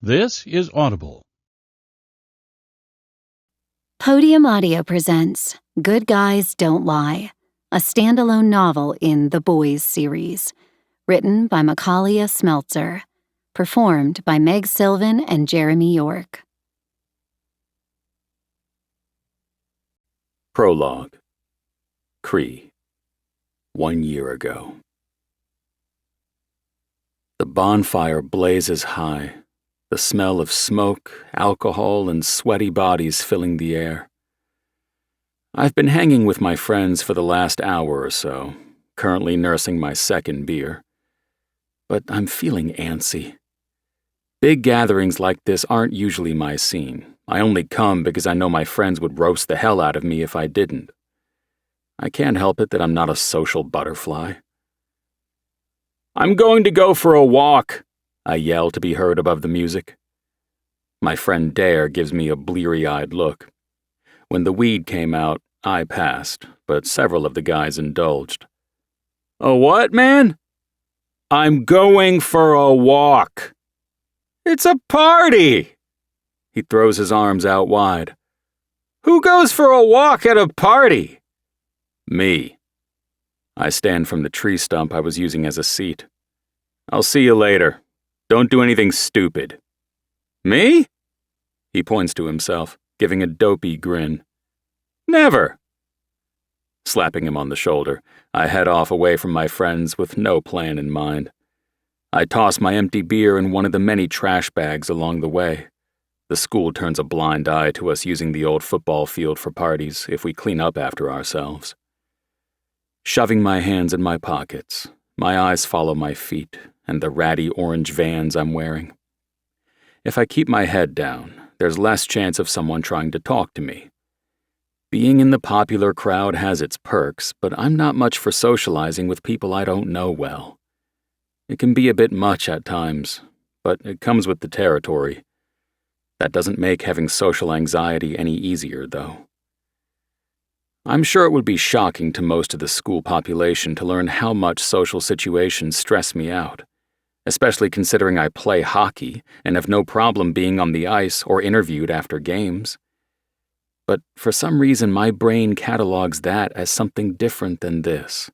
This is Audible. Podium Audio presents Good Guys Don't Lie, a standalone novel in the Boys series, written by Macaulay Smeltzer, performed by Meg Sylvan and Jeremy York. Prologue. Cree. 1 year ago. The bonfire blazes high, the smell of smoke, alcohol, and sweaty bodies filling the air. I've been hanging with my friends for the last hour or so, currently nursing my second beer. But I'm feeling antsy. Big gatherings like this aren't usually my scene. I only come because I know my friends would roast the hell out of me if I didn't. I can't help it that I'm not a social butterfly. "I'm going to go for a walk," I yell to be heard above the music. My friend Dare gives me a bleary-eyed look. When the weed came out, I passed, but several of the guys indulged. "A what, man?" "I'm going for a walk." "It's a party!" He throws his arms out wide. "Who goes for a walk at a party?" "Me." I stand from the tree stump I was using as a seat. "I'll see you later. Don't do anything stupid." "Me?" He points to himself, giving a dopey grin. "Never." Slapping him on the shoulder, I head off away from my friends with no plan in mind. I toss my empty beer in one of the many trash bags along the way. The school turns a blind eye to us using the old football field for parties if we clean up after ourselves. Shoving my hands in my pockets, my eyes follow my feet and the ratty orange Vans I'm wearing. If I keep my head down, there's less chance of someone trying to talk to me. Being in the popular crowd has its perks, but I'm not much for socializing with people I don't know well. It can be a bit much at times, but it comes with the territory. That doesn't make having social anxiety any easier, though. I'm sure it would be shocking to most of the school population to learn how much social situations stress me out, especially considering I play hockey and have no problem being on the ice or interviewed after games. But for some reason my brain catalogs that as something different than this.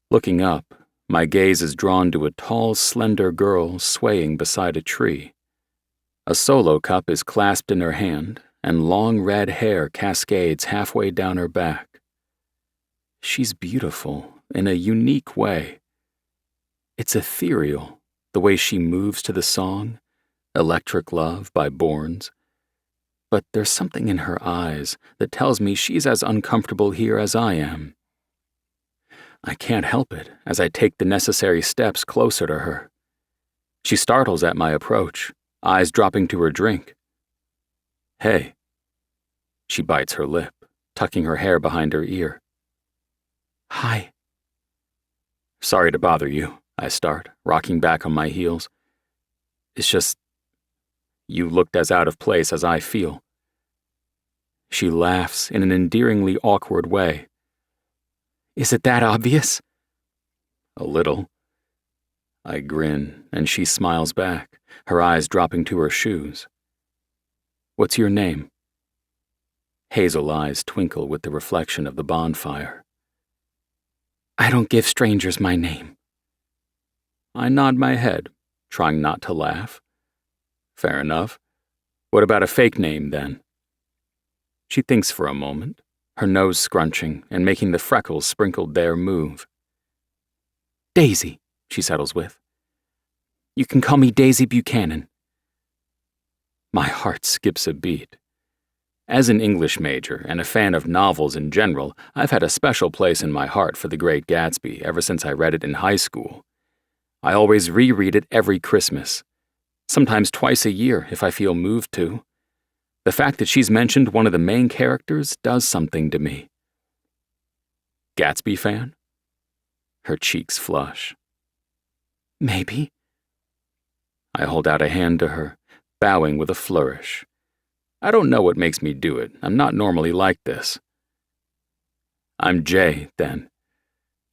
Looking up, my gaze is drawn to a tall, slender girl swaying beside a tree. A solo cup is clasped in her hand, and long red hair cascades halfway down her back. She's beautiful in a unique way. It's ethereal, the way she moves to the song, Electric Love by Borns. But there's something in her eyes that tells me she's as uncomfortable here as I am. I can't help it as I take the necessary steps closer to her. She startles at my approach, eyes dropping to her drink. "Hey." She bites her lip, tucking her hair behind her ear. "Hi." "Sorry to bother you," I start, rocking back on my heels. "It's just, you looked as out of place as I feel." She laughs in an endearingly awkward way. "Is it that obvious?" "A little." I grin, and she smiles back, her eyes dropping to her shoes. "What's your name?" Hazel eyes twinkle with the reflection of the bonfire. "I don't give strangers my name." I nod my head, trying not to laugh. "Fair enough. What about a fake name, then?" She thinks for a moment, her nose scrunching and making the freckles sprinkled there move. "Daisy," she settles with. "You can call me Daisy Buchanan." My heart skips a beat. As an English major and a fan of novels in general, I've had a special place in my heart for The Great Gatsby ever since I read it in high school. I always reread it every Christmas, sometimes twice a year if I feel moved to. The fact that she's mentioned one of the main characters does something to me. "Gatsby fan?" Her cheeks flush. "Maybe." I hold out a hand to her, bowing with a flourish. I don't know what makes me do it. I'm not normally like this. "I'm Jay, then.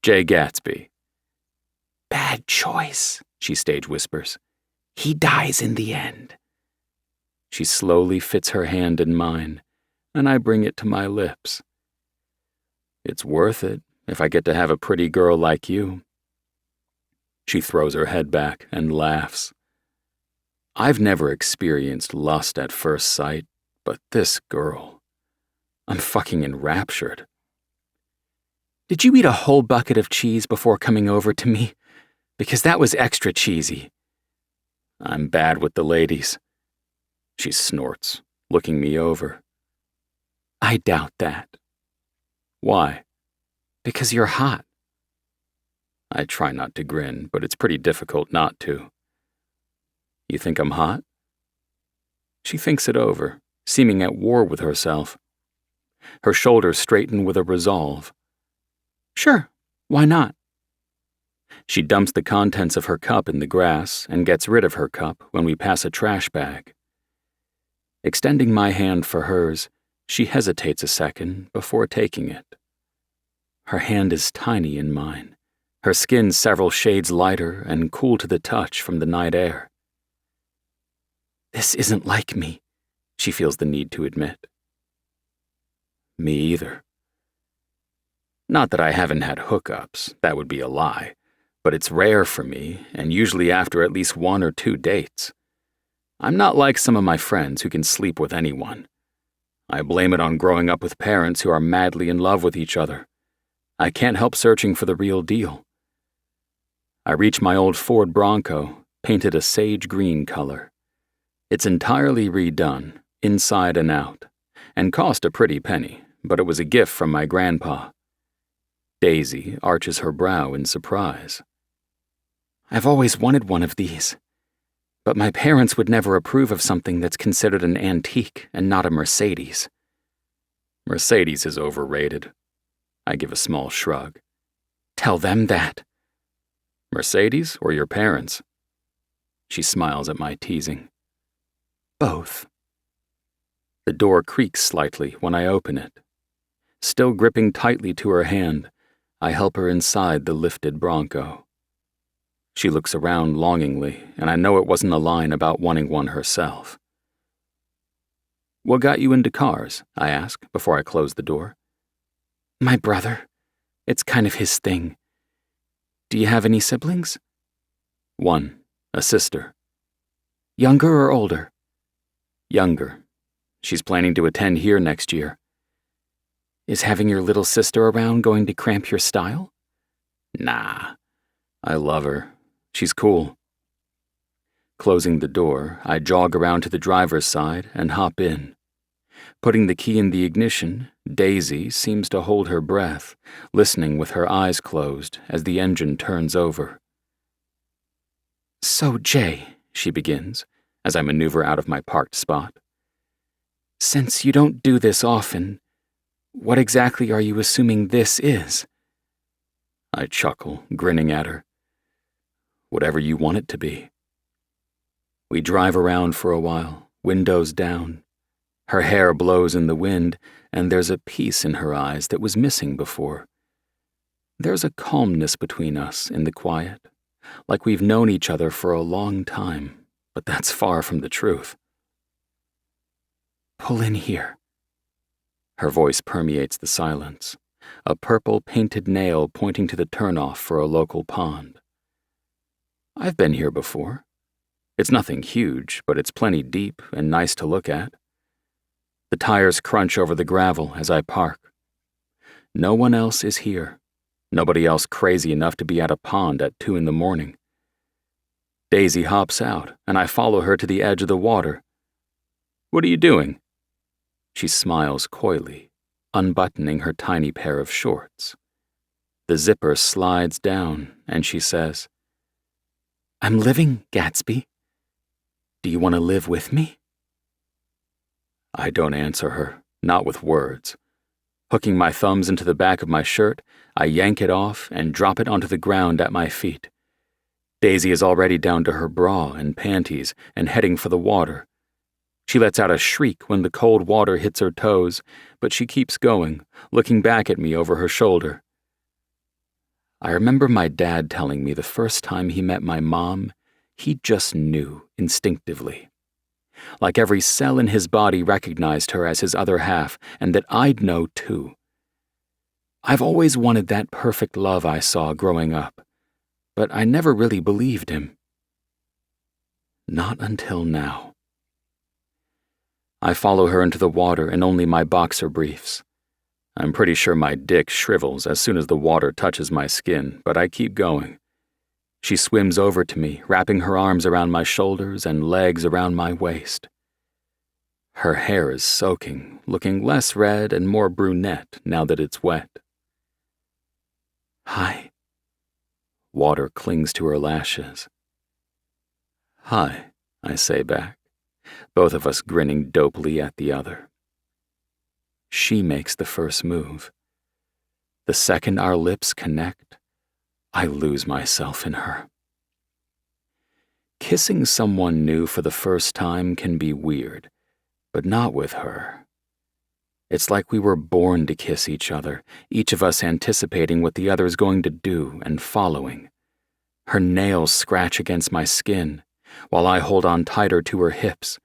Jay Gatsby." "Bad choice," she stage whispers. He dies in the end. She slowly fits her hand in mine, and I bring it to my lips. It's worth it if I get to have a pretty girl like you. She throws her head back and laughs. I've never experienced lust at first sight, but this girl, I'm fucking enraptured. Did you eat a whole bucket of cheese before coming over to me? Because that was extra cheesy. I'm bad with the ladies. She snorts, looking me over. I doubt that. Why? Because you're hot. I try not to grin, but it's pretty difficult not to. You think I'm hot? She thinks it over, seeming at war with herself. Her shoulders straighten with a resolve. Sure, why not? She dumps the contents of her cup in the grass and gets rid of her cup when we pass a trash bag. Extending my hand for hers, she hesitates a second before taking it. Her hand is tiny in mine, her skin several shades lighter and cool to the touch from the night air. This isn't like me, she feels the need to admit. Me either. Not that I haven't had hookups, that would be a lie, but it's rare for me, and usually after at least 1 or 2 dates. I'm not like some of my friends who can sleep with anyone. I blame it on growing up with parents who are madly in love with each other. I can't help searching for the real deal. I reach my old Ford Bronco, painted a sage green color. It's entirely redone, inside and out, and cost a pretty penny, but it was a gift from my grandpa. Daisy arches her brow in surprise. I've always wanted one of these, but my parents would never approve of something that's considered an antique and not a Mercedes. Mercedes is overrated. I give a small shrug. Tell them that. Mercedes or your parents? She smiles at my teasing. Both. The door creaks slightly when I open it. Still gripping tightly to her hand, I help her inside the lifted Bronco. She looks around longingly, and I know it wasn't a line about wanting one herself. What got you into cars? I ask before I close the door. My brother. It's kind of his thing. Do you have any siblings? One, a sister. Younger or older? Younger. She's planning to attend here next year. Is having your little sister around going to cramp your style? Nah. I love her. She's cool. Closing the door, I jog around to the driver's side and hop in. Putting the key in the ignition, Daisy seems to hold her breath, listening with her eyes closed as the engine turns over. So, Jay, she begins, as I maneuver out of my parked spot. Since you don't do this often, what exactly are you assuming this is? I chuckle, grinning at her. Whatever you want it to be. We drive around for a while, windows down. Her hair blows in the wind, and there's a peace in her eyes that was missing before. There's a calmness between us in the quiet, like we've known each other for a long time, but that's far from the truth. Pull in here. Her voice permeates the silence, a purple painted nail pointing to the turnoff for a local pond. I've been here before. It's nothing huge, but it's plenty deep and nice to look at. The tires crunch over the gravel as I park. No one else is here. Nobody else crazy enough to be at a pond at 2 a.m. Daisy hops out, and I follow her to the edge of the water. What are you doing? She smiles coyly, unbuttoning her tiny pair of shorts. The zipper slides down, and she says, I'm living, Gatsby. Do you want to live with me? I don't answer her, not with words. Hooking my thumbs into the back of my shirt, I yank it off and drop it onto the ground at my feet. Daisy is already down to her bra and panties and heading for the water. She lets out a shriek when the cold water hits her toes, but she keeps going, looking back at me over her shoulder. I remember my dad telling me the first time he met my mom, he just knew instinctively. Like every cell in his body recognized her as his other half, and that I'd know too. I've always wanted that perfect love I saw growing up, but I never really believed him. Not until now. I follow her into the water in only my boxer briefs. I'm pretty sure my dick shrivels as soon as the water touches my skin, but I keep going. She swims over to me, wrapping her arms around my shoulders and legs around my waist. Her hair is soaking, looking less red and more brunette now that it's wet. Hi. Water clings to her lashes. Hi, I say back, both of us grinning dopely at the other. She makes the first move. The second our lips connect, I lose myself in her. Kissing someone new for the first time can be weird, but not with her. It's like we were born to kiss each other, each of us anticipating what the other is going to do and following. Her nails scratch against my skin, while I hold on tighter to her hips.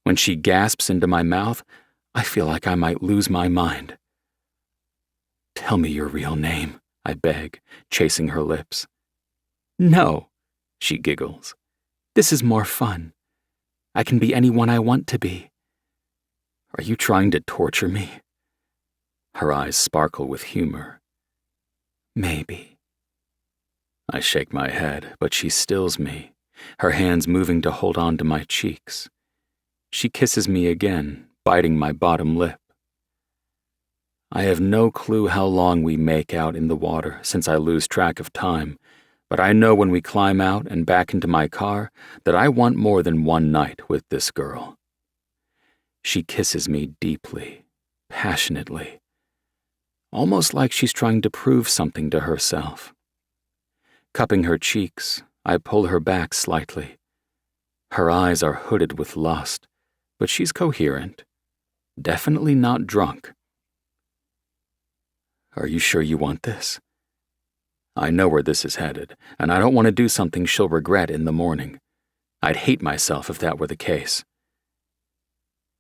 When she gasps into my mouth, I feel like I might lose my mind. Tell me your real name, I beg, chasing her lips. No, she giggles. This is more fun. I can be anyone I want to be. Are you trying to torture me? Her eyes sparkle with humor. Maybe. I shake my head, but she stills me, her hands moving to hold on to my cheeks. She kisses me again, biting my bottom lip. I have no clue how long we make out in the water since I lose track of time, but I know when we climb out and back into my car that I want more than one night with this girl. She kisses me deeply, passionately, almost like she's trying to prove something to herself. Cupping her cheeks, I pull her back slightly. Her eyes are hooded with lust, but she's coherent, definitely not drunk. Are you sure you want this? I know where this is headed, and I don't want to do something she'll regret in the morning. I'd hate myself if that were the case.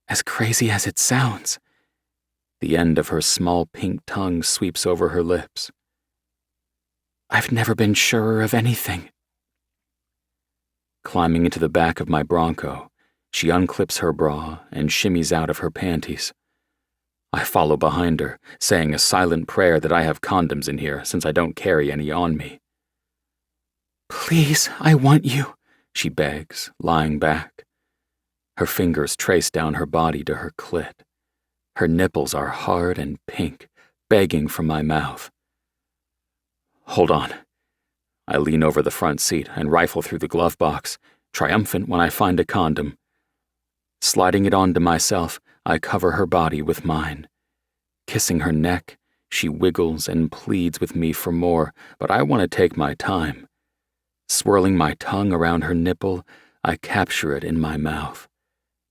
As crazy as it sounds. The end of her small pink tongue sweeps over her lips. I've never been surer of anything. Climbing into the back of my Bronco, she unclips her bra and shimmies out of her panties. I follow behind her, saying a silent prayer that I have condoms in here since I don't carry any on me. Please, I want you, she begs, lying back. Her fingers trace down her body to her clit. Her nipples are hard and pink, begging for my mouth. Hold on. I lean over the front seat and rifle through the glove box, triumphant when I find a condom. Sliding it onto myself, I cover her body with mine. Kissing her neck, she wiggles and pleads with me for more, but I want to take my time. Swirling my tongue around her nipple, I capture it in my mouth.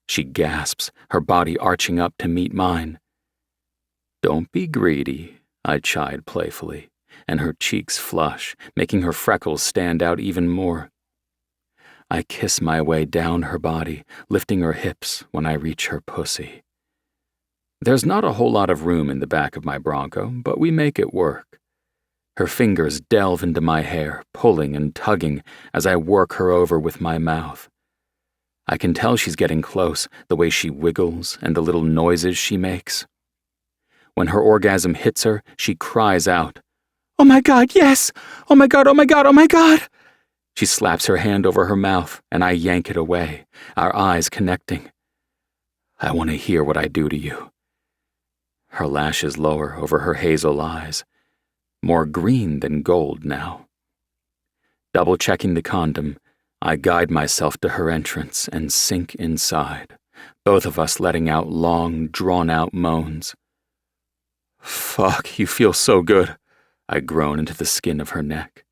She gasps, her body arching up to meet mine. Don't be greedy, I chide playfully, and her cheeks flush, making her freckles stand out even more. I kiss my way down her body, lifting her hips when I reach her pussy. There's not a whole lot of room in the back of my Bronco, but we make it work. Her fingers delve into my hair, pulling and tugging as I work her over with my mouth. I can tell she's getting close, the way she wiggles and the little noises she makes. When her orgasm hits her, she cries out, "Oh my God, yes! Oh my God, oh my God, oh my God!" She slaps her hand over her mouth, and I yank it away, our eyes connecting. I want to hear what I do to you. Her lashes lower over her hazel eyes, more green than gold now. Double-checking the condom, I guide myself to her entrance and sink inside, both of us letting out long, drawn-out moans. Fuck, you feel so good, I groan into the skin of her neck.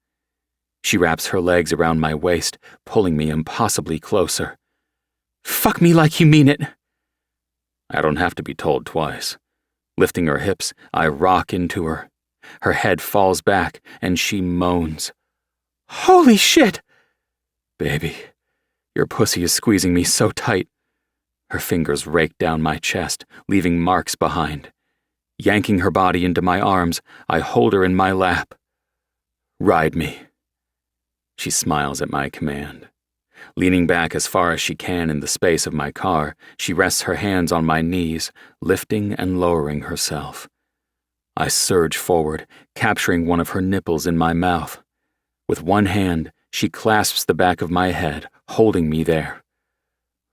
She wraps her legs around my waist, pulling me impossibly closer. Fuck me like you mean it. I don't have to be told twice. Lifting her hips, I rock into her. Her head falls back, and she moans. Holy shit! Baby, Your pussy is squeezing me so tight. Her fingers rake down my chest, leaving marks behind. Yanking her body into my arms, I hold her in my lap. Ride me. She smiles at my command. Leaning back as far as she can in the space of my car, she rests her hands on my knees, lifting and lowering herself. I surge forward, capturing one of her nipples in my mouth. With one hand, she clasps the back of my head, holding me there.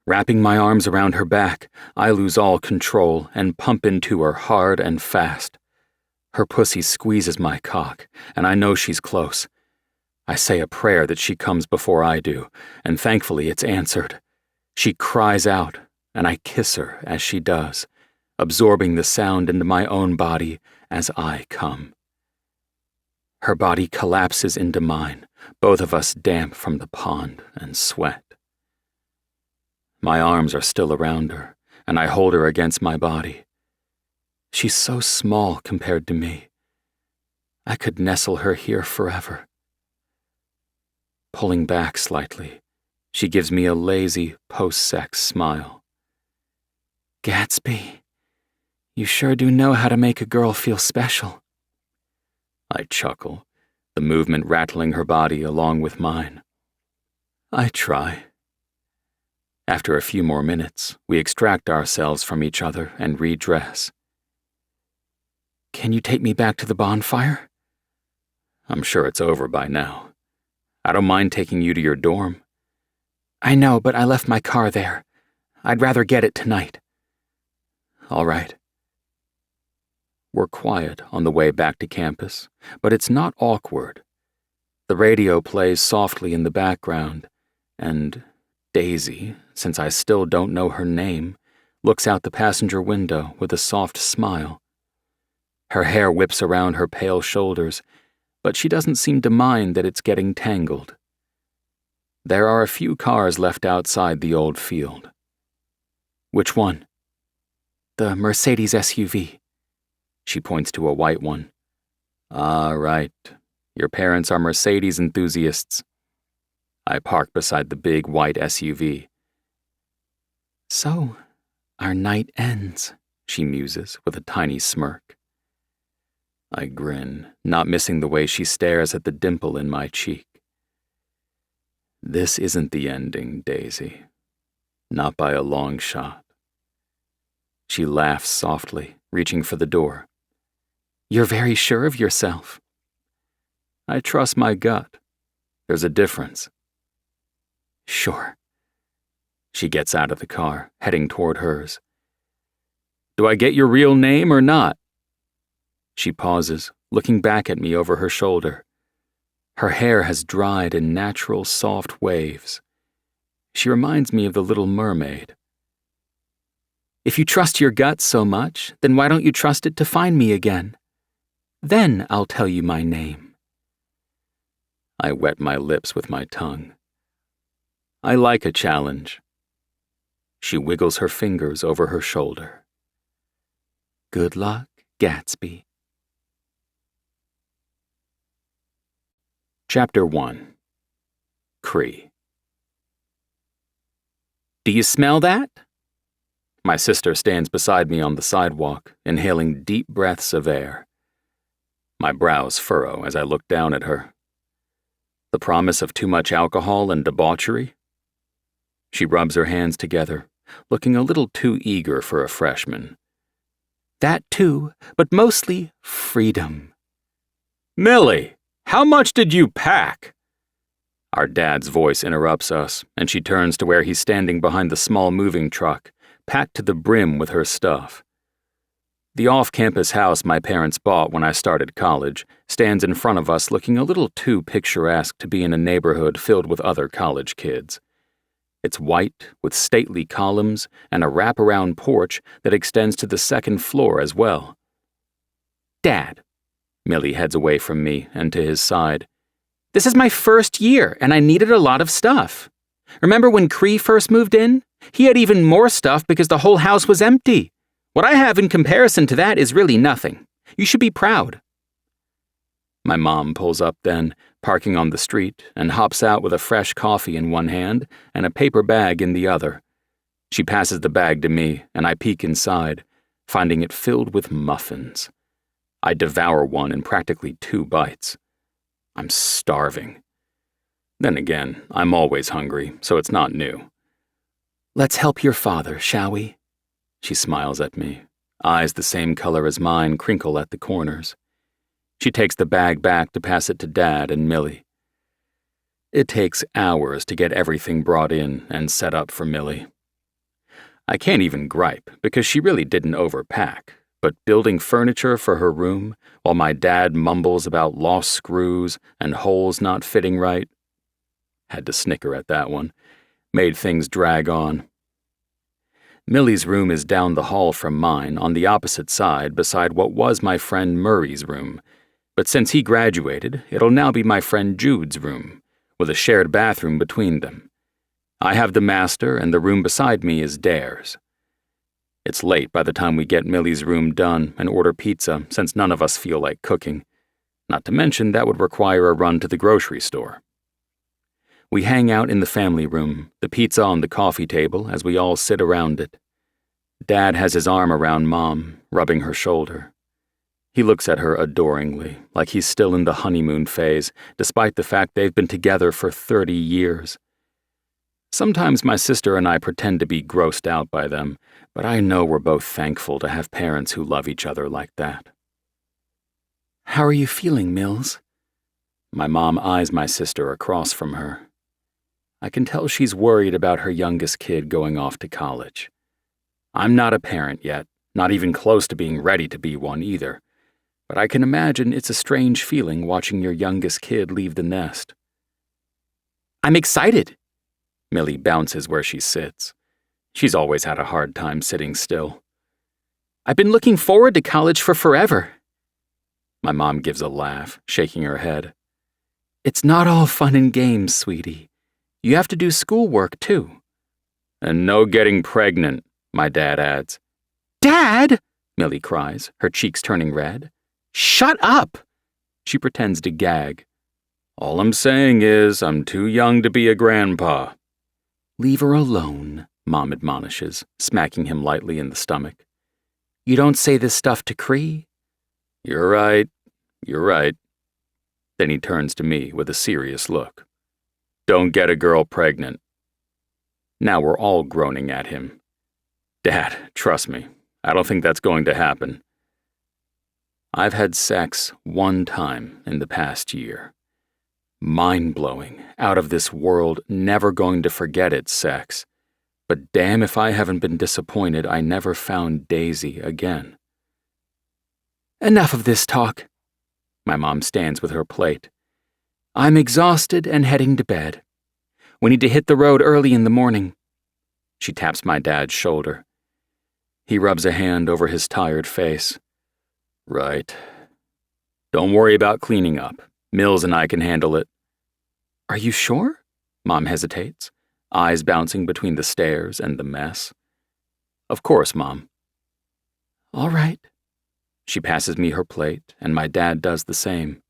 Wrapping my arms around her back, I lose all control and pump into her hard and fast. Her pussy squeezes my cock, and I know she's close. I say a prayer that she comes before I do, and thankfully it's answered. She cries out, and I kiss her as she does, absorbing the sound into my own body as I come. Her body collapses into mine, both of us damp from the pond and sweat. My arms are still around her, and I hold her against my body. She's so small compared to me. I could nestle her here forever. Pulling back slightly, she gives me a lazy post-sex smile. Gatsby, you sure do know how to make a girl feel special. I chuckle, the movement rattling her body along with mine. I try. After a few more minutes, we extract ourselves from each other and redress. Can you take me back to the bonfire? I'm sure it's over by now. I don't mind taking you to your dorm. I know, but I left my car there. I'd rather get it tonight. All right. We're quiet on the way back to campus, but it's not awkward. The radio plays softly in the background, and Daisy, since I still don't know her name, looks out the passenger window with a soft smile. Her hair whips around her pale shoulders, but she doesn't seem to mind that it's getting tangled. There are a few cars left outside the old field. Which one? The Mercedes SUV. She points to a white one. Ah, right. Your parents are Mercedes enthusiasts. I park beside the big white SUV. So, our night ends, she muses with a tiny smirk. I grin, not missing the way she stares at the dimple in my cheek. This isn't the ending, Daisy. Not by a long shot. She laughs softly, reaching for the door. You're very sure of yourself. I trust my gut. There's a difference. Sure. She gets out of the car, heading toward hers. Do I get your real name or not? She pauses, looking back at me over her shoulder. Her hair has dried in natural, soft waves. She reminds me of the Little Mermaid. If you trust your gut so much, then why don't you trust it to find me again? Then I'll tell you my name. I wet my lips with my tongue. I like a challenge. She wiggles her fingers over her shoulder. Good luck, Gatsby. Chapter 1. Cree. Do you smell that? My sister stands beside me on the sidewalk, inhaling deep breaths of air. My brows furrow as I look down at her. The promise of too much alcohol and debauchery? She rubs her hands together, looking a little too eager for a freshman. That too, but mostly freedom. Millie, how much did you pack? Our dad's voice interrupts us, and she turns to where he's standing behind the small moving truck, packed to the brim with her stuff. The off-campus house my parents bought when I started college stands in front of us looking a little too picturesque to be in a neighborhood filled with other college kids. It's white, with stately columns and a wraparound porch that extends to the second floor as well. Dad. Millie heads away from me and to his side. This is my first year, and I needed a lot of stuff. Remember when Cree first moved in? He had even more stuff because the whole house was empty. What I have in comparison to that is really nothing. You should be proud. My mom pulls up then, parking on the street, and hops out with a fresh coffee in one hand and a paper bag in the other. She passes the bag to me, and I peek inside, finding it filled with muffins. I devour one in practically 2 bites. I'm starving. Then again, I'm always hungry, so it's not new. "Let's help your father, shall we?" She smiles at me, eyes the same color as mine crinkle at the corners. She takes the bag back to pass it to Dad and Millie. It takes hours to get everything brought in and set up for Millie. I can't even gripe because she really didn't overpack, but building furniture for her room while my dad mumbles about lost screws and holes not fitting right, had to snicker at that one, made things drag on. Millie's room is down the hall from mine on the opposite side beside what was my friend Murray's room, but since he graduated, it'll now be my friend Jude's room, with a shared bathroom between them. I have the master, and the room beside me is Dare's. It's late by the time we get Millie's room done and order pizza, since none of us feel like cooking. Not to mention that would require a run to the grocery store. We hang out in the family room, the pizza on the coffee table as we all sit around it. Dad has his arm around Mom, rubbing her shoulder. He looks at her adoringly, like he's still in the honeymoon phase, despite the fact they've been together for 30 years. Sometimes my sister and I pretend to be grossed out by them, but I know we're both thankful to have parents who love each other like that. "How are you feeling, Mills?" My mom eyes my sister across from her. I can tell she's worried about her youngest kid going off to college. I'm not a parent yet, not even close to being ready to be one either, but I can imagine it's a strange feeling watching your youngest kid leave the nest. "I'm excited." Millie bounces where she sits. She's always had a hard time sitting still. "I've been looking forward to college for forever." My mom gives a laugh, shaking her head. "It's not all fun and games, sweetie. You have to do schoolwork, too." "And no getting pregnant," my dad adds. "Dad!" Millie cries, her cheeks turning red. "Shut up!" She pretends to gag. "All I'm saying is I'm too young to be a grandpa." "Leave her alone," Mom admonishes, smacking him lightly in the stomach. "You don't say this stuff to Cree." You're right. Then he turns to me with a serious look. "Don't get a girl pregnant." Now we're all groaning at him. "Dad, trust me, I don't think that's going to happen." I've had sex 1 time in the past year. Mind-blowing, out of this world, never going to forget it sex. But damn if I haven't been disappointed I never found Daisy again. "Enough of this talk." My mom stands with her plate. "I'm exhausted and heading to bed. We need to hit the road early in the morning." She taps my dad's shoulder. He rubs a hand over his tired face. "Right. Don't worry about cleaning up. Mills and I can handle it." "Are you sure?" Mom hesitates, eyes bouncing between the stairs and the mess. "Of course, Mom." "All right." She passes me her plate, and my dad does the same.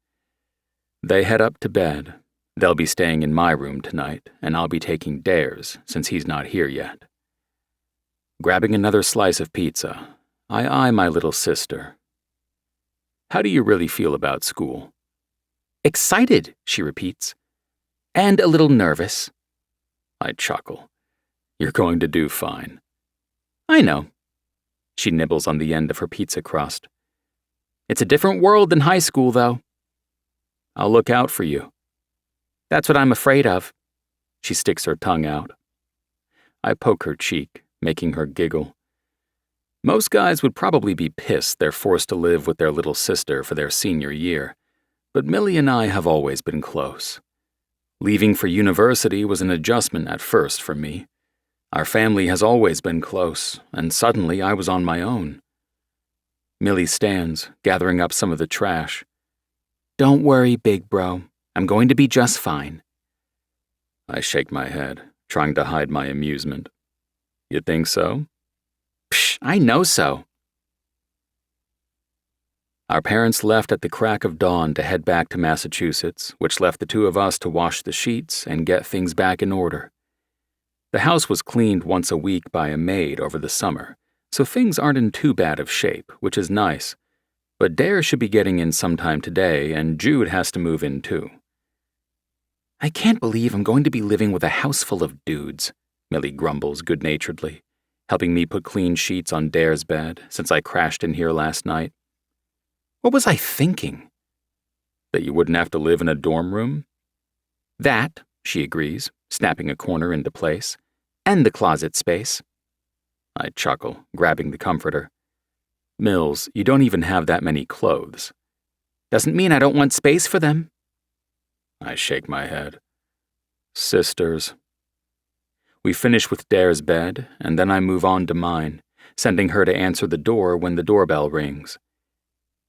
They head up to bed. They'll be staying in my room tonight, and I'll be taking Dare's since he's not here yet. Grabbing another slice of pizza, I eye my little sister. "How do you really feel about school?" "Excited," she repeats. "And a little nervous." I chuckle. "You're going to do fine." "I know." She nibbles on the end of her pizza crust. "It's a different world than high school, though." "I'll look out for you." "That's what I'm afraid of." She sticks her tongue out. I poke her cheek, making her giggle. Most guys would probably be pissed they're forced to live with their little sister for their senior year, but Millie and I have always been close. Leaving for university was an adjustment at first for me. Our family has always been close, and suddenly I was on my own. Millie stands, gathering up some of the trash. "Don't worry, big bro. I'm going to be just fine." I shake my head, trying to hide my amusement. "You think so?" "Psh, I know so." Our parents left at the crack of dawn to head back to Massachusetts, which left the two of us to wash the sheets and get things back in order. The house was cleaned once a week by a maid over the summer, so things aren't in too bad of shape, which is nice. But Dare should be getting in sometime today, and Jude has to move in too. I can't believe I'm going to be living with a house full of dudes, Millie grumbles good-naturedly, helping me put clean sheets on Dare's bed since I crashed in here last night. What was I thinking? That you wouldn't have to live in a dorm room? That, she agrees, snapping a corner into place, and the closet space. I chuckle, grabbing the comforter. Mills, you don't even have that many clothes. Doesn't mean I don't want space for them. I shake my head. Sisters. We finish with Dare's bed, and then I move on to mine, sending her to answer the door when the doorbell rings.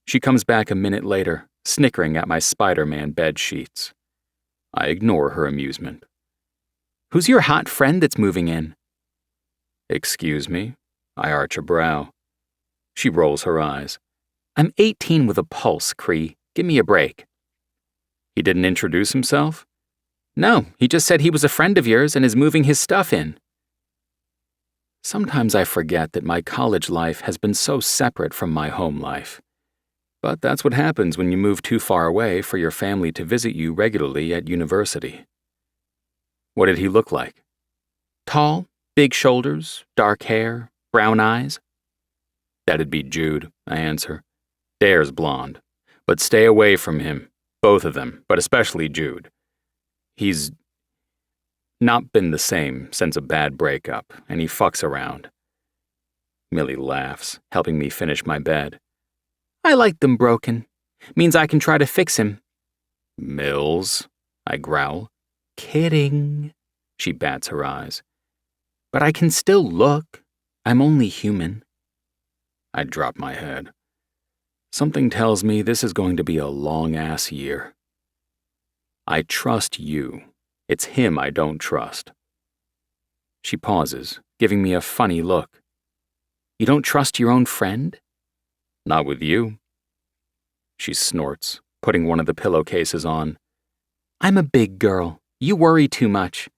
She comes back a minute later, snickering at my Spider-Man bed sheets. I ignore her amusement. Who's your hot friend that's moving in? Excuse me? I arch a brow. She rolls her eyes. I'm 18 with a pulse, Cree. Give me a break. He didn't introduce himself? No, he just said he was a friend of yours and is moving his stuff in. Sometimes I forget that my college life has been so separate from my home life. But that's what happens when you move too far away for your family to visit you regularly at university. What did he look like? Tall, big shoulders, dark hair, brown eyes? That'd be Jude, I answer. Dare's blonde. But stay away from him. Both of them, but especially Jude. He's not been the same since a bad breakup, and he fucks around. Millie laughs, helping me finish my bed. I like them broken. Means I can try to fix him. Mills, I growl. Kidding. She bats her eyes. But I can still look. I'm only human. I drop my head. Something tells me this is going to be a long-ass year. I trust you. It's him I don't trust. She pauses, giving me a funny look. You don't trust your own friend? Not with you. She snorts, putting one of the pillowcases on. I'm a big girl. You worry too much.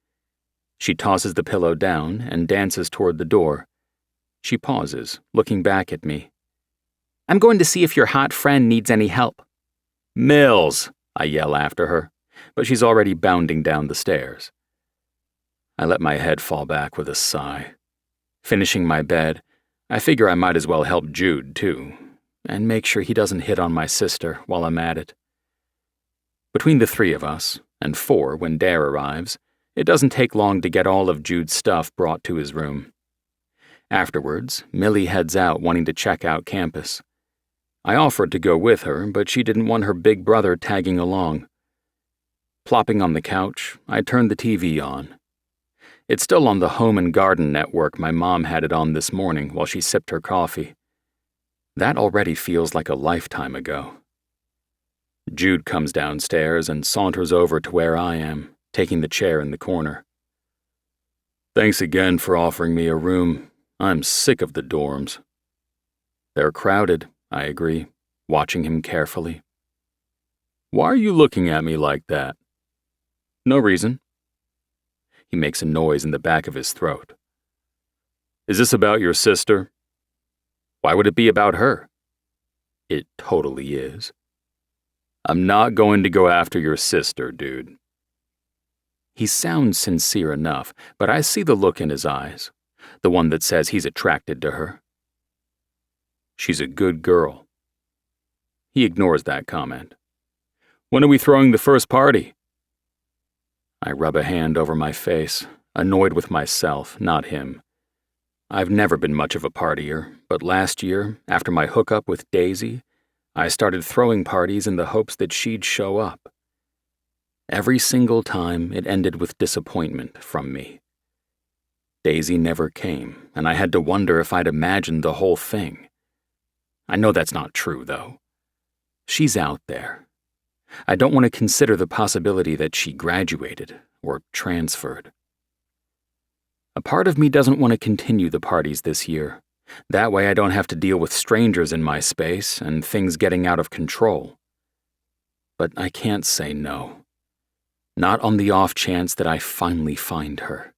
She tosses the pillow down and dances toward the door. She pauses, looking back at me. I'm going to see if your hot friend needs any help. Mills, I yell after her, but she's already bounding down the stairs. I let my head fall back with a sigh. Finishing my bed, I figure I might as well help Jude, too, and make sure he doesn't hit on my sister while I'm at it. Between the three of us, and 4 when Dare arrives, it doesn't take long to get all of Jude's stuff brought to his room. Afterwards, Millie heads out wanting to check out campus. I offered to go with her, but she didn't want her big brother tagging along. Plopping on the couch, I turned the TV on. It's still on the Home and Garden network my mom had it on this morning while she sipped her coffee. That already feels like a lifetime ago. Jude comes downstairs and saunters over to where I am, taking the chair in the corner. Thanks again for offering me a room. I'm sick of the dorms. They're crowded, I agree, watching him carefully. Why are you looking at me like that? No reason. He makes a noise in the back of his throat. Is this about your sister? Why would it be about her? It totally is. I'm not going to go after your sister, dude. He sounds sincere enough, but I see the look in his eyes, the one that says he's attracted to her. She's a good girl. He ignores that comment. When are we throwing the first party? I rub a hand over my face, annoyed with myself, not him. I've never been much of a partier, but last year, after my hookup with Daisy, I started throwing parties in the hopes that she'd show up. Every single time, it ended with disappointment from me. Daisy never came, and I had to wonder if I'd imagined the whole thing. I know that's not true, though. She's out there. I don't want to consider the possibility that she graduated or transferred. A part of me doesn't want to continue the parties this year, That way I don't have to deal with strangers in my space and things getting out of control. But I can't say no. Not on the off chance that I finally find her.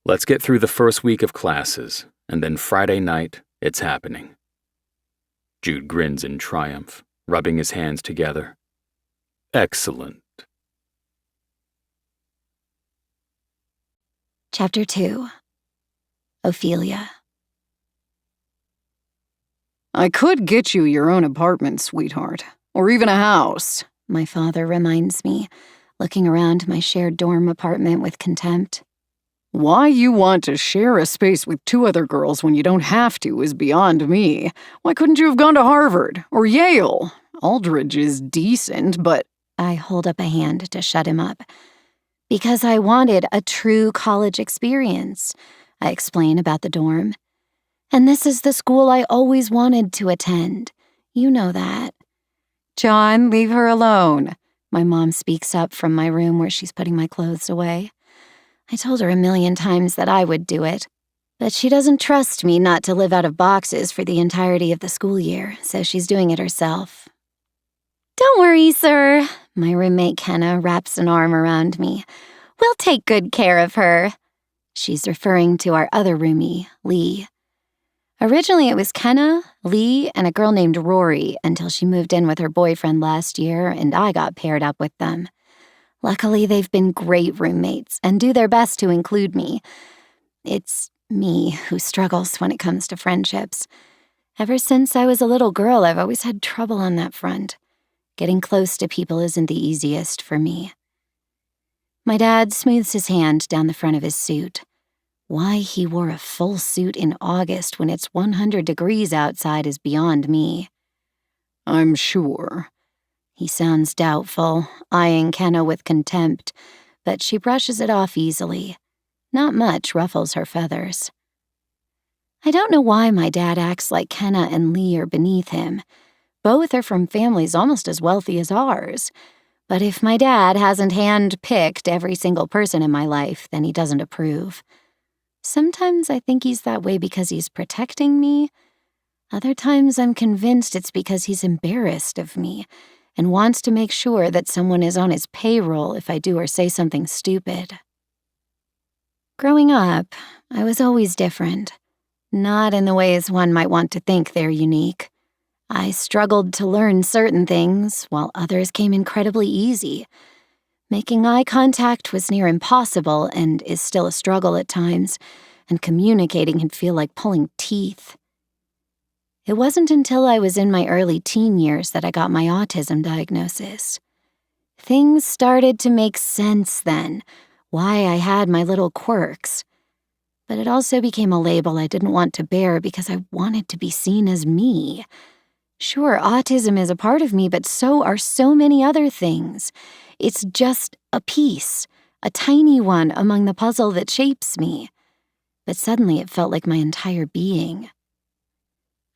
Let's get through the first week of classes, and then Friday night, it's happening. Jude grins in triumph, rubbing his hands together. Excellent. Chapter 2. Ophelia. I could get you your own apartment, sweetheart. Or even a house, my father reminds me, looking around my shared dorm apartment with contempt. Why you want to share a space with 2 other girls when you don't have to is beyond me. Why couldn't you have gone to Harvard or Yale? Aldridge is decent, but... I hold up a hand to shut him up. Because I wanted a true college experience, I explain about the dorm. And this is the school I always wanted to attend. You know that. John, leave her alone. My mom speaks up from my room where she's putting my clothes away. I told her a million times that I would do it, but she doesn't trust me not to live out of boxes for the entirety of the school year, so she's doing it herself. Don't worry, sir. My roommate Kenna wraps an arm around me. We'll take good care of her. She's referring to our other roomie, Lee. Originally, it was Kenna, Lee, and a girl named Rory until she moved in with her boyfriend last year and I got paired up with them. Luckily, they've been great roommates and do their best to include me. It's me who struggles when it comes to friendships. Ever since I was a little girl, I've always had trouble on that front. Getting close to people isn't the easiest for me. My dad smooths his hand down the front of his suit. Why he wore a full suit in August when it's 100 degrees outside is beyond me. I'm sure. He sounds doubtful, eyeing Kenna with contempt, but she brushes it off easily. Not much ruffles her feathers. I don't know why my dad acts like Kenna and Lee are beneath him. Both are from families almost as wealthy as ours. But if my dad hasn't hand-picked every single person in my life, then he doesn't approve. Sometimes I think he's that way because he's protecting me. Other times I'm convinced it's because he's embarrassed of me and wants to make sure that someone is on his payroll if I do or say something stupid. Growing up, I was always different. Not in the ways one might want to think they're unique. I struggled to learn certain things, while others came incredibly easy. Making eye contact was near impossible and is still a struggle at times, and communicating can feel like pulling teeth. It wasn't until I was in my early teen years that I got my autism diagnosis. Things started to make sense then, why I had my little quirks. But it also became a label I didn't want to bear because I wanted to be seen as me. Sure, autism is a part of me, but so are so many other things. It's just a piece, a tiny one among the puzzle that shapes me. But suddenly it felt like my entire being.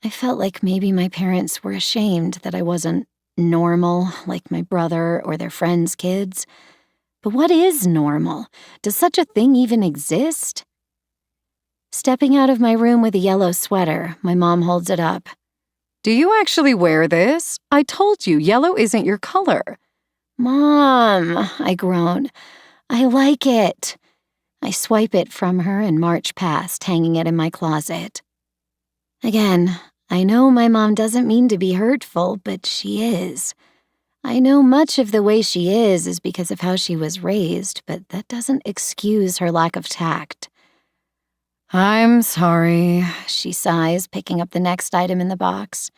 I felt like maybe my parents were ashamed that I wasn't normal like my brother or their friends' kids. But what is normal? Does such a thing even exist? Stepping out of my room with a yellow sweater, my mom holds it up. Do you actually wear this? I told you, yellow isn't your color. Mom, I groan. I like it. I swipe it from her and march past, hanging it in my closet. Again, I know my mom doesn't mean to be hurtful, but she is. I know much of the way she is because of how she was raised, but that doesn't excuse her lack of tact. I'm sorry, she sighs, picking up the next item in the box.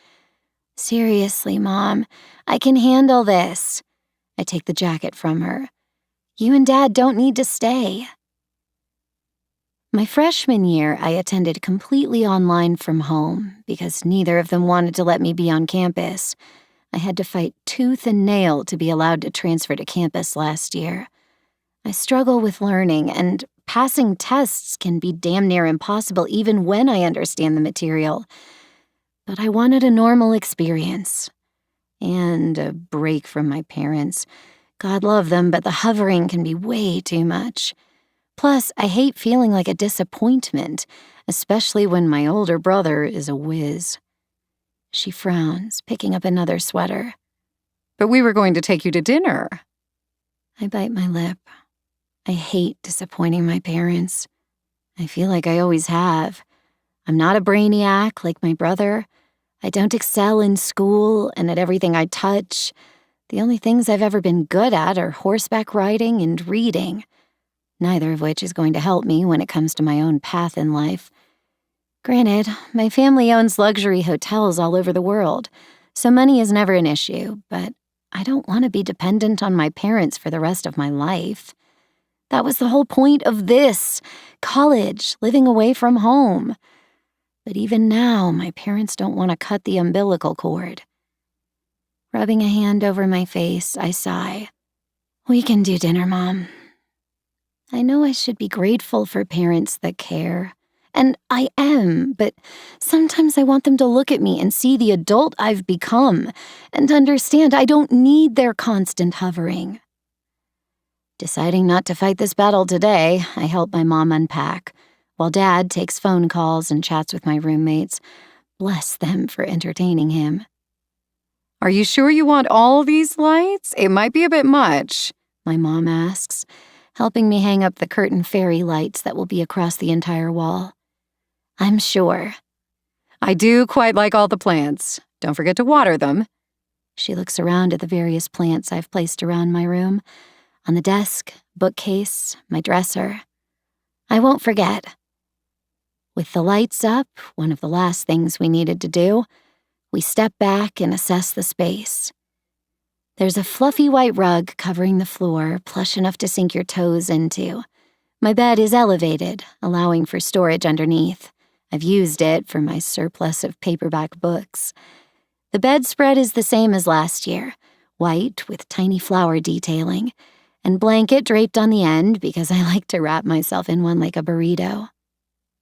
Seriously, Mom, I can handle this. I take the jacket from her. You and Dad don't need to stay. My freshman year, I attended completely online from home because neither of them wanted to let me be on campus. I had to fight tooth and nail to be allowed to transfer to campus last year. I struggle with learning, and passing tests can be damn near impossible even when I understand the material. But I wanted a normal experience. And a break from my parents. God love them, but the hovering can be way too much. Plus, I hate feeling like a disappointment, especially when my older brother is a whiz. She frowns, picking up another sweater. But we were going to take you to dinner. I bite my lip. I hate disappointing my parents. I feel like I always have. I'm not a brainiac like my brother. I don't excel in school and at everything I touch. The only things I've ever been good at are horseback riding and reading, neither of which is going to help me when it comes to my own path in life. Granted, my family owns luxury hotels all over the world, so money is never an issue, but I don't want to be dependent on my parents for the rest of my life. That was the whole point of this, college, living away from home. But even now, my parents don't want to cut the umbilical cord. Rubbing a hand over my face, I sigh. We can do dinner, Mom. I know I should be grateful for parents that care. And I am, but sometimes I want them to look at me and see the adult I've become and understand I don't need their constant hovering. Deciding not to fight this battle today, I help my mom unpack, while Dad takes phone calls and chats with my roommates. Bless them for entertaining him. Are you sure you want all these lights? It might be a bit much, my mom asks, helping me hang up the curtain fairy lights that will be across the entire wall. I'm sure. I do quite like all the plants. Don't forget to water them. She looks around at the various plants I've placed around my room, on the desk, bookcase, my dresser. I won't forget. With the lights up, one of the last things we needed to do, we step back and assess the space. There's a fluffy white rug covering the floor, plush enough to sink your toes into. My bed is elevated, allowing for storage underneath. I've used it for my surplus of paperback books. The bedspread is the same as last year, white with tiny flower detailing, and blanket draped on the end because I like to wrap myself in one like a burrito.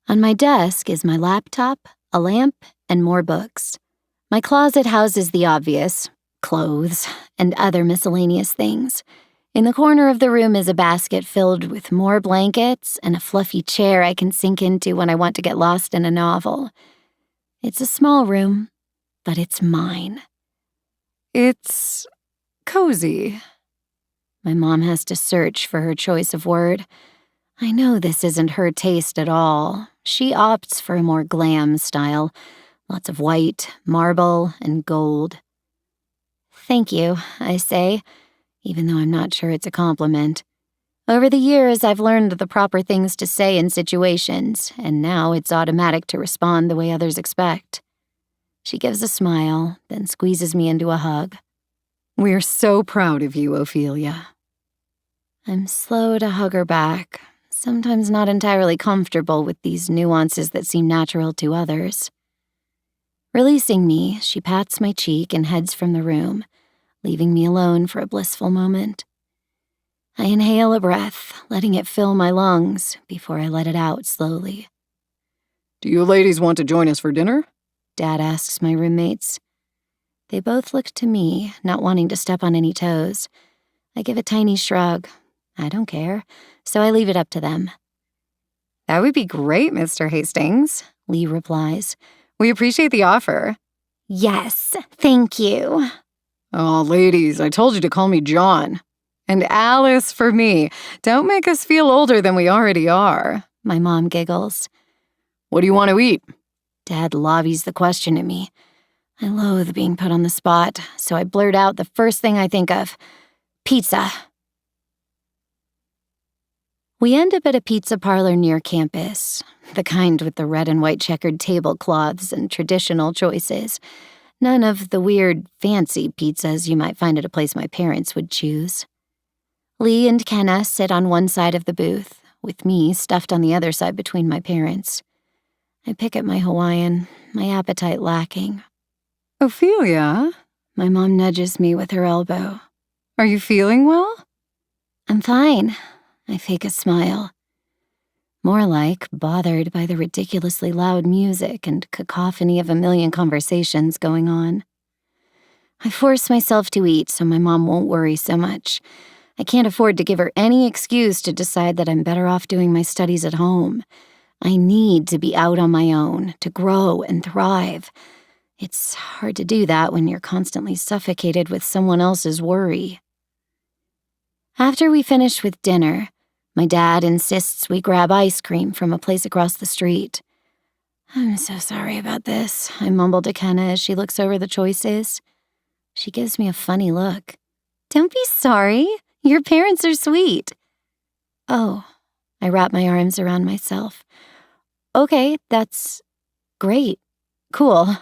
On my desk is my laptop, a lamp, and more books. My closet houses the obvious, clothes, and other miscellaneous things. In the corner of the room is a basket filled with more blankets and a fluffy chair I can sink into when I want to get lost in a novel. It's a small room, but it's mine. It's cozy. My mom has to search for her choice of word. I know this isn't her taste at all. She opts for a more glam style. Lots of white, marble, and gold. Thank you, I say, even though I'm not sure it's a compliment. Over the years, I've learned the proper things to say in situations, and now it's automatic to respond the way others expect. She gives a smile, then squeezes me into a hug. We're so proud of you, Ophelia. I'm slow to hug her back, sometimes not entirely comfortable with these nuances that seem natural to others. Releasing me, she pats my cheek and heads from the room, leaving me alone for a blissful moment. I inhale a breath, letting it fill my lungs before I let it out slowly. Do you ladies want to join us for dinner? Dad asks my roommates. They both look to me, not wanting to step on any toes. I give a tiny shrug. I don't care, so I leave it up to them. That would be great, Mr. Hastings, Lee replies. We appreciate the offer. Yes, thank you. Oh, ladies, I told you to call me John. And Alice for me. Don't make us feel older than we already are. My mom giggles. What do you want to eat? Dad lobbies the question at me. I loathe being put on the spot, so I blurt out the first thing I think of. Pizza. We end up at a pizza parlor near campus, the kind with the red and white checkered tablecloths and traditional choices. None of the weird, fancy pizzas you might find at a place my parents would choose. Lee and Kenna sit on one side of the booth, with me stuffed on the other side between my parents. I pick at my Hawaiian, my appetite lacking. Ophelia? My mom nudges me with her elbow. Are you feeling well? I'm fine. I fake a smile. More like bothered by the ridiculously loud music and cacophony of a million conversations going on. I force myself to eat so my mom won't worry so much. I can't afford to give her any excuse to decide that I'm better off doing my studies at home. I need to be out on my own, to grow and thrive. It's hard to do that when you're constantly suffocated with someone else's worry. After we finish with dinner, my dad insists we grab ice cream from a place across the street. I'm so sorry about this, I mumble to Kenna as she looks over the choices. She gives me a funny look. Don't be sorry. Your parents are sweet. Oh, I wrap my arms around myself. Okay, that's great. Cool.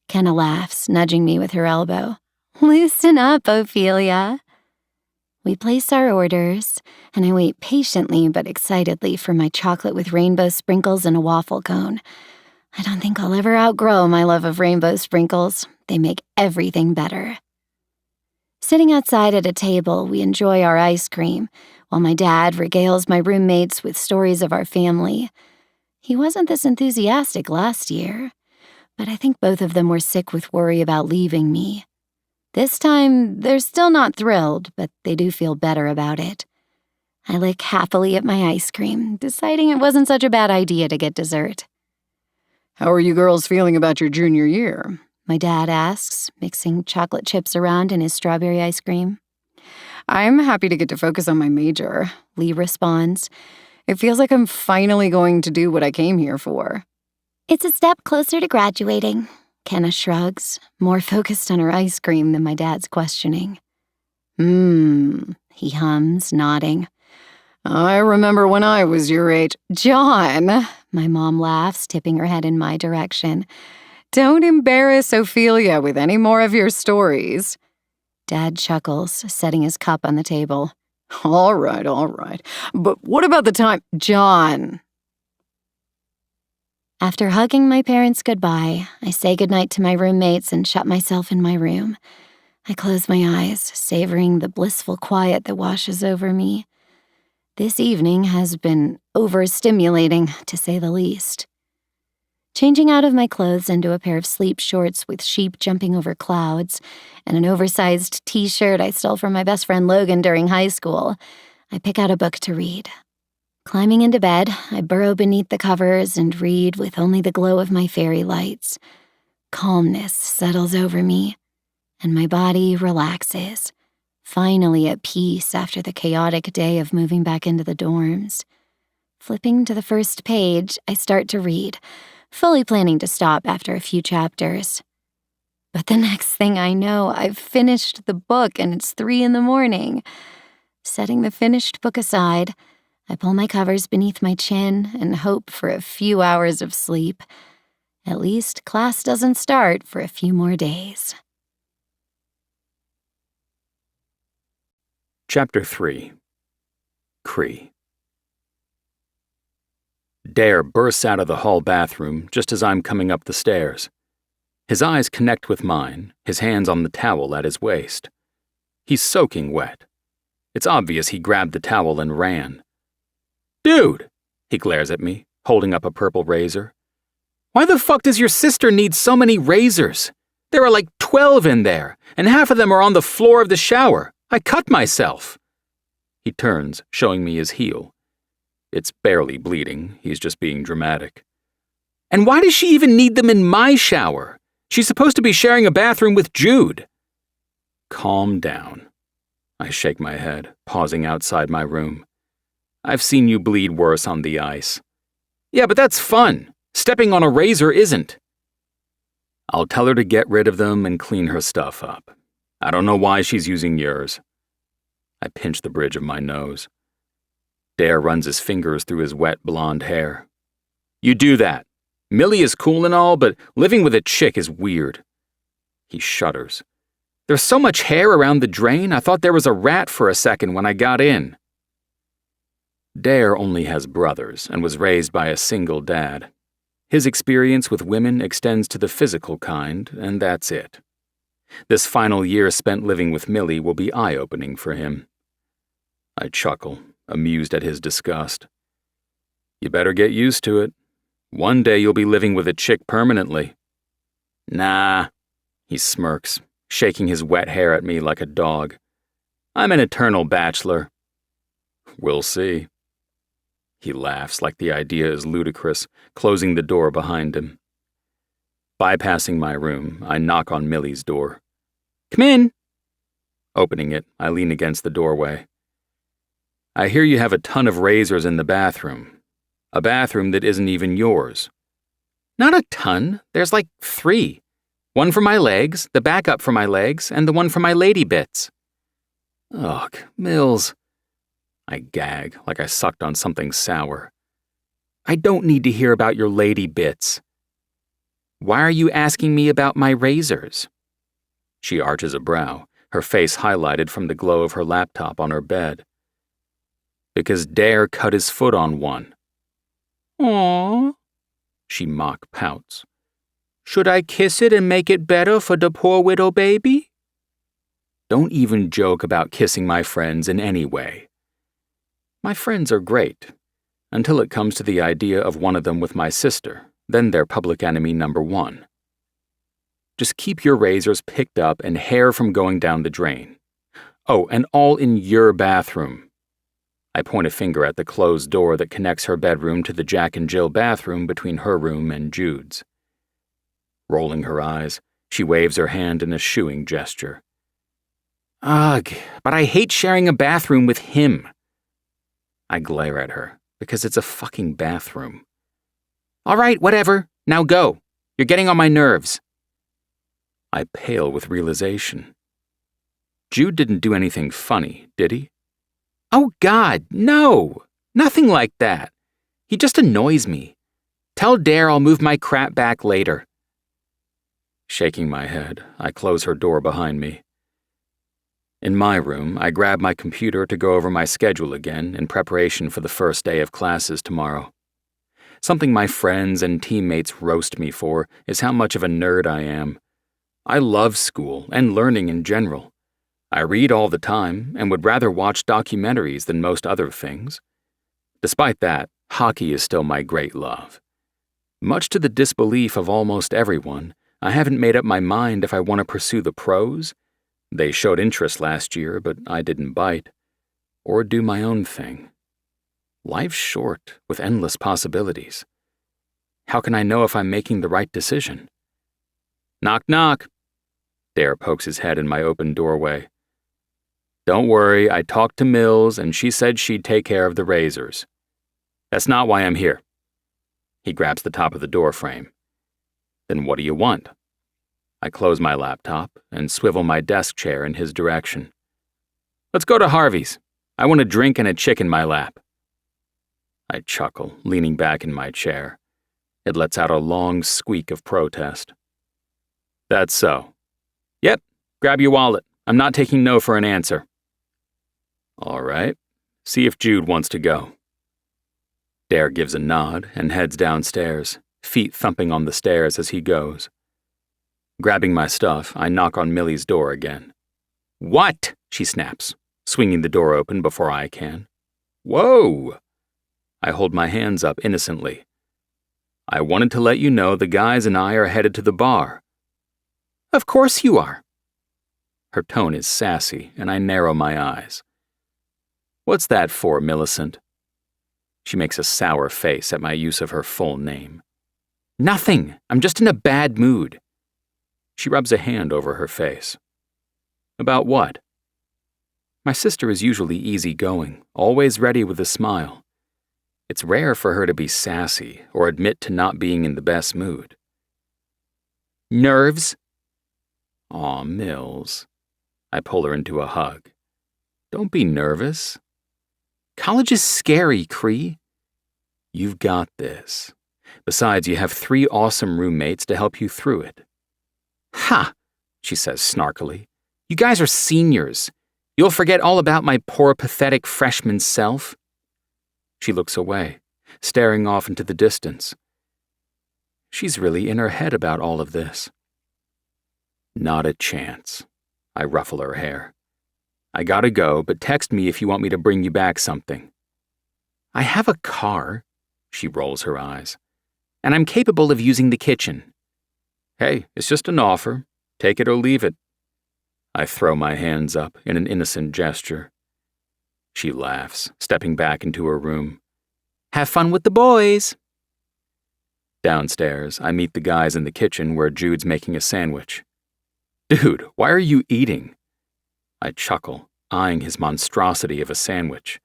Kenna laughs, nudging me with her elbow. Loosen up, Ophelia. We place our orders, and I wait patiently but excitedly for my chocolate with rainbow sprinkles and a waffle cone. I don't think I'll ever outgrow my love of rainbow sprinkles. They make everything better. Sitting outside at a table, we enjoy our ice cream, while my dad regales my roommates with stories of our family. He wasn't this enthusiastic last year, but I think both of them were sick with worry about leaving me. This time, they're still not thrilled, but they do feel better about it. I lick happily at my ice cream, deciding it wasn't such a bad idea to get dessert. How are you girls feeling about your junior year? My dad asks, mixing chocolate chips around in his strawberry ice cream. I'm happy to get to focus on my major, Lee responds. It feels like I'm finally going to do what I came here for. It's a step closer to graduating, Kenna shrugs, more focused on her ice cream than my dad's questioning. He hums, nodding. I remember when I was your age. John, my mom laughs, tipping her head in my direction. Don't embarrass Ophelia with any more of your stories. Dad chuckles, setting his cup on the table. All right. But what about the time? John. After hugging my parents goodbye, I say goodnight to my roommates and shut myself in my room. I close my eyes, savoring the blissful quiet that washes over me. This evening has been overstimulating, to say the least. Changing out of my clothes into a pair of sleep shorts with sheep jumping over clouds and an oversized t-shirt I stole from my best friend Logan during high school, I pick out a book to read. Climbing into bed, I burrow beneath the covers and read with only the glow of my fairy lights. Calmness settles over me, and my body relaxes, finally at peace after the chaotic day of moving back into the dorms. Flipping to the first page, I start to read, fully planning to stop after a few chapters. But the next thing I know, I've finished the book and it's 3 a.m. Setting the finished book aside, I pull my covers beneath my chin and hope for a few hours of sleep. At least class doesn't start for a few more days. Chapter 3. Cree. Dare bursts out of the hall bathroom just as I'm coming up the stairs. His eyes connect with mine, his hands on the towel at his waist. He's soaking wet. It's obvious he grabbed the towel and ran. Dude, he glares at me, holding up a purple razor. Why the fuck does your sister need so many razors? There are like 12 in there, and half of them are on the floor of the shower. I cut myself. He turns, showing me his heel. It's barely bleeding, he's just being dramatic. And why does she even need them in my shower? She's supposed to be sharing a bathroom with Jude. Calm down. I shake my head, pausing outside my room. I've seen you bleed worse on the ice. Yeah, but that's fun. Stepping on a razor isn't. I'll tell her to get rid of them and clean her stuff up. I don't know why she's using yours. I pinch the bridge of my nose. Dare runs his fingers through his wet blonde hair. You do that. Millie is cool and all, but living with a chick is weird. He shudders. There's so much hair around the drain, I thought there was a rat for a second when I got in. Dare only has brothers and was raised by a single dad. His experience with women extends to the physical kind, and that's it. This final year spent living with Millie will be eye-opening for him. I chuckle, amused at his disgust. You better get used to it. One day you'll be living with a chick permanently. Nah, he smirks, shaking his wet hair at me like a dog. I'm an eternal bachelor. We'll see. He laughs like the idea is ludicrous, closing the door behind him. Bypassing my room, I knock on Millie's door. Come in. Opening it, I lean against the doorway. I hear you have a ton of razors in the bathroom. A bathroom that isn't even yours. Not a ton. There's like 3. One for my legs, the backup for my legs, and the one for my lady bits. Ugh, Mills. I gag like I sucked on something sour. I don't need to hear about your lady bits. Why are you asking me about my razors? She arches a brow, her face highlighted from the glow of her laptop on her bed. Because Dare cut his foot on one. Aww. She mock pouts. Should I kiss it and make it better for the poor widow baby? Don't even joke about kissing my friends in any way. My friends are great, until it comes to the idea of one of them with my sister, then they're public enemy number 1. Just keep your razors picked up and hair from going down the drain. Oh, and all in your bathroom. I point a finger at the closed door that connects her bedroom to the Jack and Jill bathroom between her room and Jude's. Rolling her eyes, she waves her hand in a shooing gesture. Ugh, but I hate sharing a bathroom with him. I glare at her, because it's a fucking bathroom. All right, whatever. Now go. You're getting on my nerves. I pale with realization. Jude didn't do anything funny, did he? Oh, God, no. Nothing like that. He just annoys me. Tell Dare I'll move my crap back later. Shaking my head, I close her door behind me. In my room, I grab my computer to go over my schedule again in preparation for the first day of classes tomorrow. Something my friends and teammates roast me for is how much of a nerd I am. I love school and learning in general. I read all the time and would rather watch documentaries than most other things. Despite that, hockey is still my great love. Much to the disbelief of almost everyone, I haven't made up my mind if I want to pursue the pros. They showed interest last year, but I didn't bite. Or do my own thing. Life's short, with endless possibilities. How can I know if I'm making the right decision? Knock, knock. Dare pokes his head in my open doorway. Don't worry, I talked to Mills and she said she'd take care of the razors. That's not why I'm here. He grabs the top of the door frame. Then what do you want? I close my laptop and swivel my desk chair in his direction. Let's go to Harvey's. I want a drink and a chick in my lap. I chuckle, leaning back in my chair. It lets out a long squeak of protest. That's so. Yep, grab your wallet. I'm not taking no for an answer. All right, see if Jude wants to go. Dare gives a nod and heads downstairs, feet thumping on the stairs as he goes. Grabbing my stuff, I knock on Millie's door again. What? She snaps, swinging the door open before I can. Whoa! I hold my hands up innocently. I wanted to let you know the guys and I are headed to the bar. Of course you are. Her tone is sassy, and I narrow my eyes. What's that for, Millicent? She makes a sour face at my use of her full name. Nothing. I'm just in a bad mood. She rubs a hand over her face. About what? My sister is usually easygoing, always ready with a smile. It's rare for her to be sassy or admit to not being in the best mood. Nerves? Aw, Mills. I pull her into a hug. Don't be nervous. College is scary, Cree. You've got this. Besides, you have 3 awesome roommates to help you through it. Ha! She says snarkily. You guys are seniors. You'll forget all about my poor, pathetic freshman self. She looks away, staring off into the distance. She's really in her head about all of this. Not a chance. I ruffle her hair. I gotta go, but text me if you want me to bring you back something. I have a car, she rolls her eyes, and I'm capable of using the kitchen. Hey, it's just an offer. Take it or leave it. I throw my hands up in an innocent gesture. She laughs, stepping back into her room. Have fun with the boys. Downstairs, I meet the guys in the kitchen where Jude's making a sandwich. Dude, why are you eating? I chuckle, eyeing his monstrosity of a sandwich.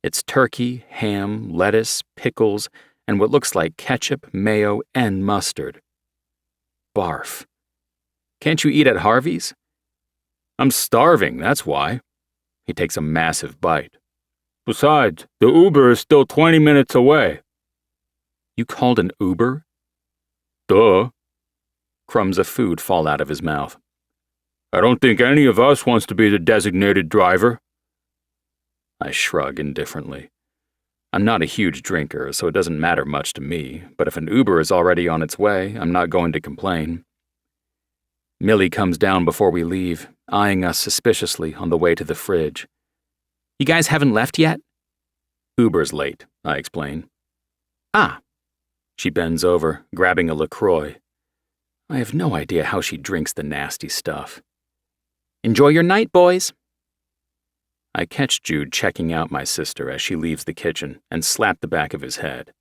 It's turkey, ham, lettuce, pickles, and what looks like ketchup, mayo, and mustard. Barf. Can't you eat at Harvey's? I'm starving, that's why. He takes a massive bite. Besides, the Uber is still 20 minutes away. You called an Uber? Duh. Crumbs of food fall out of his mouth. I don't think any of us wants to be the designated driver. I shrug indifferently. I'm not a huge drinker, so it doesn't matter much to me, but if an Uber is already on its way, I'm not going to complain. Millie comes down before we leave, eyeing us suspiciously on the way to the fridge. You guys haven't left yet? Uber's late, I explain. Ah. She bends over, grabbing a LaCroix. I have no idea how she drinks the nasty stuff. Enjoy your night, boys. I catch Jude checking out my sister as she leaves the kitchen and slap the back of his head.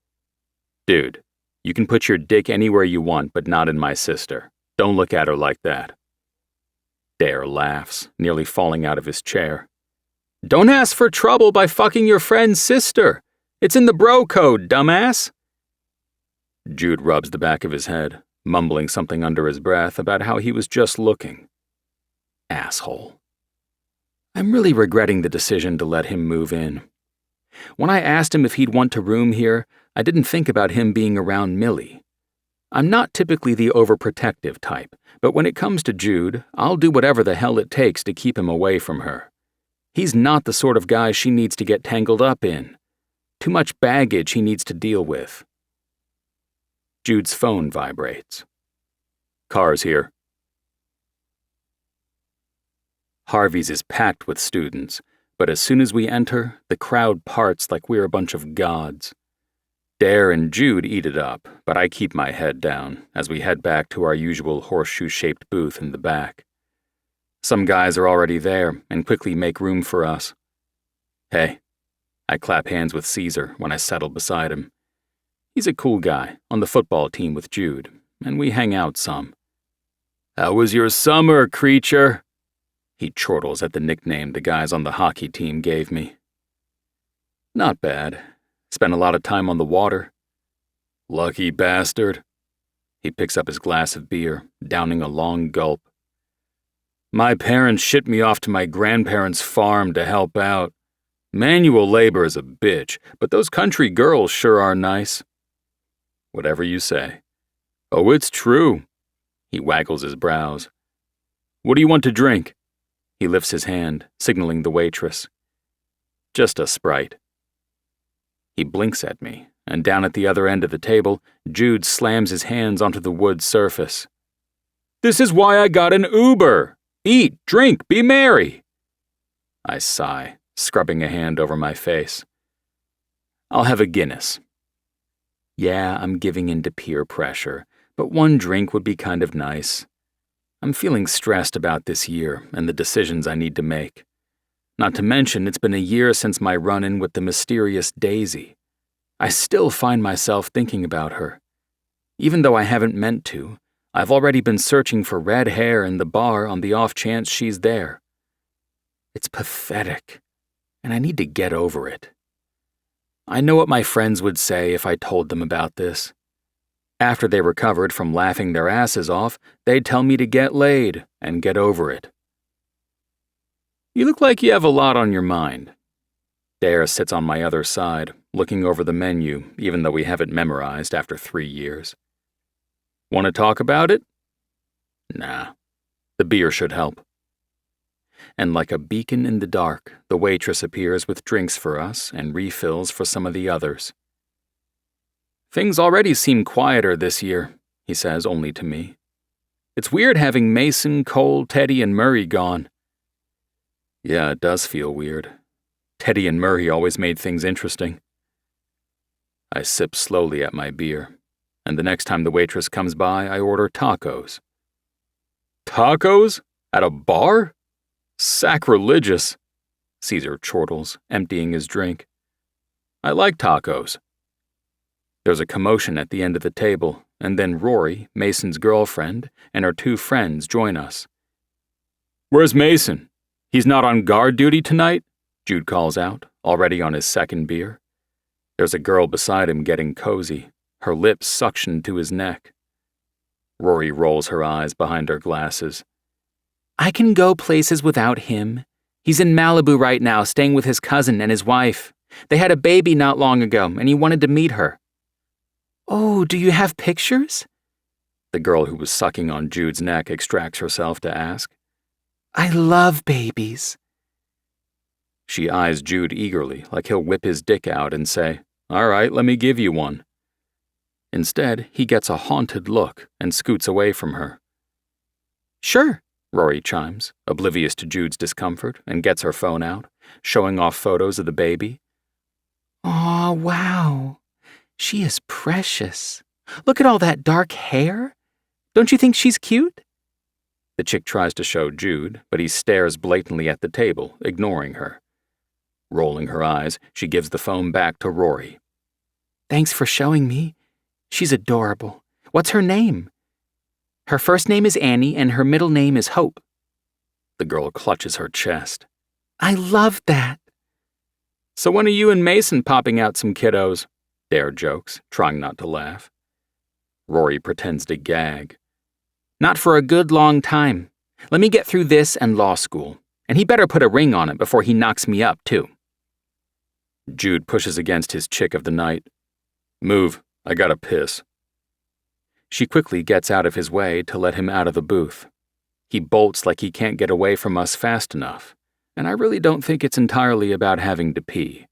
Dude, you can put your dick anywhere you want, but not in my sister. Don't look at her like that. Dare laughs, nearly falling out of his chair. Don't ask for trouble by fucking your friend's sister. It's in the bro code, dumbass. Jude rubs the back of his head, mumbling something under his breath about how he was just looking. Asshole. I'm really regretting the decision to let him move in. When I asked him if he'd want to room here, I didn't think about him being around Millie. I'm not typically the overprotective type, but when it comes to Jude, I'll do whatever the hell it takes to keep him away from her. He's not the sort of guy she needs to get tangled up in. Too much baggage he needs to deal with. Jude's phone vibrates. Car's here. Harvey's is packed with students, but as soon as we enter, the crowd parts like we're a bunch of gods. Dare and Jude eat it up, but I keep my head down as we head back to our usual horseshoe-shaped booth in the back. Some guys are already there and quickly make room for us. Hey, I clap hands with Caesar when I settle beside him. He's a cool guy on the football team with Jude, and we hang out some. How was your summer, creature? He chortles at the nickname the guys on the hockey team gave me. Not bad. Spent a lot of time on the water. Lucky bastard. He picks up his glass of beer, downing a long gulp. My parents shipped me off to my grandparents' farm to help out. Manual labor is a bitch, but those country girls sure are nice. Whatever you say. Oh, it's true. He waggles his brows. What do you want to drink? He lifts his hand, signaling the waitress. Just a Sprite. He blinks at me, and down at the other end of the table, Jude slams his hands onto the wood surface. This is why I got an Uber. Eat, drink, be merry. I sigh, scrubbing a hand over my face. I'll have a Guinness. Yeah, I'm giving in to peer pressure, but one drink would be kind of nice. I'm feeling stressed about this year and the decisions I need to make. Not to mention, it's been a year since my run-in with the mysterious Daisy. I still find myself thinking about her. Even though I haven't meant to, I've already been searching for red hair in the bar on the off chance she's there. It's pathetic, and I need to get over it. I know what my friends would say if I told them about this. After they recovered from laughing their asses off, they'd tell me to get laid and get over it. You look like you have a lot on your mind. Dare sits on my other side, looking over the menu, even though we have it memorized after 3 years. Want to talk about it? Nah. The beer should help. And like a beacon in the dark, the waitress appears with drinks for us and refills for some of the others. Things already seem quieter this year, he says only to me. It's weird having Mason, Cole, Teddy, and Murray gone. Yeah, it does feel weird. Teddy and Murray always made things interesting. I sip slowly at my beer, and the next time the waitress comes by, I order tacos. Tacos? At a bar? Sacrilegious, Caesar chortles, emptying his drink. I like tacos. There's a commotion at the end of the table, and then Rory, Mason's girlfriend, and her 2 friends join us. Where's Mason? He's not on guard duty tonight? Jude calls out, already on his 2nd beer. There's a girl beside him getting cozy, her lips suctioned to his neck. Rory rolls her eyes behind her glasses. I can go places without him. He's in Malibu right now, staying with his cousin and his wife. They had a baby not long ago, and he wanted to meet her. Oh, do you have pictures? The girl who was sucking on Jude's neck extracts herself to ask. I love babies. She eyes Jude eagerly, like he'll whip his dick out and say, All right, let me give you one. Instead, he gets a haunted look and scoots away from her. Sure, Rory chimes, oblivious to Jude's discomfort, and gets her phone out, showing off photos of the baby. Aw, wow. She is precious. Look at all that dark hair. Don't you think she's cute? The chick tries to show Jude, but he stares blatantly at the table, ignoring her. Rolling her eyes, she gives the phone back to Rory. Thanks for showing me. She's adorable. What's her name? Her first name is Annie, and her middle name is Hope. The girl clutches her chest. I love that. So when are you and Mason popping out some kiddos? Dare jokes, trying not to laugh. Rory pretends to gag. Not for a good long time. Let me get through this and law school. And he better put a ring on it before he knocks me up, too. Jude pushes against his chick of the night. Move, I gotta piss. She quickly gets out of his way to let him out of the booth. He bolts like he can't get away from us fast enough, and I really don't think it's entirely about having to pee.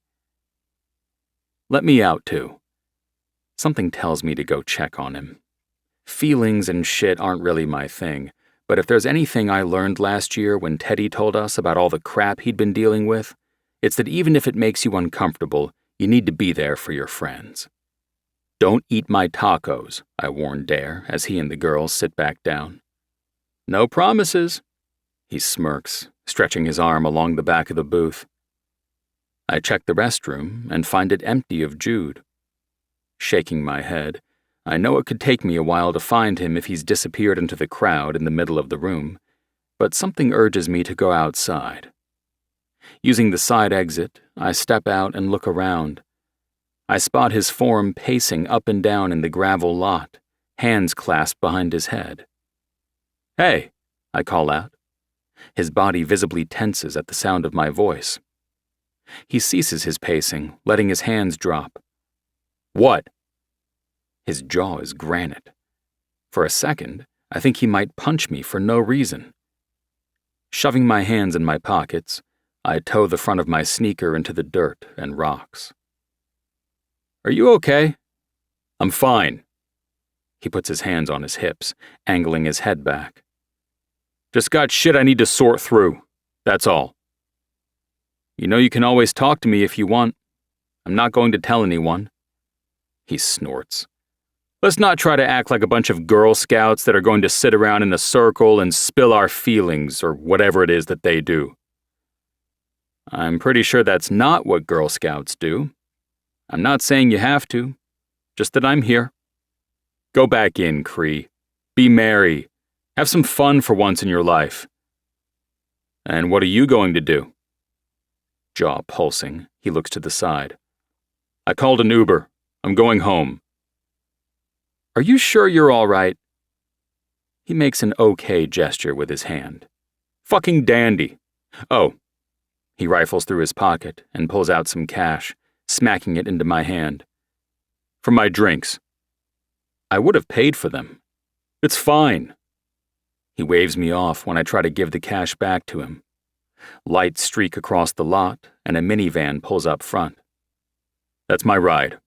Let me out, too. Something tells me to go check on him. Feelings and shit aren't really my thing, but if there's anything I learned last year when Teddy told us about all the crap he'd been dealing with, it's that even if it makes you uncomfortable, you need to be there for your friends. Don't eat my tacos, I warn Dare as he and the girls sit back down. No promises. He smirks, stretching his arm along the back of the booth. I check the restroom and find it empty of Jude. Shaking my head, I know it could take me a while to find him if he's disappeared into the crowd in the middle of the room, but something urges me to go outside. Using the side exit, I step out and look around. I spot his form pacing up and down in the gravel lot, hands clasped behind his head. Hey, I call out. His body visibly tenses at the sound of my voice. He ceases his pacing, letting his hands drop. What? His jaw is granite. For a second, I think he might punch me for no reason. Shoving my hands in my pockets, I toe the front of my sneaker into the dirt and rocks. Are you okay? I'm fine. He puts his hands on his hips, angling his head back. Just got shit I need to sort through. That's all. You know you can always talk to me if you want. I'm not going to tell anyone. He snorts. Let's not try to act like a bunch of Girl Scouts that are going to sit around in a circle and spill our feelings or whatever it is that they do. I'm pretty sure that's not what Girl Scouts do. I'm not saying you have to, just that I'm here. Go back in, Cree. Be merry. Have some fun for once in your life. And what are you going to do? Jaw pulsing, he looks to the side. I called an Uber. I'm going home. Are you sure you're all right? He makes an okay gesture with his hand. Fucking dandy. Oh. He rifles through his pocket and pulls out some cash, smacking it into my hand. For my drinks. I would have paid for them. It's fine. He waves me off when I try to give the cash back to him. Lights streak across the lot, and a minivan pulls up front. That's my ride.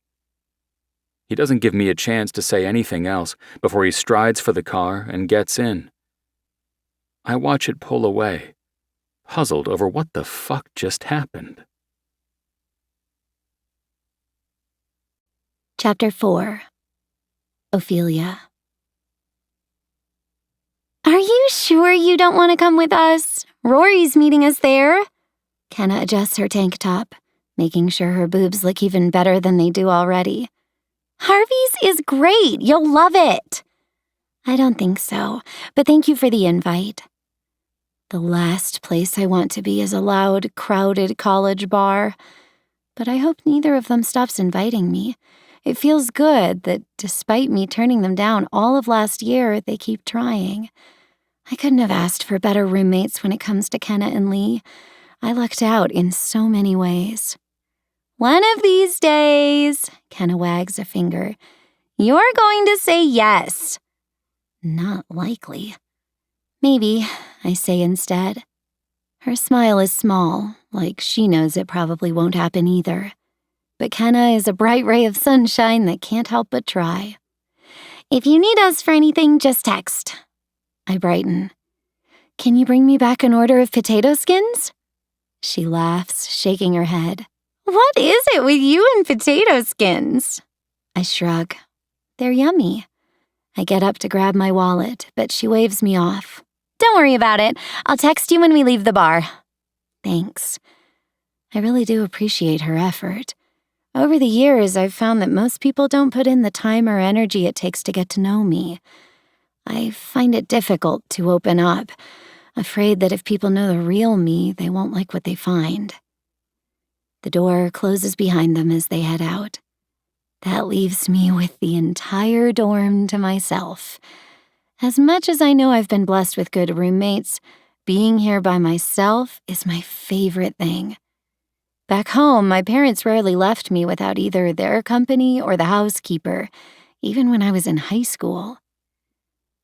He doesn't give me a chance to say anything else before he strides for the car and gets in. I watch it pull away, puzzled over what the fuck just happened. Chapter 4. Ophelia. Are you sure you don't want to come with us? Rory's meeting us there. Kenna adjusts her tank top, making sure her boobs look even better than they do already. Harvey's is great. You'll love it. I don't think so, but thank you for the invite. The last place I want to be is a loud, crowded college bar, but I hope neither of them stops inviting me. It feels good that despite me turning them down all of last year, they keep trying. I couldn't have asked for better roommates when it comes to Kenna and Lee. I lucked out in so many ways. One of these days, Kenna wags a finger, you're going to say yes. Not likely. Maybe, I say instead. Her smile is small, like she knows it probably won't happen either. But Kenna is a bright ray of sunshine that can't help but try. If you need us for anything, just text. I brighten. Can you bring me back an order of potato skins? She laughs, shaking her head. What is it with you and potato skins? I shrug. They're yummy. I get up to grab my wallet, but she waves me off. Don't worry about it. I'll text you when we leave the bar. Thanks. I really do appreciate her effort. Over the years, I've found that most people don't put in the time or energy it takes to get to know me. I find it difficult to open up, afraid that if people know the real me, they won't like what they find. The door closes behind them as they head out. That leaves me with the entire dorm to myself. As much as I know I've been blessed with good roommates, being here by myself is my favorite thing. Back home, my parents rarely left me without either their company or the housekeeper, even when I was in high school.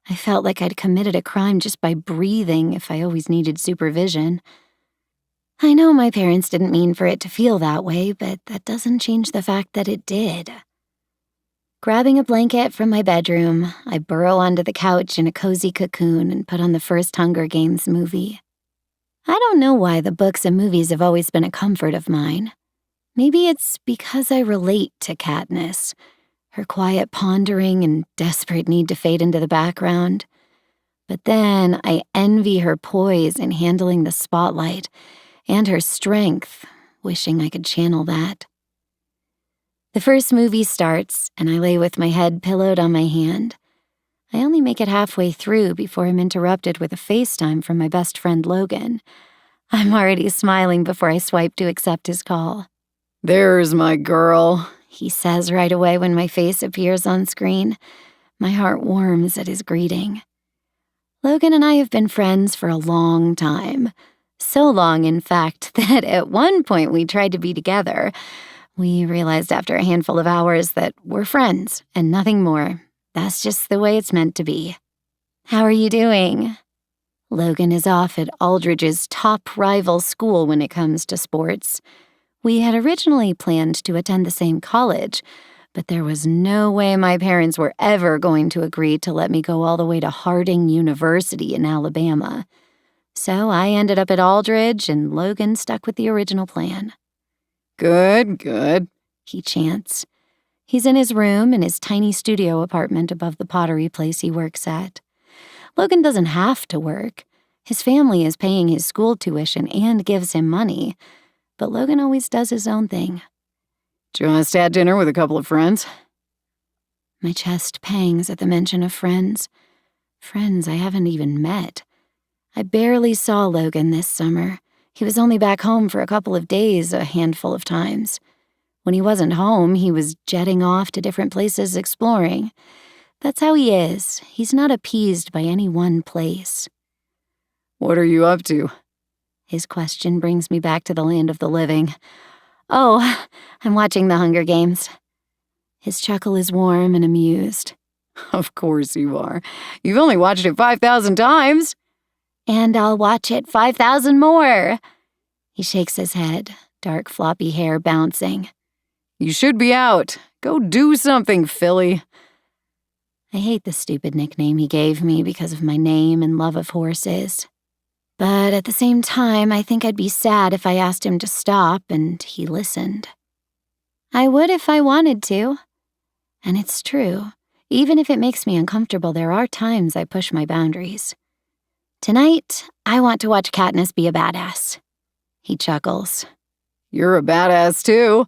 I felt like I'd committed a crime just by breathing if I always needed supervision. I know my parents didn't mean for it to feel that way, but that doesn't change the fact that it did. Grabbing a blanket from my bedroom, I burrow onto the couch in a cozy cocoon and put on the first Hunger Games movie. I don't know why the books and movies have always been a comfort of mine. Maybe it's because I relate to Katniss, her quiet pondering and desperate need to fade into the background. But then I envy her poise in handling the spotlight and her strength, wishing I could channel that. The first movie starts, and I lay with my head pillowed on my hand. I only make it halfway through before I'm interrupted with a FaceTime from my best friend Logan. I'm already smiling before I swipe to accept his call. There's my girl, he says right away when my face appears on screen. My heart warms at his greeting. Logan and I have been friends for a long time. So long, in fact, that at one point we tried to be together. We realized after a handful of hours that we're friends and nothing more. That's just the way it's meant to be. How are you doing? Logan is off at Aldridge's top rival school when it comes to sports. We had originally planned to attend the same college, but there was no way my parents were ever going to agree to let me go all the way to Harding University in Alabama. So I ended up at Aldridge, and Logan stuck with the original plan. Good, he chants. He's in his room in his tiny studio apartment above the pottery place he works at. Logan doesn't have to work. His family is paying his school tuition and gives him money, but Logan always does his own thing. Just had dinner with a couple of friends. My chest pangs at the mention of friends. Friends I haven't even met. I barely saw Logan this summer. He was only back home for a couple of days a handful of times. When he wasn't home, he was jetting off to different places exploring. That's how he is. He's not appeased by any one place. What are you up to? His question brings me back to the land of the living. Oh, I'm watching the Hunger Games. His chuckle is warm and amused. Of course you are. You've only watched it 5,000 times. And I'll watch it 5,000 more. He shakes his head, dark floppy hair bouncing. You should be out. Go do something, Philly. I hate the stupid nickname he gave me because of my name and love of horses. But at the same time, I think I'd be sad if I asked him to stop and he listened. I would if I wanted to. And it's true. Even if it makes me uncomfortable, there are times I push my boundaries. Tonight, I want to watch Katniss be a badass. He chuckles. You're a badass too.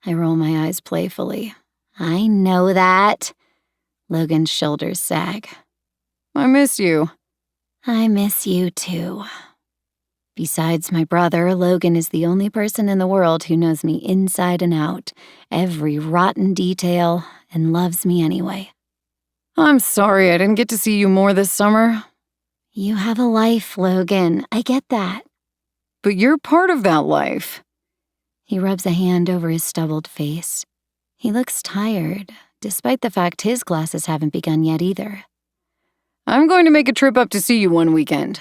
I roll my eyes playfully. I know that. Logan's shoulders sag. I miss you. I miss you too. Besides my brother, Logan is the only person in the world who knows me inside and out, every rotten detail, and loves me anyway. I'm sorry I didn't get to see you more this summer. You have a life, Logan. I get that. But you're part of that life. He rubs a hand over his stubbled face. He looks tired, despite the fact his classes haven't begun yet either. I'm going to make a trip up to see you one weekend.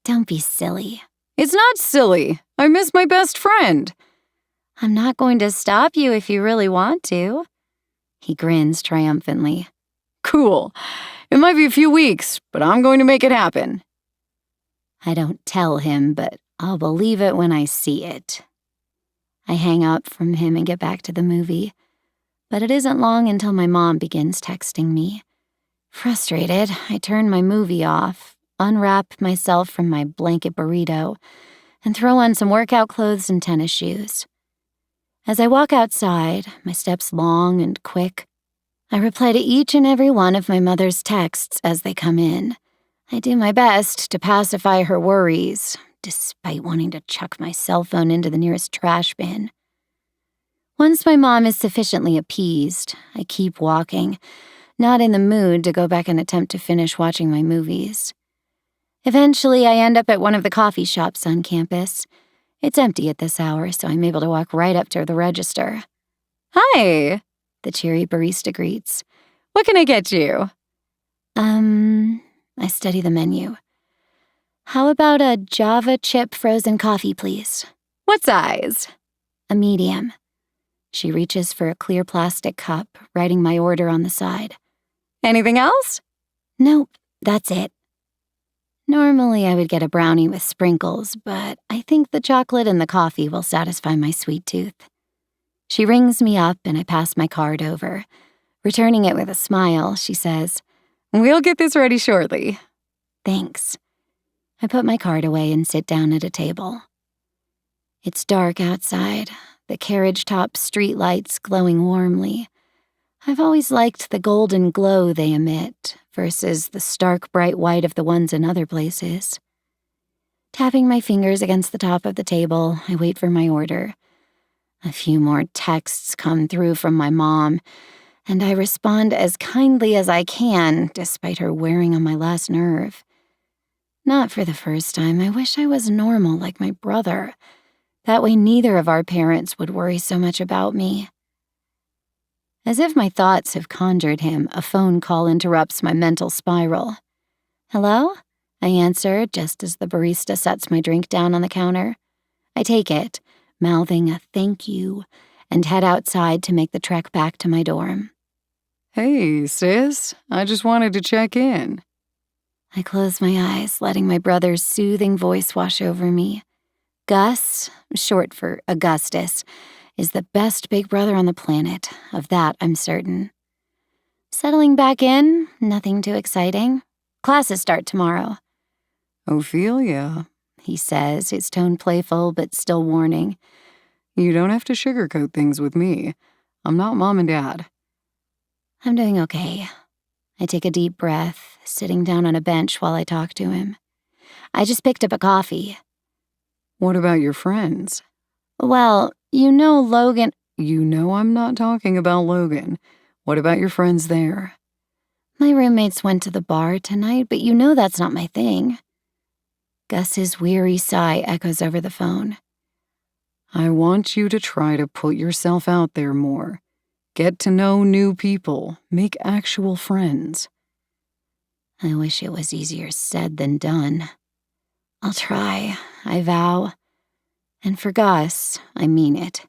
Don't be silly. It's not silly. I miss my best friend. I'm not going to stop you if you really want to. He grins triumphantly. Cool. It might be a few weeks, but I'm going to make it happen. I don't tell him, but I'll believe it when I see it. I hang up from him and get back to the movie, but it isn't long until my mom begins texting me. Frustrated, I turn my movie off, unwrap myself from my blanket burrito, and throw on some workout clothes and tennis shoes. As I walk outside, my steps long and quick, I reply to each and every one of my mother's texts as they come in. I do my best to pacify her worries, despite wanting to chuck my cell phone into the nearest trash bin. Once my mom is sufficiently appeased, I keep walking, not in the mood to go back and attempt to finish watching my movies. Eventually, I end up at one of the coffee shops on campus. It's empty at this hour, so I'm able to walk right up to the register. Hi, the cheery barista greets. What can I get you? I study the menu. How about a Java chip frozen coffee, please? What size? A medium. She reaches for a clear plastic cup, writing my order on the side. Anything else? Nope, that's it. Normally I would get a brownie with sprinkles, but I think the chocolate and the coffee will satisfy my sweet tooth. She rings me up and I pass my card over. Returning it with a smile, she says, We'll get this ready shortly. Thanks. I put my card away and sit down at a table. It's dark outside, the carriage-top streetlights glowing warmly. I've always liked the golden glow they emit versus the stark bright white of the ones in other places. Tapping my fingers against the top of the table, I wait for my order. A few more texts come through from my mom, and I respond as kindly as I can, despite her wearing on my last nerve. Not for the first time. I wish I was normal like my brother. That way neither of our parents would worry so much about me. As if my thoughts have conjured him, a phone call interrupts my mental spiral. Hello? I answer just as the barista sets my drink down on the counter. I take it, mouthing a thank you, and head outside to make the trek back to my dorm. Hey, sis. I just wanted to check in. I close my eyes, letting my brother's soothing voice wash over me. Gus, short for Augustus, is the best big brother on the planet. Of that, I'm certain. Settling back in, nothing too exciting. Classes start tomorrow. Ophelia, he says, his tone playful but still warning. You don't have to sugarcoat things with me. I'm not mom and dad. I'm doing okay. I take a deep breath, sitting down on a bench while I talk to him. I just picked up a coffee. What about your friends? Well, you know Logan. You know I'm not talking about Logan. What about your friends there? My roommates went to the bar tonight, but you know that's not my thing. Gus's weary sigh echoes over the phone. I want you to try to put yourself out there more. Get to know new people. Make actual friends. I wish it was easier said than done. I'll try, I vow. And for Gus, I mean it.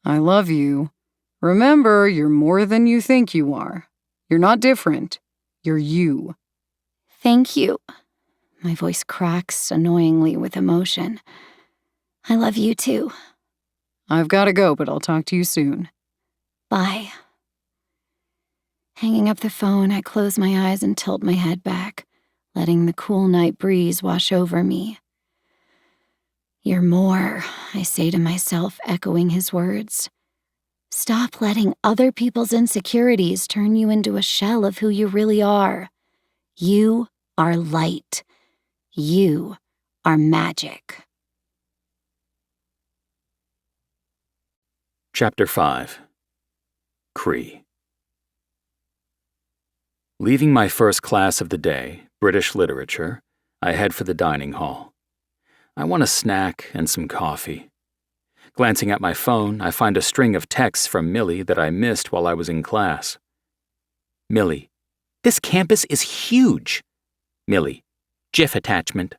I love you. Remember, you're more than you think you are. You're not different. You're you. Thank you. My voice cracks annoyingly with emotion. I love you too. I've got to go, but I'll talk to you soon. Bye. Hanging up the phone, I close my eyes and tilt my head back, letting the cool night breeze wash over me. You're more, I say to myself, echoing his words. Stop letting other people's insecurities turn you into a shell of who you really are. You are light. You are magic. Chapter 5. Cree. Leaving my first class of the day, British literature, I head for the dining hall. I want a snack and some coffee. Glancing at my phone, I find a string of texts from Millie that I missed while I was in class. Millie, this campus is huge. Millie, GIF attachment.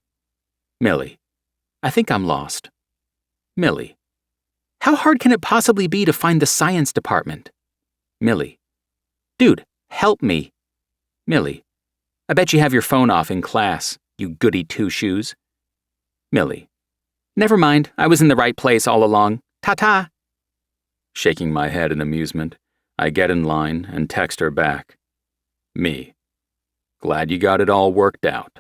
Millie, I think I'm lost. Millie, how hard can it possibly be to find the science department? Millie, dude, help me. Millie, I bet you have your phone off in class, you goody two-shoes. Millie, never mind, I was in the right place all along. Ta-ta. Shaking my head in amusement, I get in line and text her back. Me, glad you got it all worked out.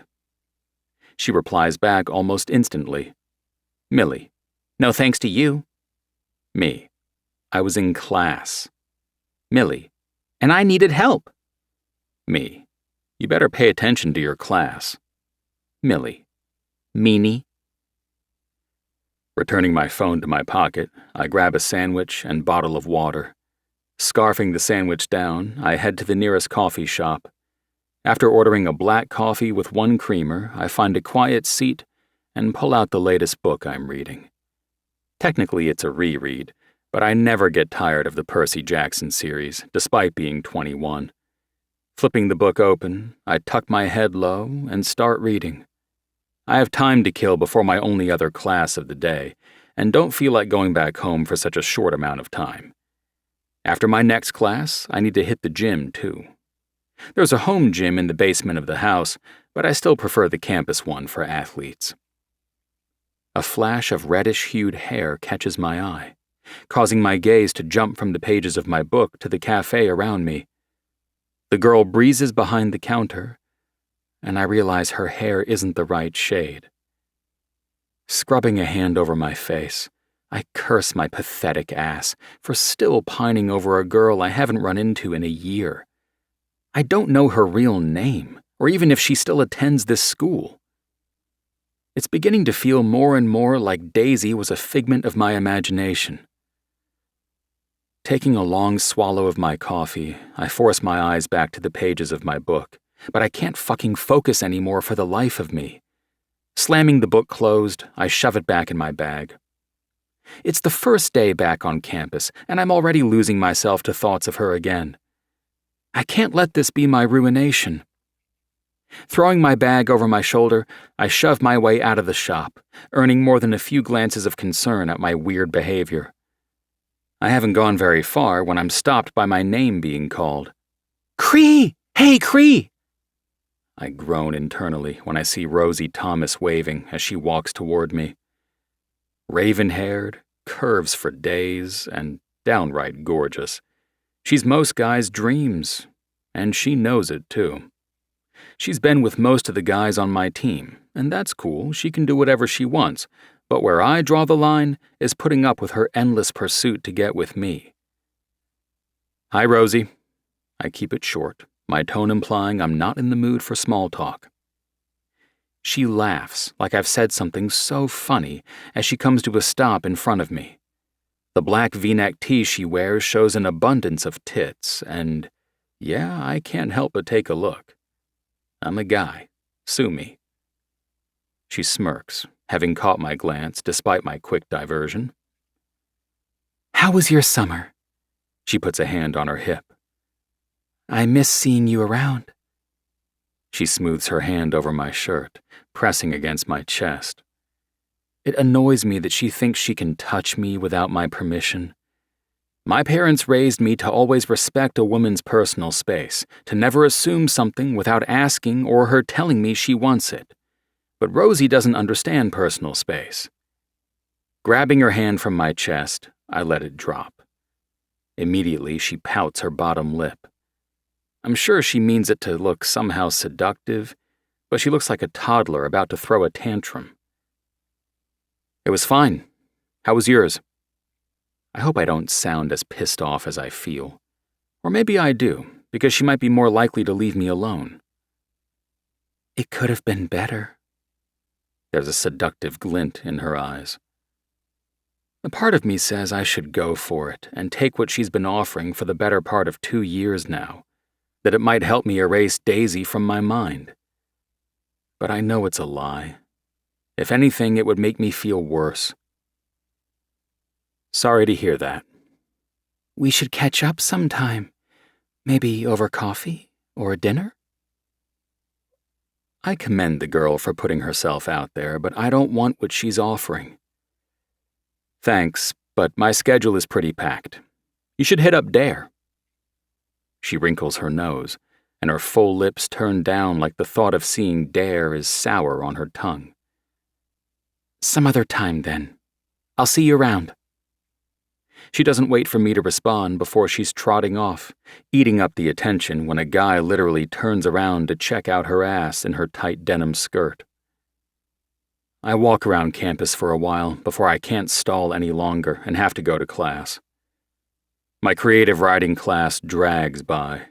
She replies back almost instantly. Millie, no thanks to you. Me, I was in class. Millie, and I needed help. Me, you better pay attention to your class. Millie, meanie. Returning my phone to my pocket, I grab a sandwich and bottle of water. Scarfing the sandwich down, I head to the nearest coffee shop. After ordering a black coffee with 1 creamer, I find a quiet seat and pull out the latest book I'm reading. Technically, it's a reread, but I never get tired of the Percy Jackson series, despite being 21. Flipping the book open, I tuck my head low and start reading. I have time to kill before my only other class of the day, and don't feel like going back home for such a short amount of time. After my next class, I need to hit the gym, too. There's a home gym in the basement of the house, but I still prefer the campus one for athletes. A flash of reddish-hued hair catches my eye, causing my gaze to jump from the pages of my book to the cafe around me. The girl breezes behind the counter, and I realize her hair isn't the right shade. Scrubbing a hand over my face, I curse my pathetic ass for still pining over a girl I haven't run into in a year. I don't know her real name, or even if she still attends this school. It's beginning to feel more and more like Daisy was a figment of my imagination. Taking a long swallow of my coffee, I force my eyes back to the pages of my book, but I can't fucking focus anymore for the life of me. Slamming the book closed, I shove it back in my bag. It's the first day back on campus, and I'm already losing myself to thoughts of her again. I can't let this be my ruination. Throwing my bag over my shoulder, I shove my way out of the shop, earning more than a few glances of concern at my weird behavior. I haven't gone very far when I'm stopped by my name being called. Cree! Hey, Cree! I groan internally when I see Rosie Thomas waving as she walks toward me. Raven-haired, curves for days, and downright gorgeous. She's most guys' dreams, and she knows it too. She's been with most of the guys on my team, and that's cool, she can do whatever she wants, but where I draw the line is putting up with her endless pursuit to get with me. Hi, Rosie. I keep it short, my tone implying I'm not in the mood for small talk. She laughs like I've said something so funny as she comes to a stop in front of me. The black V-neck tee she wears shows an abundance of tits, and yeah, I can't help but take a look. I'm a guy. Sue me. She smirks, having caught my glance despite my quick diversion. How was your summer? She puts a hand on her hip. I miss seeing you around. She smooths her hand over my shirt, pressing against my chest. It annoys me that she thinks she can touch me without my permission. My parents raised me to always respect a woman's personal space, to never assume something without asking or her telling me she wants it. But Rosie doesn't understand personal space. Grabbing her hand from my chest, I let it drop. Immediately, she pouts her bottom lip. I'm sure she means it to look somehow seductive, but she looks like a toddler about to throw a tantrum. It was fine. How was yours? I hope I don't sound as pissed off as I feel. Or maybe I do, because she might be more likely to leave me alone. It could have been better. There's a seductive glint in her eyes. A part of me says I should go for it and take what she's been offering for the better part of 2 years now, that it might help me erase Daisy from my mind. But I know it's a lie. If anything, it would make me feel worse. Sorry to hear that. We should catch up sometime. Maybe over coffee or dinner? I commend the girl for putting herself out there, but I don't want what she's offering. Thanks, but my schedule is pretty packed. You should hit up Dare. She wrinkles her nose, and her full lips turn down like the thought of seeing Dare is sour on her tongue. Some other time, then. I'll see you around. She doesn't wait for me to respond before she's trotting off, eating up the attention when a guy literally turns around to check out her ass in her tight denim skirt. I walk around campus for a while before I can't stall any longer and have to go to class. My creative writing class drags by.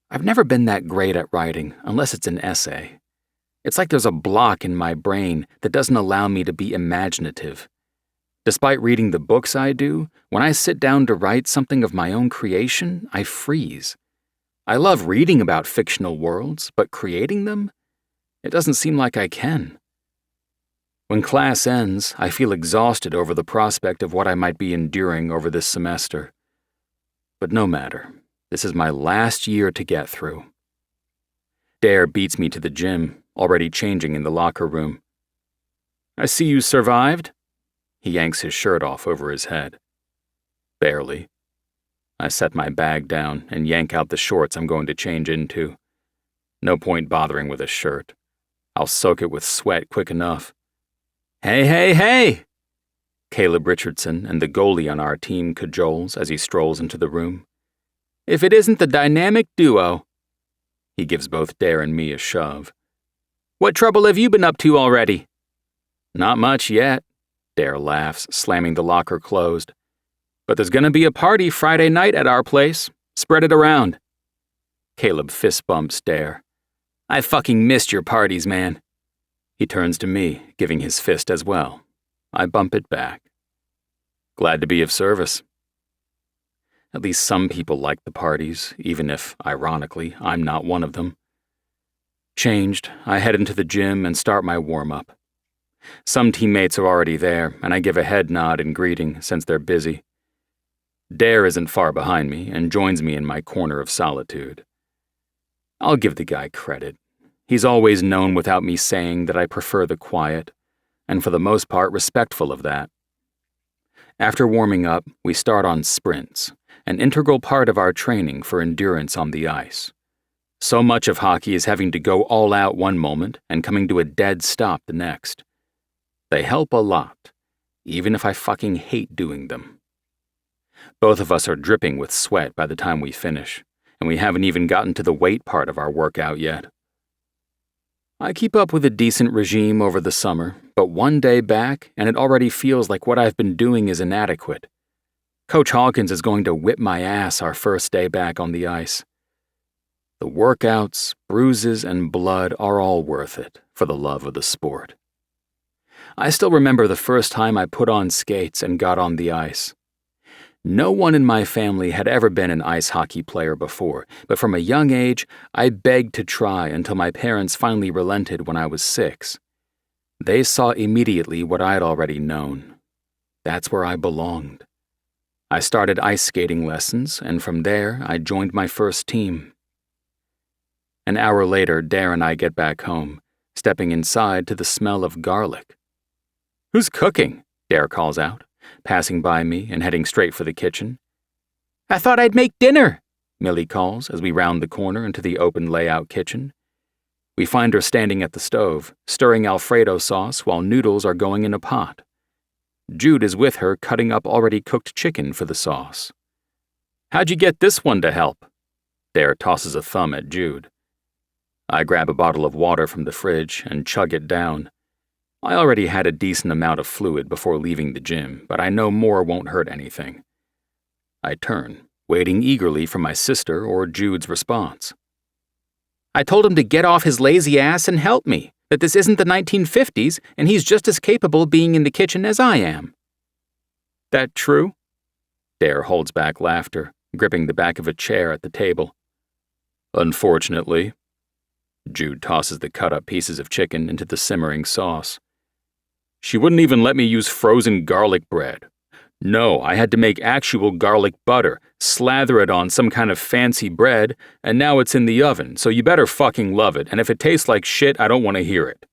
I've never been that great at writing unless it's an essay. It's like there's a block in my brain that doesn't allow me to be imaginative. Despite reading the books I do, when I sit down to write something of my own creation, I freeze. I love reading about fictional worlds, but creating them? It doesn't seem like I can. When class ends, I feel exhausted over the prospect of what I might be enduring over this semester. But no matter, this is my last year to get through. Dare beats me to the gym, already changing in the locker room. I see you survived. He yanks his shirt off over his head. Barely. I set my bag down and yank out the shorts I'm going to change into. No point bothering with a shirt. I'll soak it with sweat quick enough. Hey, hey, hey! Caleb Richardson and the goalie on our team cajoles as he strolls into the room. If it isn't the dynamic duo. He gives both Dare and me a shove. What trouble have you been up to already? Not much yet, Dare laughs, slamming the locker closed. But there's gonna be a party Friday night at our place. Spread it around. Caleb fist bumps Dare. I fucking missed your parties, man. He turns to me, giving his fist as well. I bump it back. Glad to be of service. At least some people like the parties, even if, ironically, I'm not one of them. Changed, I head into the gym and start my warm-up. Some teammates are already there, and I give a head nod in greeting since they're busy. Dare isn't far behind me and joins me in my corner of solitude. I'll give the guy credit. He's always known without me saying that I prefer the quiet, and for the most part respectful of that. After warming up, we start on sprints, an integral part of our training for endurance on the ice. So much of hockey is having to go all out one moment and coming to a dead stop the next. They help a lot, even if I fucking hate doing them. Both of us are dripping with sweat by the time we finish, and we haven't even gotten to the weight part of our workout yet. I keep up with a decent regime over the summer, but one day back and it already feels like what I've been doing is inadequate. Coach Hawkins is going to whip my ass our first day back on the ice. The workouts, bruises, and blood are all worth it for the love of the sport. I still remember the first time I put on skates and got on the ice. No one in my family had ever been an ice hockey player before, but from a young age, I begged to try until my parents finally relented when I was 6. They saw immediately what I'd already known. That's where I belonged. I started ice skating lessons, and from there, I joined my first team. An hour later, Dare and I get back home, stepping inside to the smell of garlic. Who's cooking? Dare calls out, passing by me and heading straight for the kitchen. I thought I'd make dinner, Millie calls as we round the corner into the open layout kitchen. We find her standing at the stove, stirring Alfredo sauce while noodles are going in a pot. Jude is with her cutting up already cooked chicken for the sauce. How'd you get this one to help? Dare tosses a thumb at Jude. I grab a bottle of water from the fridge and chug it down. I already had a decent amount of fluid before leaving the gym, but I know more won't hurt anything. I turn, waiting eagerly for my sister or Jude's response. I told him to get off his lazy ass and help me, that this isn't the 1950s and he's just as capable being in the kitchen as I am. That true? Dare holds back laughter, gripping the back of a chair at the table. Unfortunately. Jude tosses the cut-up pieces of chicken into the simmering sauce. She wouldn't even let me use frozen garlic bread. No, I had to make actual garlic butter, slather it on some kind of fancy bread, and now it's in the oven, so you better fucking love it, and if it tastes like shit, I don't want to hear it.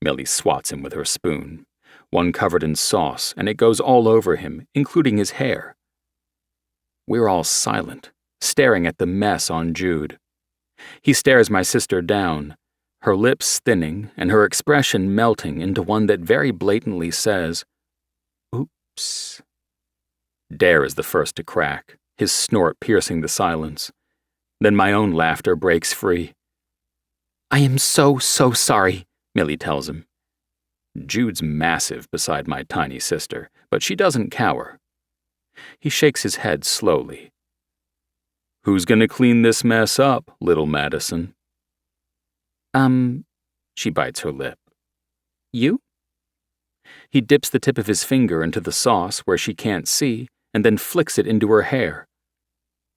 Millie swats him with her spoon, one covered in sauce, and it goes all over him, including his hair. We're all silent, staring at the mess on Jude. He stares my sister down, her lips thinning and her expression melting into one that very blatantly says, "Oops." Dare is the first to crack, his snort piercing the silence. Then my own laughter breaks free. "I am so sorry," Millie tells him. Jude's massive beside my tiny sister, but she doesn't cower. He shakes his head slowly. "Who's gonna clean this mess up, little Madison?" She bites her lip. "You?" He dips the tip of his finger into the sauce where she can't see and then flicks it into her hair.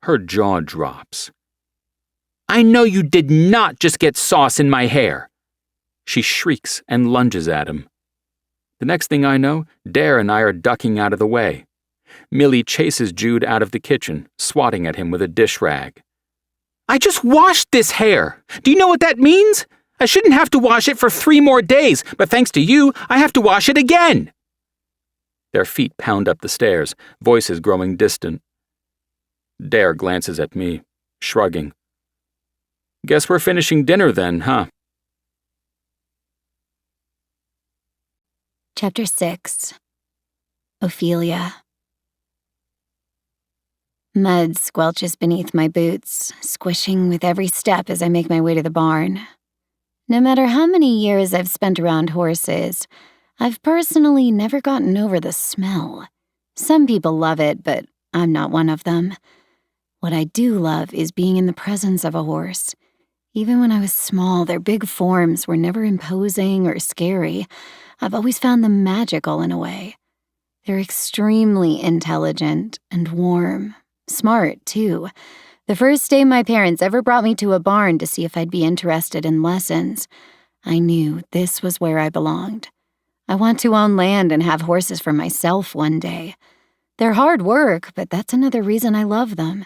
Her jaw drops. "I know you did not just get sauce in my hair!" She shrieks and lunges at him. The next thing I know, Dare and I are ducking out of the way. Millie chases Jude out of the kitchen, swatting at him with a dish rag. "I just washed this hair! Do you know what that means? I shouldn't have to wash it for 3 more days, but thanks to you, I have to wash it again!" Their feet pound up the stairs, voices growing distant. Dare glances at me, shrugging. "Guess we're finishing dinner then, huh?" Chapter 6. Ophelia. Mud squelches beneath my boots, squishing with every step as I make my way to the barn. No matter how many years I've spent around horses, I've personally never gotten over the smell. Some people love it, but I'm not one of them. What I do love is being in the presence of a horse. Even when I was small, their big forms were never imposing or scary. I've always found them magical in a way. They're extremely intelligent and warm. Smart, too. The first day my parents ever brought me to a barn to see if I'd be interested in lessons, I knew this was where I belonged. I want to own land and have horses for myself one day. They're hard work, but that's another reason I love them.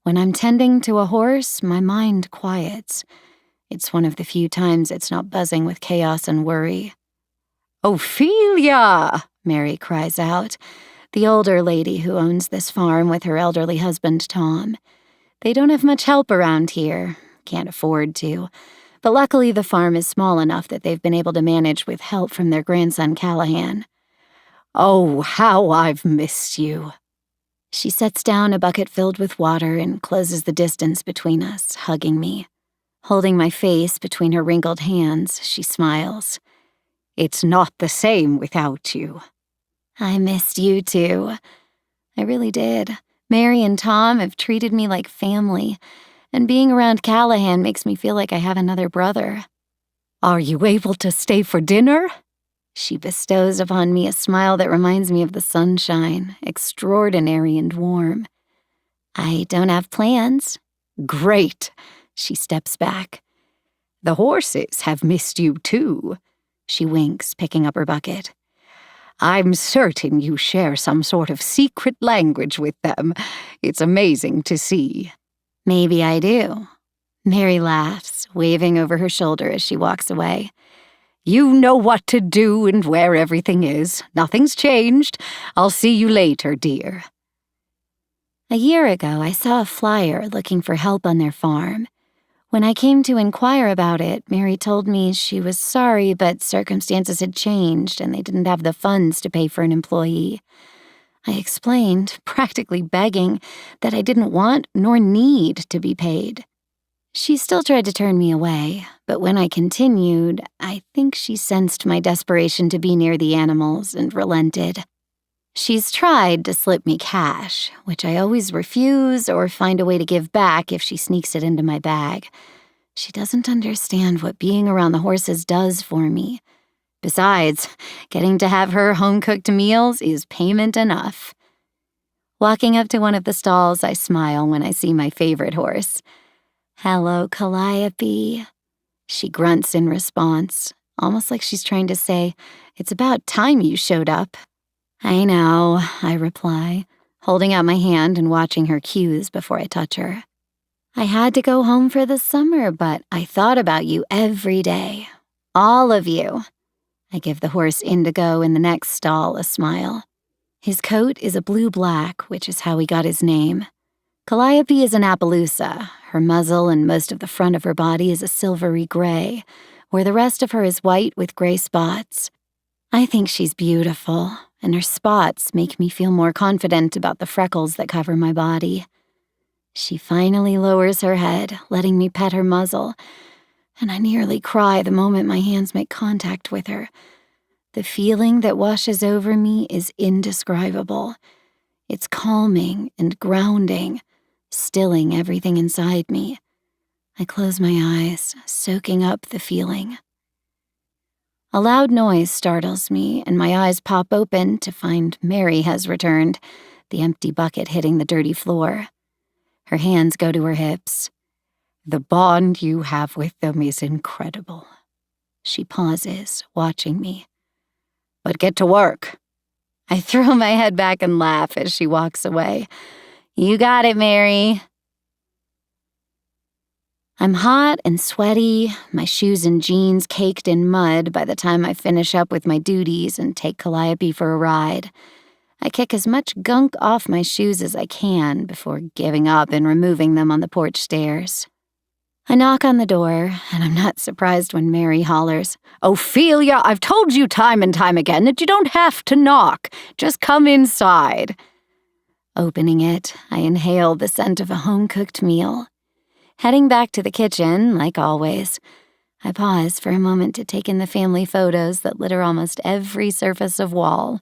When I'm tending to a horse, my mind quiets. It's one of the few times it's not buzzing with chaos and worry. "Ophelia!" Mary cries out, the older lady who owns this farm with her elderly husband, Tom. They don't have much help around here, can't afford to, but luckily the farm is small enough that they've been able to manage with help from their grandson, Callahan. "Oh, how I've missed you." She sets down a bucket filled with water and closes the distance between us, hugging me. Holding my face between her wrinkled hands, she smiles. "It's not the same without you." I missed you too. I really did. Mary and Tom have treated me like family, and being around Callahan makes me feel like I have another brother. "Are you able to stay for dinner?" She bestows upon me a smile that reminds me of the sunshine, extraordinary and warm. I don't have plans. "Great." She steps back. "The horses have missed you too." She winks, picking up her bucket. "I'm certain you share some sort of secret language with them. It's amazing to see." Maybe I do. Mary laughs, waving over her shoulder as she walks away. "You know what to do and where everything is. Nothing's changed. I'll see you later, dear." A year ago, I saw a flyer looking for help on their farm. When I came to inquire about it, Mary told me she was sorry, but circumstances had changed and they didn't have the funds to pay for an employee. I explained, practically begging, that I didn't want nor need to be paid. She still tried to turn me away, but when I continued, I think she sensed my desperation to be near the animals and relented. She's tried to slip me cash, which I always refuse or find a way to give back if she sneaks it into my bag. She doesn't understand what being around the horses does for me. Besides, getting to have her home-cooked meals is payment enough. Walking up to one of the stalls, I smile when I see my favorite horse. "Hello, Calliope." She grunts in response, almost like she's trying to say, "It's about time you showed up." "I know," I reply, holding out my hand and watching her cues before I touch her. "I had to go home for the summer, but I thought about you every day. All of you." I give the horse Indigo in the next stall a smile. His coat is a blue-black, which is how he got his name. Calliope is an Appaloosa. Her muzzle and most of the front of her body is a silvery gray, where the rest of her is white with gray spots. I think she's beautiful, and her spots make me feel more confident about the freckles that cover my body. She finally lowers her head, letting me pet her muzzle, and I nearly cry the moment my hands make contact with her. The feeling that washes over me is indescribable. It's calming and grounding, stilling everything inside me. I close my eyes, soaking up the feeling. A loud noise startles me, and my eyes pop open to find Mary has returned, the empty bucket hitting the dirty floor. Her hands go to her hips. "The bond you have with them is incredible." She pauses, watching me. "But get to work." I throw my head back and laugh as she walks away. "You got it, Mary." I'm hot and sweaty, my shoes and jeans caked in mud by the time I finish up with my duties and take Calliope for a ride. I kick as much gunk off my shoes as I can before giving up and removing them on the porch stairs. I knock on the door, and I'm not surprised when Mary hollers, "Ophelia, I've told you time and time again that you don't have to knock. Just come inside." Opening it, I inhale the scent of a home-cooked meal. Heading back to the kitchen, like always, I pause for a moment to take in the family photos that litter almost every surface of wall.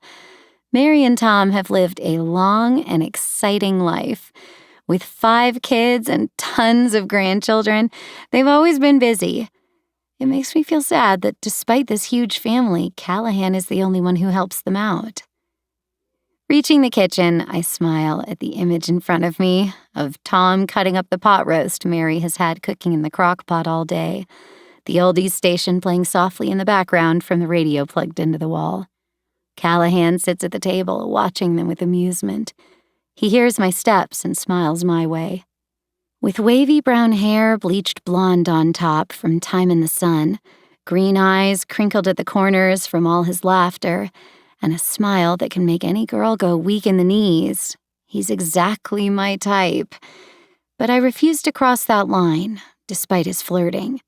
Mary and Tom have lived a long and exciting life. With 5 kids and tons of grandchildren, they've always been busy. It makes me feel sad that despite this huge family, Callahan is the only one who helps them out. Reaching the kitchen, I smile at the image in front of me of Tom cutting up the pot roast Mary has had cooking in the crock pot all day, the oldies station playing softly in the background from the radio plugged into the wall. Callahan sits at the table, watching them with amusement. He hears my steps and smiles my way. With wavy brown hair bleached blonde on top from time in the sun, green eyes crinkled at the corners from all his laughter, and a smile that can make any girl go weak in the knees, he's exactly my type. But I refuse to cross that line, despite his flirting,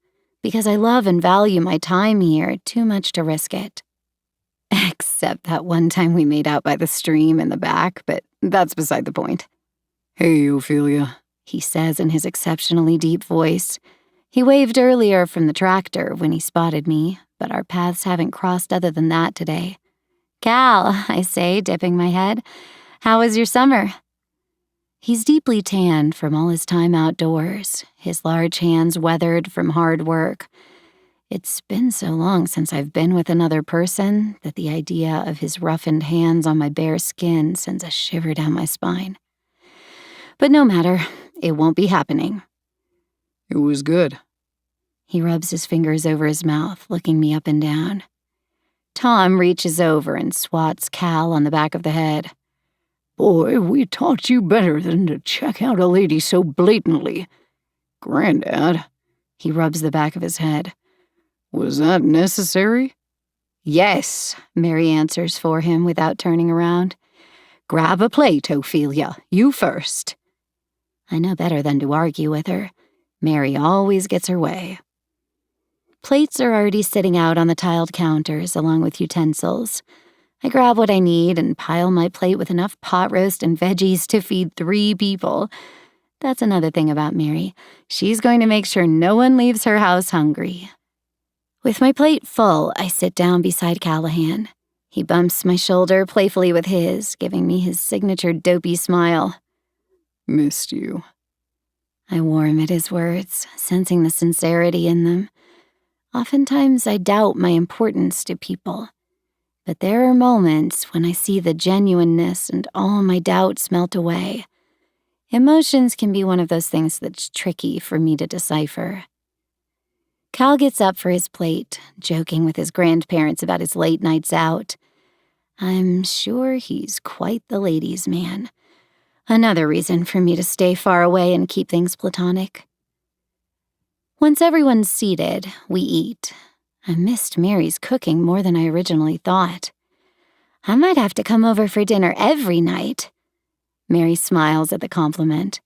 because I love and value my time here too much to risk it. Except that one time we made out by the stream in the back, but that's beside the point. "Hey, Ophelia," he says in his exceptionally deep voice. He waved earlier from the tractor when he spotted me, but our paths haven't crossed other than that today. "Cal," I say, dipping my head. "How was your summer?" He's deeply tanned from all his time outdoors, his large hands weathered from hard work. It's been so long since I've been with another person that the idea of his roughened hands on my bare skin sends a shiver down my spine. But no matter, it won't be happening. "It was good." He rubs his fingers over his mouth, looking me up and down. Tom reaches over and swats Cal on the back of the head. "Boy, we taught you better than to check out a lady so blatantly. Granddad," he rubs the back of his head. "Was that necessary?" "Yes," Mary answers for him without turning around. "Grab a plate, Ophelia. You first." I know better than to argue with her. Mary always gets her way. Plates are already sitting out on the tiled counters along with utensils. I grab what I need and pile my plate with enough pot roast and veggies to feed 3 people. That's another thing about Mary. She's going to make sure no one leaves her house hungry. With my plate full, I sit down beside Callahan. He bumps my shoulder playfully with his, giving me his signature dopey smile. Missed you. I warm at his words, sensing the sincerity in them. Oftentimes, I doubt my importance to people. But there are moments when I see the genuineness and all my doubts melt away. Emotions can be one of those things that's tricky for me to decipher. Cal gets up for his plate, joking with his grandparents about his late nights out. I'm sure he's quite the ladies' man. Another reason for me to stay far away and keep things platonic. Once everyone's seated, we eat. I missed Mary's cooking more than I originally thought. I might have to come over for dinner every night. Mary smiles at the compliment.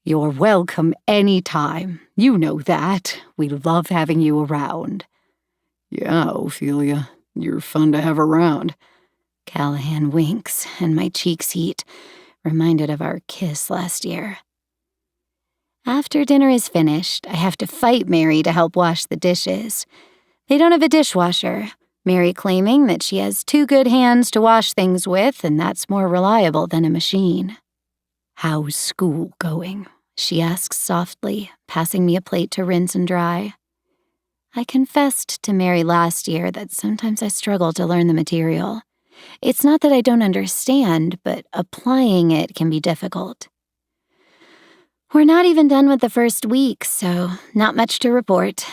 You're welcome any time. You know that. We love having you around. Yeah, Ophelia, you're fun to have around. Callahan winks, and my cheeks heat, reminded of our kiss last year. After dinner is finished, I have to fight Mary to help wash the dishes. They don't have a dishwasher, Mary claiming that she has 2 good hands to wash things with, and that's more reliable than a machine. How's school going? She asks softly, passing me a plate to rinse and dry. I confessed to Mary last year that sometimes I struggle to learn the material. It's not that I don't understand, but applying it can be difficult. We're not even done with the first week, so not much to report.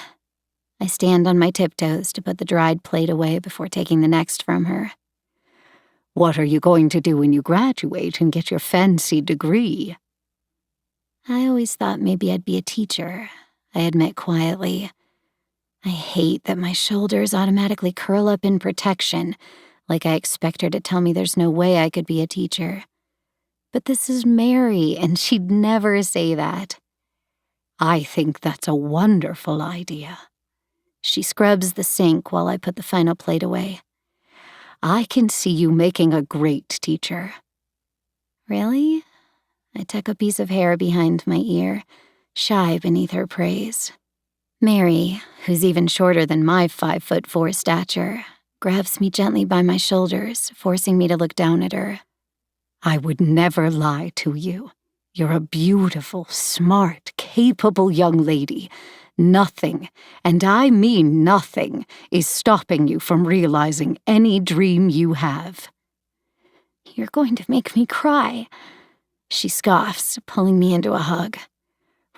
I stand on my tiptoes to put the dried plate away before taking the next from her. What are you going to do when you graduate and get your fancy degree? I always thought maybe I'd be a teacher, I admit quietly. I hate that my shoulders automatically curl up in protection, like I expect her to tell me there's no way I could be a teacher. But this is Mary, and she'd never say that. I think that's a wonderful idea. She scrubs the sink while I put the final plate away. I can see you making a great teacher. Really? I tuck a piece of hair behind my ear, shy beneath her praise. Mary, who's even shorter than my 5'4" stature, grabs me gently by my shoulders, forcing me to look down at her. I would never lie to you. You're a beautiful, smart, capable young lady. Nothing, and I mean nothing, is stopping you from realizing any dream you have. You're going to make me cry. She scoffs, pulling me into a hug.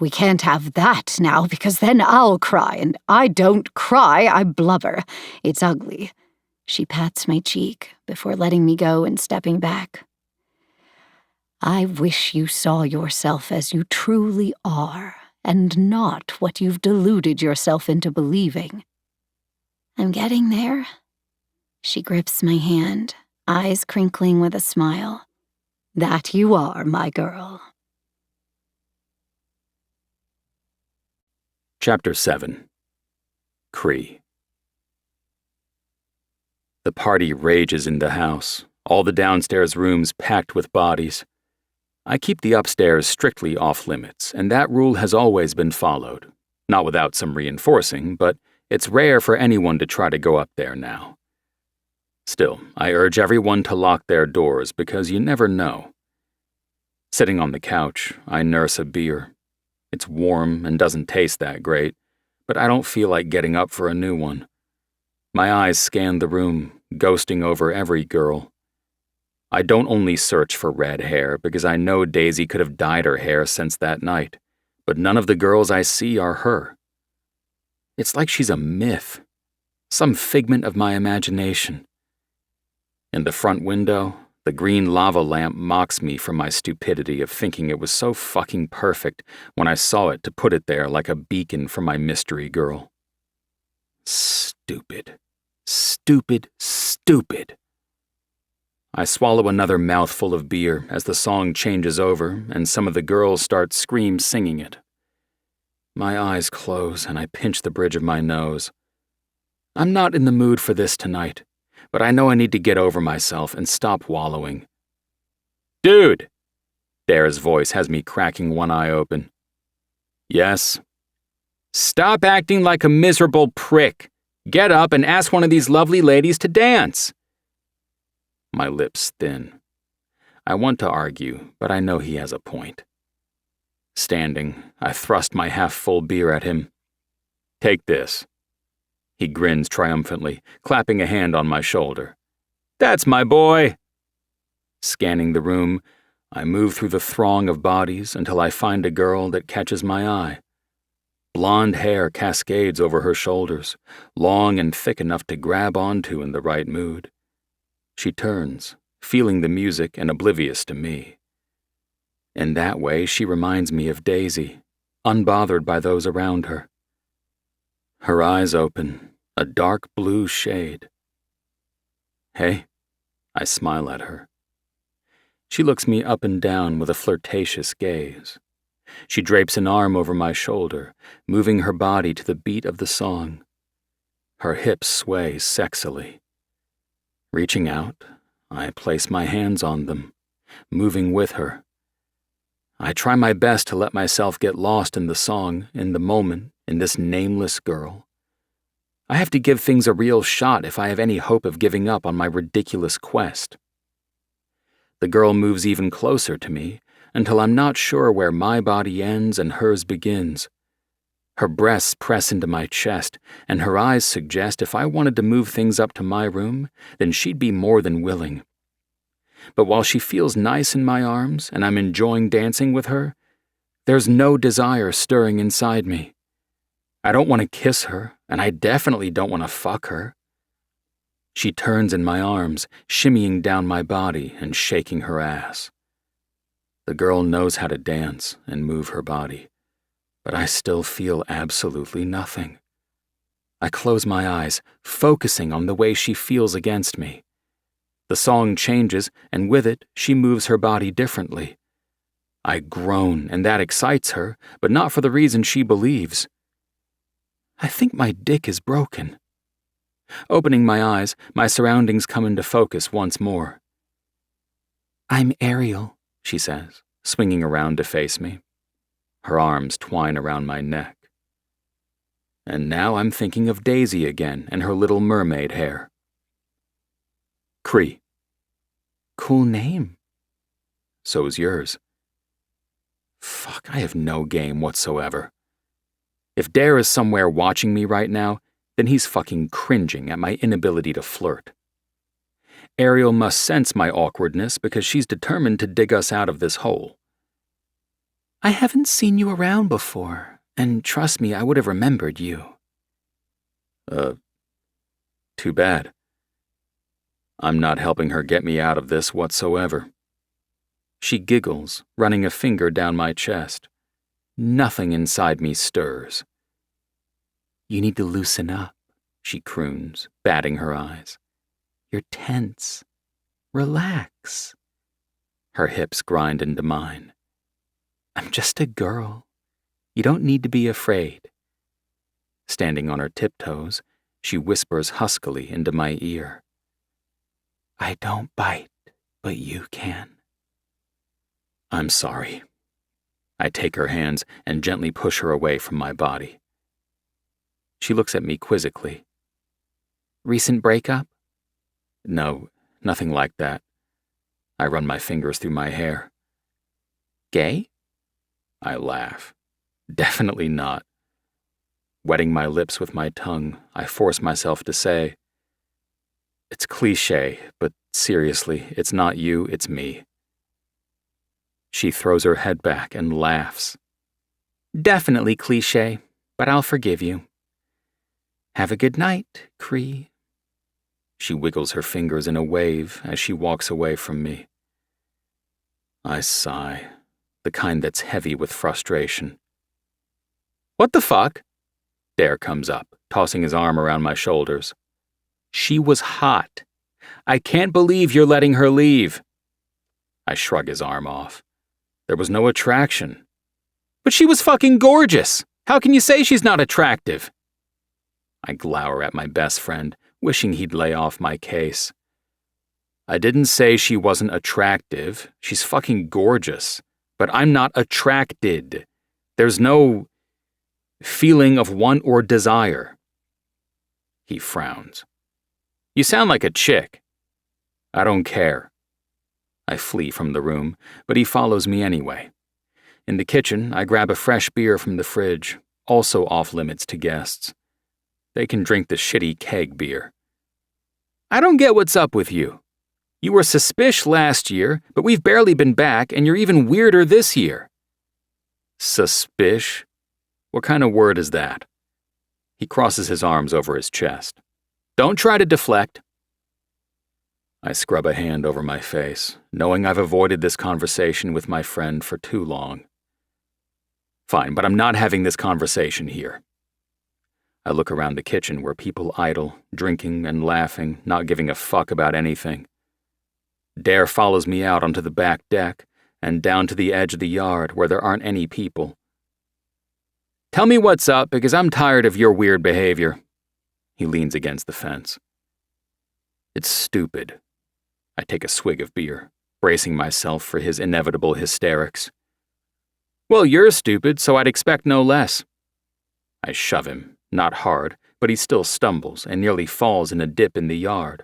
We can't have that now, because then I'll cry, and I don't cry, I blubber. It's ugly. She pats my cheek before letting me go and stepping back. I wish you saw yourself as you truly are, and not what you've deluded yourself into believing. I'm getting there. She grips my hand, eyes crinkling with a smile. That you are, my girl. Chapter 7. Cree. The party rages in the house, all the downstairs rooms packed with bodies. I keep the upstairs strictly off-limits, and that rule has always been followed. Not without some reinforcing, but it's rare for anyone to try to go up there now. Still, I urge everyone to lock their doors because you never know. Sitting on the couch, I nurse a beer. It's warm and doesn't taste that great, but I don't feel like getting up for a new one. My eyes scan the room, ghosting over every girl. I don't only search for red hair because I know Daisy could have dyed her hair since that night, but none of the girls I see are her. It's like she's a myth, some figment of my imagination. In the front window, the green lava lamp mocks me for my stupidity of thinking it was so fucking perfect when I saw it to put it there like a beacon for my mystery girl. Stupid. Stupid. Stupid. I swallow another mouthful of beer as the song changes over and some of the girls start singing it. My eyes close and I pinch the bridge of my nose. I'm not in the mood for this tonight, but I know I need to get over myself and stop wallowing. Dude! Dare's voice has me cracking one eye open. Yes. Stop acting like a miserable prick. Get up and ask one of these lovely ladies to dance. My lips thin. I want to argue, but I know he has a point. Standing, I thrust my half-full beer at him. Take this. He grins triumphantly, clapping a hand on my shoulder. That's my boy. Scanning the room, I move through the throng of bodies until I find a girl that catches my eye. Blonde hair cascades over her shoulders, long and thick enough to grab onto in the right mood. She turns, feeling the music and oblivious to me. In that way, she reminds me of Daisy, unbothered by those around her. Her eyes open, a dark blue shade. Hey, I smile at her. She looks me up and down with a flirtatious gaze. She drapes an arm over my shoulder, moving her body to the beat of the song. Her hips sway sexily. Reaching out, I place my hands on them, moving with her. I try my best to let myself get lost in the song, in the moment, in this nameless girl. I have to give things a real shot if I have any hope of giving up on my ridiculous quest. The girl moves even closer to me until I'm not sure where my body ends and hers begins. Her breasts press into my chest, and her eyes suggest if I wanted to move things up to my room, then she'd be more than willing. But while she feels nice in my arms and I'm enjoying dancing with her, there's no desire stirring inside me. I don't want to kiss her, and I definitely don't want to fuck her. She turns in my arms, shimmying down my body and shaking her ass. The girl knows how to dance and move her body, but I still feel absolutely nothing. I close my eyes, focusing on the way she feels against me. The song changes, and with it, she moves her body differently. I groan, and that excites her, but not for the reason she believes. I think my dick is broken. Opening my eyes, my surroundings come into focus once more. I'm Ariel, she says, swinging around to face me. Her arms twine around my neck. And now I'm thinking of Daisy again and her little mermaid hair. Cree. Cool name. So's yours. Fuck, I have no game whatsoever. If Dare is somewhere watching me right now, then he's fucking cringing at my inability to flirt. Ariel must sense my awkwardness because she's determined to dig us out of this hole. I haven't seen you around before, and trust me, I would have remembered you. Too bad. I'm not helping her get me out of this whatsoever. She giggles, running a finger down my chest. Nothing inside me stirs. You need to loosen up, she croons, batting her eyes. You're tense. Relax. Her hips grind into mine. I'm just a girl. You don't need to be afraid. Standing on her tiptoes, she whispers huskily into my ear. I don't bite, but you can. I'm sorry. I take her hands and gently push her away from my body. She looks at me quizzically. Recent breakup? No, nothing like that. I run my fingers through my hair. Gay? I laugh. Definitely not. Wetting my lips with my tongue, I force myself to say, it's cliché, but seriously, it's not you, it's me. She throws her head back and laughs. Definitely cliché, but I'll forgive you. Have a good night, Cree. She wiggles her fingers in a wave as she walks away from me. I sigh, the kind that's heavy with frustration. What the fuck? Dare comes up, tossing his arm around my shoulders. She was hot. I can't believe you're letting her leave. I shrug his arm off. There was no attraction. But she was fucking gorgeous. How can you say she's not attractive? I glower at my best friend, wishing he'd lay off my case. I didn't say she wasn't attractive. She's fucking gorgeous. but I'm not attracted. There's no feeling of want or desire. He frowns. You sound like a chick. I don't care. I flee from the room, but he follows me anyway. In the kitchen, I grab a fresh beer from the fridge, also off limits to guests. They can drink the shitty keg beer. I don't get what's up with you. You were suspicious last year, but we've barely been back, and you're even weirder this year. Suspicious? What kind of word is that? He crosses his arms over his chest. Don't try to deflect. I scrub a hand over my face, knowing I've avoided this conversation with my friend for too long. Fine, but I'm not having this conversation here. I look around the kitchen where people idle, drinking and laughing, not giving a fuck about anything. Dare follows me out onto the back deck and down to the edge of the yard where there aren't any people. Tell me what's up, because I'm tired of your weird behavior. He leans against the fence. It's stupid. I take a swig of beer, bracing myself for his inevitable hysterics. Well, you're stupid, so I'd expect no less. I shove him, not hard, but he still stumbles and nearly falls in a dip in the yard.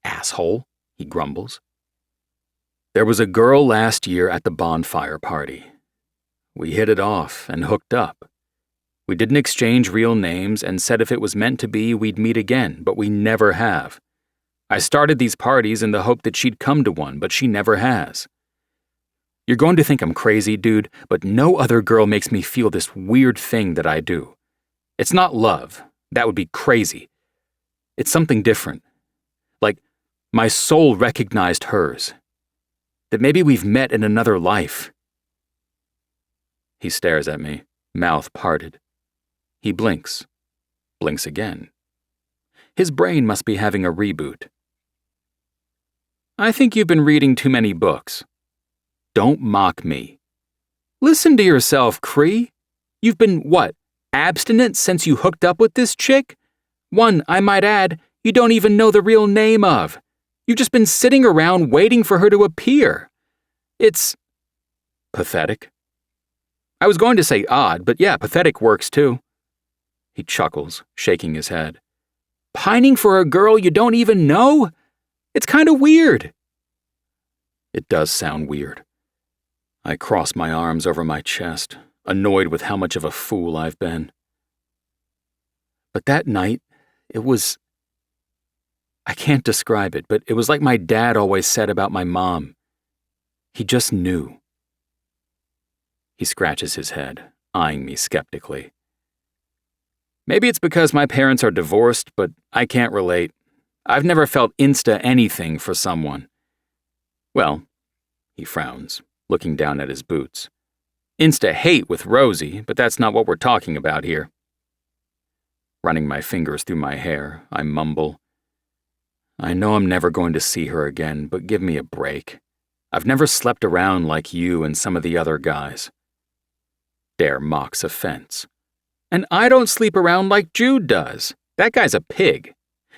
Asshole, he grumbles. There was a girl last year at the bonfire party. We hit it off and hooked up. We didn't exchange real names and said if it was meant to be, we'd meet again, but we never have. I started these parties in the hope that she'd come to one, but she never has. You're going to think I'm crazy, dude, but no other girl makes me feel this weird thing that I do. It's not love. That would be crazy. It's something different. Like, my soul recognized hers. That maybe we've met in another life. He stares at me, mouth parted. He blinks again. His brain must be having a reboot. I think you've been reading too many books. Don't mock me. Listen to yourself, Cree. You've been, what, abstinent since you hooked up with this chick? One, I might add, you don't even know the real name of. You've just been sitting around waiting for her to appear. It's pathetic. I was going to say odd, but yeah, pathetic works too. He chuckles, shaking his head. Pining for a girl you don't even know? It's kind of weird. It does sound weird. I cross my arms over my chest, annoyed with how much of a fool I've been. But that night, it was... I can't describe it, but it was like my dad always said about my mom. He just knew. He scratches his head, eyeing me skeptically. Maybe it's because my parents are divorced, but I can't relate. I've never felt insta-anything for someone. Well, he frowns, looking down at his boots. Insta-hate with Rosie, but that's not what we're talking about here. Running my fingers through my hair, I mumble. I know I'm never going to see her again, but give me a break. I've never slept around like you and some of the other guys. Dare mocks offense. And I don't sleep around like Jude does. That guy's a pig.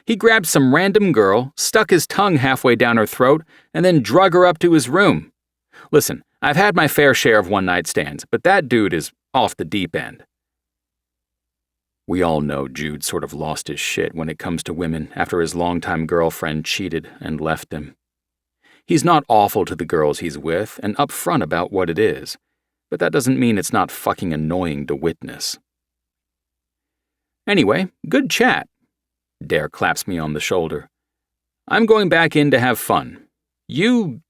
He grabbed some random girl, stuck his tongue halfway down her throat, and then drug her up to his room. Listen, I've had my fair share of one-night stands, but that dude is off the deep end. We all know Jude sort of lost his shit when it comes to women after his longtime girlfriend cheated and left him. He's not awful to the girls he's with and upfront about what it is, but that doesn't mean it's not fucking annoying to witness. Anyway, good chat. Dare claps me on the shoulder. I'm going back in to have fun. You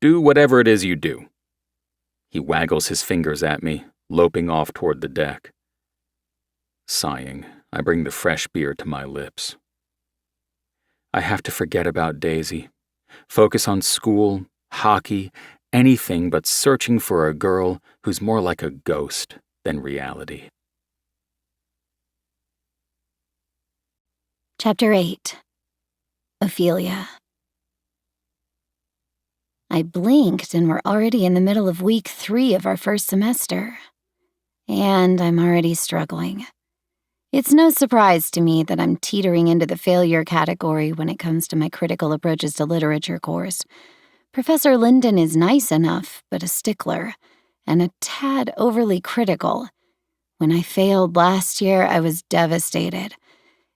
do whatever it is you do. He waggles his fingers at me, loping off toward the deck. Sighing, I bring the fresh beer to my lips. I have to forget about Daisy, focus on school, hockey, anything but searching for a girl who's more like a ghost than reality. Chapter 8. Ophelia. I blinked and we're already in the middle of week 3 of our first semester. And I'm already struggling. It's no surprise to me that I'm teetering into the failure category when it comes to my critical approaches to literature course. Professor Linden is nice enough, but a stickler, and a tad overly critical. When I failed last year, I was devastated.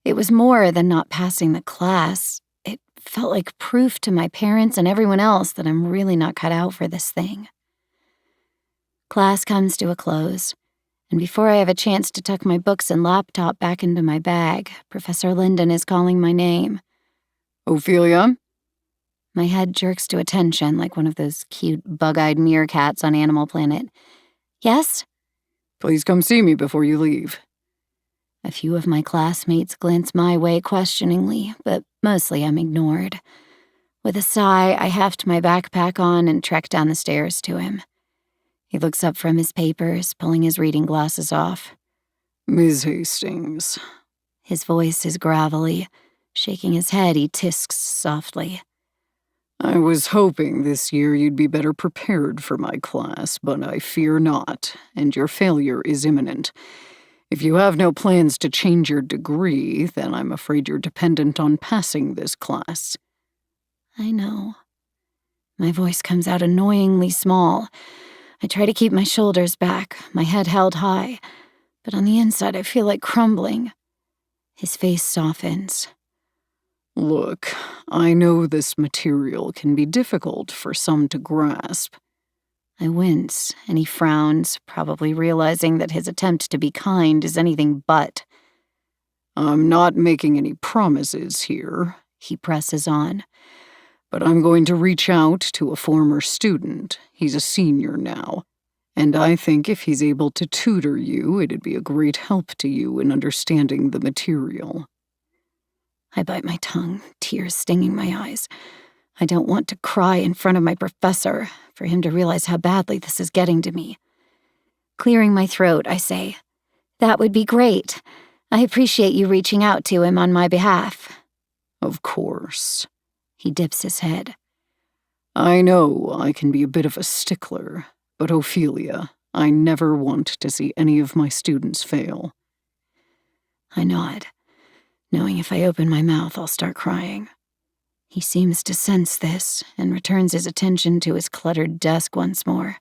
It was more than not passing the class. It felt like proof to my parents and everyone else that I'm really not cut out for this thing. Class comes to a close, and before I have a chance to tuck my books and laptop back into my bag, Professor Linden is calling my name. Ophelia? My head jerks to attention like one of those cute bug-eyed meerkats on Animal Planet. Yes? Please come see me before you leave. A few of my classmates glance my way questioningly, but mostly I'm ignored. With a sigh, I heft my backpack on and trek down the stairs to him. He looks up from his papers, pulling his reading glasses off. Miss Hastings. His voice is gravelly. Shaking his head, he tisks softly. I was hoping this year you'd be better prepared for my class, but I fear not, and your failure is imminent. If you have no plans to change your degree, then I'm afraid you're dependent on passing this class. I know. My voice comes out annoyingly small. I try to keep my shoulders back, my head held high, but on the inside I feel like crumbling. His face softens. Look, I know this material can be difficult for some to grasp. I wince, and he frowns, probably realizing that his attempt to be kind is anything but. I'm not making any promises here, he presses on, but I'm going to reach out to a former student. He's a senior now, and I think if he's able to tutor you, it'd be a great help to you in understanding the material. I bite my tongue, tears stinging my eyes. I don't want to cry in front of my professor, for him to realize how badly this is getting to me. Clearing my throat, I say, "That would be great. I appreciate you reaching out to him on my behalf." Of course. He dips his head. I know I can be a bit of a stickler, but Ophelia, I never want to see any of my students fail. I nod, knowing if I open my mouth, I'll start crying. He seems to sense this and returns his attention to his cluttered desk once more.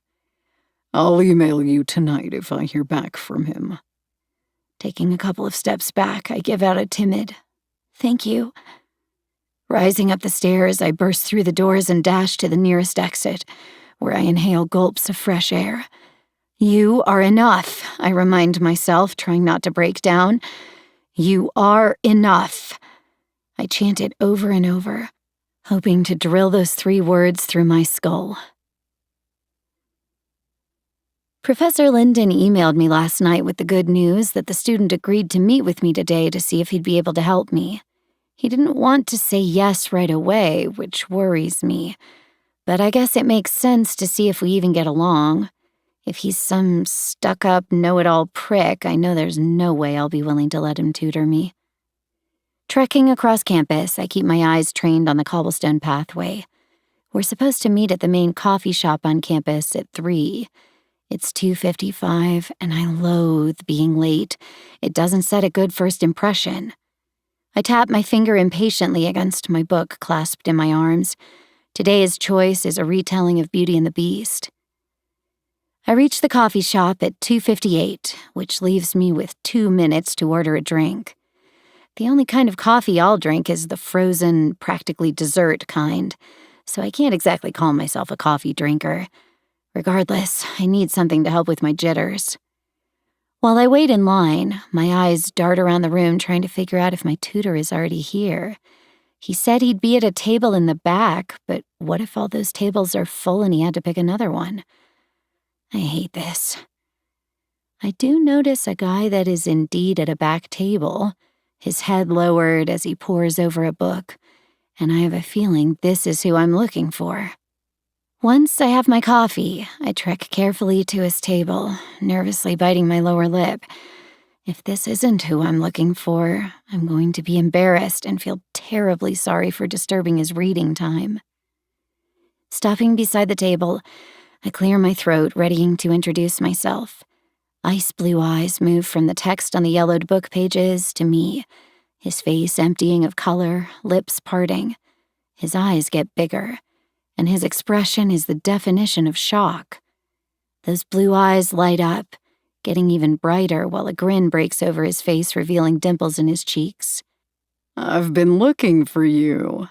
I'll email you tonight if I hear back from him. Taking a couple of steps back, I give out a timid, "Thank you." Rising up the stairs, I burst through the doors and dash to the nearest exit, where I inhale gulps of fresh air. "You are enough," I remind myself, trying not to break down. "You are enough." I chant it over and over, hoping to drill those 3 words through my skull. Professor Linden emailed me last night with the good news that the student agreed to meet with me today to see if he'd be able to help me. He didn't want to say yes right away, which worries me, but I guess it makes sense to see if we even get along. If he's some stuck-up, know-it-all prick, I know there's no way I'll be willing to let him tutor me. Trekking across campus, I keep my eyes trained on the cobblestone pathway. We're supposed to meet at the main coffee shop on campus at 3. It's 2:55, and I loathe being late. It doesn't set a good first impression. I tap my finger impatiently against my book clasped in my arms. Today's choice is a retelling of Beauty and the Beast. I reach the coffee shop at 2:58, which leaves me with 2 minutes to order a drink. The only kind of coffee I'll drink is the frozen, practically dessert kind, so I can't exactly call myself a coffee drinker. Regardless, I need something to help with my jitters. While I wait in line, my eyes dart around the room trying to figure out if my tutor is already here. He said he'd be at a table in the back, but what if all those tables are full and he had to pick another one? I hate this. I do notice a guy that is indeed at a back table, his head lowered as he pores over a book, and I have a feeling this is who I'm looking for. Once I have my coffee, I trek carefully to his table, nervously biting my lower lip. If this isn't who I'm looking for, I'm going to be embarrassed and feel terribly sorry for disturbing his reading time. Stopping beside the table, I clear my throat, readying to introduce myself. Ice blue eyes move from the text on the yellowed book pages to me, his face emptying of color, lips parting. His eyes get bigger, and his expression is the definition of shock. Those blue eyes light up, getting even brighter while a grin breaks over his face, revealing dimples in his cheeks. "I've been looking for you."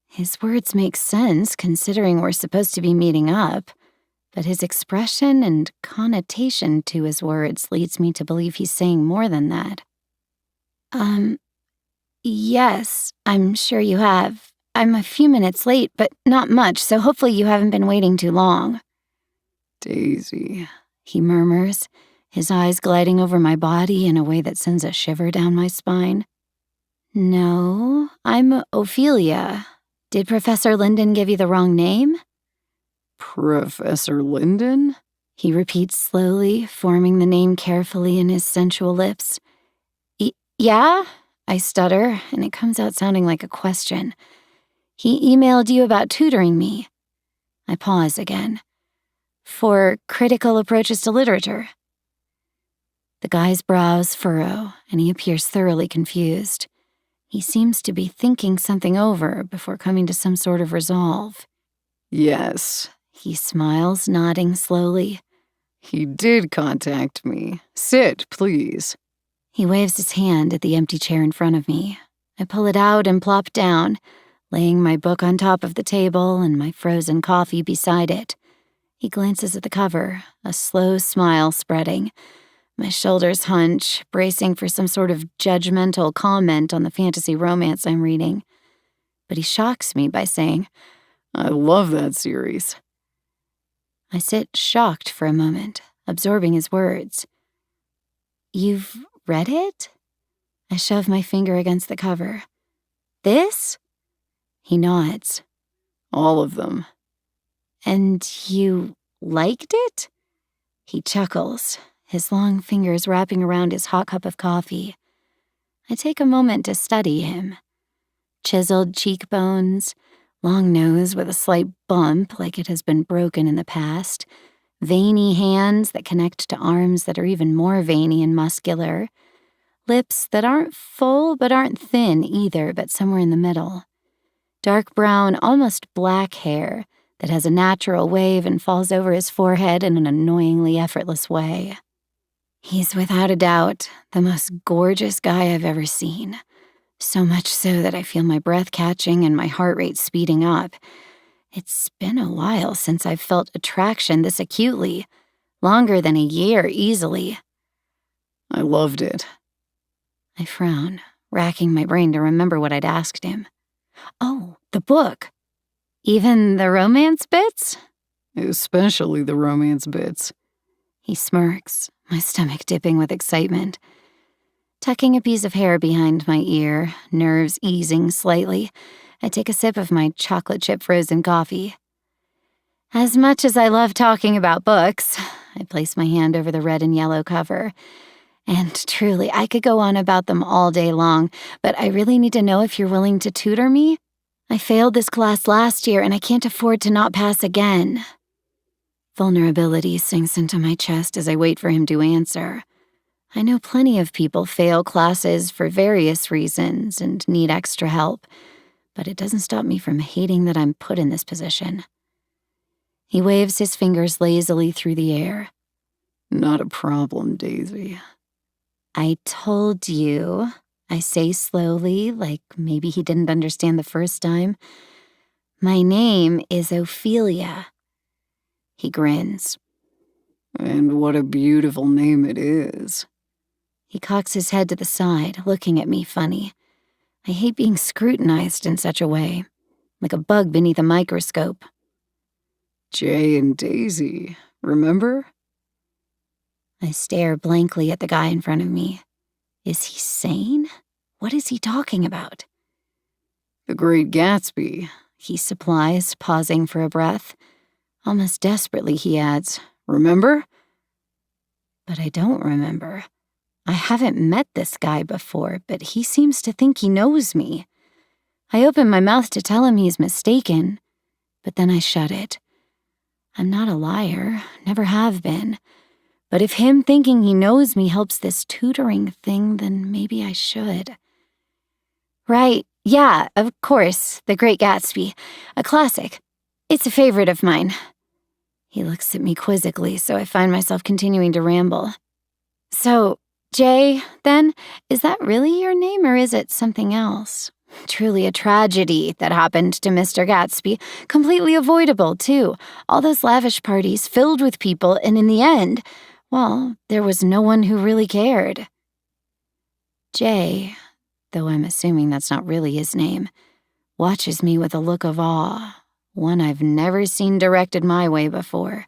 His words make sense considering we're supposed to be meeting up, but his expression and connotation to his words leads me to believe he's saying more than that. Yes, I'm sure you have. I'm a few minutes late, but not much, so hopefully you haven't been waiting too long. "Daisy," he murmurs, his eyes gliding over my body in a way that sends a shiver down my spine. No, I'm Ophelia. Did Professor Linden give you the wrong name? "Professor Linden?" He repeats slowly, forming the name carefully in his sensual lips. Yeah? I stutter, and it comes out sounding like a question. He emailed you about tutoring me. I pause again. For critical approaches to literature. The guy's brows furrow, and he appears thoroughly confused. He seems to be thinking something over before coming to some sort of resolve. "Yes." He smiles, nodding slowly. "He did contact me. Sit, please." He waves his hand at the empty chair in front of me. I pull it out and plop down, laying my book on top of the table and my frozen coffee beside it. He glances at the cover, a slow smile spreading. My shoulders hunch, bracing for some sort of judgmental comment on the fantasy romance I'm reading. But he shocks me by saying, "I love that series." I sit shocked for a moment, absorbing his words. You've read it? I shove my finger against the cover. This? He nods. "All of them." And you liked it? He chuckles, his long fingers wrapping around his hot cup of coffee. I take a moment to study him. Chiseled cheekbones, long nose with a slight bump like it has been broken in the past, veiny hands that connect to arms that are even more veiny and muscular, lips that aren't full but aren't thin either, but somewhere in the middle, dark brown, almost black hair that has a natural wave and falls over his forehead in an annoyingly effortless way. He's without a doubt the most gorgeous guy I've ever seen. So much so that I feel my breath catching and my heart rate speeding up. It's been a while since I've felt attraction this acutely. Longer than a year, easily. "I loved it." I frown, racking my brain to remember what I'd asked him. Oh, the book. Even the romance bits? "Especially the romance bits." He smirks, my stomach dipping with excitement. Tucking a piece of hair behind my ear, nerves easing slightly, I take a sip of my chocolate chip frozen coffee. As much as I love talking about books, I place my hand over the red and yellow cover. And truly, I could go on about them all day long, but I really need to know if you're willing to tutor me. I failed this class last year, and I can't afford to not pass again. Vulnerability sinks into my chest as I wait for him to answer. I know plenty of people fail classes for various reasons and need extra help, but it doesn't stop me from hating that I'm put in this position. He waves his fingers lazily through the air. "Not a problem, Daisy." I told you, I say slowly, like maybe he didn't understand the first time. My name is Ophelia. He grins. "And what a beautiful name it is." He cocks his head to the side, looking at me funny. I hate being scrutinized in such a way, like a bug beneath a microscope. "Jay and Daisy, remember?" I stare blankly at the guy in front of me. Is he sane? What is he talking about? "The Great Gatsby." He supplies, pausing for a breath. Almost desperately, he adds, "Remember?" But I don't remember. I haven't met this guy before, but he seems to think he knows me. I open my mouth to tell him he's mistaken, but then I shut it. I'm not a liar, never have been. But if him thinking he knows me helps this tutoring thing, then maybe I should. Right, yeah, of course, The Great Gatsby. A classic. It's a favorite of mine. He looks at me quizzically, so I find myself continuing to ramble. So, Jay, then, is that really your name or is it something else? Truly a tragedy that happened to Mr. Gatsby. Completely avoidable, too. All those lavish parties filled with people, and in the end, well, there was no one who really cared. Jay, though I'm assuming that's not really his name, watches me with a look of awe, one I've never seen directed my way before.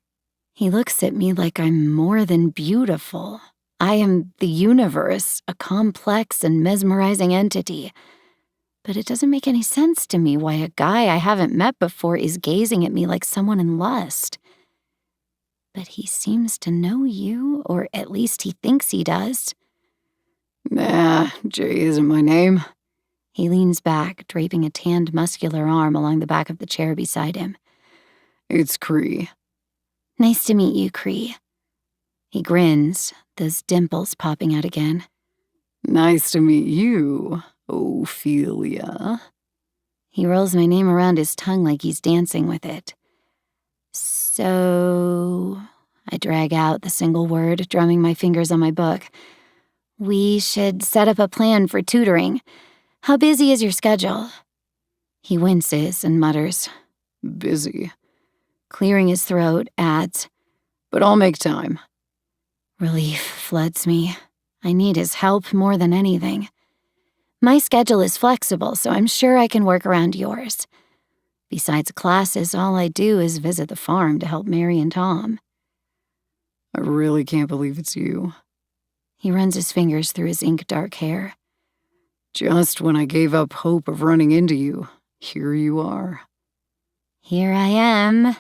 He looks at me like I'm more than beautiful. I am the universe, a complex and mesmerizing entity. But it doesn't make any sense to me why a guy I haven't met before is gazing at me like someone in lust. But he seems to know you, or at least he thinks he does. Nah, Jay isn't my name. He leans back, draping a tanned, muscular arm along the back of the chair beside him. It's Cree. Nice to meet you, Cree. He grins, those dimples popping out again. Nice to meet you, Ophelia. He rolls my name around his tongue like he's dancing with it. So, I drag out the single word, drumming my fingers on my book. We should set up a plan for tutoring. How busy is your schedule? He winces and mutters. Busy. Clearing his throat, adds, But I'll make time. Relief floods me. I need his help more than anything. My schedule is flexible, so I'm sure I can work around yours. Besides classes, all I do is visit the farm to help Mary and Tom. I really can't believe it's you. He runs his fingers through his ink-dark hair. Just when I gave up hope of running into you, here you are. Here I am.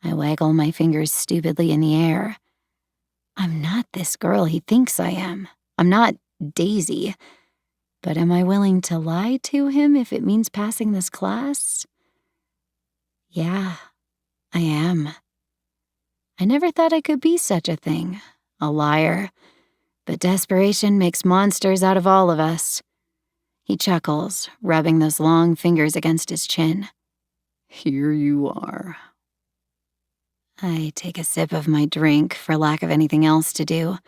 I waggle my fingers stupidly in the air. I'm not this girl he thinks I am. I'm not Daisy. But am I willing to lie to him if it means passing this class? Yeah, I am. I never thought I could be such a thing, a liar. But desperation makes monsters out of all of us. He chuckles, rubbing those long fingers against his chin. Here you are. I take a sip of my drink for lack of anything else to do,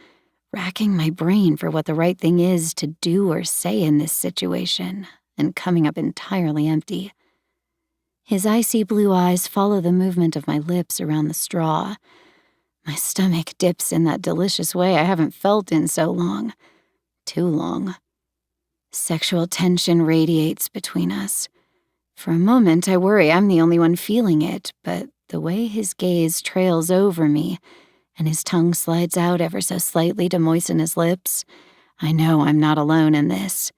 racking my brain for what the right thing is to do or say in this situation, and coming up entirely empty. His icy blue eyes follow the movement of my lips around the straw. My stomach dips in that delicious way I haven't felt in so long. Too long. Sexual tension radiates between us. For a moment, I worry I'm the only one feeling it, but the way his gaze trails over me and his tongue slides out ever so slightly to moisten his lips, I know I'm not alone in this.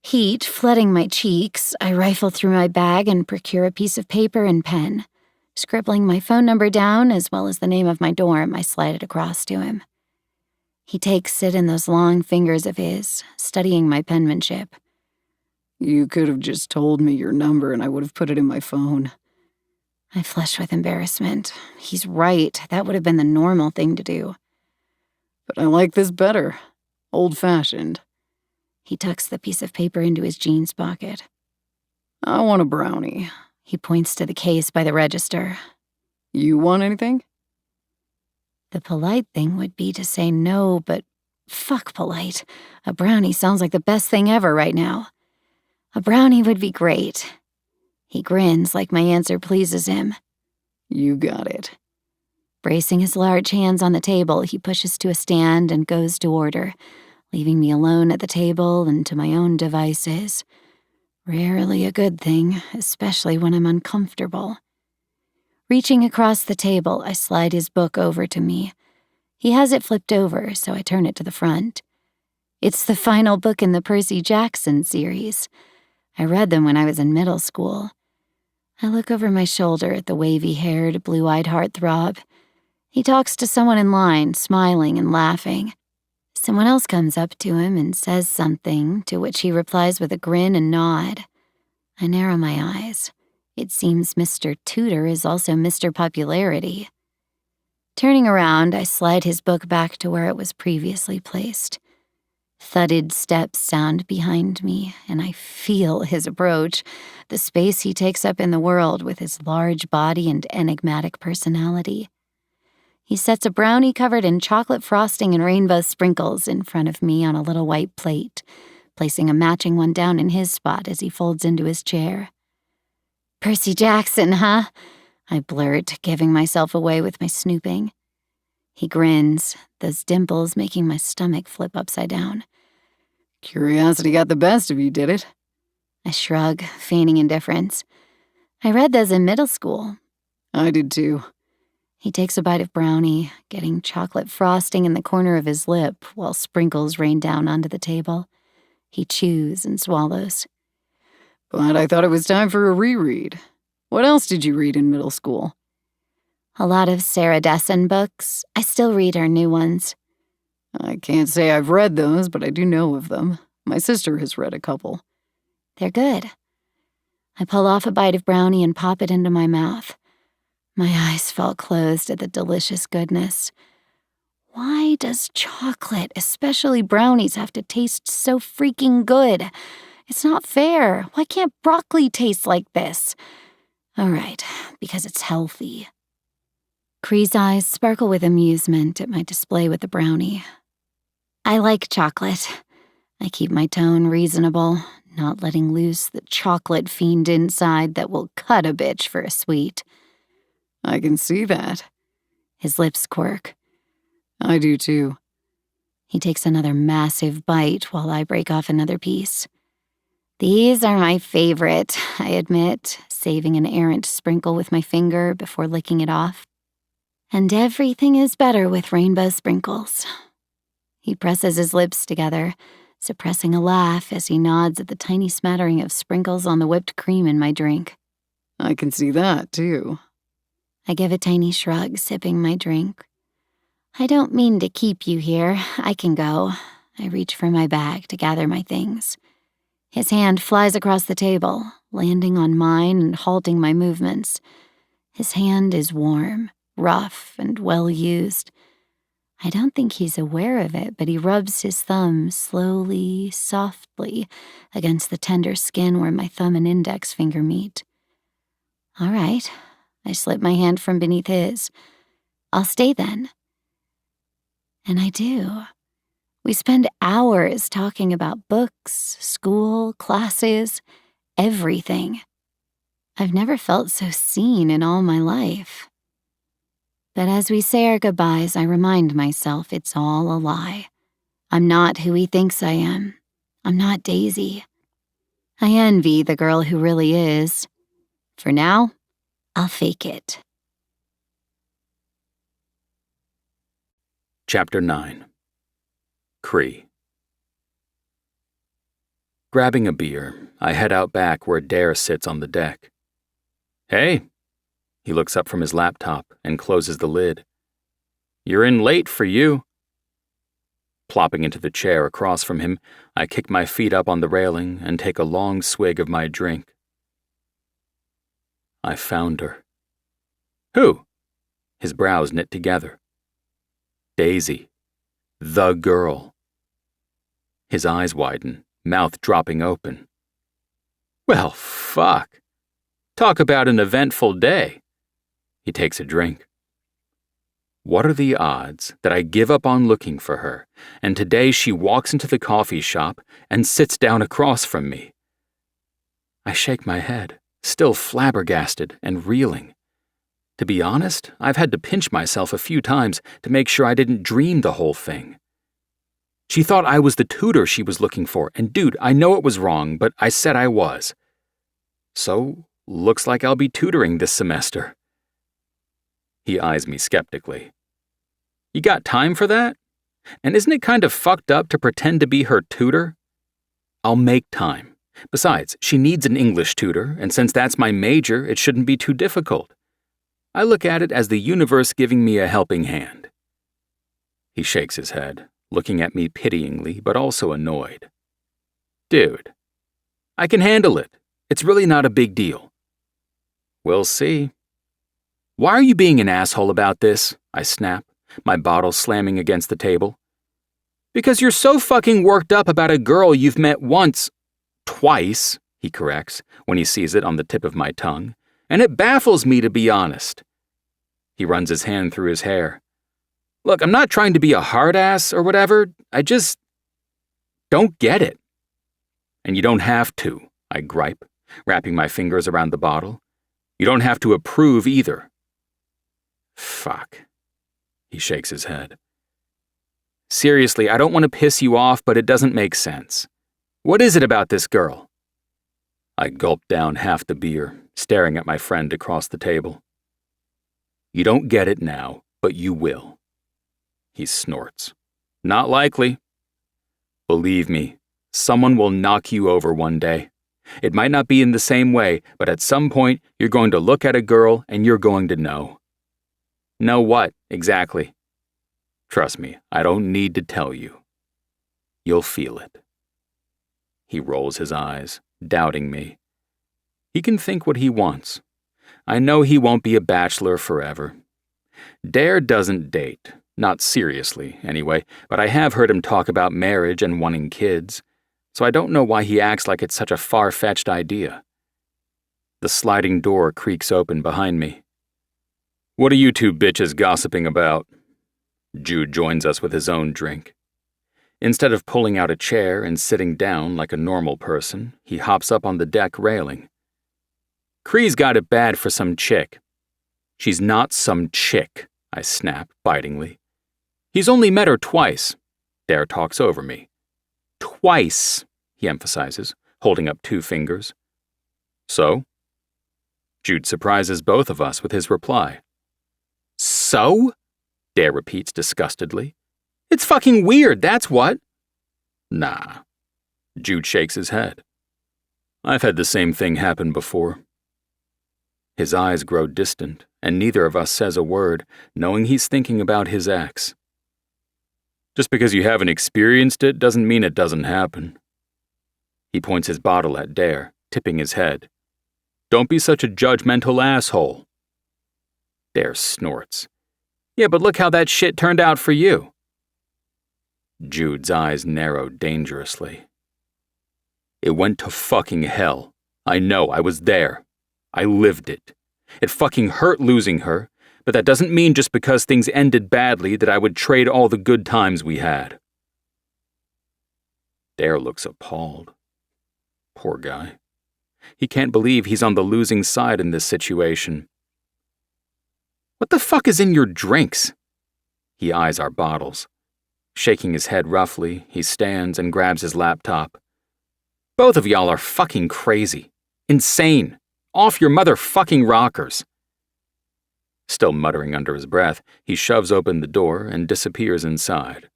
Heat flooding my cheeks, I rifle through my bag and procure a piece of paper and pen. Scribbling my phone number down, as well as the name of my dorm, I slide it across to him. He takes it in those long fingers of his, studying my penmanship. You could have just told me your number and I would have put it in my phone. I flush with embarrassment. He's right. That would have been the normal thing to do. But I like this better. Old-fashioned. He tucks the piece of paper into his jeans pocket. I want a brownie. He points to the case by the register. You want anything? The polite thing would be to say no, but fuck polite. A brownie sounds like the best thing ever right now. A brownie would be great. He grins like my answer pleases him. You got it. Bracing his large hands on the table, he pushes to a stand and goes to order, leaving me alone at the table and to my own devices. Rarely a good thing, especially when I'm uncomfortable. Reaching across the table, I slide his book over to me. He has it flipped over, so I turn it to the front. It's the final book in the Percy Jackson series. I read them when I was in middle school. I look over my shoulder at the wavy-haired, blue-eyed heartthrob. He talks to someone in line, smiling and laughing. Someone else comes up to him and says something, to which he replies with a grin and nod. I narrow my eyes. It seems Mr. Tutor is also Mr. Popularity. Turning around, I slide his book back to where it was previously placed. Thudded steps sound behind me, and I feel his approach, the space he takes up in the world with his large body and enigmatic personality. He sets a brownie covered in chocolate frosting and rainbow sprinkles in front of me on a little white plate, placing a matching one down in his spot as he folds into his chair. "Percy Jackson, huh?" I blurt, giving myself away with my snooping. He grins, those dimples making my stomach flip upside down. "Curiosity got the best of you, did it?" I shrug, feigning indifference. "I read those in middle school." "I did too." He takes a bite of brownie, getting chocolate frosting in the corner of his lip while sprinkles rain down onto the table. He chews and swallows. "But I thought it was time for a reread. What else did you read in middle school?" A lot of Sarah Dessen books. I still read her new ones. "I can't say I've read those, but I do know of them. My sister has read a couple." They're good." I pull off a bite of brownie and pop it into my mouth. My eyes fall closed at the delicious goodness. Why does chocolate, especially brownies, have to taste so freaking good? It's not fair. Why can't broccoli taste like this? All right, because it's healthy. Cree's eyes sparkle with amusement at my display with the brownie. I like chocolate. I keep my tone reasonable, not letting loose the chocolate fiend inside that will cut a bitch for a sweet. "I can see that." His lips quirk. "I do too." He takes another massive bite while I break off another piece. These are my favorite, I admit, saving an errant sprinkle with my finger before licking it off. And everything is better with rainbow sprinkles. He presses his lips together, suppressing a laugh as he nods at the tiny smattering of sprinkles on the whipped cream in my drink. "I can see that too." I give a tiny shrug, sipping my drink. I don't mean to keep you here. I can go. I reach for my bag to gather my things. His hand flies across the table, landing on mine and halting my movements. His hand is warm, rough, and well used. I don't think he's aware of it, but he rubs his thumb slowly, softly, against the tender skin where my thumb and index finger meet. All right. I slip my hand from beneath his. I'll stay then. And I do. We spend hours talking about books, school, classes, everything. I've never felt so seen in all my life. But as we say our goodbyes, I remind myself it's all a lie. I'm not who he thinks I am. I'm not Daisy. I envy the girl who really is. For now, I'll fake it. Chapter 9. Cree. Grabbing a beer, I head out back where Dare sits on the deck. "Hey." He looks up from his laptop and closes the lid. "You're in late for you." Plopping into the chair across from him, I kick my feet up on the railing and take a long swig of my drink. I found her. "Who?" His brows knit together. "Daisy. The girl." His eyes widen, mouth dropping open. "Well, fuck. Talk about an eventful day." He takes a drink. "What are the odds that I give up on looking for her, and today she walks into the coffee shop and sits down across from me?" I shake my head, still flabbergasted and reeling. To be honest, I've had to pinch myself a few times to make sure I didn't dream the whole thing. She thought I was the tutor she was looking for, and dude, I know it was wrong, but I said I was. So, looks like I'll be tutoring this semester. He eyes me skeptically. "You got time for that? And isn't it kind of fucked up to pretend to be her tutor?" "I'll make time. Besides, she needs an English tutor, and since that's my major, it shouldn't be too difficult. I look at it as the universe giving me a helping hand." He shakes his head, looking at me pityingly but also annoyed. "Dude, I can handle it. It's really not a big deal." "We'll see." "Why are you being an asshole about this?" I snap, my bottle slamming against the table. Because you're so fucking worked up about a girl you've met once, twice, he corrects, when he sees it on the tip of my tongue, and it baffles me, to be honest. He runs his hand through his hair. Look, I'm not trying to be a hard ass or whatever, I just don't get it. And you don't have to, I gripe, wrapping my fingers around the bottle. You don't have to approve either. Fuck. He shakes his head. Seriously, I don't want to piss you off, but it doesn't make sense. What is it about this girl? I gulp down half the beer, staring at my friend across the table. You don't get it now, but you will. He snorts. Not likely. Believe me, someone will knock you over one day. It might not be in the same way, but at some point you're going to look at a girl and you're going to know. Know what, exactly? Trust me, I don't need to tell you. You'll feel it. He rolls his eyes, doubting me. He can think what he wants. I know he won't be a bachelor forever. Dare doesn't date, not seriously, anyway, but I have heard him talk about marriage and wanting kids, so I don't know why he acts like it's such a far-fetched idea. The sliding door creaks open behind me. What are you two bitches gossiping about? Jude joins us with his own drink. Instead of pulling out a chair and sitting down like a normal person, he hops up on the deck railing. Cree's got it bad for some chick. She's not some chick, I snap bitingly. He's only met her twice. Dare talks over me. Twice, he emphasizes, holding up 2 fingers. So? Jude surprises both of us with his reply. So? Dare repeats disgustedly. It's fucking weird, that's what. Nah. Jude shakes his head. I've had the same thing happen before. His eyes grow distant, and neither of us says a word, knowing he's thinking about his ex. Just because you haven't experienced it doesn't mean it doesn't happen. He points his bottle at Dare, tipping his head. Don't be such a judgmental asshole. Dare snorts. Yeah, but look how that shit turned out for you. Jude's eyes narrow dangerously. It went to fucking hell. I know, I was there. I lived it. It fucking hurt losing her, but that doesn't mean just because things ended badly that I would trade all the good times we had. Dare looks appalled. Poor guy. He can't believe he's on the losing side in this situation. What the fuck is in your drinks? He eyes our bottles. Shaking his head roughly, he stands and grabs his laptop. Both of y'all are fucking crazy. Insane. Off your motherfucking rockers. Still muttering under his breath, he shoves open the door and disappears inside.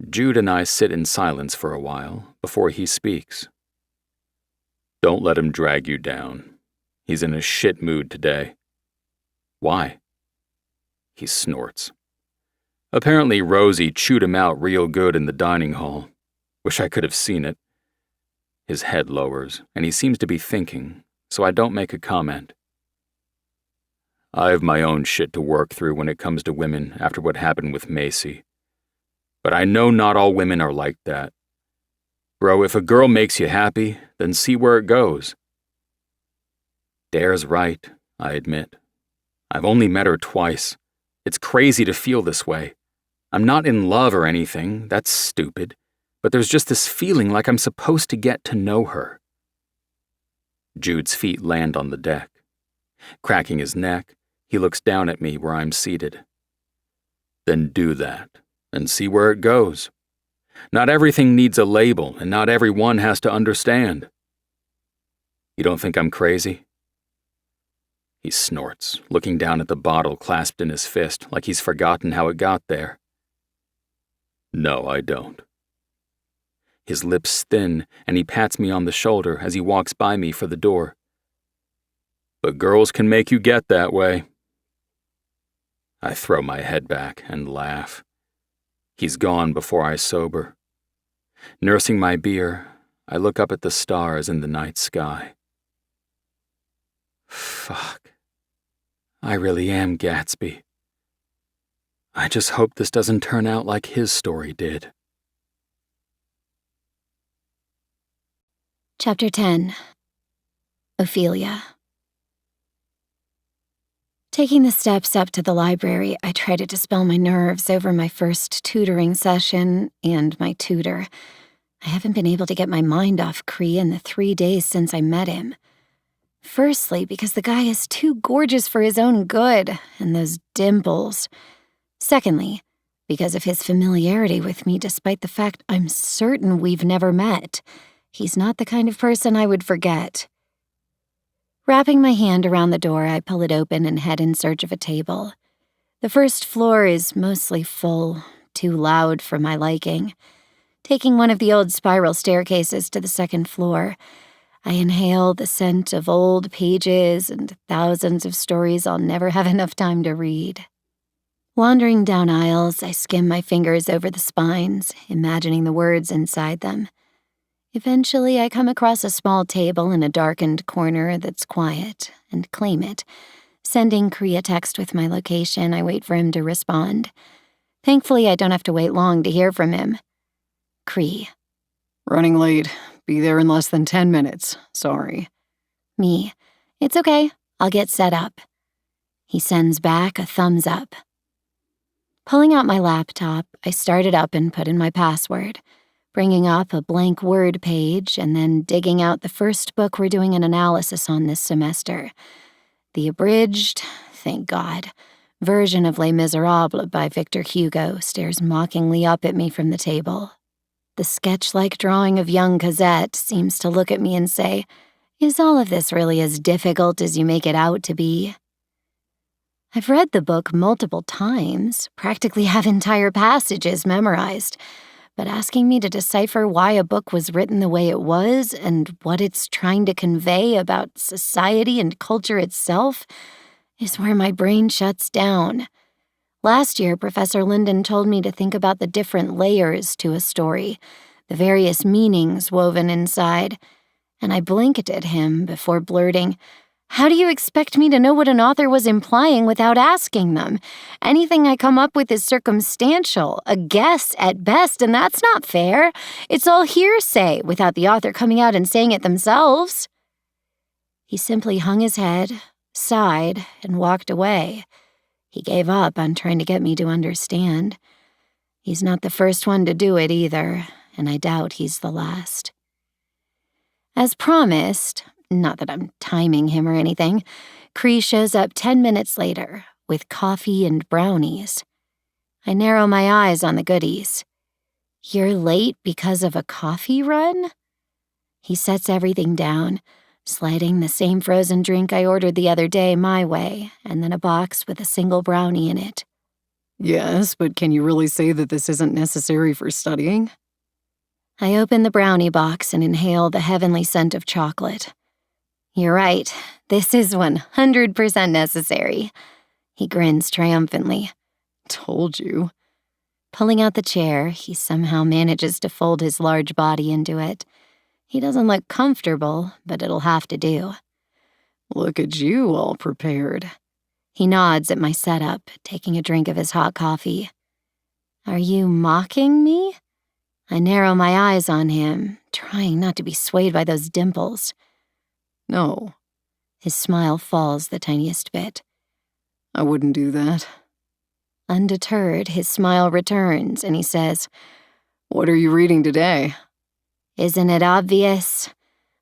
Jude and I sit in silence for a while before he speaks. Don't let him drag you down. He's in a shit mood today. Why? He snorts. Apparently Rosie chewed him out real good in the dining hall. Wish I could have seen it. His head lowers, and he seems to be thinking, so I don't make a comment. I have my own shit to work through when it comes to women after what happened with Macy. But I know not all women are like that. Bro, if a girl makes you happy, then see where it goes. Dare's right, I admit. I've only met her twice. It's crazy to feel this way. I'm not in love or anything, that's stupid. But there's just this feeling like I'm supposed to get to know her. Jude's feet land on the deck. Cracking his neck, he looks down at me where I'm seated. Then do that, and see where it goes. Not everything needs a label, and not everyone has to understand. You don't think I'm crazy? He snorts, looking down at the bottle clasped in his fist like he's forgotten how it got there. No, I don't. His lips thin, and he pats me on the shoulder as he walks by me for the door. But girls can make you get that way. I throw my head back and laugh. He's gone before I sober. Nursing my beer, I look up at the stars in the night sky. Fuck. I really am Gatsby. I just hope this doesn't turn out like his story did. Chapter 10. Ophelia. Taking the steps up to the library, I try to dispel my nerves over my first tutoring session and my tutor. I haven't been able to get my mind off Cree in the 3 days since I met him. Firstly, because the guy is too gorgeous for his own good, and those dimples. Secondly, because of his familiarity with me despite the fact I'm certain we've never met. He's not the kind of person I would forget. Wrapping my hand around the door, I pull it open and head in search of a table. The first floor is mostly full, too loud for my liking. Taking one of the old spiral staircases to the second floor, I inhale the scent of old pages and thousands of stories I'll never have enough time to read. Wandering down aisles, I skim my fingers over the spines, imagining the words inside them. Eventually, I come across a small table in a darkened corner that's quiet, and claim it. Sending Cree a text with my location, I wait for him to respond. Thankfully, I don't have to wait long to hear from him. Cree. Running late. Be there in less than 10 minutes. Sorry. Me. It's okay. I'll get set up. He sends back a thumbs up. Pulling out my laptop, I start it up and put in my password, bringing up a blank Word page and then digging out the first book we're doing an analysis on this semester. The abridged, thank God, version of Les Miserables by Victor Hugo stares mockingly up at me from the table. The sketch-like drawing of young Cosette seems to look at me and say, "Is all of this really as difficult as you make it out to be?" I've read the book multiple times, practically have entire passages memorized, but asking me to decipher why a book was written the way it was and what it's trying to convey about society and culture itself is where my brain shuts down. Last year, Professor Linden told me to think about the different layers to a story, the various meanings woven inside, and I blinked at him before blurting, "How do you expect me to know what an author was implying without asking them? Anything I come up with is circumstantial, a guess at best, and that's not fair. It's all hearsay without the author coming out and saying it themselves." He simply hung his head, sighed, and walked away. He gave up on trying to get me to understand. He's not the first one to do it either, and I doubt he's the last. As promised, not that I'm timing him or anything, Cree shows up 10 minutes later with coffee and brownies. I narrow my eyes on the goodies. "You're late because of a coffee run?" He sets everything down, sliding the same frozen drink I ordered the other day my way, and then a box with a single brownie in it. Yes, but can you really say that this isn't necessary for studying? I open the brownie box and inhale the heavenly scent of chocolate. "You're right. This is 100% necessary." He grins triumphantly. Told you. Pulling out the chair, he somehow manages to fold his large body into it. He doesn't look comfortable, but it'll have to do. Look at you, all prepared. He nods at my setup, taking a drink of his hot coffee. "Are you mocking me?" I narrow my eyes on him, trying not to be swayed by those dimples. No, His smile falls the tiniest bit. I wouldn't do that. Undeterred, his smile returns, and he says, What are you reading today? "Isn't it obvious?"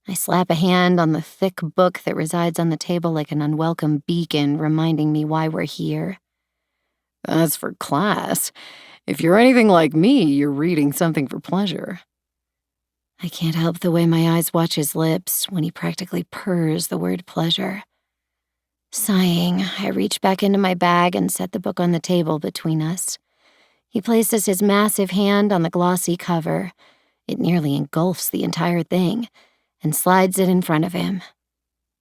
I slap a hand on the thick book that resides on the table like an unwelcome beacon reminding me why we're here. That's for class. If you're anything like me, you're reading something for pleasure. I can't help the way my eyes watch his lips when he practically purrs the word pleasure. Sighing, I reach back into my bag and set the book on the table between us. He places his massive hand on the glossy cover. It nearly engulfs the entire thing, and slides it in front of him.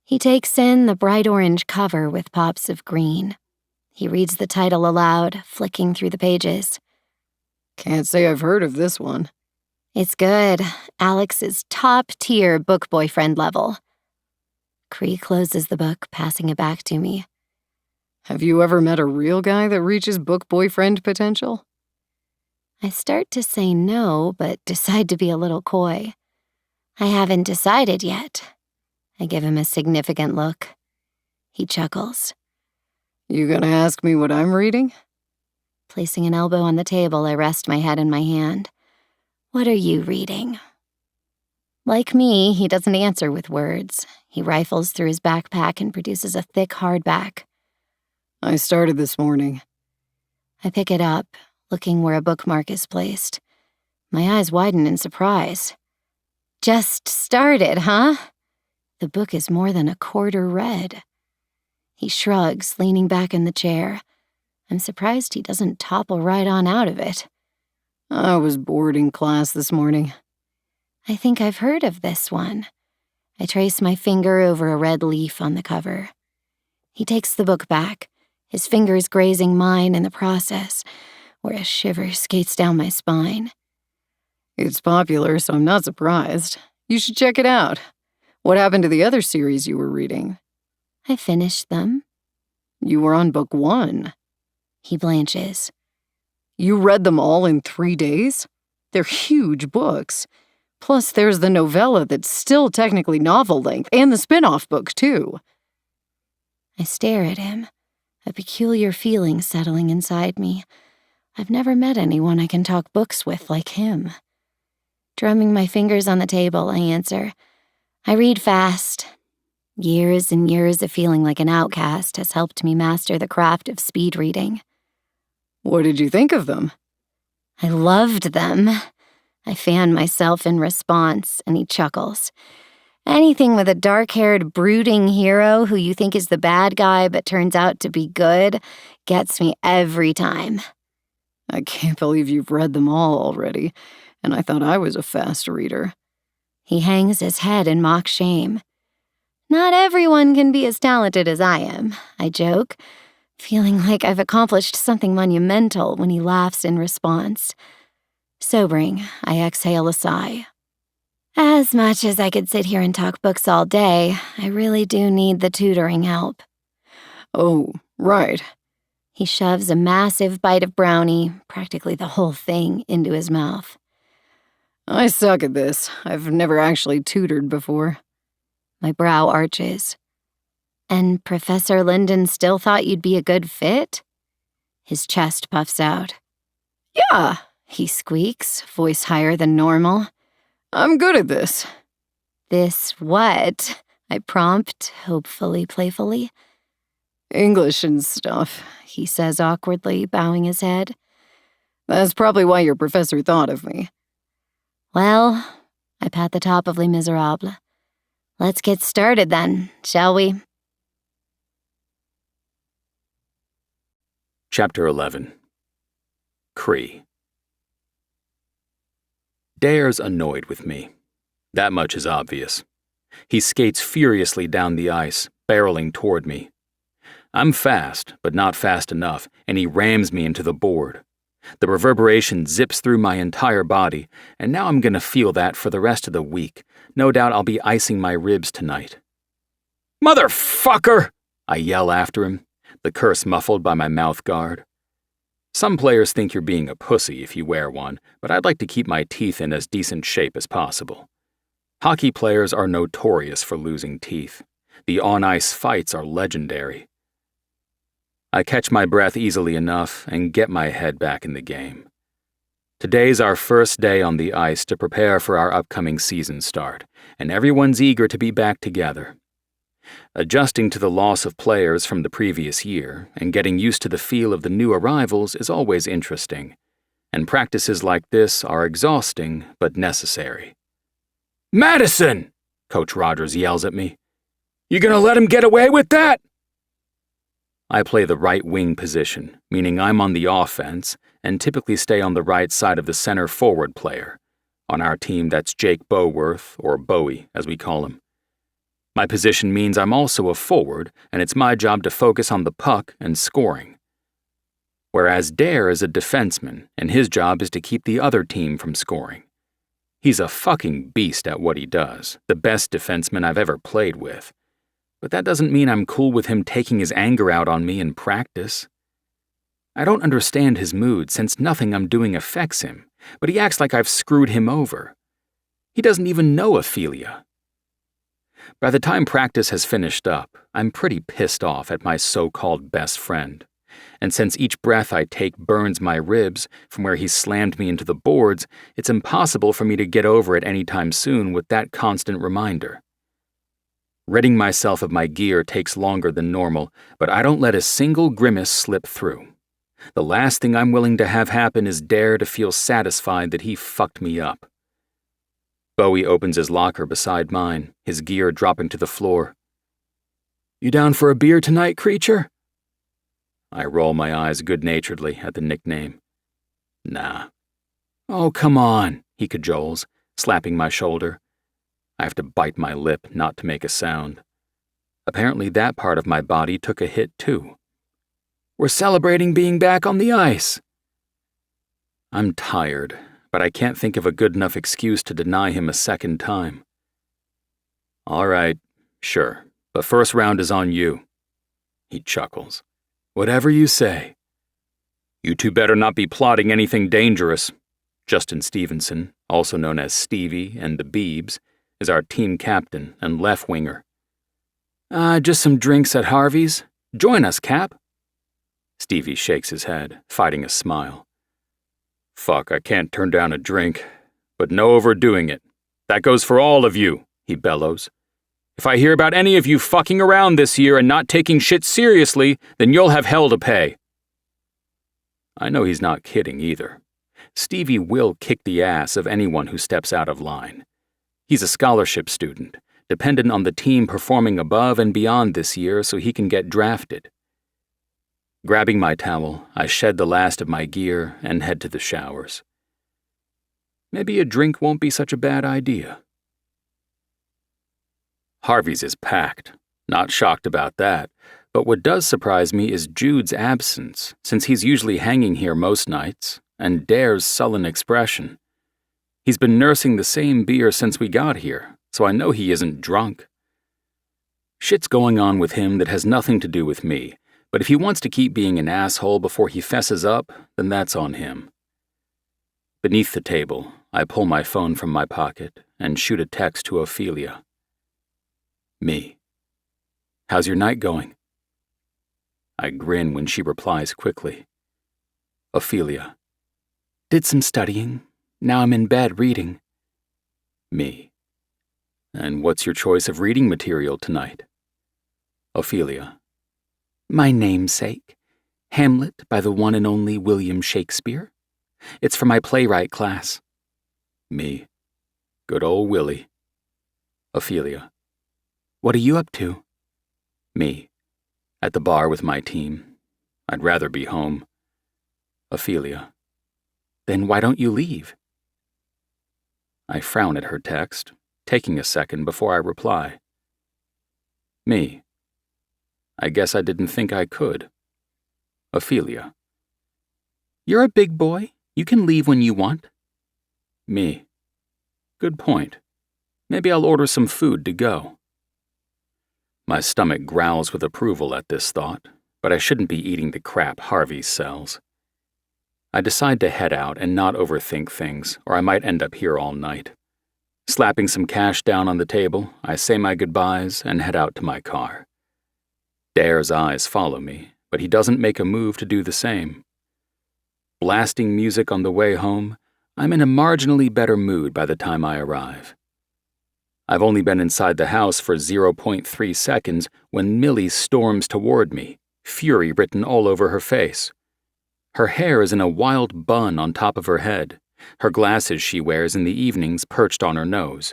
He takes in the bright orange cover with pops of green. He reads the title aloud, flicking through the pages. Can't say I've heard of this one. It's good. Alex's top-tier book boyfriend level. Cree closes the book, passing it back to me. Have you ever met a real guy that reaches book boyfriend potential? I start to say no, but decide to be a little coy. I haven't decided yet. I give him a significant look. He chuckles. You gonna ask me what I'm reading? Placing an elbow on the table, I rest my head in my hand. What are you reading? Like me, he doesn't answer with words. He rifles through his backpack and produces a thick hardback. I started this morning. I pick it up, looking where a bookmark is placed. My eyes widen in surprise. Just started, huh? The book is more than a quarter read. He shrugs, leaning back in the chair. I'm surprised he doesn't topple right on out of it. I was bored in class this morning. I think I've heard of this one. I trace my finger over a red leaf on the cover. He takes the book back, his fingers grazing mine in the process, where a shiver skates down my spine. It's popular, so I'm not surprised. You should check it out. What happened to the other series you were reading? I finished them. You were on book 1. He blanches. You read them all in 3 days? They're huge books. Plus, there's the novella that's still technically novel length, and the spin-off book, too. I stare at him, a peculiar feeling settling inside me. I've never met anyone I can talk books with like him. Drumming my fingers on the table, I answer, I read fast. Years and years of feeling like an outcast has helped me master the craft of speed reading. What did you think of them? I loved them. I fan myself in response, and he chuckles. Anything with a dark-haired, brooding hero who you think is the bad guy but turns out to be good gets me every time. I can't believe you've read them all already, and I thought I was a fast reader. He hangs his head in mock shame. Not everyone can be as talented as I am, I joke, feeling like I've accomplished something monumental when he laughs in response. Sobering, I exhale a sigh. As much as I could sit here and talk books all day, I really do need the tutoring help. Oh, right. He shoves a massive bite of brownie, practically the whole thing, into his mouth. I suck at this. I've never actually tutored before. My brow arches. And Professor Linden still thought you'd be a good fit? His chest puffs out. Yeah, he squeaks, voice higher than normal. I'm good at this. This what? I prompt, hopefully playfully. English and stuff, he says awkwardly, bowing his head. That's probably why your professor thought of me. Well, I pat the top of Les Miserables. Let's get started then, shall we? Chapter 11. Cree. Dare's annoyed with me. That much is obvious. He skates furiously down the ice, barreling toward me. I'm fast, but not fast enough, and he rams me into the board. The reverberation zips through my entire body, and now I'm gonna feel that for the rest of the week. No doubt I'll be icing my ribs tonight. Motherfucker! I yell after him, the curse muffled by my mouth guard. Some players think you're being a pussy if you wear one, but I'd like to keep my teeth in as decent shape as possible. Hockey players are notorious for losing teeth. The on-ice fights are legendary. I catch my breath easily enough and get my head back in the game. Today's our first day on the ice to prepare for our upcoming season start, and everyone's eager to be back together. Adjusting to the loss of players from the previous year and getting used to the feel of the new arrivals is always interesting, and practices like this are exhausting but necessary. Madison! Coach Rogers yells at me. You gonna let him get away with that? I play the right wing position, meaning I'm on the offense and typically stay on the right side of the center forward player. On our team, that's Jake Boworth, or Bowie, as we call him. My position means I'm also a forward, and it's my job to focus on the puck and scoring. Whereas Dare is a defenseman, and his job is to keep the other team from scoring. He's a fucking beast at what he does, the best defenseman I've ever played with. But that doesn't mean I'm cool with him taking his anger out on me in practice. I don't understand his mood since nothing I'm doing affects him, but he acts like I've screwed him over. He doesn't even know Ophelia. By the time practice has finished up, I'm pretty pissed off at my so-called best friend. And since each breath I take burns my ribs from where he slammed me into the boards, it's impossible for me to get over it anytime soon with that constant reminder. Ridding myself of my gear takes longer than normal, but I don't let a single grimace slip through. The last thing I'm willing to have happen is dare to feel satisfied that he fucked me up. Bowie opens his locker beside mine, his gear dropping to the floor. "You down for a beer tonight, creature?" I roll my eyes good-naturedly at the nickname. "Nah." "Oh, come on," he cajoles, slapping my shoulder. I have to bite my lip not to make a sound. Apparently that part of my body took a hit too. "We're celebrating being back on the ice." I'm tired, but I can't think of a good enough excuse to deny him a second time. "All right, sure, but first round is on you." He chuckles. "Whatever you say." "You two better not be plotting anything dangerous." Justin Stevenson, also known as Stevie and the Beebs, is our team captain and left winger. Just some drinks at Harvey's. Join us, Cap." Stevie shakes his head, fighting a smile. "Fuck, I can't turn down a drink, but no overdoing it. That goes for all of you," he bellows. "If I hear about any of you fucking around this year and not taking shit seriously, then you'll have hell to pay." I know he's not kidding either. Stevie will kick the ass of anyone who steps out of line. He's a scholarship student, dependent on the team performing above and beyond this year so he can get drafted. Grabbing my towel, I shed the last of my gear and head to the showers. Maybe a drink won't be such a bad idea. Harvey's is packed. Not shocked about that, but what does surprise me is Jude's absence, since he's usually hanging here most nights, and Dare's sullen expression. He's been nursing the same beer since we got here, so I know he isn't drunk. Shit's going on with him that has nothing to do with me, but if he wants to keep being an asshole before he fesses up, then that's on him. Beneath the table, I pull my phone from my pocket and shoot a text to Ophelia. "Me. How's your night going?" I grin when she replies quickly. Ophelia. "Did some studying. Now I'm in bed reading." Me. "And what's your choice of reading material tonight?" Ophelia. "My namesake, Hamlet by the one and only William Shakespeare. It's for my playwright class." Me. "Good old Willie." Ophelia. "What are you up to?" Me. "At the bar with my team. I'd rather be home." Ophelia. "Then why don't you leave?" I frown at her text, taking a second before I reply. Me. "I guess I didn't think I could." Ophelia. "You're a big boy. You can leave when you want." Me. "Good point. Maybe I'll order some food to go." My stomach growls with approval at this thought, but I shouldn't be eating the crap Harvey sells. I decide to head out and not overthink things, or I might end up here all night. Slapping some cash down on the table, I say my goodbyes and head out to my car. Dare's eyes follow me, but he doesn't make a move to do the same. Blasting music on the way home, I'm in a marginally better mood by the time I arrive. I've only been inside the house for 0.3 seconds when Millie storms toward me, fury written all over her face. Her hair is in a wild bun on top of her head, her glasses she wears in the evenings perched on her nose.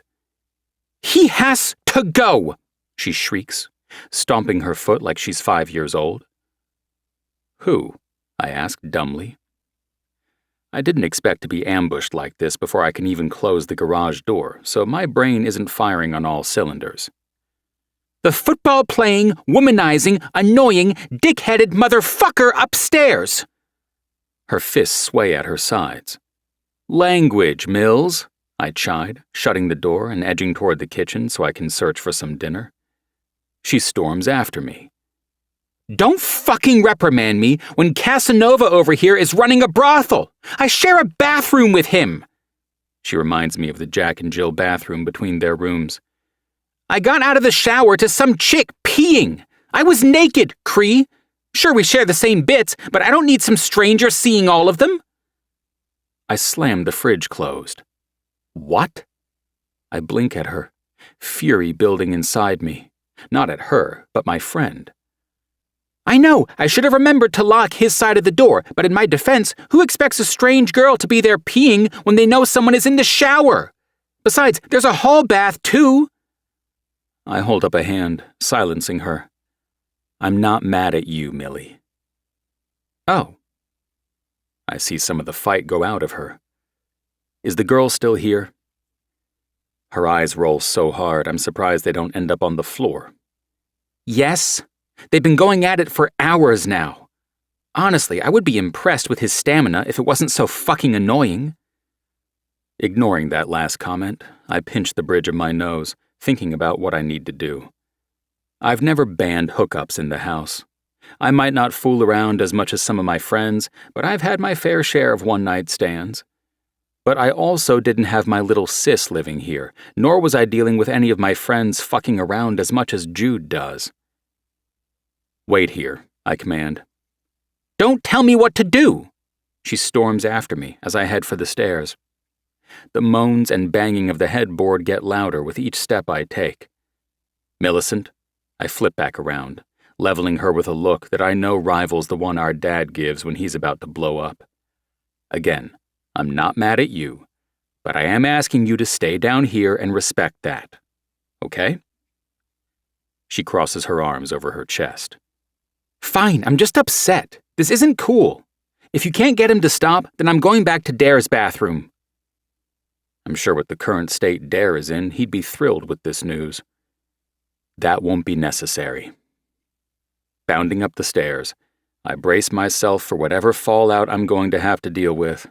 "He has to go!" she shrieks, stomping her foot like she's 5 years old. "Who?" I ask dumbly. I didn't expect to be ambushed like this before I can even close the garage door, so my brain isn't firing on all cylinders. "The football-playing, womanizing, annoying, dick-headed motherfucker upstairs!" Her fists sway at her sides. "Language, Mills," I chide, shutting the door and edging toward the kitchen so I can search for some dinner. She storms after me. Don't fucking reprimand me when Casanova over here is running a brothel. I share a bathroom with him. She reminds me of the Jack and Jill bathroom between their rooms. I got out of the shower to some chick peeing. I was naked, Cree. Sure, we share the same bits, but I don't need some stranger seeing all of them. I slam the fridge closed. What? I blink at her, fury building inside me. Not at her, but my friend. I know, I should have remembered to lock his side of the door, but in my defense, who expects a strange girl to be there peeing when they know someone is in the shower? Besides, there's a hall bath, too. I hold up a hand, silencing her. I'm not mad at you, Millie. Oh. I see some of the fight go out of her. Is the girl still here? Her eyes roll so hard, I'm surprised they don't end up on the floor. Yes. They've been going at it for hours now. Honestly, I would be impressed with his stamina if it wasn't so fucking annoying. Ignoring that last comment, I pinch the bridge of my nose, thinking about what I need to do. I've never banned hookups in the house. I might not fool around as much as some of my friends, but I've had my fair share of one-night stands. But I also didn't have my little sis living here, nor was I dealing with any of my friends fucking around as much as Jude does. Wait here, I command. Don't tell me what to do! She storms after me as I head for the stairs. The moans and banging of the headboard get louder with each step I take. Millicent, I flip back around, leveling her with a look that I know rivals the one our dad gives when he's about to blow up. Again, I'm not mad at you, but I am asking you to stay down here and respect that. Okay? She crosses her arms over her chest. Fine, I'm just upset. This isn't cool. If you can't get him to stop, then I'm going back to Dare's bathroom. I'm sure with the current state Dare is in, he'd be thrilled with this news. That won't be necessary. Bounding up the stairs, I brace myself for whatever fallout I'm going to have to deal with.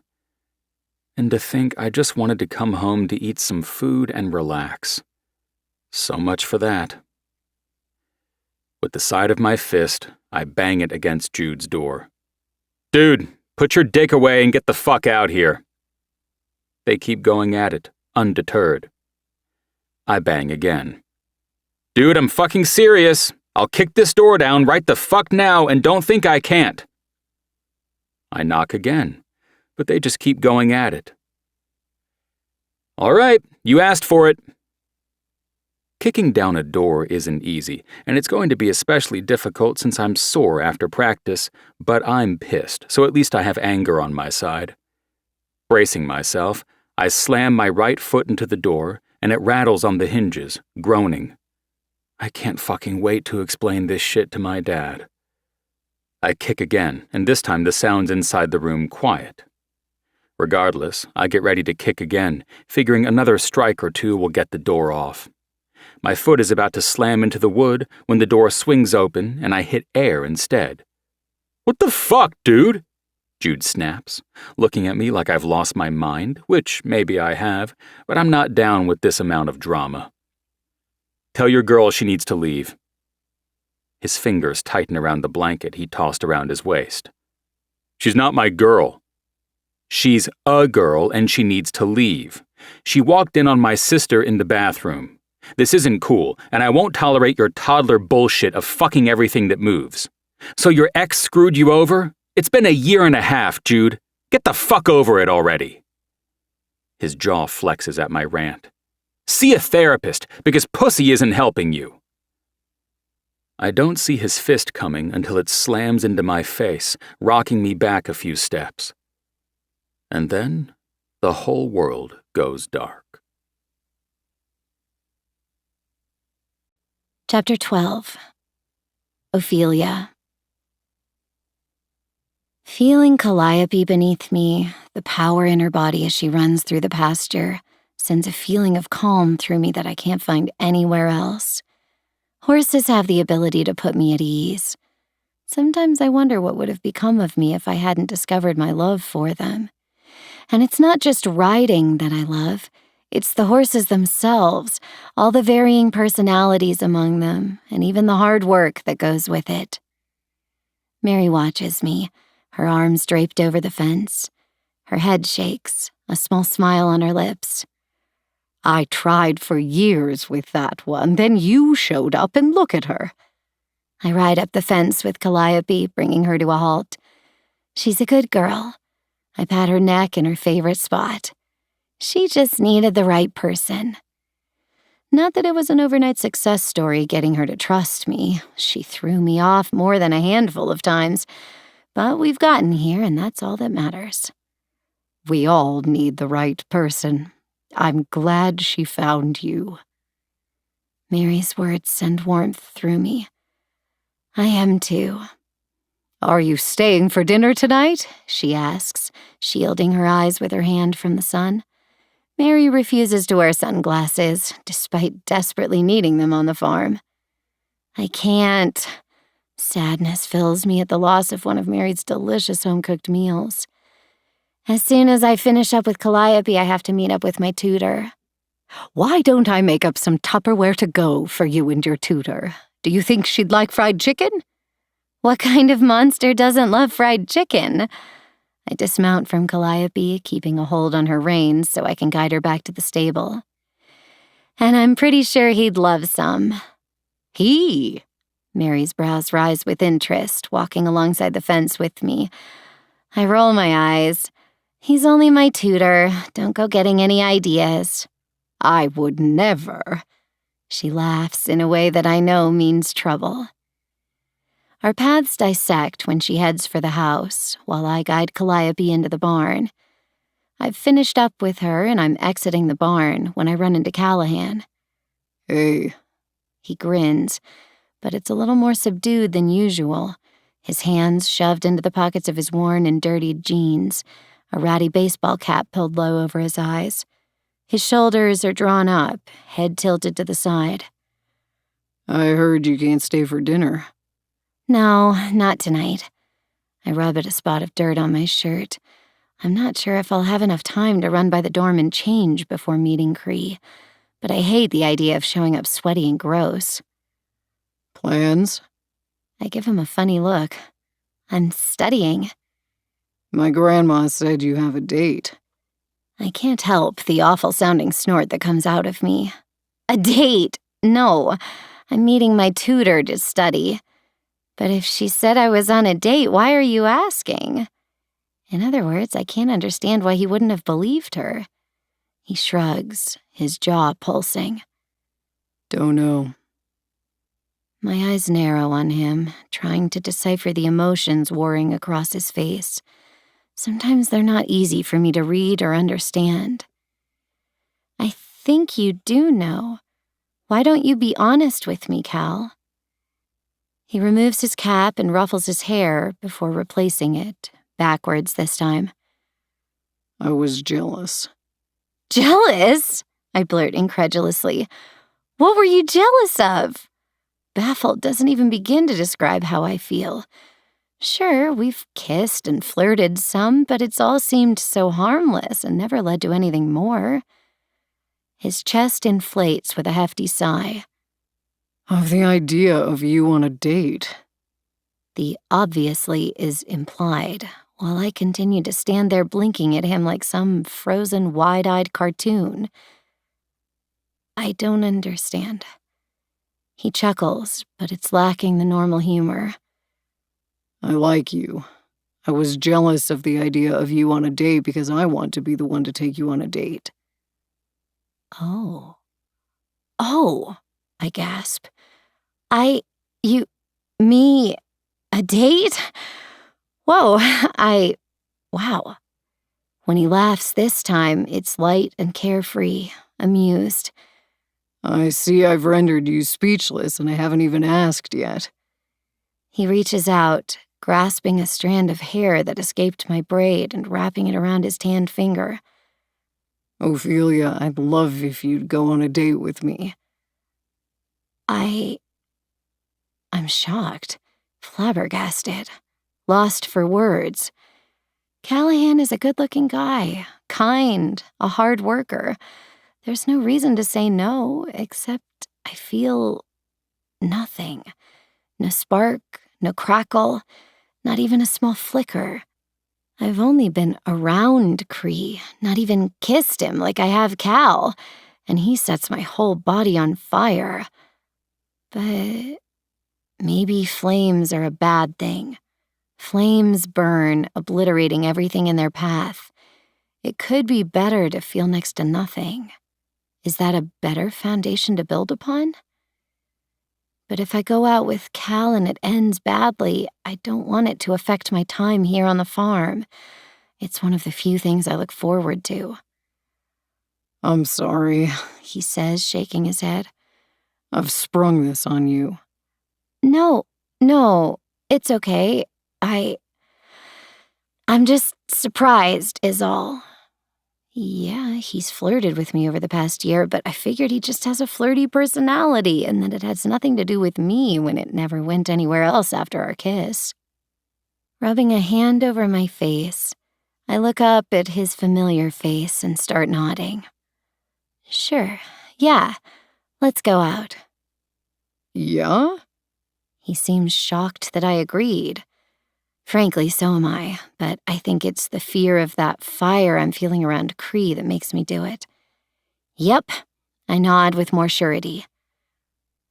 And to think I just wanted to come home to eat some food and relax. So much for that. With the side of my fist, I bang it against Jude's door. Dude, put your dick away and get the fuck out here. They keep going at it, undeterred. I bang again. Dude, I'm fucking serious. I'll kick this door down right the fuck now and don't think I can't. I knock again, but they just keep going at it. All right, you asked for it. Kicking down a door isn't easy, and it's going to be especially difficult since I'm sore after practice, but I'm pissed, so at least I have anger on my side. Bracing myself, I slam my right foot into the door, and it rattles on the hinges, groaning. I can't fucking wait to explain this shit to my dad. I kick again, and this time the sounds inside the room quiet. Regardless, I get ready to kick again, figuring another strike or two will get the door off. My foot is about to slam into the wood when the door swings open and I hit air instead. What the fuck, dude? Jude snaps, looking at me like I've lost my mind, which maybe I have, but I'm not down with this amount of drama. Tell your girl she needs to leave. His fingers tighten around the blanket he tossed around his waist. She's not my girl. She's a girl and she needs to leave. She walked in on my sister in the bathroom. This isn't cool, and I won't tolerate your toddler bullshit of fucking everything that moves. So your ex screwed you over? It's been 1.5 years, Jude. Get the fuck over it already. His jaw flexes at my rant. See a therapist, because pussy isn't helping you. I don't see his fist coming until it slams into my face, rocking me back a few steps. And then, the whole world goes dark. Chapter 12. Ophelia. Feeling Calliope beneath me, the power in her body as she runs through the pasture, sends a feeling of calm through me that I can't find anywhere else. Horses have the ability to put me at ease. Sometimes I wonder what would have become of me if I hadn't discovered my love for them. And it's not just riding that I love, It's the horses themselves, all the varying personalities among them, and even the hard work that goes with it. Mary watches me, her arms draped over the fence. Her head shakes, a small smile on her lips. I tried for years with that one, then you showed up and look at her. I ride up the fence with Calliope, bringing her to a halt. She's a good girl. I pat her neck in her favorite spot. She just needed the right person. Not that it was an overnight success story getting her to trust me. She threw me off more than a handful of times. But we've gotten here, and that's all that matters. We all need the right person. I'm glad she found you. Mary's words send warmth through me. I am too. Are you staying for dinner tonight? She asks, shielding her eyes with her hand from the sun. Mary refuses to wear sunglasses, despite desperately needing them on the farm. I can't. Sadness fills me at the loss of one of Mary's delicious home-cooked meals. As soon as I finish up with Calliope, I have to meet up with my tutor. Why don't I make up some Tupperware to go for you and your tutor? Do you think she'd like fried chicken? What kind of monster doesn't love fried chicken? I dismount from Calliope, keeping a hold on her reins so I can guide her back to the stable. And I'm pretty sure he'd love some. He? Mary's brows rise with interest, walking alongside the fence with me. I roll my eyes. He's only my tutor. Don't go getting any ideas. I would never. She laughs in a way that I know means trouble. Our paths dissect when she heads for the house, while I guide Calliope into the barn. I've finished up with her, and I'm exiting the barn when I run into Callahan. Hey. He grins, but it's a little more subdued than usual, his hands shoved into the pockets of his worn and dirtied jeans, a ratty baseball cap pulled low over his eyes. His shoulders are drawn up, head tilted to the side. I heard you can't stay for dinner. No, not tonight. I rub at a spot of dirt on my shirt. I'm not sure if I'll have enough time to run by the dorm and change before meeting Cree, but I hate the idea of showing up sweaty and gross. Plans? I give him a funny look. I'm studying. My grandma said you have a date. I can't help the awful-sounding snort that comes out of me. A date? No, I'm meeting my tutor to study. But if she said I was on a date, why are you asking? In other words, I can't understand why he wouldn't have believed her. He shrugs, his jaw pulsing. Don't know. My eyes narrow on him, trying to decipher the emotions warring across his face. Sometimes they're not easy for me to read or understand. I think you do know. Why don't you be honest with me, Cal? He removes his cap and ruffles his hair before replacing it, backwards this time. I was jealous. Jealous? I blurt incredulously. What were you jealous of? Baffled doesn't even begin to describe how I feel. Sure, we've kissed and flirted some, but it's all seemed so harmless and never led to anything more. His chest inflates with a hefty sigh. Of the idea of you on a date. The obviously is implied, while I continue to stand there blinking at him like some frozen, wide-eyed cartoon. I don't understand. He chuckles, but it's lacking the normal humor. I like you. I was jealous of the idea of you on a date because I want to be the one to take you on a date. Oh, I gasp. Me, a date? Whoa, wow. When he laughs this time, it's light and carefree, amused. I see I've rendered you speechless and I haven't even asked yet. He reaches out, grasping a strand of hair that escaped my braid and wrapping it around his tanned finger. Ophelia, I'd love if you'd go on a date with me. I'm shocked, flabbergasted, lost for words. Callahan is a good-looking guy, kind, a hard worker. There's no reason to say no, except I feel nothing. No spark, no crackle, not even a small flicker. I've only been around Cree, not even kissed him like I have Cal, and he sets my whole body on fire. But maybe flames are a bad thing. Flames burn, obliterating everything in their path. It could be better to feel next to nothing. Is that a better foundation to build upon? But if I go out with Cal and it ends badly, I don't want it to affect my time here on the farm. It's one of the few things I look forward to. I'm sorry, he says, shaking his head. I've sprung this on you. No, it's okay. I'm just surprised, is all. Yeah, he's flirted with me over the past year, but I figured he just has a flirty personality and that it has nothing to do with me when it never went anywhere else after our kiss. Rubbing a hand over my face, I look up at his familiar face and start nodding. Sure, yeah, let's go out. Yeah? He seems shocked that I agreed. Frankly, so am I, but I think it's the fear of that fire I'm feeling around Cree that makes me do it. Yep, I nod with more surety.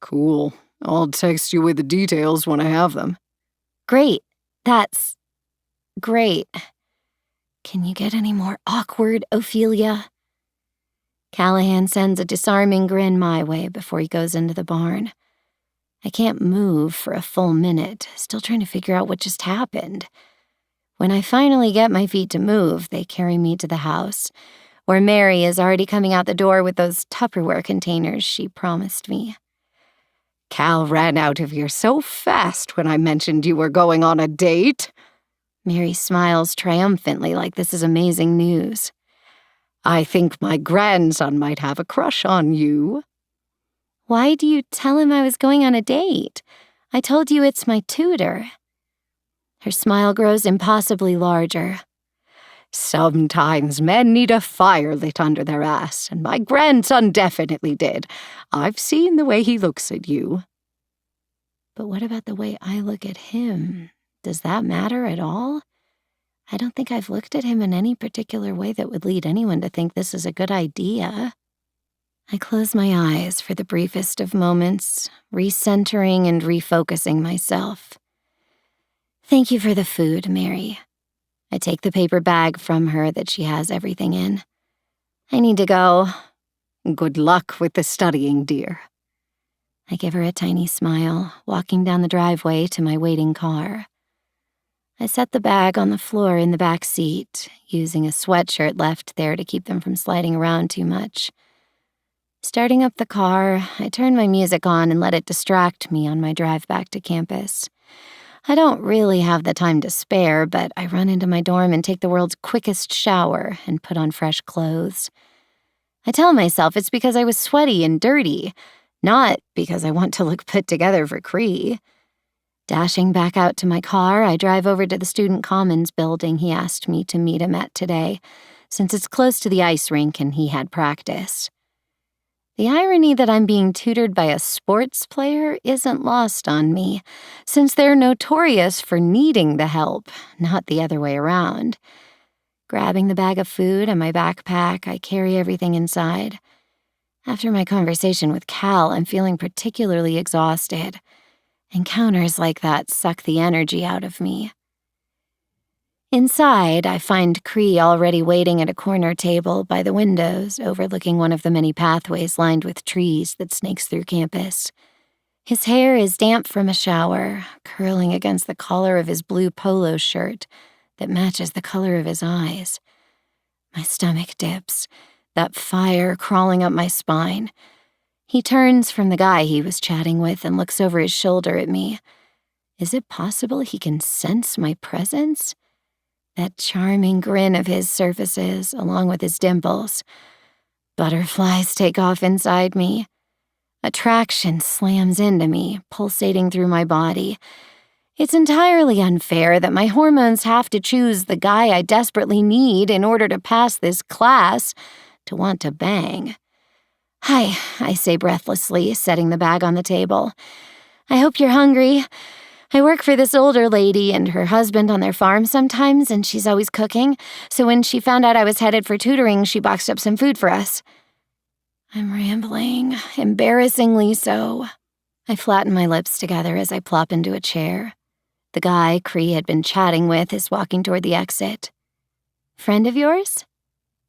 Cool. I'll text you with the details when I have them. Great. That's great. Can you get any more awkward, Ophelia? Callahan sends a disarming grin my way before he goes into the barn. I can't move for a full minute, still trying to figure out what just happened. When I finally get my feet to move, they carry me to the house, where Mary is already coming out the door with those Tupperware containers she promised me. Cal ran out of here so fast when I mentioned you were going on a date. Mary smiles triumphantly like this is amazing news. I think my grandson might have a crush on you. Why do you tell him I was going on a date? I told you it's my tutor. Her smile grows impossibly larger. Sometimes men need a fire lit under their ass, and my grandson definitely did. I've seen the way he looks at you. But what about the way I look at him? Does that matter at all? I don't think I've looked at him in any particular way that would lead anyone to think this is a good idea. I close my eyes for the briefest of moments, recentering and refocusing myself. Thank you for the food, Mary. I take the paper bag from her that she has everything in. I need to go. Good luck with the studying, dear. I give her a tiny smile, walking down the driveway to my waiting car. I set the bag on the floor in the back seat, using a sweatshirt left there to keep them from sliding around too much. Starting up the car, I turn my music on and let it distract me on my drive back to campus. I don't really have the time to spare, but I run into my dorm and take the world's quickest shower and put on fresh clothes. I tell myself it's because I was sweaty and dirty, not because I want to look put together for Cree. Dashing back out to my car, I drive over to the Student Commons building he asked me to meet him at today, since it's close to the ice rink and he had practice. The irony that I'm being tutored by a sports player isn't lost on me, since they're notorious for needing the help, not the other way around. Grabbing the bag of food and my backpack, I carry everything inside. After my conversation with Cal, I'm feeling particularly exhausted. Encounters like that suck the energy out of me. Inside, I find Cree already waiting at a corner table by the windows, overlooking one of the many pathways lined with trees that snakes through campus. His hair is damp from a shower, curling against the collar of his blue polo shirt that matches the color of his eyes. My stomach dips, that fire crawling up my spine. He turns from the guy he was chatting with and looks over his shoulder at me. Is it possible he can sense my presence? That charming grin of his surfaces, along with his dimples. Butterflies take off inside me. Attraction slams into me, pulsating through my body. It's entirely unfair that my hormones have to choose the guy I desperately need in order to pass this class to want to bang. "Hi," I say breathlessly, setting the bag on the table. "I hope you're hungry. I work for this older lady and her husband on their farm sometimes, and she's always cooking, so when she found out I was headed for tutoring, she boxed up some food for us." I'm rambling, embarrassingly so. I flatten my lips together as I plop into a chair. The guy Cree had been chatting with is walking toward the exit. "Friend of yours?"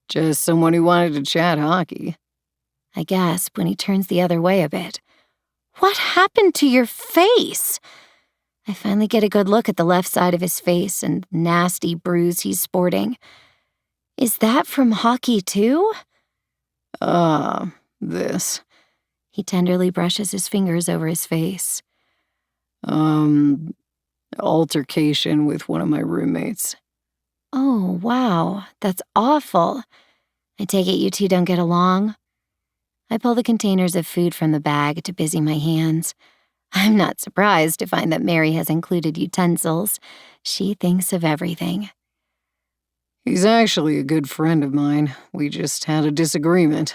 Just someone who wanted to chat hockey. I gasp when he turns the other way a bit. "What happened to your face?" I finally get a good look at the left side of his face and nasty bruise he's sporting. "Is that from hockey too?" This. He tenderly brushes his fingers over his face. Altercation with one of my roommates. "Oh, wow, that's awful. I take it you two don't get along?" I pull the containers of food from the bag to busy my hands. I'm not surprised to find that Mary has included utensils. She thinks of everything. He's actually a good friend of mine. We just had a disagreement.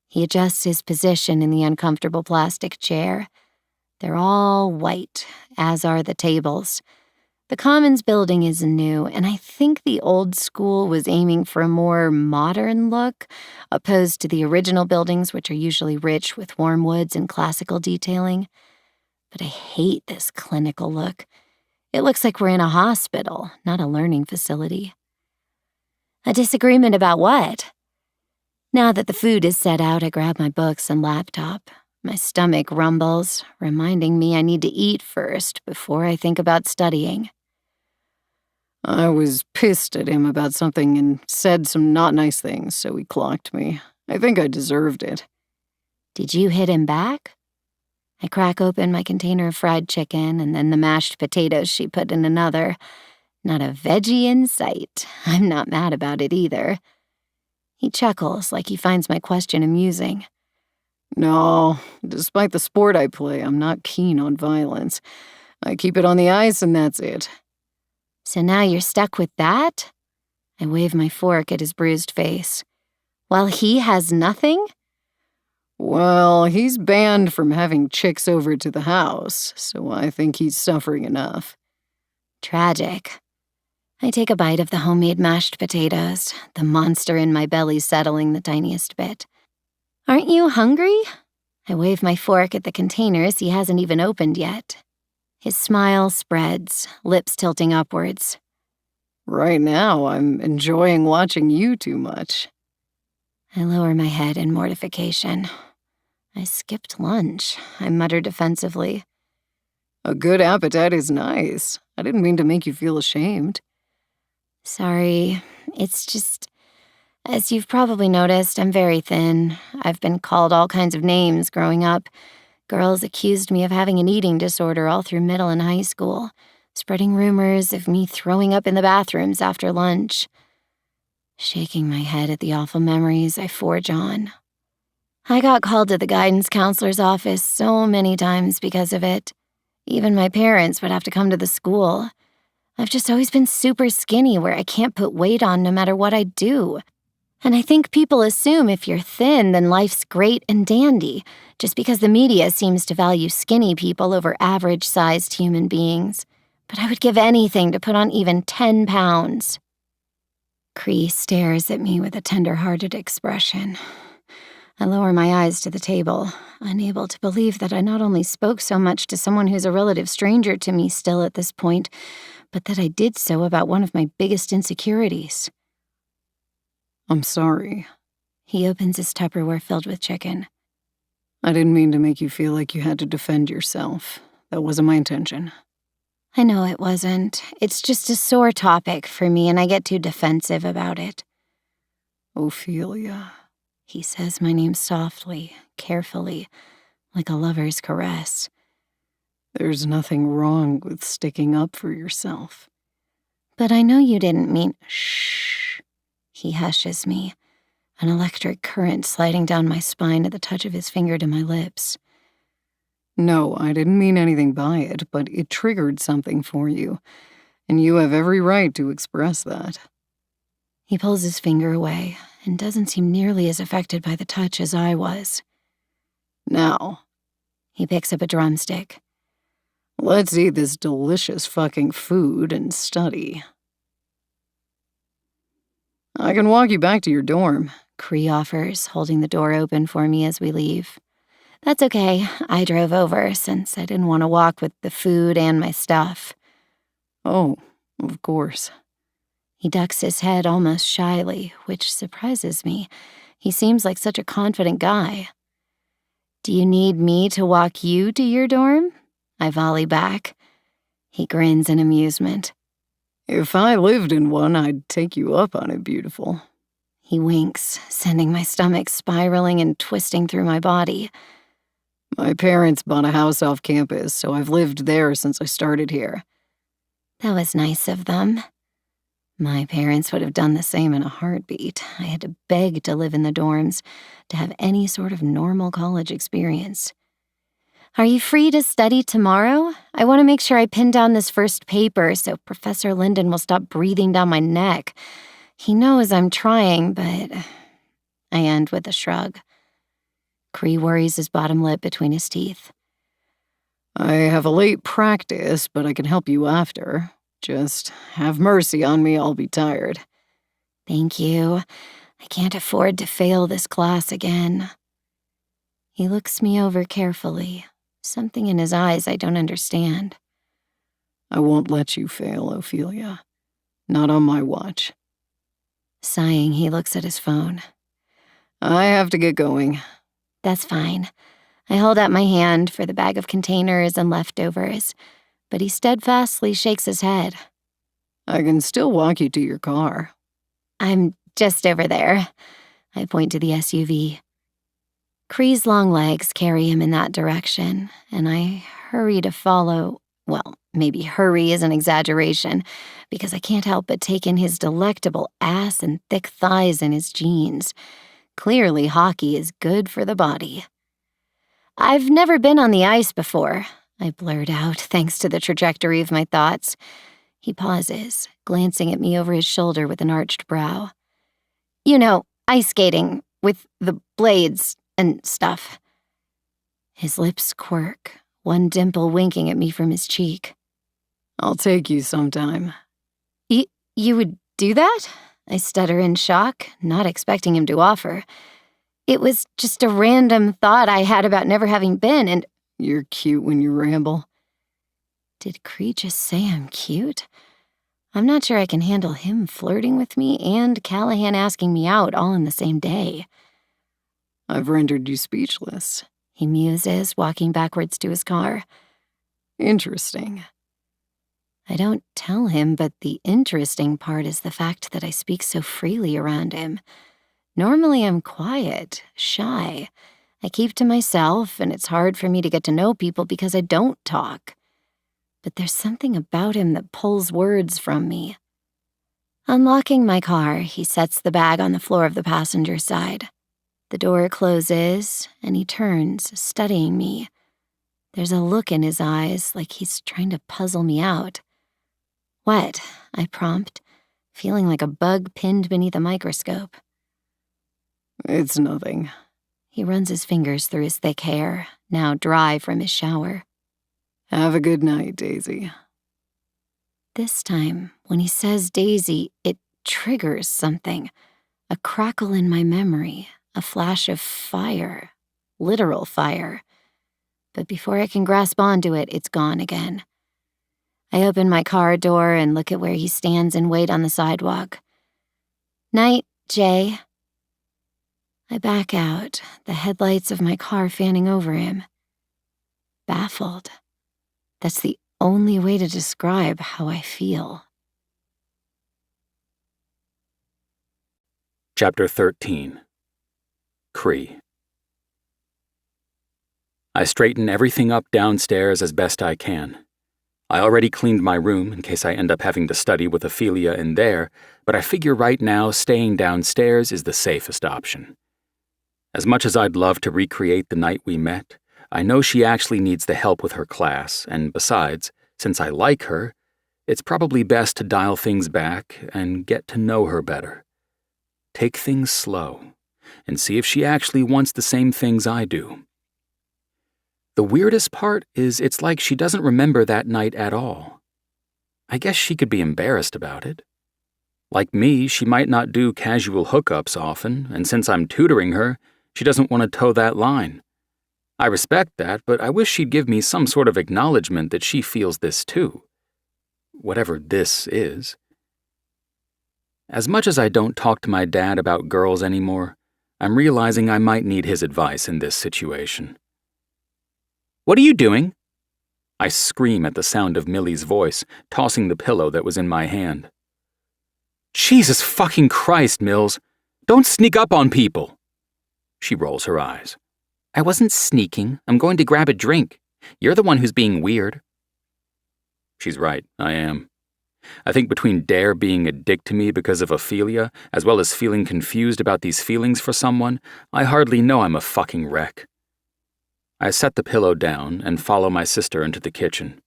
He adjusts his position in the uncomfortable plastic chair. They're all white, as are the tables. The Commons building is new, and I think the old school was aiming for a more modern look, opposed to the original buildings, which are usually rich with warm woods and classical detailing. But I hate this clinical look. It looks like we're in a hospital, not a learning facility. A disagreement about what? Now that the food is set out, I grab my books and laptop. My stomach rumbles, reminding me I need to eat first before I think about studying. I was pissed at him about something and said some not nice things, so he clocked me. I think I deserved it. Did you hit him back? I crack open my container of fried chicken and then the mashed potatoes she put in another. Not a veggie in sight. I'm not mad about it either. He chuckles like he finds my question amusing. No, despite the sport I play, I'm not keen on violence. I keep it on the ice and that's it. So now you're stuck with that? I wave my fork at his bruised face. While he has nothing? Well, he's banned from having chicks over to the house, so I think he's suffering enough. Tragic. I take a bite of the homemade mashed potatoes, the monster in my belly settling the tiniest bit. Aren't you hungry? I wave my fork at the containers he hasn't even opened yet. His smile spreads, lips tilting upwards. Right now, I'm enjoying watching you too much. I lower my head in mortification. I skipped lunch, I mutter defensively. A good appetite is nice. I didn't mean to make you feel ashamed. Sorry, it's just, as you've probably noticed, I'm very thin. I've been called all kinds of names growing up. Girls accused me of having an eating disorder all through middle and high school, spreading rumors of me throwing up in the bathrooms after lunch. Shaking my head at the awful memories I forge on. I got called to the guidance counselor's office so many times because of it. Even my parents would have to come to the school. I've just always been super skinny where I can't put weight on no matter what I do. And I think people assume if you're thin, then life's great and dandy, just because the media seems to value skinny people over average-sized human beings. But I would give anything to put on even 10 pounds. Cree stares at me with a tender-hearted expression. I lower my eyes to the table, unable to believe that I not only spoke so much to someone who's a relative stranger to me still at this point, but that I did so about one of my biggest insecurities. I'm sorry. He opens his Tupperware filled with chicken. I didn't mean to make you feel like you had to defend yourself. That wasn't my intention. I know it wasn't. It's just a sore topic for me, and I get too defensive about it. Ophelia. He says my name softly, carefully, like a lover's caress. There's nothing wrong with sticking up for yourself. But I know you didn't mean— Shh. He hushes me, an electric current sliding down my spine at the touch of his finger to my lips. No, I didn't mean anything by it, but it triggered something for you, and you have every right to express that. He pulls his finger away, and doesn't seem nearly as affected by the touch as I was. Now, He picks up a drumstick. let's eat this delicious fucking food and study. I can walk you back to your dorm, Cree offers, holding the door open for me as we leave. That's okay. I drove over since I didn't want to walk with the food and my stuff. Oh, of course. He ducks his head almost shyly, which surprises me. He seems like such a confident guy. Do you need me to walk you to your dorm? I volley back. He grins in amusement. If I lived in one, I'd take you up on it, beautiful. He winks, sending my stomach spiraling and twisting through my body. My parents bought a house off campus, so I've lived there since I started here. That was nice of them. My parents would have done the same in a heartbeat. I had to beg to live in the dorms, to have any sort of normal college experience. Are you free to study tomorrow? I want to make sure I pin down this first paper so Professor Linden will stop breathing down my neck. He knows I'm trying, but I end with a shrug. Cree worries his bottom lip between his teeth. I have a late practice, but I can help you after. Just have mercy on me, I'll be tired. Thank you. I can't afford to fail this class again. He looks me over carefully, something in his eyes I don't understand. I won't let you fail, Ophelia. Not on my watch. Sighing, he looks at his phone. I have to get going. That's fine. I hold out my hand for the bag of containers and leftovers, but he steadfastly shakes his head. I can still walk you to your car. I'm just over there. I point to the SUV. Cree's long legs carry him in that direction, and I hurry to follow. Well, maybe hurry is an exaggeration, because I can't help but take in his delectable ass and thick thighs in his jeans. Clearly, hockey is good for the body. I've never been on the ice before, I blurt out, thanks to the trajectory of my thoughts. He pauses, glancing at me over his shoulder with an arched brow. You know, ice skating, with the blades and stuff. His lips quirk, one dimple winking at me from his cheek. I'll take you sometime. You would do that? I stutter in shock, not expecting him to offer. It was just a random thought I had about never having been, and— You're cute when you ramble. Did Cree just say I'm cute? I'm not sure I can handle him flirting with me and Callahan asking me out all in the same day. I've rendered you speechless. He muses, walking backwards to his car. Interesting. I don't tell him, but the interesting part is the fact that I speak so freely around him. Normally I'm quiet, shy. I keep to myself, and it's hard for me to get to know people because I don't talk. But there's something about him that pulls words from me. Unlocking my car, he sets the bag on the floor of the passenger side. The door closes, and he turns, studying me. There's a look in his eyes like he's trying to puzzle me out. What? I prompt, feeling like a bug pinned beneath a microscope. It's nothing. He runs his fingers through his thick hair, now dry from his shower. Have a good night, Daisy. This time, when he says Daisy, it triggers something. A crackle in my memory, a flash of fire, literal fire. But before I can grasp onto it, it's gone again. I open my car door and look at where he stands and wait on the sidewalk. Night, Jay. I back out, the headlights of my car fanning over him. Baffled. That's the only way to describe how I feel. Chapter 13. Cree. I straighten everything up downstairs as best I can. I already cleaned my room in case I end up having to study with Ophelia in there, but I figure right now staying downstairs is the safest option. As much as I'd love to recreate the night we met, I know she actually needs the help with her class, and besides, since I like her, it's probably best to dial things back and get to know her better. take things slow, and see if she actually wants the same things I do. The weirdest part is it's like she doesn't remember that night at all. I guess she could be embarrassed about it. Like me, she might not do casual hookups often, and since I'm tutoring her, she doesn't want to toe that line. I respect that, but I wish she'd give me some sort of acknowledgement that she feels this too. Whatever this is. As much as I don't talk to my dad about girls anymore, I'm realizing I might need his advice in this situation. "What are you doing?" I scream at the sound of Millie's voice, tossing the pillow that was in my hand. "Jesus fucking Christ, Mills! Don't sneak up on people!" She rolls her eyes. "I wasn't sneaking. I'm going to grab a drink. You're the one who's being weird." She's right, I am. I think between Dare being a dick to me because of Ophelia, as well as feeling confused about these feelings for someone, I hardly know I'm a fucking wreck. I set the pillow down and follow my sister into the kitchen.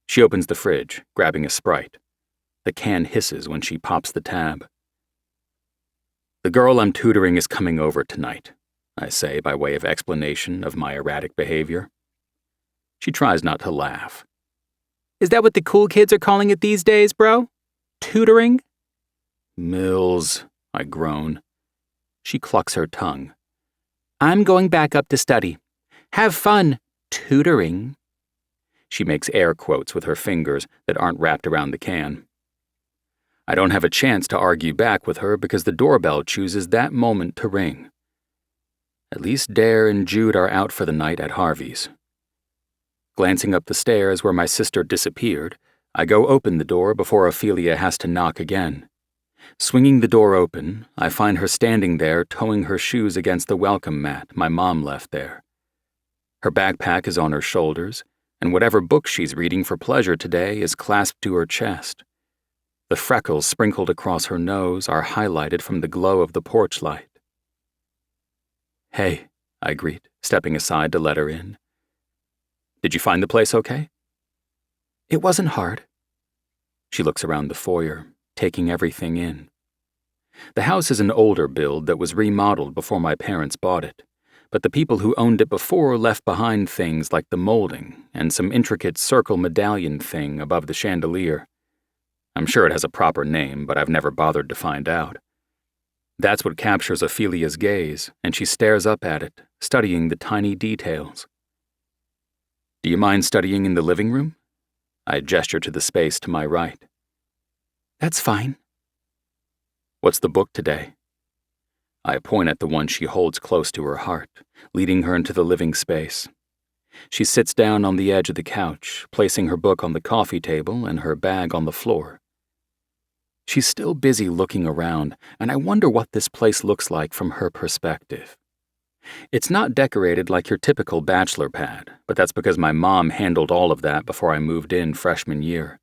She opens the fridge, grabbing a Sprite. The can hisses when she pops the tab. "The girl I'm tutoring is coming over tonight," I say by way of explanation of my erratic behavior. She tries not to laugh. "Is that what the cool kids are calling it these days, bro? Tutoring?" "Mills," I groan. She clucks her tongue. "I'm going back up to study. Have fun, tutoring." She makes air quotes with her fingers that aren't wrapped around the can. I don't have a chance to argue back with her because the doorbell chooses that moment to ring. At least Dare and Jude are out for the night at Harvey's. Glancing up the stairs where my sister disappeared, I go open the door before Ophelia has to knock again. Swinging the door open, I find her standing there towing her shoes against the welcome mat my mom left there. Her backpack is on her shoulders, and whatever book she's reading for pleasure today is clasped to her chest. The freckles sprinkled across her nose are highlighted from the glow of the porch light. "Hey," I greet, stepping aside to let her in. "Did you find the place okay?" "It wasn't hard." She looks around the foyer, taking everything in. The house is an older build that was remodeled before my parents bought it, but the people who owned it before left behind things like the molding and some intricate circle medallion thing above the chandelier. I'm sure it has a proper name, but I've never bothered to find out. That's what captures Ophelia's gaze, and she stares up at it, studying the tiny details. "Do you mind studying in the living room?" I gesture to the space to my right. "That's fine." "What's the book today?" I point at the one she holds close to her heart, leading her into the living space. She sits down on the edge of the couch, placing her book on the coffee table and her bag on the floor. She's still busy looking around, and I wonder what this place looks like from her perspective. It's not decorated like your typical bachelor pad, but that's because my mom handled all of that before I moved in freshman year.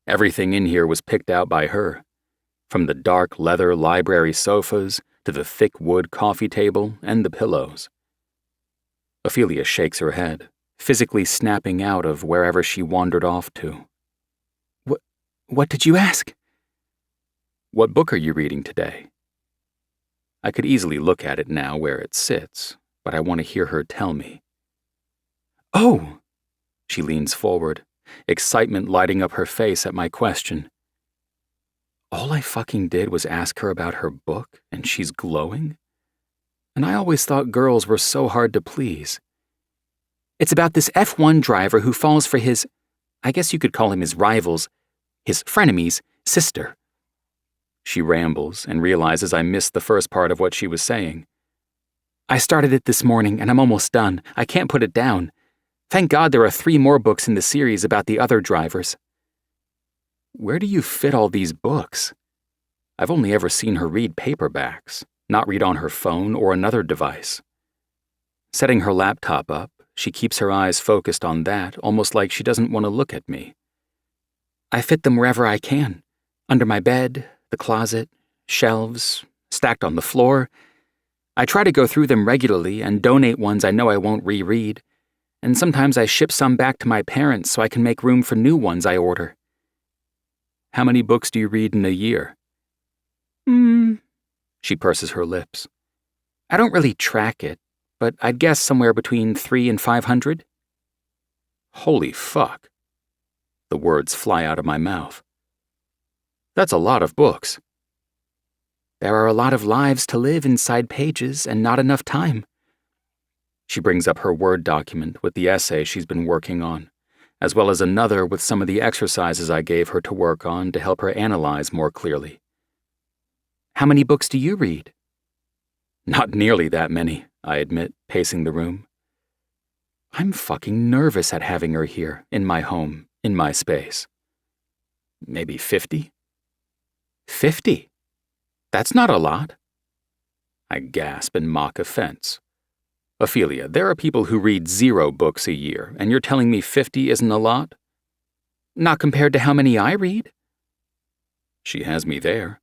Everything in here was picked out by her, from the dark leather library sofas to the thick wood coffee table and the pillows. Ophelia shakes her head, physically snapping out of wherever she wandered off to. What did you ask?" "What book are you reading today?" I could easily look at it now where it sits, but I want to hear her tell me. "Oh!" She leans forward, excitement lighting up her face at my question. All I fucking did was ask her about her book, and she's glowing? And I always thought girls were so hard to please. "It's about this F1 driver who falls for I guess you could call him his rival's, his frenemies, sister." She rambles and realizes I missed the first part of what she was saying. "I started it this morning and I'm almost done. I can't put it down. Thank God there are 3 more books in the series about the other drivers." Where do you fit all these books? I've only ever seen her read paperbacks, not read on her phone or another device. Setting her laptop up, she keeps her eyes focused on that, almost like she doesn't want to look at me. "I fit them wherever I can. Under my bed, the closet, shelves, stacked on the floor. I try to go through them regularly and donate ones I know I won't reread. And sometimes I ship some back to my parents so I can make room for new ones I order." "How many books do you read in a year?" She purses her lips. I don't really track it, but I'd guess somewhere between 300 and 500. Holy fuck. The words fly out of my mouth. That's a lot of books. There are a lot of lives to live inside pages and not enough time. She brings up her Word document with the essay she's been working on, as well as another with some of the exercises I gave her to work on to help her analyze more clearly. How many books do you read? Not nearly that many, I admit, pacing the room. I'm fucking nervous at having her here, in my home, in my space. Maybe 50? 50? That's not a lot. I gasp in mock offense. Ophelia, there are people who read 0 books a year, and you're telling me 50 isn't a lot? Not compared to how many I read. She has me there.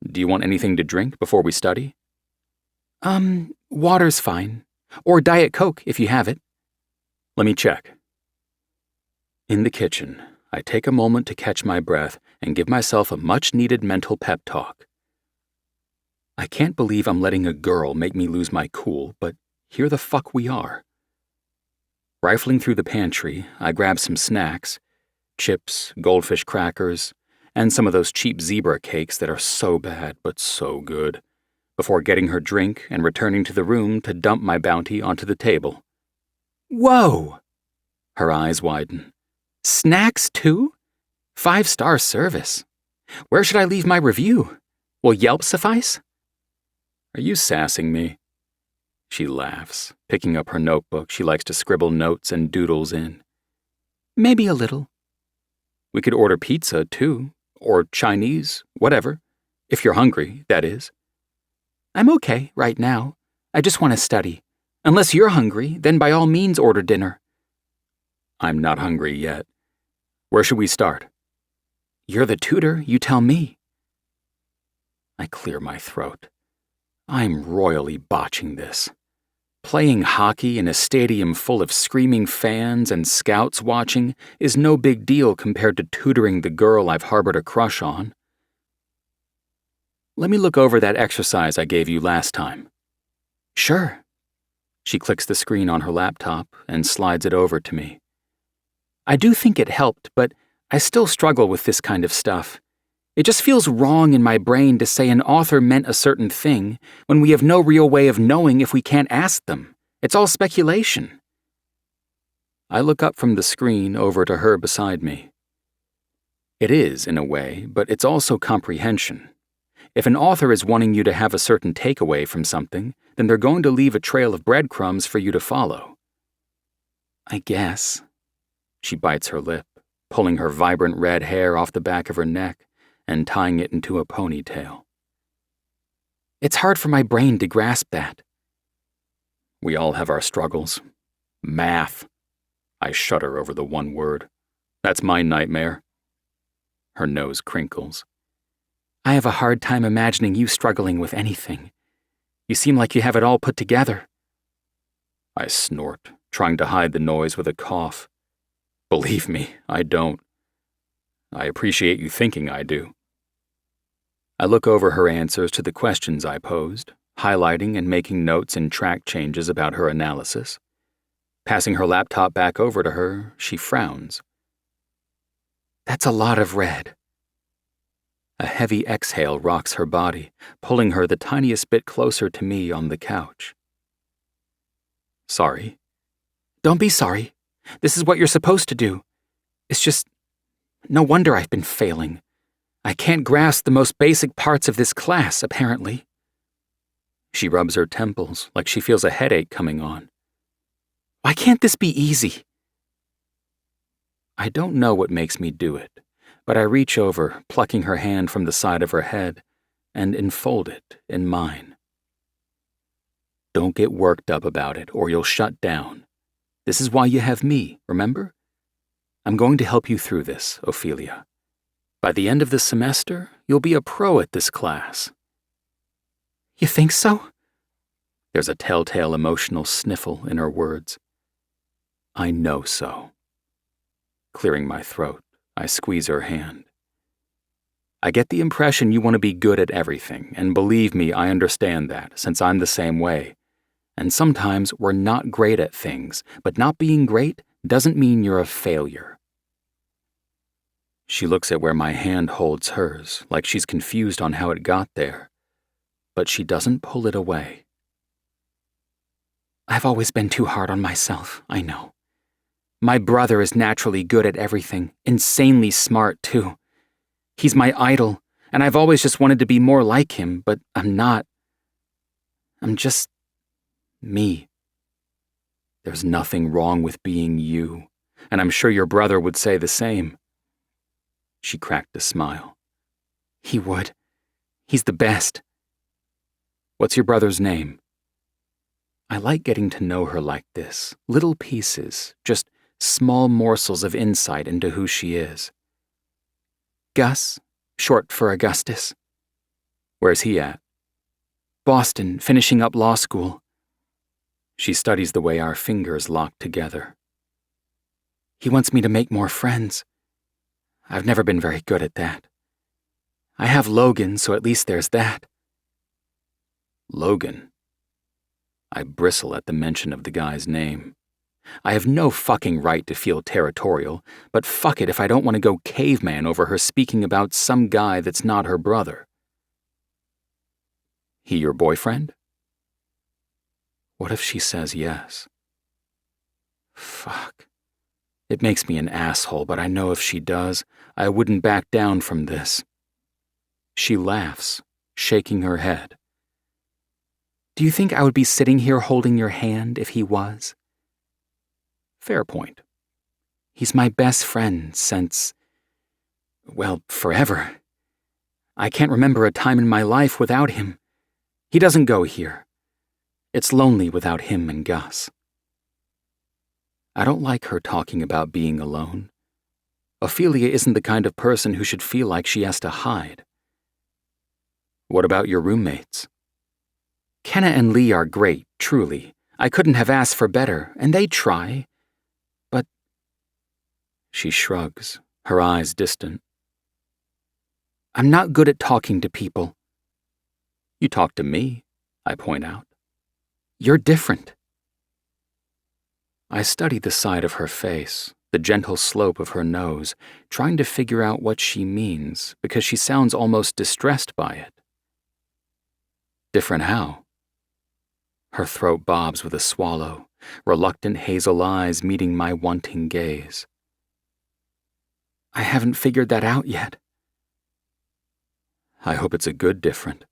Do you want anything to drink before we study? Water's fine. Or Diet Coke, if you have it. Let me check. In the kitchen, I take a moment to catch my breath and give myself a much-needed mental pep talk. I can't believe I'm letting a girl make me lose my cool, but here the fuck we are. Rifling through the pantry, I grab some snacks, chips, goldfish crackers, and some of those cheap zebra cakes that are so bad but so good, before getting her drink and returning to the room to dump my bounty onto the table. Whoa! Her eyes widen. Snacks too? 5-star service. Where should I leave my review? Will Yelp suffice? Are you sassing me? She laughs, picking up her notebook she likes to scribble notes and doodles in. Maybe a little. We could order pizza, too, or Chinese, whatever. If you're hungry, that is. I'm okay right now. I just want to study. Unless you're hungry, then by all means order dinner. I'm not hungry yet. Where should we start? You're the tutor, you tell me. I clear my throat. I'm royally botching this. Playing hockey in a stadium full of screaming fans and scouts watching is no big deal compared to tutoring the girl I've harbored a crush on. Let me look over that exercise I gave you last time. Sure. She clicks the screen on her laptop and slides it over to me. I do think it helped, but I still struggle with this kind of stuff. It just feels wrong in my brain to say an author meant a certain thing when we have no real way of knowing if we can't ask them. It's all speculation. I look up from the screen over to her beside me. It is, in a way, but it's also comprehension. If an author is wanting you to have a certain takeaway from something, then they're going to leave a trail of breadcrumbs for you to follow. I guess. She bites her lip, pulling her vibrant red hair off the back of her neck and tying it into a ponytail. It's hard for my brain to grasp that. We all have our struggles. Math. I shudder over the one word. That's my nightmare. Her nose crinkles. I have a hard time imagining you struggling with anything. You seem like you have it all put together. I snort, trying to hide the noise with a cough. Believe me, I don't. I appreciate you thinking I do. I look over her answers to the questions I posed, highlighting and making notes and track changes about her analysis. Passing her laptop back over to her, she frowns. That's a lot of red. A heavy exhale rocks her body, pulling her the tiniest bit closer to me on the couch. Sorry. Don't be sorry. This is what you're supposed to do. It's just, no wonder I've been failing. I can't grasp the most basic parts of this class, apparently. She rubs her temples like she feels a headache coming on. Why can't this be easy? I don't know what makes me do it, but I reach over, plucking her hand from the side of her head, and enfold it in mine. Don't get worked up about it, or you'll shut down. This is why you have me, remember? I'm going to help you through this, Ophelia. By the end of the semester, you'll be a pro at this class. You think so? There's a telltale emotional sniffle in her words. I know so. Clearing my throat, I squeeze her hand. I get the impression you want to be good at everything, and believe me, I understand that, since I'm the same way. And sometimes we're not great at things, but not being great doesn't mean you're a failure. She looks at where my hand holds hers, like she's confused on how it got there, but she doesn't pull it away. I've always been too hard on myself, I know. My brother is naturally good at everything, insanely smart too. He's my idol, and I've always just wanted to be more like him, but I'm not. I'm just me. There's nothing wrong with being you, and I'm sure your brother would say the same. She cracked a smile. He would. He's the best. What's your brother's name? I like getting to know her like this, little pieces, just small morsels of insight into who she is. Gus, short for Augustus. Where's he at? Boston, finishing up law school. She studies the way our fingers lock together. He wants me to make more friends. I've never been very good at that. I have Logan, so at least there's that. Logan? I bristle at the mention of the guy's name. I have no fucking right to feel territorial, but fuck it if I don't want to go caveman over her speaking about some guy that's not her brother. He your boyfriend? What if she says yes? Fuck. It makes me an asshole, but I know if she does, I wouldn't back down from this. She laughs, shaking her head. Do you think I would be sitting here holding your hand if he was? Fair point. He's my best friend since, well, forever. I can't remember a time in my life without him. He doesn't go here. It's lonely without him and Gus. I don't like her talking about being alone. Ophelia isn't the kind of person who should feel like she has to hide. What about your roommates? Kenna and Lee are great, truly. I couldn't have asked for better, and they try. But... She shrugs, her eyes distant. I'm not good at talking to people. You talk to me, I point out. You're different. I study the side of her face, the gentle slope of her nose, trying to figure out what she means, because she sounds almost distressed by it. Different how? Her throat bobs with a swallow, reluctant hazel eyes meeting my wanting gaze. I haven't figured that out yet. I hope it's a good different.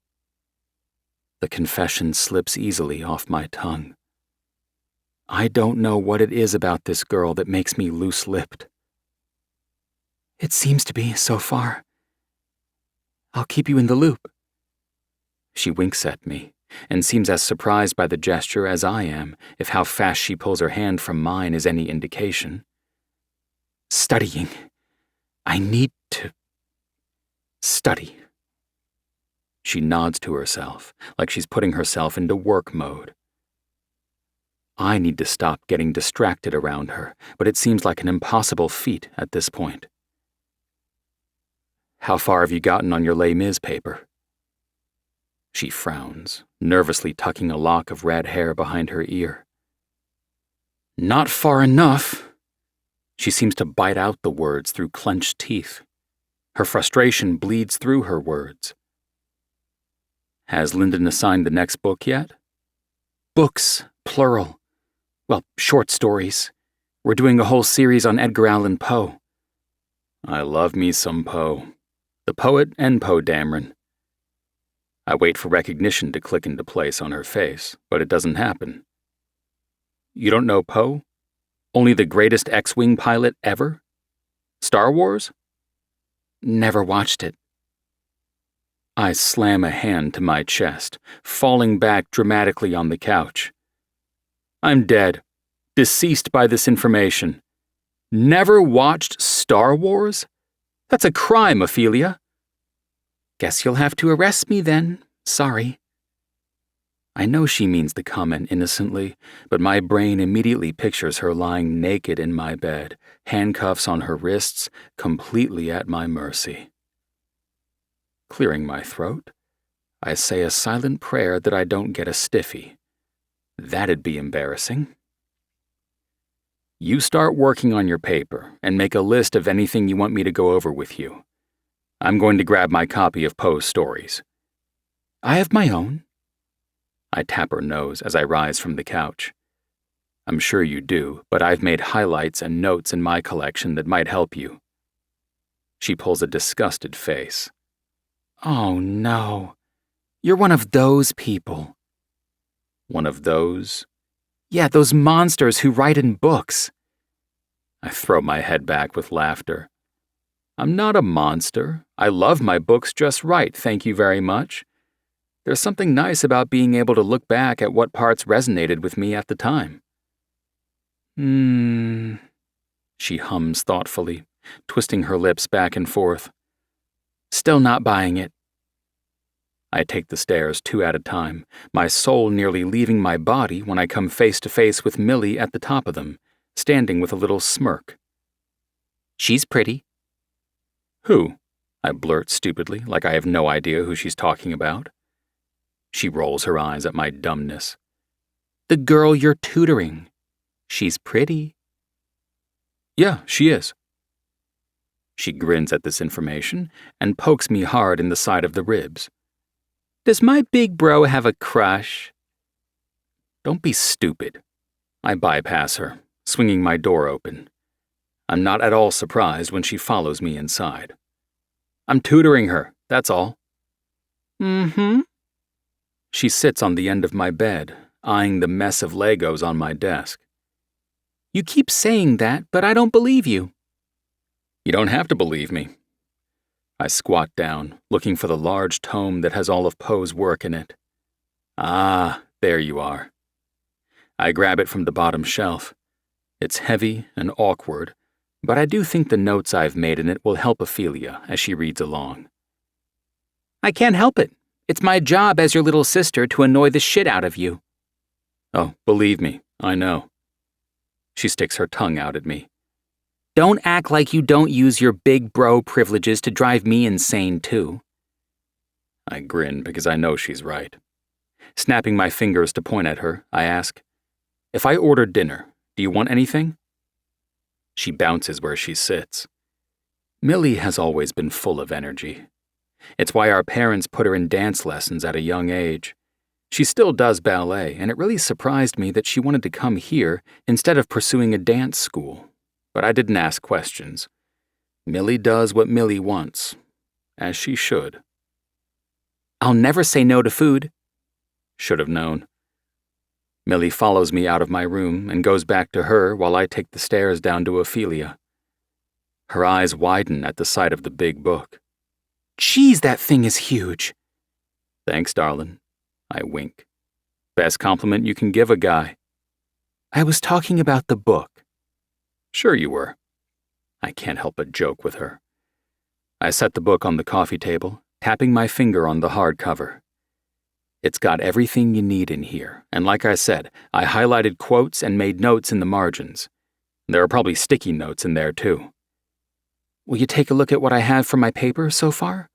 The confession slips easily off my tongue. I don't know what it is about this girl that makes me loose-lipped. It seems to be, so far. I'll keep you in the loop. She winks at me, and seems as surprised by the gesture as I am, if how fast she pulls her hand from mine is any indication. Studying. I need to study. She nods to herself, like she's putting herself into work mode. I need to stop getting distracted around her, but it seems like an impossible feat at this point. How far have you gotten on your Les Mis paper? She frowns, nervously tucking a lock of red hair behind her ear. Not far enough. She seems to bite out the words through clenched teeth. Her frustration bleeds through her words. Has Lyndon assigned the next book yet? Books, plural. Well, short stories. We're doing a whole series on Edgar Allan Poe. I love me some Poe. The poet and Poe Dameron. I wait for recognition to click into place on her face, but it doesn't happen. You don't know Poe? Only the greatest X-Wing pilot ever? Star Wars? Never watched it. I slam a hand to my chest, falling back dramatically on the couch. I'm dead, deceased by this information. Never watched Star Wars? That's a crime, Ophelia. Guess you'll have to arrest me then. Sorry. I know she means the comment innocently, but my brain immediately pictures her lying naked in my bed, handcuffs on her wrists, completely at my mercy. Clearing my throat, I say a silent prayer that I don't get a stiffy. That'd be embarrassing. You start working on your paper and make a list of anything you want me to go over with you. I'm going to grab my copy of Poe's stories. I have my own. I tap her nose as I rise from the couch. I'm sure you do, but I've made highlights and notes in my collection that might help you. She pulls a disgusted face. Oh no, you're one of those people. One of those? Yeah, those monsters who write in books. I throw my head back with laughter. I'm not a monster. I love my books just right, thank you very much. There's something nice about being able to look back at what parts resonated with me at the time. She hums thoughtfully, twisting her lips back and forth. Still not buying it. I take the stairs 2 at a time, my soul nearly leaving my body when I come face to face with Millie at the top of them, standing with a little smirk. She's pretty. Who? I blurt stupidly, like I have no idea who she's talking about. She rolls her eyes at my dumbness. The girl you're tutoring. She's pretty. Yeah, she is. She grins at this information and pokes me hard in the side of the ribs. Does my big bro have a crush? Don't be stupid. I bypass her, swinging my door open. I'm not at all surprised when she follows me inside. I'm tutoring her, that's all. She sits on the end of my bed, eyeing the mess of Legos on my desk. You keep saying that, but I don't believe you. You don't have to believe me. I squat down, looking for the large tome that has all of Poe's work in it. Ah, there you are. I grab it from the bottom shelf. It's heavy and awkward, but I do think the notes I've made in it will help Ophelia as she reads along. I can't help it. It's my job as your little sister to annoy the shit out of you. Oh, believe me, I know. She sticks her tongue out at me. Don't act like you don't use your big bro privileges to drive me insane, too. I grin because I know she's right. Snapping my fingers to point at her, I ask, if I order dinner, do you want anything? She bounces where she sits. Millie has always been full of energy. It's why our parents put her in dance lessons at a young age. She still does ballet, and it really surprised me that she wanted to come here instead of pursuing a dance school. But I didn't ask questions. Millie does what Millie wants, as she should. I'll never say no to food. Should have known. Millie follows me out of my room and goes back to her while I take the stairs down to Ophelia. Her eyes widen at the sight of the big book. Geez, that thing is huge. Thanks, darling. I wink. Best compliment you can give a guy. I was talking about the book. Sure you were. I can't help but joke with her. I set the book on the coffee table, tapping my finger on the hardcover. It's got everything you need in here, and like I said, I highlighted quotes and made notes in the margins. There are probably sticky notes in there, too. Will you take a look at what I have for my paper so far?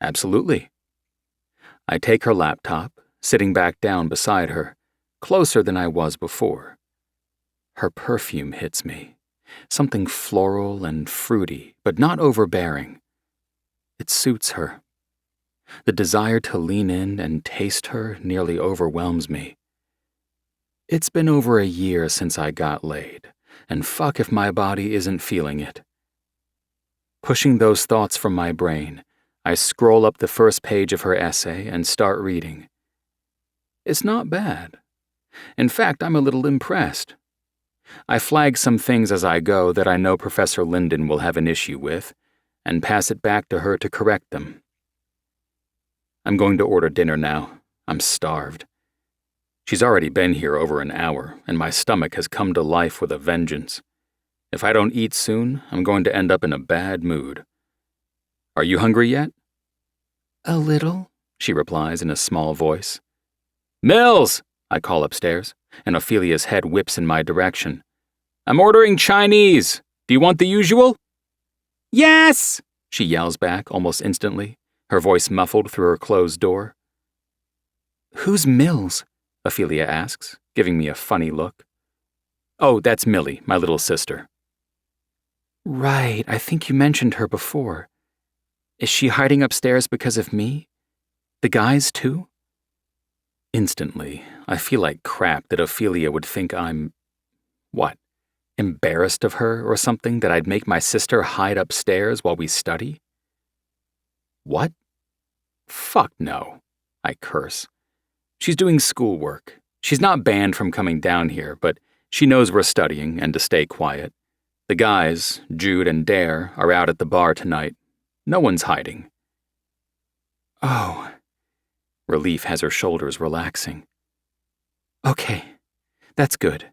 Absolutely. I take her laptop, sitting back down beside her, closer than I was before. Her perfume hits me, something floral and fruity, but not overbearing. It suits her. The desire to lean in and taste her nearly overwhelms me. It's been over a year since I got laid, and fuck if my body isn't feeling it. Pushing those thoughts from my brain, I scroll up the first page of her essay and start reading. It's not bad. In fact, I'm a little impressed. I flag some things as I go that I know Professor Linden will have an issue with, and pass it back to her to correct them. I'm going to order dinner now. I'm starved. She's already been here over an hour, and my stomach has come to life with a vengeance. If I don't eat soon, I'm going to end up in a bad mood. Are you hungry yet? A little, she replies in a small voice. Mills! I call upstairs, and Ophelia's head whips in my direction. I'm ordering Chinese. Do you want the usual? Yes! She yells back almost instantly, her voice muffled through her closed door. "Who's Mills?" Ophelia asks, giving me a funny look. "Oh, that's Millie, my little sister." "Right, I think you mentioned her before. Is she hiding upstairs because of me? The guys, too?" Instantly, I feel like crap that Ophelia would think I'm, what, embarrassed of her or something, that I'd make my sister hide upstairs while we study? What? Fuck no, I curse. She's doing schoolwork. She's not banned from coming down here, but she knows we're studying and to stay quiet. The guys, Jude and Dare, are out at the bar tonight. No one's hiding. Oh. Relief has her shoulders relaxing. Okay, that's good.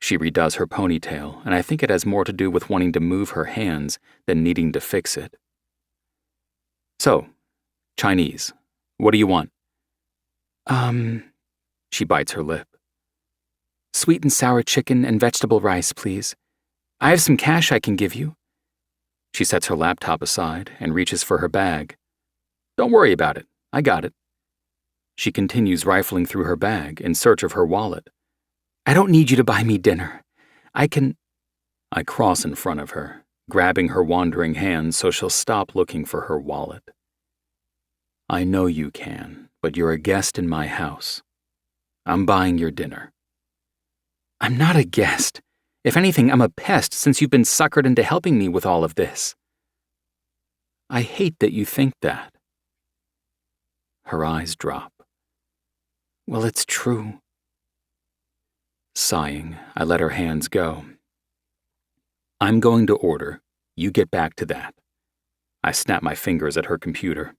She redoes her ponytail, and I think it has more to do with wanting to move her hands than needing to fix it. So, Chinese. What do you want? She bites her lip. Sweet and sour chicken and vegetable rice, please. I have some cash I can give you. She sets her laptop aside and reaches for her bag. Don't worry about it. I got it. She continues rifling through her bag in search of her wallet. I don't need you to buy me dinner. I cross in front of her, grabbing her wandering hand so she'll stop looking for her wallet. I know you can, but you're a guest in my house. I'm buying your dinner. I'm not a guest. If anything, I'm a pest since you've been suckered into helping me with all of this. I hate that you think that. Her eyes drop. Well, it's true. Sighing, I let her hands go. I'm going to order. You get back to that. I snap my fingers at her computer.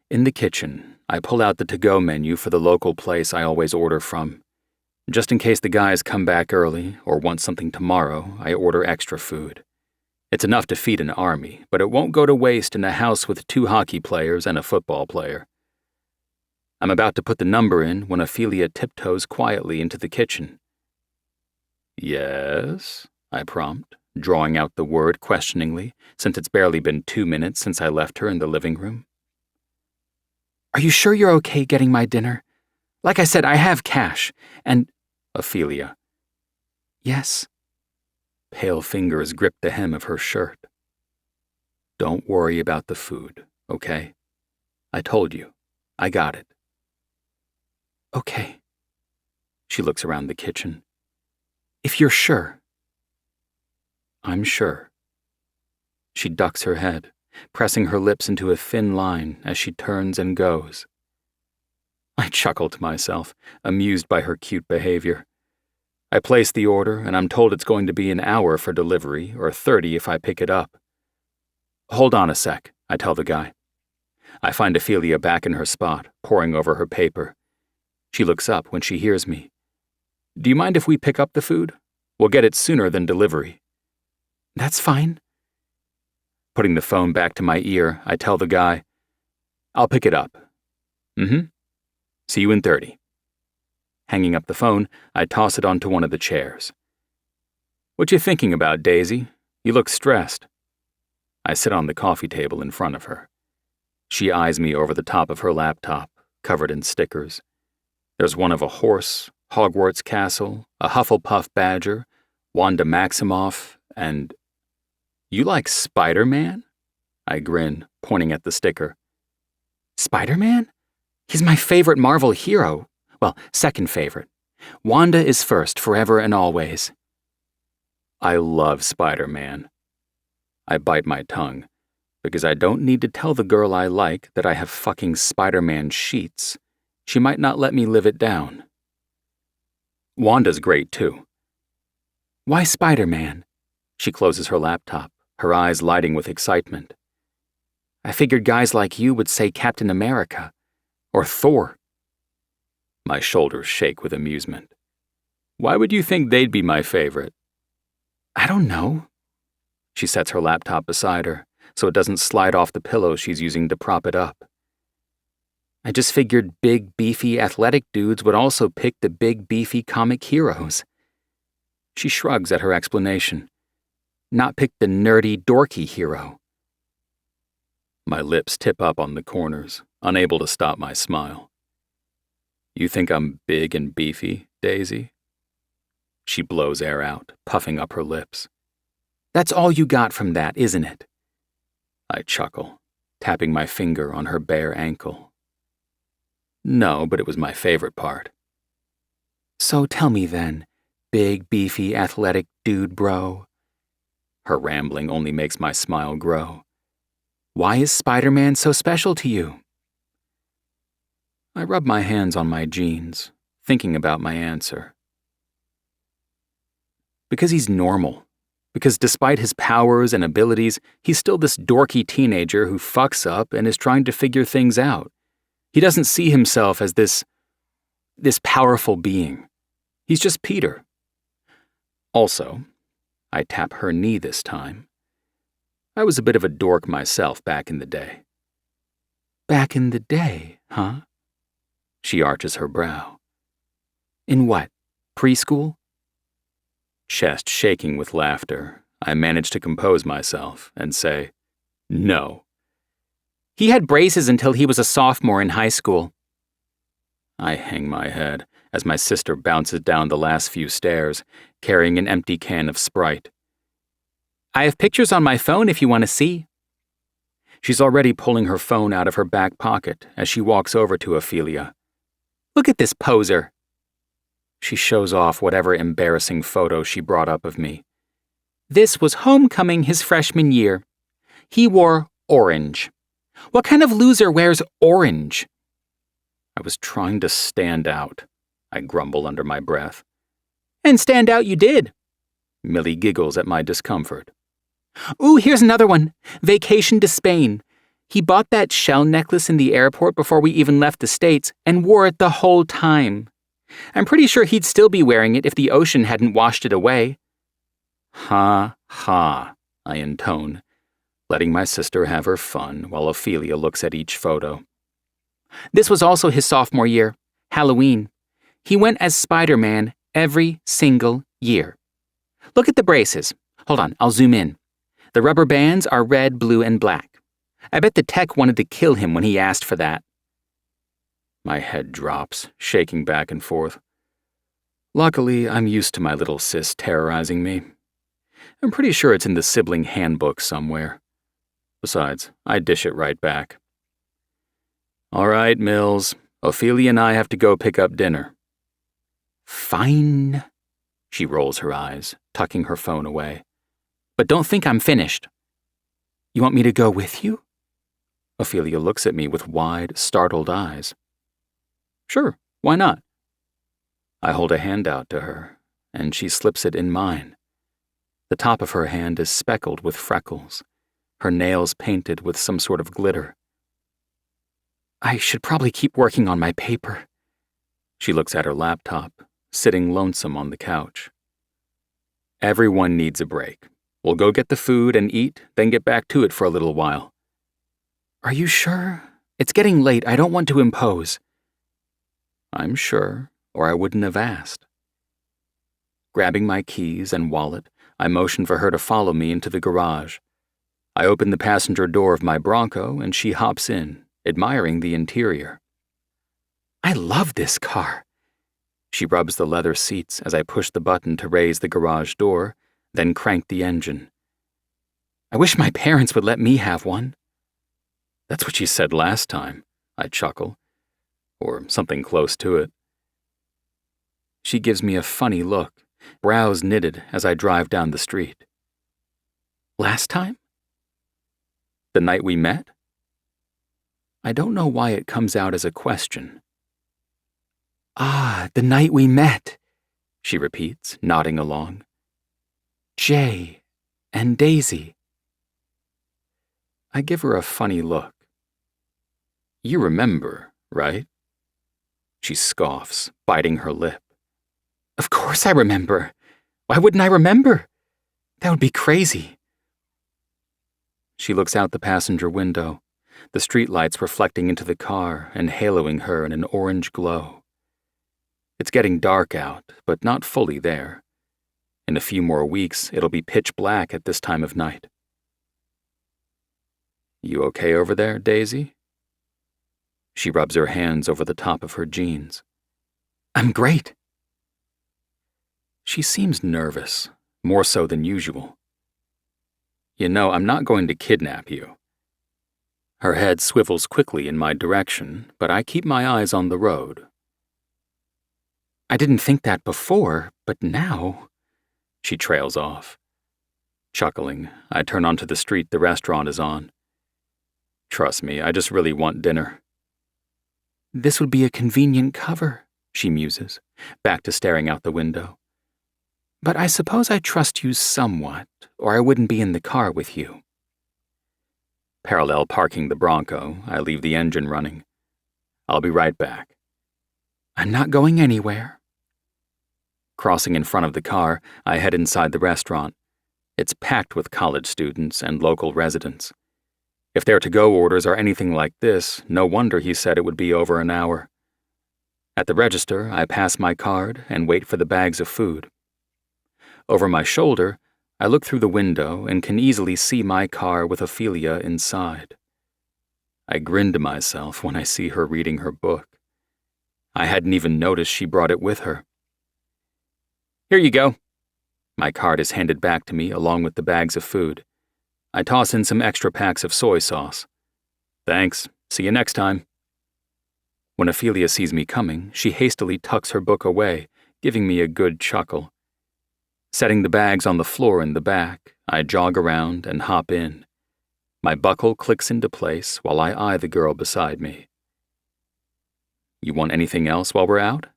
In the kitchen, I pull out the to-go menu for the local place I always order from. Just in case the guys come back early or want something tomorrow, I order extra food. It's enough to feed an army, but it won't go to waste in a house with 2 hockey players and a football player. I'm about to put the number in when Ophelia tiptoes quietly into the kitchen. Yes, I prompt, drawing out the word questioningly, since it's barely been 2 minutes since I left her in the living room. Are you sure you're okay getting my dinner? Like I said, I have cash, and... Ophelia. Yes. Pale fingers grip the hem of her shirt. Don't worry about the food, okay? I told you. I got it. Okay. She looks around the kitchen. If you're sure. I'm sure. She ducks her head, pressing her lips into a thin line as she turns and goes. I chuckle to myself, amused by her cute behavior. I place the order, and I'm told it's going to be an hour for delivery, or 30 if I pick it up. Hold on a sec, I tell the guy. I find Ophelia back in her spot, poring over her paper. She looks up when she hears me. Do you mind if we pick up the food? We'll get it sooner than delivery. That's fine. Putting the phone back to my ear, I tell the guy, I'll pick it up. See you in 30. Hanging up the phone, I toss it onto one of the chairs. What you thinking about, Daisy? You look stressed. I sit on the coffee table in front of her. She eyes me over the top of her laptop, covered in stickers. There's one of a horse, Hogwarts Castle, a Hufflepuff badger, Wanda Maximoff, and... You like Spider-Man? I grin, pointing at the sticker. Spider-Man? He's my favorite Marvel hero. Well, second favorite. Wanda is first, forever and always. I love Spider-Man. I bite my tongue, because I don't need to tell the girl I like that I have fucking Spider-Man sheets. She might not let me live it down. Wanda's great, too. Why Spider-Man? She closes her laptop, her eyes lighting with excitement. I figured guys like you would say Captain America. Or Thor. My shoulders shake with amusement. Why would you think they'd be my favorite? I don't know. She sets her laptop beside her, so it doesn't slide off the pillow she's using to prop it up. I just figured big, beefy, athletic dudes would also pick the big, beefy comic heroes. She shrugs at her explanation. Not pick the nerdy, dorky hero. My lips tip up on the corners, unable to stop my smile. You think I'm big and beefy, Daisy? She blows air out, puffing up her lips. That's all you got from that, isn't it? I chuckle, tapping my finger on her bare ankle. No, but it was my favorite part. So tell me then, big, beefy, athletic dude bro. Her rambling only makes my smile grow. Why is Spider-Man so special to you? I rub my hands on my jeans, thinking about my answer. Because he's normal. Because despite his powers and abilities, he's still this dorky teenager who fucks up and is trying to figure things out. He doesn't see himself as this powerful being. He's just Peter. Also, I tap her knee this time. I was a bit of a dork myself back in the day. Back in the day, huh? She arches her brow. In what? Preschool? Chest shaking with laughter, I manage to compose myself and say, no. He had braces until he was a sophomore in high school. I hang my head as my sister bounces down the last few stairs, carrying an empty can of Sprite. I have pictures on my phone if you want to see. She's already pulling her phone out of her back pocket as she walks over to Ophelia. Look at this poser. She shows off whatever embarrassing photo she brought up of me. This was homecoming his freshman year. He wore orange. What kind of loser wears orange? I was trying to stand out, I grumble under my breath. And stand out you did. Millie giggles at my discomfort. Ooh, here's another one. Vacation to Spain. He bought that shell necklace in the airport before we even left the States and wore it the whole time. I'm pretty sure he'd still be wearing it if the ocean hadn't washed it away. Ha, ha, I intone, letting my sister have her fun while Ophelia looks at each photo. This was also his sophomore year, Halloween. He went as Spider-Man every single year. Look at the braces. Hold on, I'll zoom in. The rubber bands are red, blue, and black. I bet the tech wanted to kill him when he asked for that. My head drops, shaking back and forth. Luckily, I'm used to my little sis terrorizing me. I'm pretty sure it's in the sibling handbook somewhere. Besides, I dish it right back. All right, Mills. Ophelia and I have to go pick up dinner. Fine. She rolls her eyes, tucking her phone away. But don't think I'm finished. You want me to go with you? Ophelia looks at me with wide, startled eyes. Sure, why not? I hold a hand out to her, and she slips it in mine. The top of her hand is speckled with freckles, her nails painted with some sort of glitter. I should probably keep working on my paper. She looks at her laptop, sitting lonesome on the couch. Everyone needs a break. We'll go get the food and eat, then get back to it for a little while. Are you sure? It's getting late. I don't want to impose. I'm sure, or I wouldn't have asked. Grabbing my keys and wallet, I motion for her to follow me into the garage. I open the passenger door of my Bronco and she hops in, admiring the interior. I love this car. She rubs the leather seats as I push the button to raise the garage door, then crank the engine. I wish my parents would let me have one. That's what she said last time, I chuckle. Or something close to it. She gives me a funny look, brows knitted as I drive down the street. Last time? The night we met? I don't know why it comes out as a question. Ah, the night we met, she repeats, nodding along. Jay and Daisy. I give her a funny look. You remember, right? She scoffs, biting her lip. Of course I remember. Why wouldn't I remember? That would be crazy. She looks out the passenger window, the streetlights reflecting into the car and haloing her in an orange glow. It's getting dark out, but not fully there. In a few more weeks, it'll be pitch black at this time of night. You okay over there, Daisy? She rubs her hands over the top of her jeans. I'm great. She seems nervous, more so than usual. You know, I'm not going to kidnap you. Her head swivels quickly in my direction, but I keep my eyes on the road. I didn't think that before, but now... She trails off. Chuckling, I turn onto the street the restaurant is on. Trust me, I just really want dinner. This would be a convenient cover, she muses, back to staring out the window. But I suppose I trust you somewhat, or I wouldn't be in the car with you. Parallel parking the Bronco, I leave the engine running. I'll be right back. I'm not going anywhere. Crossing in front of the car, I head inside the restaurant. It's packed with college students and local residents. If their to-go orders are anything like this, no wonder he said it would be over an hour. At the register, I pass my card and wait for the bags of food. Over my shoulder, I look through the window and can easily see my car with Ophelia inside. I grin to myself when I see her reading her book. I hadn't even noticed she brought it with her. Here you go. My card is handed back to me along with the bags of food. I toss in some extra packs of soy sauce. Thanks. See you next time. When Ophelia sees me coming, she hastily tucks her book away, giving me a good chuckle. Setting the bags on the floor in the back, I jog around and hop in. My buckle clicks into place while I eye the girl beside me. You want anything else while we're out?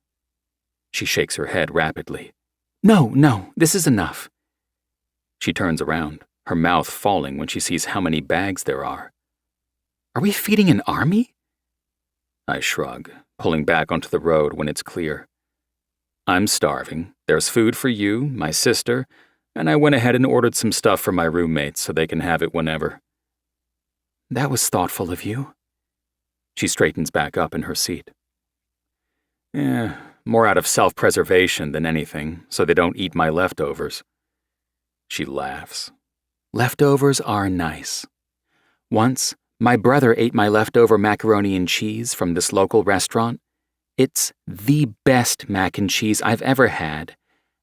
She shakes her head rapidly. No, this is enough. She turns around, her mouth falling when she sees how many bags there are. Are we feeding an army? I shrug, pulling back onto the road when it's clear. I'm starving. There's food for you, my sister, and I went ahead and ordered some stuff for my roommates so they can have it whenever. That was thoughtful of you. She straightens back up in her seat. More out of self-preservation than anything, so they don't eat my leftovers. She laughs. Leftovers are nice. Once, my brother ate my leftover macaroni and cheese from this local restaurant. It's the best mac and cheese I've ever had.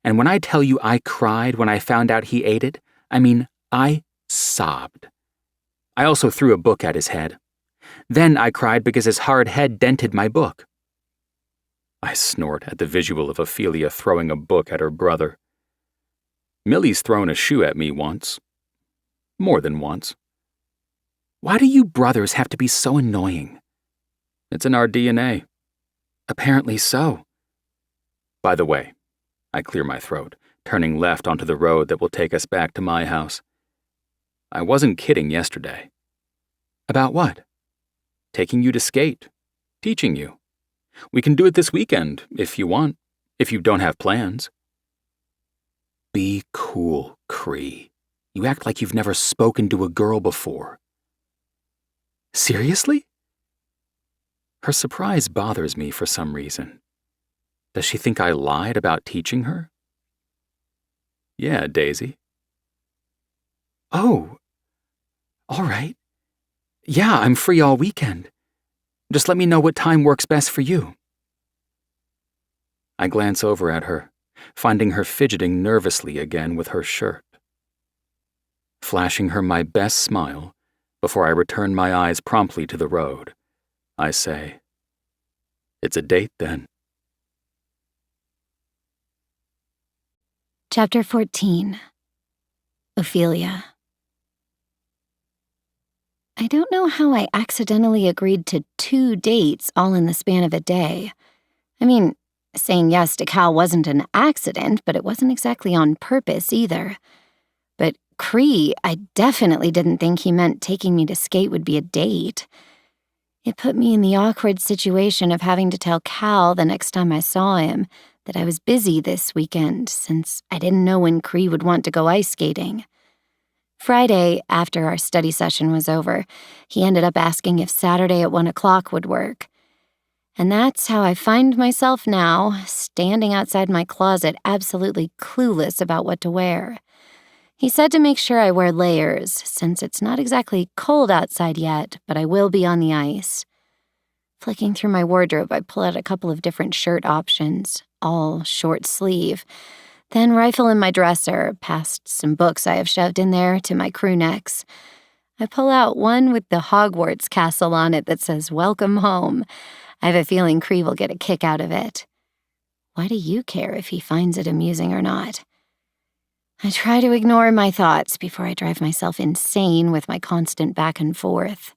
And when I tell you I cried when I found out he ate it, I mean, I sobbed. I also threw a book at his head. Then I cried because his hard head dented my book. I snort at the visual of Ophelia throwing a book at her brother. Millie's thrown a shoe at me once. More than once. Why do you brothers have to be so annoying? It's in our DNA. Apparently so. By the way, I clear my throat, turning left onto the road that will take us back to my house. I wasn't kidding yesterday. About what? Taking you to skate. Teaching you. We can do it this weekend, if you want, if you don't have plans. Be cool, Cree. You act like you've never spoken to a girl before. Seriously? Her surprise bothers me for some reason. Does she think I lied about teaching her? Yeah, Daisy. Oh. All right. Yeah, I'm free all weekend. Just let me know what time works best for you. I glance over at her, finding her fidgeting nervously again with her shirt. Flashing her my best smile, before I return my eyes promptly to the road, I say, "It's a date then." Chapter 14. Ophelia. I don't know how I accidentally agreed to 2 dates all in the span of a day. I mean, saying yes to Cal wasn't an accident, but it wasn't exactly on purpose either. But Cree, I definitely didn't think he meant taking me to skate would be a date. It put me in the awkward situation of having to tell Cal the next time I saw him that I was busy this weekend, since I didn't know when Cree would want to go ice skating. Friday, after our study session was over, he ended up asking if Saturday at 1 o'clock would work. And that's how I find myself now, standing outside my closet absolutely clueless about what to wear. He said to make sure I wear layers, since it's not exactly cold outside yet, but I will be on the ice. Flicking through my wardrobe, I pull out a couple of different shirt options, all short sleeve, then rifle in my dresser, past some books I have shoved in there, to my crew necks. I pull out one with the Hogwarts castle on it that says, "Welcome home." I have a feeling Cree will get a kick out of it. Why do you care if he finds it amusing or not? I try to ignore my thoughts before I drive myself insane with my constant back and forth.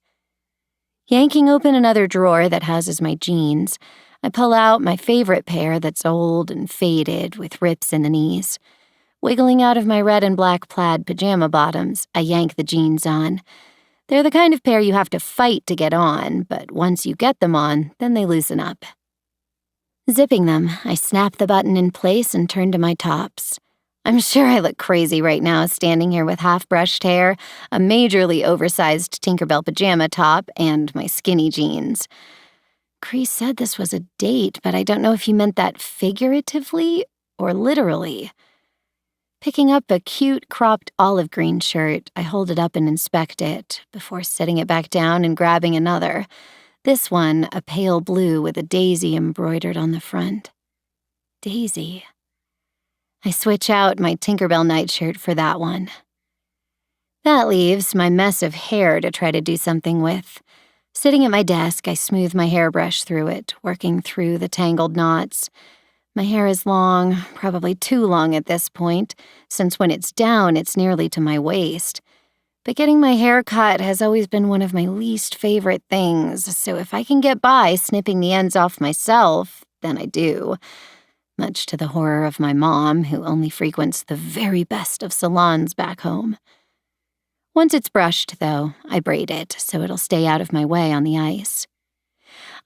Yanking open another drawer that houses my jeans, I pull out my favorite pair that's old and faded with rips in the knees. Wiggling out of my red and black plaid pajama bottoms, I yank the jeans on. They're the kind of pair you have to fight to get on, but once you get them on, then they loosen up. Zipping them, I snap the button in place and turn to my tops. I'm sure I look crazy right now, standing here with half-brushed hair, a majorly oversized Tinkerbell pajama top, and my skinny jeans. Cree said this was a date, but I don't know if he meant that figuratively or literally. Picking up a cute, cropped olive green shirt, I hold it up and inspect it, before setting it back down and grabbing another. This one, a pale blue with a daisy embroidered on the front. Daisy. I switch out my Tinkerbell nightshirt for that one. That leaves my mess of hair to try to do something with. Sitting at my desk, I smooth my hairbrush through it, working through the tangled knots. My hair is long, probably too long at this point, since when it's down, it's nearly to my waist. But getting my hair cut has always been one of my least favorite things, so if I can get by snipping the ends off myself, then I do. Much to the horror of my mom, who only frequents the very best of salons back home. Once it's brushed, though, I braid it so it'll stay out of my way on the ice.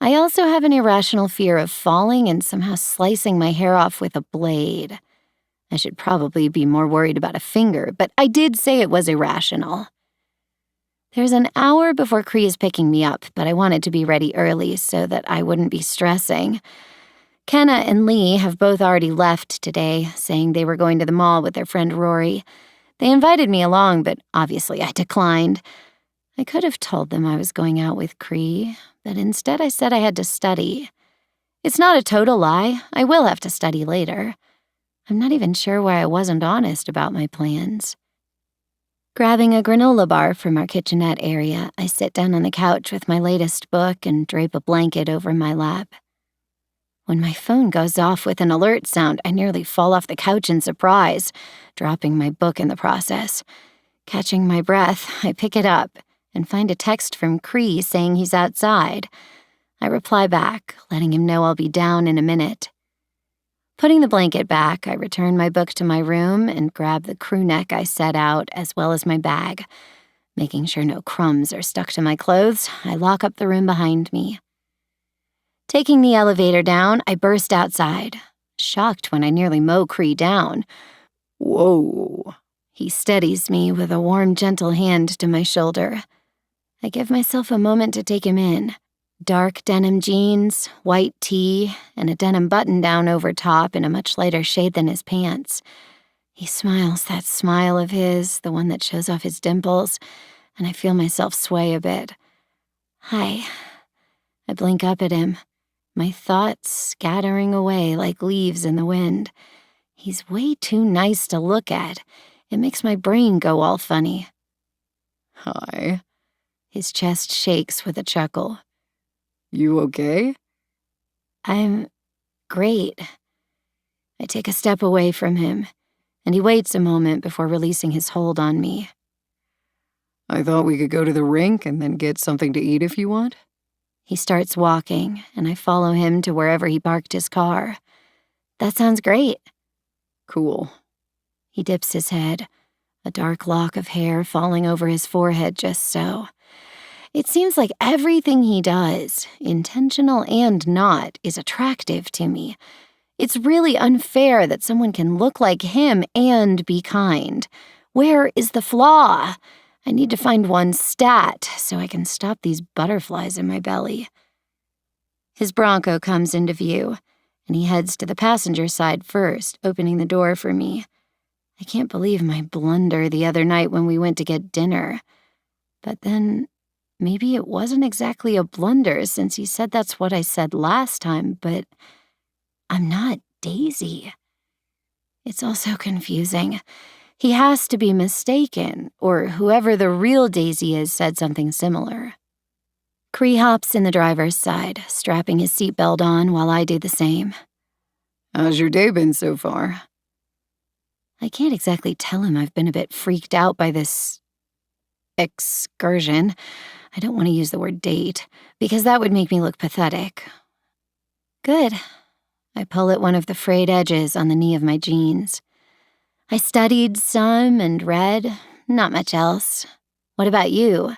I also have an irrational fear of falling and somehow slicing my hair off with a blade. I should probably be more worried about a finger, but I did say it was irrational. There's an hour before Cree is picking me up, but I wanted to be ready early so that I wouldn't be stressing. Kenna and Lee have both already left today, saying they were going to the mall with their friend Rory. They invited me along, but obviously I declined. I could have told them I was going out with Cree, but instead I said I had to study. It's not a total lie. I will have to study later. I'm not even sure why I wasn't honest about my plans. Grabbing a granola bar from our kitchenette area, I sit down on the couch with my latest book and drape a blanket over my lap. When my phone goes off with an alert sound, I nearly fall off the couch in surprise, dropping my book in the process. Catching my breath, I pick it up and find a text from Cree saying he's outside. I reply back, letting him know I'll be down in a minute. Putting the blanket back, I return my book to my room and grab the crew neck I set out, as well as my bag. Making sure no crumbs are stuck to my clothes, I lock up the room behind me. Taking the elevator down, I burst outside, shocked when I nearly mow Cree down. "Whoa." He steadies me with a warm, gentle hand to my shoulder. I give myself a moment to take him in. Dark denim jeans, white tee, and a denim button-down over top in a much lighter shade than his pants. He smiles that smile of his, the one that shows off his dimples, and I feel myself sway a bit. "Hi." I blink up at him, my thoughts scattering away like leaves in the wind. He's way too nice to look at. It makes my brain go all funny. "Hi." His chest shakes with a chuckle. "You okay?" "I'm great." I take a step away from him, and he waits a moment before releasing his hold on me. "I thought we could go to the rink and then get something to eat if you want." He starts walking, and I follow him to wherever he parked his car. "That sounds great." "Cool." He dips his head, a dark lock of hair falling over his forehead just so. It seems like everything he does, intentional and not, is attractive to me. It's really unfair that someone can look like him and be kind. Where is the flaw? I need to find one stat so I can stop these butterflies in my belly. His Bronco comes into view, and he heads to the passenger side first, opening the door for me. I can't believe my blunder the other night when we went to get dinner. But then, maybe it wasn't exactly a blunder since he said that's what I said last time, but I'm not Daisy. It's all so confusing. He has to be mistaken, or whoever the real Daisy is said something similar. Cree hops in the driver's side, strapping his seatbelt on while I do the same. How's your day been so far? I can't exactly tell him I've been a bit freaked out by this excursion. I don't want to use the word date, because that would make me look pathetic. Good. I pull at one of the frayed edges on the knee of my jeans. I studied some and read, not much else. What about you?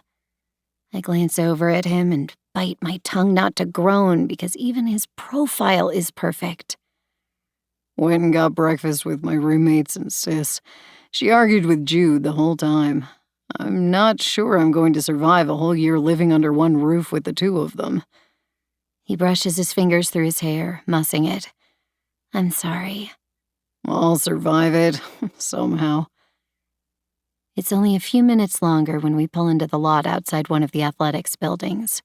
I glance over at him and bite my tongue not to groan because even his profile is perfect. Went and got breakfast with my roommates and sis. She argued with Jude the whole time. I'm not sure I'm going to survive a whole year living under one roof with the two of them. He brushes his fingers through his hair, mussing it. I'm sorry. I'll survive it, somehow. It's only a few minutes longer when we pull into the lot outside one of the athletics buildings.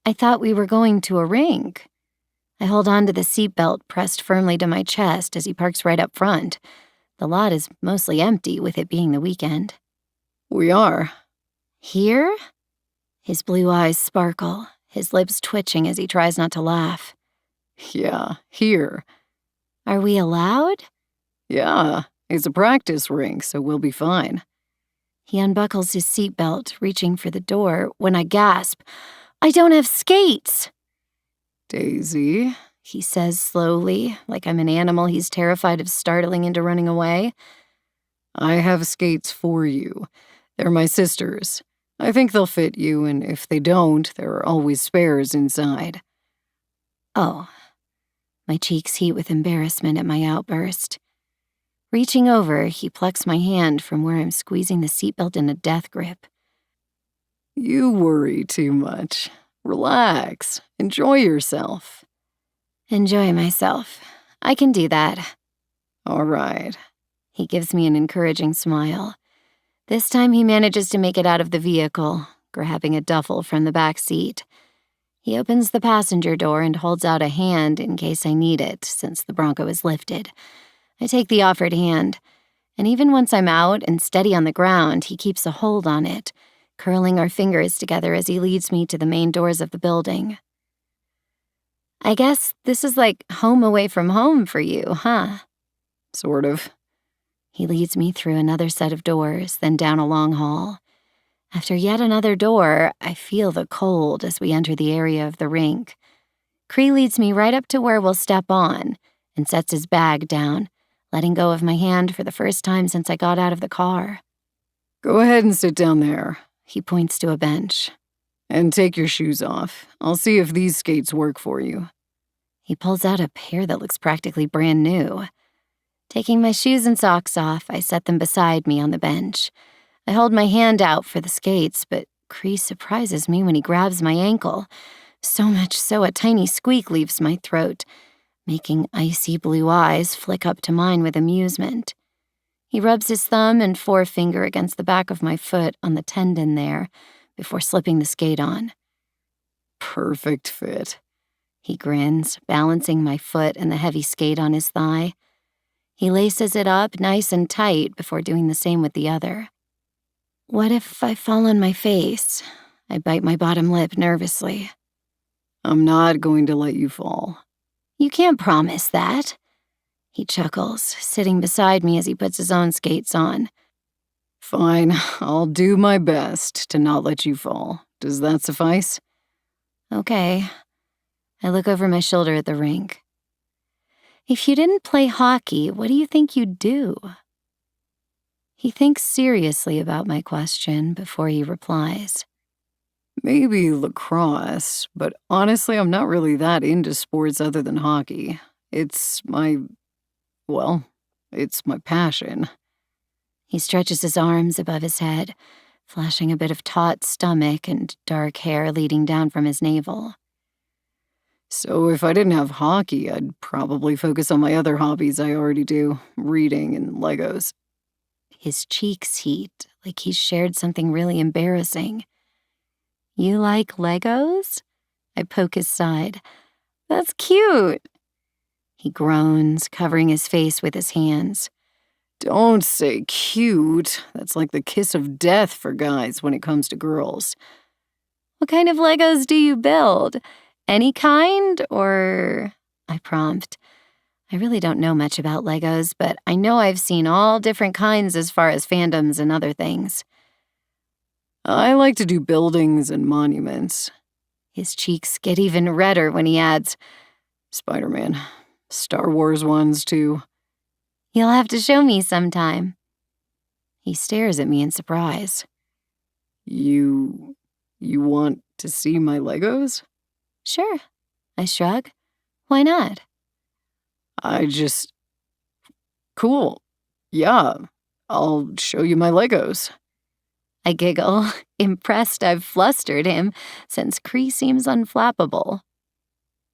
I thought we were going to a rink. I hold on to the seatbelt pressed firmly to my chest as he parks right up front. The lot is mostly empty, with it being the weekend. We are. Here? His blue eyes sparkle, his lips twitching as he tries not to laugh. Yeah, here. Are we allowed? Yeah, it's a practice rink, so we'll be fine. He unbuckles his seatbelt, reaching for the door, when I gasp, I don't have skates! Daisy, he says slowly, like I'm an animal he's terrified of startling into running away. I have skates for you. They're my sister's. I think they'll fit you, and if they don't, there are always spares inside. Oh. My cheeks heat with embarrassment at my outburst. Reaching over, he plucks my hand from where I'm squeezing the seatbelt in a death grip. You worry too much. Relax. Enjoy yourself. Enjoy myself. I can do that. All right. He gives me an encouraging smile. This time he manages to make it out of the vehicle, grabbing a duffel from the back seat. He opens the passenger door and holds out a hand in case I need it, since the Bronco is lifted. I take the offered hand, and even once I'm out and steady on the ground, he keeps a hold on it, curling our fingers together as he leads me to the main doors of the building. I guess this is like home away from home for you, huh? Sort of. He leads me through another set of doors, then down a long hall. After yet another door, I feel the cold as we enter the area of the rink. Cree leads me right up to where we'll step on and sets his bag down, letting go of my hand for the first time since I got out of the car. Go ahead and sit down there. He points to a bench. And take your shoes off. I'll see if these skates work for you. He pulls out a pair that looks practically brand new. Taking my shoes and socks off, I set them beside me on the bench. I hold my hand out for the skates, but Cree surprises me when he grabs my ankle. So much so a tiny squeak leaves my throat, making icy blue eyes flick up to mine with amusement. He rubs his thumb and forefinger against the back of my foot on the tendon there before slipping the skate on. Perfect fit. He grins, balancing my foot and the heavy skate on his thigh. He laces it up nice and tight before doing the same with the other. What if I fall on my face? I bite my bottom lip nervously. I'm not going to let you fall. You can't promise that. He chuckles, sitting beside me as he puts his own skates on. Fine, I'll do my best to not let you fall. Does that suffice? Okay. I look over my shoulder at the rink. If you didn't play hockey, what do you think you'd do? He thinks seriously about my question before he replies. Maybe lacrosse, but honestly, I'm not really that into sports other than hockey. It's my passion. He stretches his arms above his head, flashing a bit of taut stomach and dark hair leading down from his navel. So if I didn't have hockey, I'd probably focus on my other hobbies I already do, reading and Legos. His cheeks heat, like he's shared something really embarrassing. You like Legos? I poke his side. That's cute. He groans, covering his face with his hands. Don't say cute. That's like the kiss of death for guys when it comes to girls. What kind of Legos do you build? Any kind, or... I prompt. I really don't know much about Legos, but I know I've seen all different kinds as far as fandoms and other things. I like to do buildings and monuments. His cheeks get even redder when he adds, Spider-Man. Star Wars ones, too. You'll have to show me sometime. He stares at me in surprise. You want to see my Legos? Sure, I shrug. Why not? Cool. Yeah, I'll show you my Legos. I giggle, impressed I've flustered him, since Cree seems unflappable.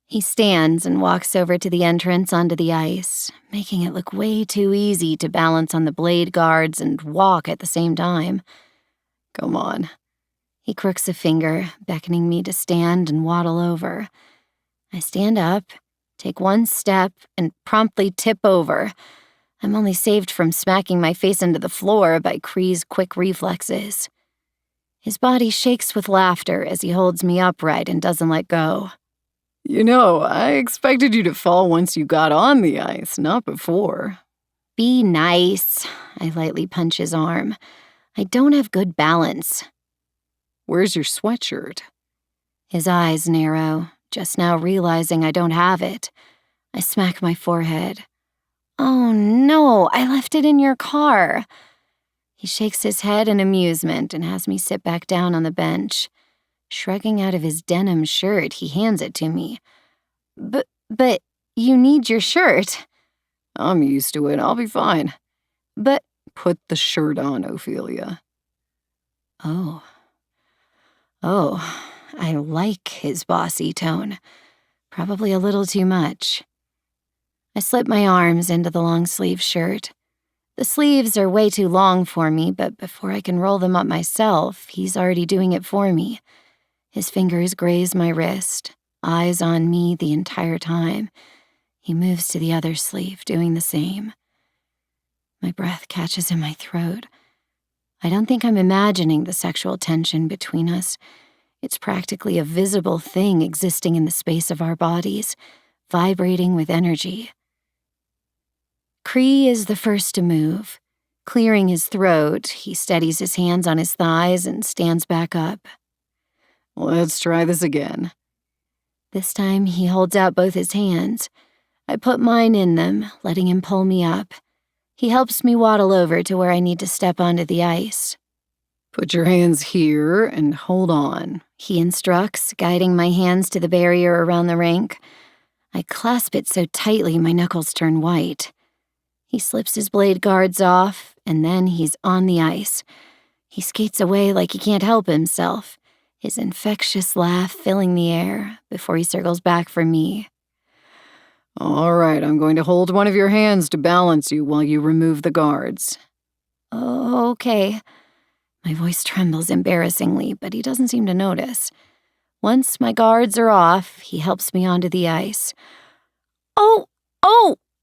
He stands and walks over to the entrance onto the ice, making it look way too easy to balance on the blade guards and walk at the same time. Come on. He crooks a finger, beckoning me to stand and waddle over. I stand up, take one step, and promptly tip over. I'm only saved from smacking my face into the floor by Cree's quick reflexes. His body shakes with laughter as he holds me upright and doesn't let go. You know, I expected you to fall once you got on the ice, not before. Be nice. I lightly punch his arm. I don't have good balance. Where's your sweatshirt? His eyes narrow, just now realizing I don't have it. I smack my forehead. Oh no, I left it in your car. He shakes his head in amusement and has me sit back down on the bench. Shrugging out of his denim shirt, he hands it to me. But you need your shirt. I'm used to it. I'll be fine. But put the shirt on, Ophelia. Oh, I like his bossy tone. Probably a little too much. I slip my arms into the long-sleeve shirt. The sleeves are way too long for me, but before I can roll them up myself, he's already doing it for me. His fingers graze my wrist, eyes on me the entire time. He moves to the other sleeve, doing the same. My breath catches in my throat. I don't think I'm imagining the sexual tension between us. It's practically a visible thing existing in the space of our bodies, vibrating with energy. Cree is the first to move. Clearing his throat, he steadies his hands on his thighs and stands back up. Let's try this again. This time, he holds out both his hands. I put mine in them, letting him pull me up. He helps me waddle over to where I need to step onto the ice. Put your hands here and hold on, he instructs, guiding my hands to the barrier around the rink. I clasp it so tightly my knuckles turn white. He slips his blade guards off, and then he's on the ice. He skates away like he can't help himself, his infectious laugh filling the air before he circles back for me. All right, I'm going to hold one of your hands to balance you while you remove the guards. Oh, okay. My voice trembles embarrassingly, but he doesn't seem to notice. Once my guards are off, he helps me onto the ice. Oh,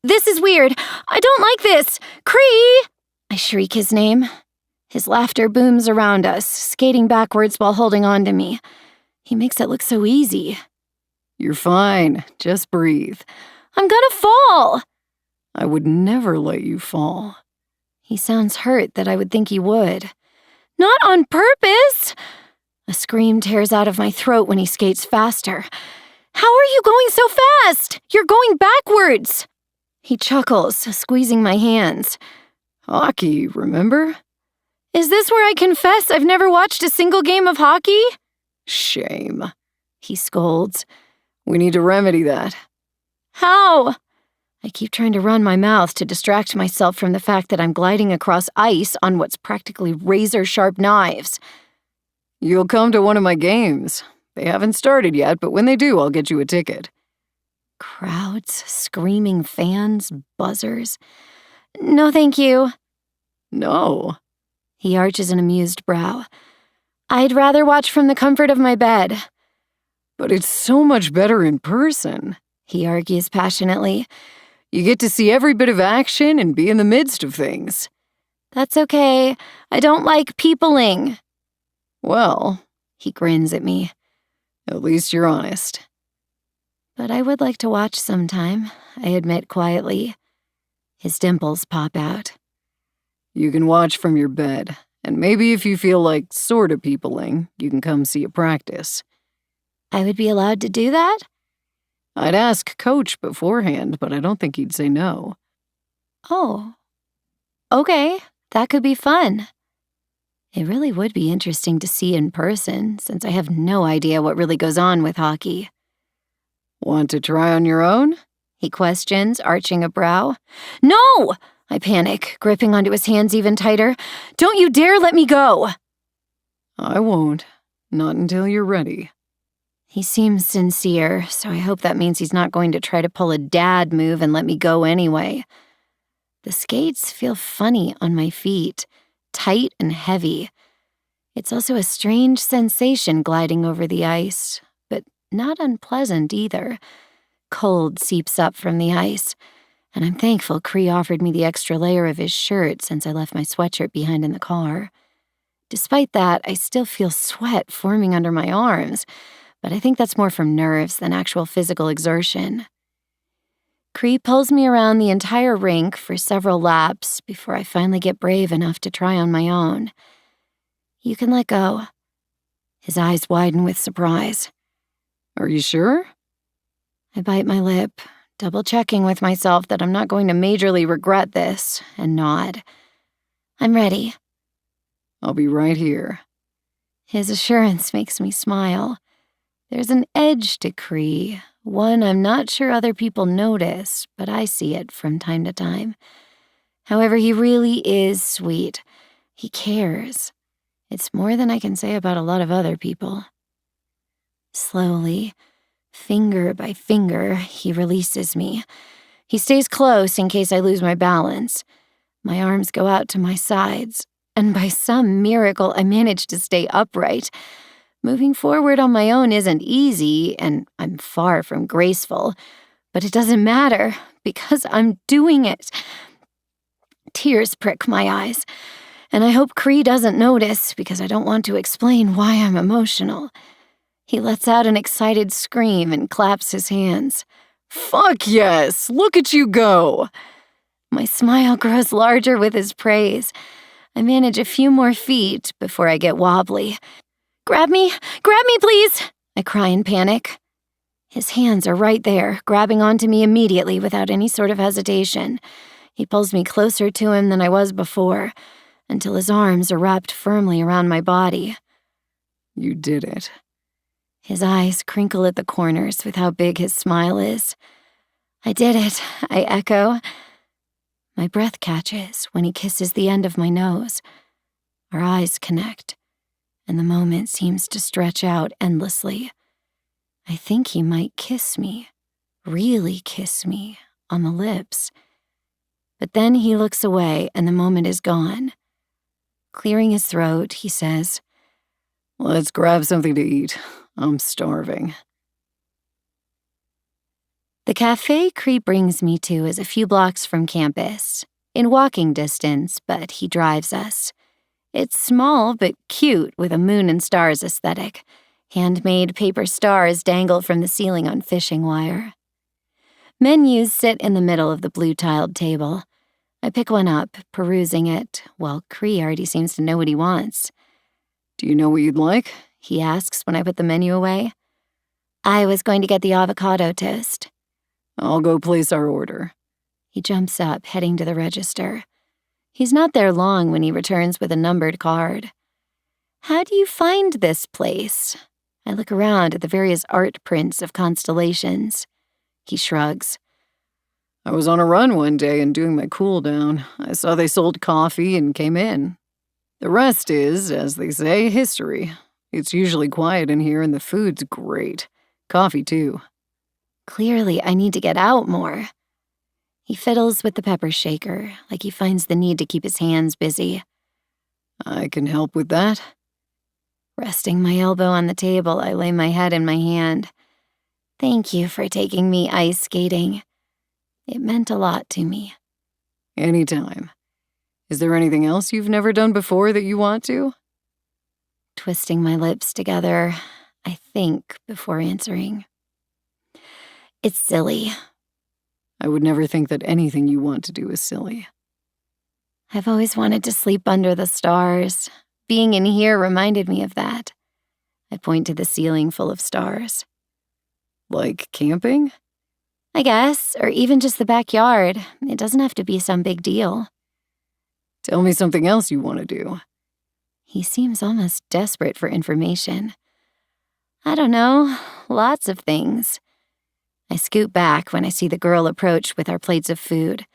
this is weird. I don't like this. Cree! I shriek his name. His laughter booms around us, skating backwards while holding on to me. He makes it look so easy. You're fine. Just breathe. I'm gonna fall. I would never let you fall. He sounds hurt that I would think he would. Not on purpose! A scream tears out of my throat when he skates faster. How are you going so fast? You're going backwards! He chuckles, squeezing my hands. Hockey, remember? Is this where I confess I've never watched a single game of hockey? Shame. He scolds. We need to remedy that. How? I keep trying to run my mouth to distract myself from the fact that I'm gliding across ice on what's practically razor-sharp knives. You'll come to one of my games. They haven't started yet, but when they do, I'll get you a ticket. Crowds, screaming fans, buzzers. No, thank you. No. He arches an amused brow. I'd rather watch from the comfort of my bed. But it's so much better in person, he argues passionately. You get to see every bit of action and be in the midst of things. That's okay. I don't like peopling. Well, he grins at me. At least you're honest. But I would like to watch sometime, I admit quietly. His dimples pop out. You can watch from your bed, and maybe if you feel like sort of peopling, you can come see a practice. I would be allowed to do that? I'd ask Coach beforehand, but I don't think he'd say no. Oh. Okay, that could be fun. It really would be interesting to see in person, since I have no idea what really goes on with hockey. Want to try on your own? He questions, arching a brow. No! I panic, gripping onto his hands even tighter. Don't you dare let me go! I won't. Not until you're ready. He seems sincere, so I hope that means he's not going to try to pull a dad move and let me go anyway. The skates feel funny on my feet, tight and heavy. It's also a strange sensation gliding over the ice, but not unpleasant either. Cold seeps up from the ice, and I'm thankful Cree offered me the extra layer of his shirt since I left my sweatshirt behind in the car. Despite that, I still feel sweat forming under my arms, but I think that's more from nerves than actual physical exertion. Cree pulls me around the entire rink for several laps before I finally get brave enough to try on my own. You can let go. His eyes widen with surprise. Are you sure? I bite my lip, double-checking with myself that I'm not going to majorly regret this, and nod. I'm ready. I'll be right here. His assurance makes me smile. There's an edge to Cree, one I'm not sure other people notice, but I see it from time to time. However, he really is sweet. He cares. It's more than I can say about a lot of other people. Slowly, finger by finger, he releases me. He stays close in case I lose my balance. My arms go out to my sides, and by some miracle, I manage to stay upright. Moving forward on my own isn't easy, and I'm far from graceful, but it doesn't matter because I'm doing it. Tears prick my eyes, and I hope Cree doesn't notice because I don't want to explain why I'm emotional. He lets out an excited scream and claps his hands. Fuck yes! Look at you go! My smile grows larger with his praise. I manage a few more feet before I get wobbly. Grab me, please, I cry in panic. His hands are right there, grabbing onto me immediately without any sort of hesitation. He pulls me closer to him than I was before, until his arms are wrapped firmly around my body. You did it. His eyes crinkle at the corners with how big his smile is. I did it, I echo. My breath catches when he kisses the end of my nose. Our eyes connect, and the moment seems to stretch out endlessly. I think he might kiss me, really kiss me, on the lips. But then he looks away and the moment is gone. Clearing his throat, he says, Let's grab something to eat. I'm starving. The cafe Cree brings me to is a few blocks from campus, in walking distance, but he drives us. It's small but cute with a moon and stars aesthetic. Handmade paper stars dangle from the ceiling on fishing wire. Menus sit in the middle of the blue-tiled table. I pick one up, perusing it, while Cree already seems to know what he wants. Do you know what you'd like? He asks when I put the menu away. I was going to get the avocado toast. I'll go place our order. He jumps up, heading to the register. He's not there long when he returns with a numbered card. How do you find this place? I look around at the various art prints of constellations. He shrugs. I was on a run one day and doing my cool down. I saw they sold coffee and came in. The rest is, as they say, history. It's usually quiet in here and the food's great. Coffee, too. Clearly, I need to get out more. He fiddles with the pepper shaker, like he finds the need to keep his hands busy. I can help with that. Resting my elbow on the table, I lay my head in my hand. Thank you for taking me ice skating. It meant a lot to me. Anytime. Is there anything else you've never done before that you want to? Twisting my lips together, I think before answering. It's silly. I would never think that anything you want to do is silly. I've always wanted to sleep under the stars. Being in here reminded me of that. I point to the ceiling full of stars. Like camping? I guess, or even just the backyard. It doesn't have to be some big deal. Tell me something else you want to do. He seems almost desperate for information. I don't know, lots of things. I scoot back when I see the girl approach with our plates of food.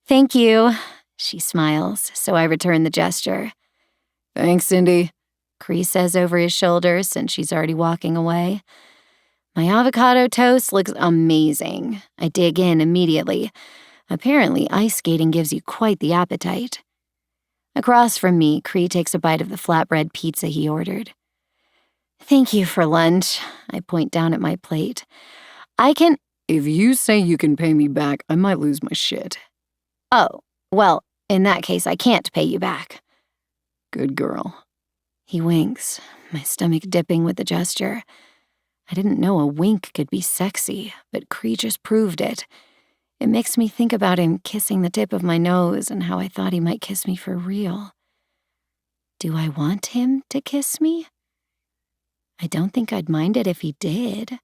Thank you, she smiles, so I return the gesture. Thanks, Cindy, Cree says over his shoulder since she's already walking away. My avocado toast looks amazing. I dig in immediately. Apparently, ice skating gives you quite the appetite. Across from me, Cree takes a bite of the flatbread pizza he ordered. Thank you for lunch. I point down at my plate. If you say you can pay me back, I might lose my shit. Oh, well, in that case, I can't pay you back. Good girl. He winks, my stomach dipping with the gesture. I didn't know a wink could be sexy, but Cree just proved it. It makes me think about him kissing the tip of my nose and how I thought he might kiss me for real. Do I want him to kiss me? I don't think I'd mind it if he did.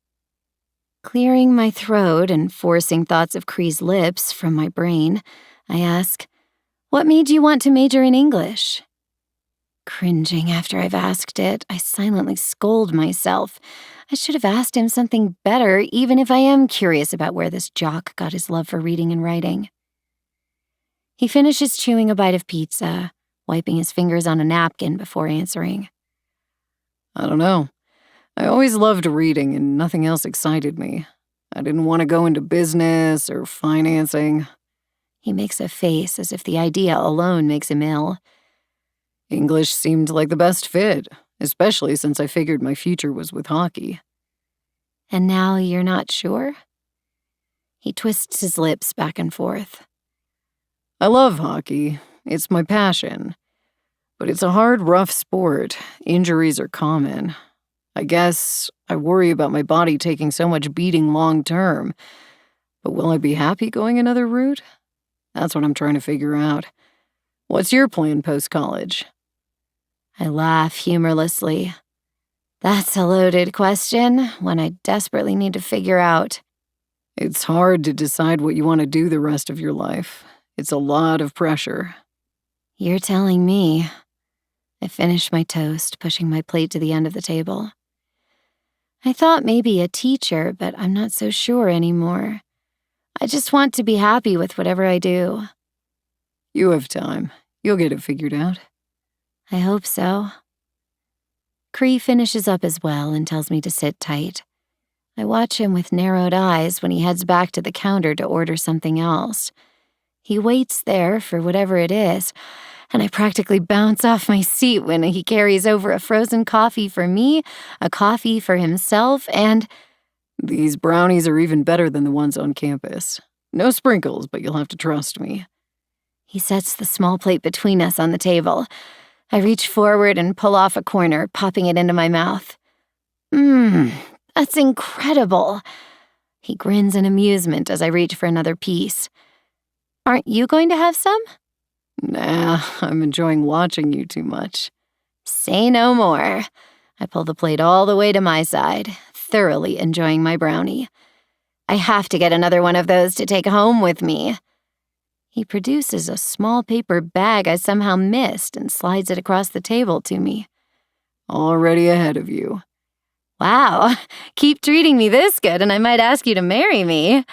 Clearing my throat and forcing thoughts of Cree's lips from my brain, I ask, what made you want to major in English? Cringing after I've asked it, I silently scold myself. I should have asked him something better, even if I am curious about where this jock got his love for reading and writing. He finishes chewing a bite of pizza, wiping his fingers on a napkin before answering. I don't know. I always loved reading and nothing else excited me. I didn't want to go into business or financing. He makes a face as if the idea alone makes him ill. English seemed like the best fit, especially since I figured my future was with hockey. And now you're not sure? He twists his lips back and forth. I love hockey. It's my passion. But it's a hard, rough sport. Injuries are common. I guess I worry about my body taking so much beating long term. But will I be happy going another route? That's what I'm trying to figure out. What's your plan post-college? I laugh humorlessly. That's a loaded question, one I desperately need to figure out. It's hard to decide what you want to do the rest of your life. It's a lot of pressure. You're telling me. I finish my toast, pushing my plate to the end of the table. I thought maybe a teacher, but I'm not so sure anymore. I just want to be happy with whatever I do. You have time. You'll get it figured out. I hope so. Cree finishes up as well and tells me to sit tight. I watch him with narrowed eyes when he heads back to the counter to order something else. He waits there for whatever it is, and I practically bounce off my seat when he carries over a frozen coffee for me, a coffee for himself, and... These brownies are even better than the ones on campus. No sprinkles, but you'll have to trust me. He sets the small plate between us on the table. I reach forward and pull off a corner, popping it into my mouth. That's incredible. He grins in amusement as I reach for another piece. Aren't you going to have some? Nah, I'm enjoying watching you too much. Say no more. I pull the plate all the way to my side, thoroughly enjoying my brownie. I have to get another one of those to take home with me. He produces a small paper bag I somehow missed and slides it across the table to me. Already ahead of you. Wow, keep treating me this good and I might ask you to marry me.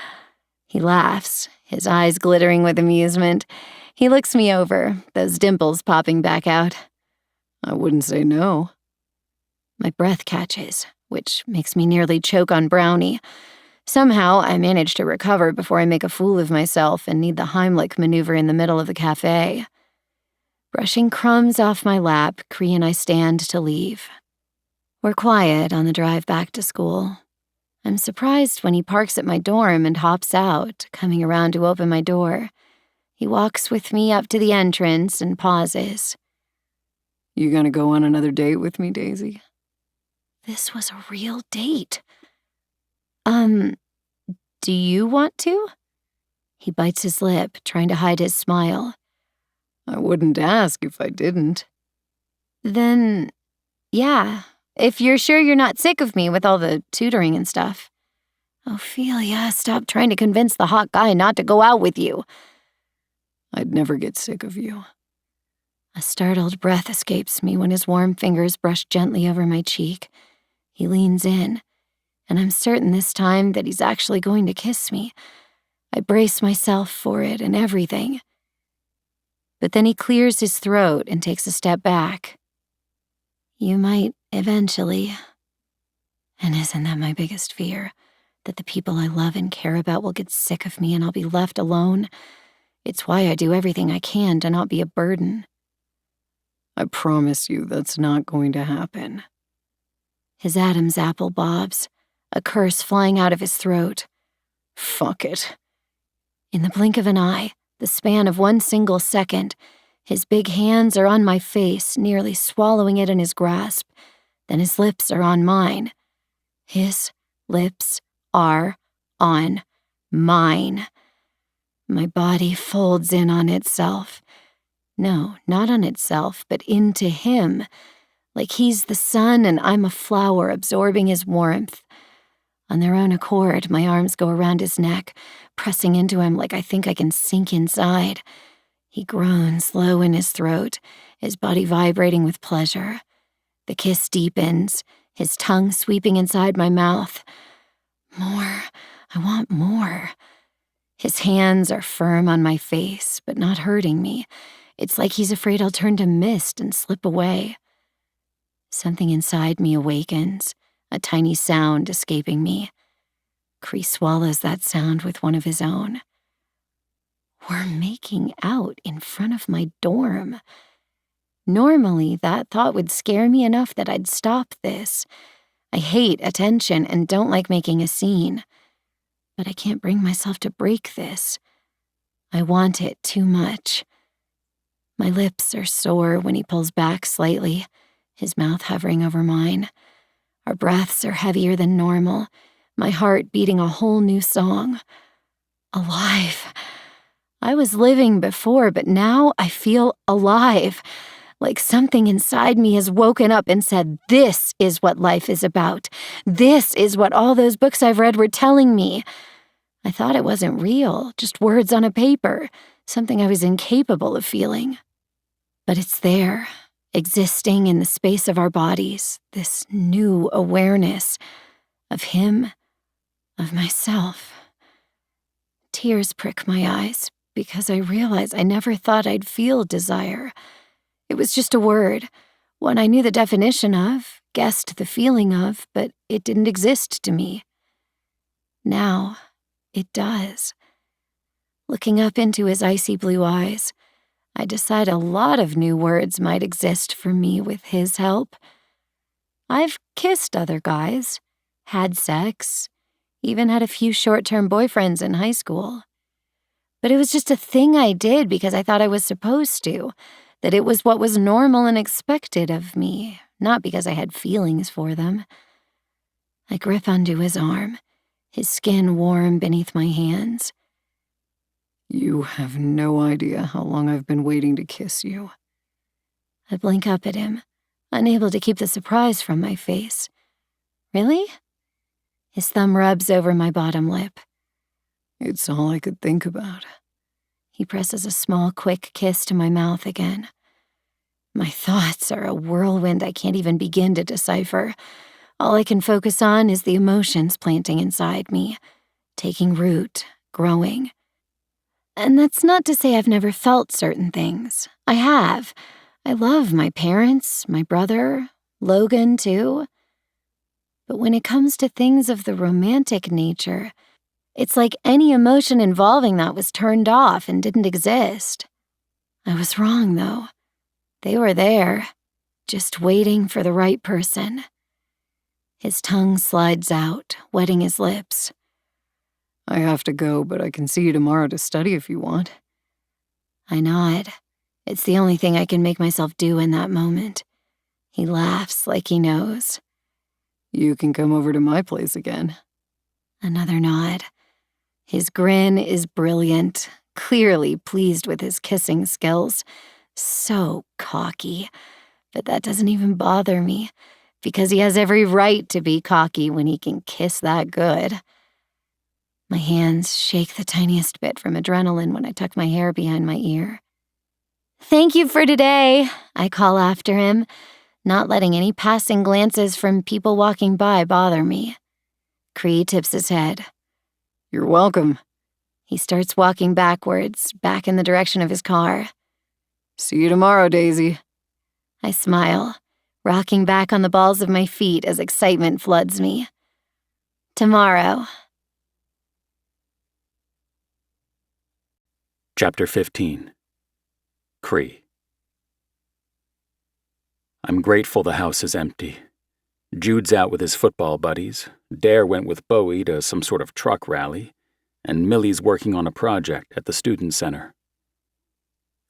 He laughs, his eyes glittering with amusement. He looks me over, those dimples popping back out. I wouldn't say no. My breath catches, which makes me nearly choke on brownie. Somehow, I manage to recover before I make a fool of myself and need the Heimlich maneuver in the middle of the cafe. Brushing crumbs off my lap, Cree and I stand to leave. We're quiet on the drive back to school. I'm surprised when he parks at my dorm and hops out, coming around to open my door. He walks with me up to the entrance and pauses. You gonna go on another date with me, Daisy? This was a real date. Do you want to? He bites his lip, trying to hide his smile. I wouldn't ask if I didn't. Then, yeah, if you're sure you're not sick of me with all the tutoring and stuff. Ophelia, stop trying to convince the hot guy not to go out with you. I'd never get sick of you. A startled breath escapes me when his warm fingers brush gently over my cheek. He leans in, and I'm certain this time that he's actually going to kiss me. I brace myself for it and everything. But then he clears his throat and takes a step back. You might eventually. And isn't that my biggest fear? That the people I love and care about will get sick of me and I'll be left alone? It's why I do everything I can to not be a burden. I promise you that's not going to happen. His Adam's apple bobs, a curse flying out of his throat. Fuck it. In the blink of an eye, the span of one single second, his big hands are on my face, nearly swallowing it in his grasp. Then his lips are on mine. His lips are on mine. My body folds in on itself. No, not on itself, but into him. Like he's the sun and I'm a flower absorbing his warmth. On their own accord, my arms go around his neck, pressing into him like I think I can sink inside. He groans low in his throat, his body vibrating with pleasure. The kiss deepens, his tongue sweeping inside my mouth. More. I want more. His hands are firm on my face, but not hurting me. It's like he's afraid I'll turn to mist and slip away. Something inside me awakens, a tiny sound escaping me. Cree swallows that sound with one of his own. We're making out in front of my dorm. Normally, that thought would scare me enough that I'd stop this. I hate attention and don't like making a scene. But I can't bring myself to break this. I want it too much. My lips are sore when he pulls back slightly, his mouth hovering over mine. Our breaths are heavier than normal, my heart beating a whole new song. Alive. I was living before, but now I feel alive. Like something inside me has woken up and said, this is what life is about. This is what all those books I've read were telling me. I thought it wasn't real, just words on a paper, something I was incapable of feeling. But it's there, existing in the space of our bodies, this new awareness of him, of myself. Tears prick my eyes because I realize I never thought I'd feel desire. It was just a word, one I knew the definition of, guessed the feeling of, but it didn't exist to me. Now, it does. Looking up into his icy blue eyes, I decide a lot of new words might exist for me with his help. I've kissed other guys, had sex, even had a few short-term boyfriends in high school. But it was just a thing I did because I thought I was supposed to, that it was what was normal and expected of me, not because I had feelings for them. I grip onto his arm, his skin warm beneath my hands. You have no idea how long I've been waiting to kiss you. I blink up at him, unable to keep the surprise from my face. Really? His thumb rubs over my bottom lip. It's all I could think about. He presses a small, quick kiss to my mouth again. My thoughts are a whirlwind I can't even begin to decipher. All I can focus on is the emotions planting inside me, taking root, growing. And that's not to say I've never felt certain things. I have. I love my parents, my brother, Logan too. But when it comes to things of the romantic nature, it's like any emotion involving that was turned off and didn't exist. I was wrong, though. They were there, just waiting for the right person. His tongue slides out, wetting his lips. I have to go, but I can see you tomorrow to study if you want. I nod. It's the only thing I can make myself do in that moment. He laughs like he knows. You can come over to my place again. Another nod. His grin is brilliant, clearly pleased with his kissing skills. So cocky. But that doesn't even bother me, because he has every right to be cocky when he can kiss that good. My hands shake the tiniest bit from adrenaline when I tuck my hair behind my ear. "Thank you for today," I call after him, not letting any passing glances from people walking by bother me. Cree tips his head. You're welcome. He starts walking backwards, back in the direction of his car. See you tomorrow, Daisy. I smile, rocking back on the balls of my feet as excitement floods me. Tomorrow. Chapter 15. Cree. I'm grateful the house is empty. Jude's out with his football buddies, Dare went with Bowie to some sort of truck rally, and Millie's working on a project at the student center.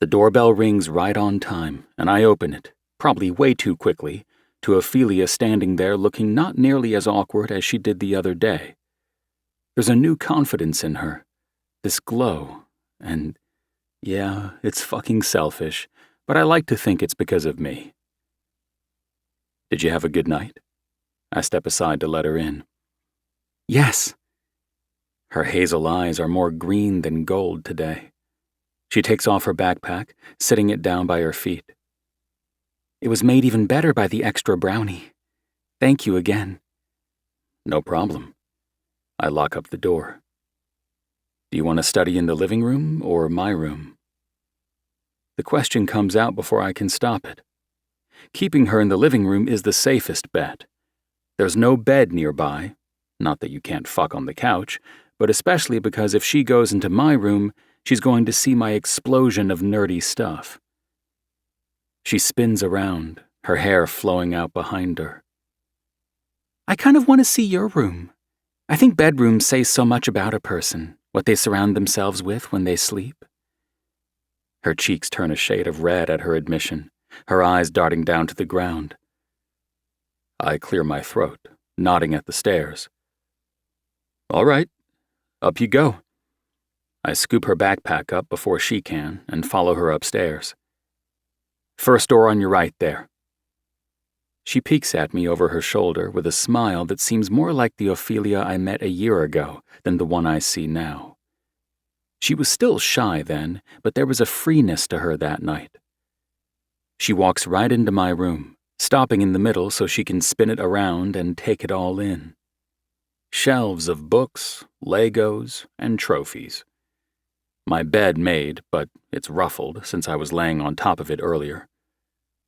The doorbell rings right on time, and I open it, probably way too quickly, to Ophelia standing there looking not nearly as awkward as she did the other day. There's a new confidence in her, this glow, and yeah, it's fucking selfish, but I like to think it's because of me. Did you have a good night? I step aside to let her in. Yes. Her hazel eyes are more green than gold today. She takes off her backpack, sitting it down by her feet. It was made even better by the extra brownie. Thank you again. No problem. I lock up the door. Do you want to study in the living room or my room? The question comes out before I can stop it. Keeping her in the living room is the safest bet. There's no bed nearby, not that you can't fuck on the couch, but especially because if she goes into my room, she's going to see my explosion of nerdy stuff. She spins around, her hair flowing out behind her. I kind of want to see your room. I think bedrooms say so much about a person, what they surround themselves with when they sleep. Her cheeks turn a shade of red at her admission, her eyes darting down to the ground. I clear my throat, nodding at the stairs. All right, up you go. I scoop her backpack up before she can and follow her upstairs. First door on your right there. She peeks at me over her shoulder with a smile that seems more like the Ophelia I met a year ago than the one I see now. She was still shy then, but there was a freeness to her that night. She walks right into my room, stopping in the middle so she can spin it around and take it all in. Shelves of books, Legos, and trophies. My bed made, but it's ruffled since I was laying on top of it earlier.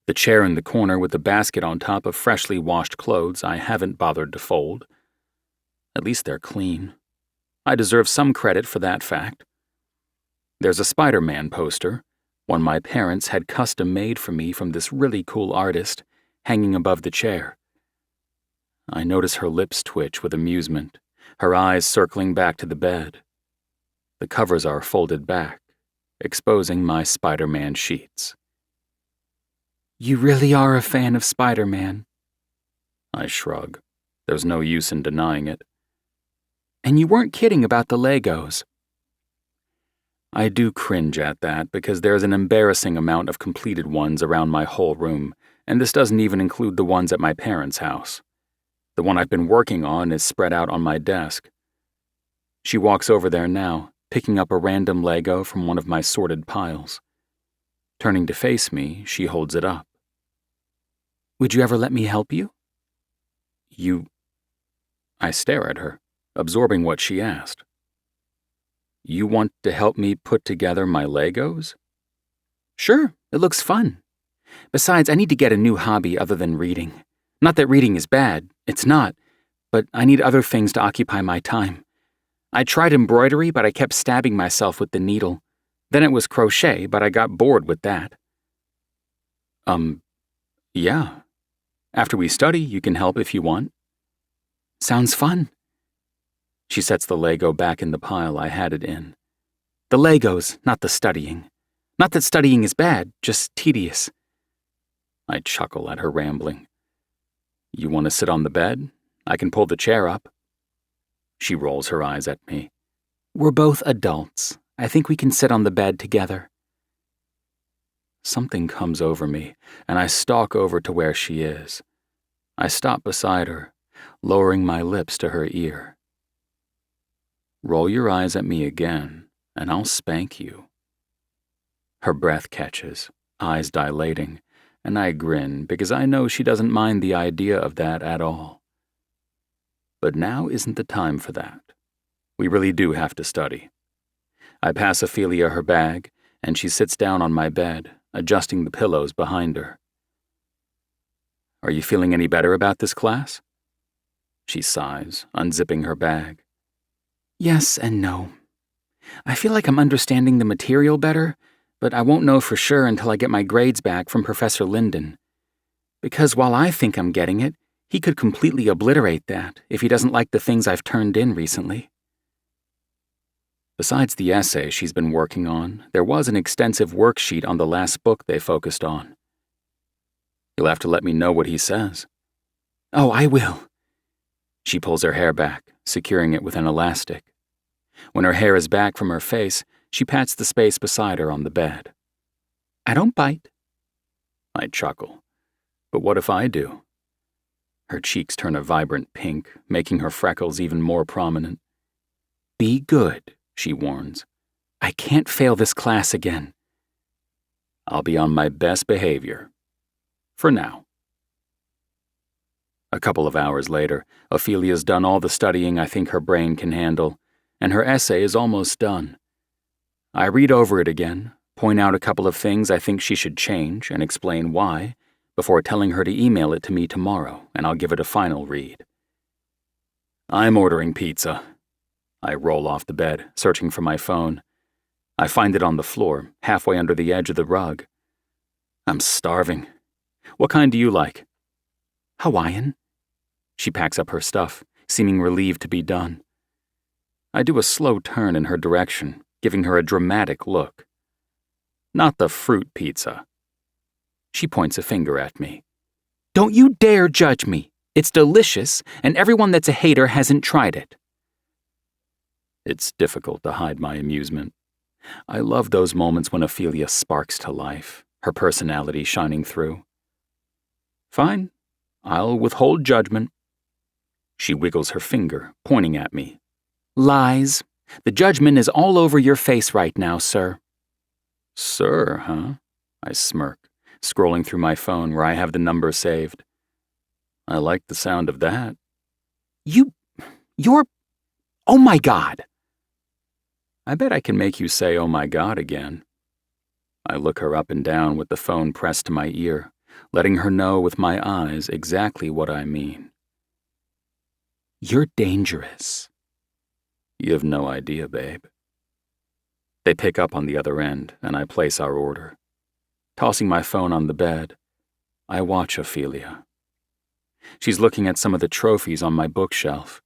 The chair in the corner with the basket on top of freshly washed clothes I haven't bothered to fold. At least they're clean. I deserve some credit for that fact. There's a Spider-Man poster, one my parents had custom made for me from this really cool artist, hanging above the chair. I notice her lips twitch with amusement, her eyes circling back to the bed. The covers are folded back, exposing my Spider-Man sheets. You really are a fan of Spider-Man. I shrug. There's no use in denying it. And you weren't kidding about the Legos. I do cringe at that because there's an embarrassing amount of completed ones around my whole room, and this doesn't even include the ones at my parents' house. The one I've been working on is spread out on my desk. She walks over there now, picking up a random Lego from one of my sorted piles. Turning to face me, she holds it up. Would you ever let me help you? I stare at her, absorbing what she asked. You want to help me put together my Legos? Sure, it looks fun. Besides, I need to get a new hobby other than reading. Not that reading is bad, it's not, but I need other things to occupy my time. I tried embroidery, but I kept stabbing myself with the needle. Then it was crochet, but I got bored with that. Yeah. After we study, you can help if you want. Sounds fun. She sets the Lego back in the pile I had it in. The Legos, not the studying. Not that studying is bad, just tedious. I chuckle at her rambling. You want to sit on the bed? I can pull the chair up. She rolls her eyes at me. We're both adults. I think we can sit on the bed together. Something comes over me, and I stalk over to where she is. I stop beside her, lowering my lips to her ear. Roll your eyes at me again, and I'll spank you. Her breath catches, eyes dilating, and I grin because I know she doesn't mind the idea of that at all. But now isn't the time for that. We really do have to study. I pass Ophelia her bag, and she sits down on my bed, adjusting the pillows behind her. Are you feeling any better about this class? She sighs, unzipping her bag. Yes and no. I feel like I'm understanding the material better, but I won't know for sure until I get my grades back from Professor Linden. Because while I think I'm getting it, he could completely obliterate that if he doesn't like the things I've turned in recently. Besides the essay she's been working on, there was an extensive worksheet on the last book they focused on. You'll have to let me know what he says. Oh, I will. She pulls her hair back, securing it with an elastic. When her hair is back from her face, she pats the space beside her on the bed. I don't bite. I chuckle. But what if I do? Her cheeks turn a vibrant pink, making her freckles even more prominent. Be good, she warns. I can't fail this class again. I'll be on my best behavior. For now. A couple of hours later, Ophelia's done all the studying I think her brain can handle, and her essay is almost done. I read over it again, point out a couple of things I think she should change and explain why, before telling her to email it to me tomorrow, and I'll give it a final read. I'm ordering pizza. I roll off the bed, searching for my phone. I find it on the floor, halfway under the edge of the rug. I'm starving. What kind do you like? Hawaiian. She packs up her stuff, seeming relieved to be done. I do a slow turn in her direction, giving her a dramatic look. Not the fruit pizza. She points a finger at me. Don't you dare judge me. It's delicious, and everyone that's a hater hasn't tried it. It's difficult to hide my amusement. I love those moments when Ophelia sparks to life, her personality shining through. Fine, I'll withhold judgment. She wiggles her finger, pointing at me. Lies. The judgment is all over your face right now, sir. Sir, huh? I smirk, scrolling through my phone where I have the number saved. I like the sound of that. You're... Oh my God! I bet I can make you say oh my God again. I look her up and down with the phone pressed to my ear, letting her know with my eyes exactly what I mean. You're dangerous. You have no idea, babe. They pick up on the other end, and I place our order. Tossing my phone on the bed, I watch Ophelia. She's looking at some of the trophies on my bookshelf.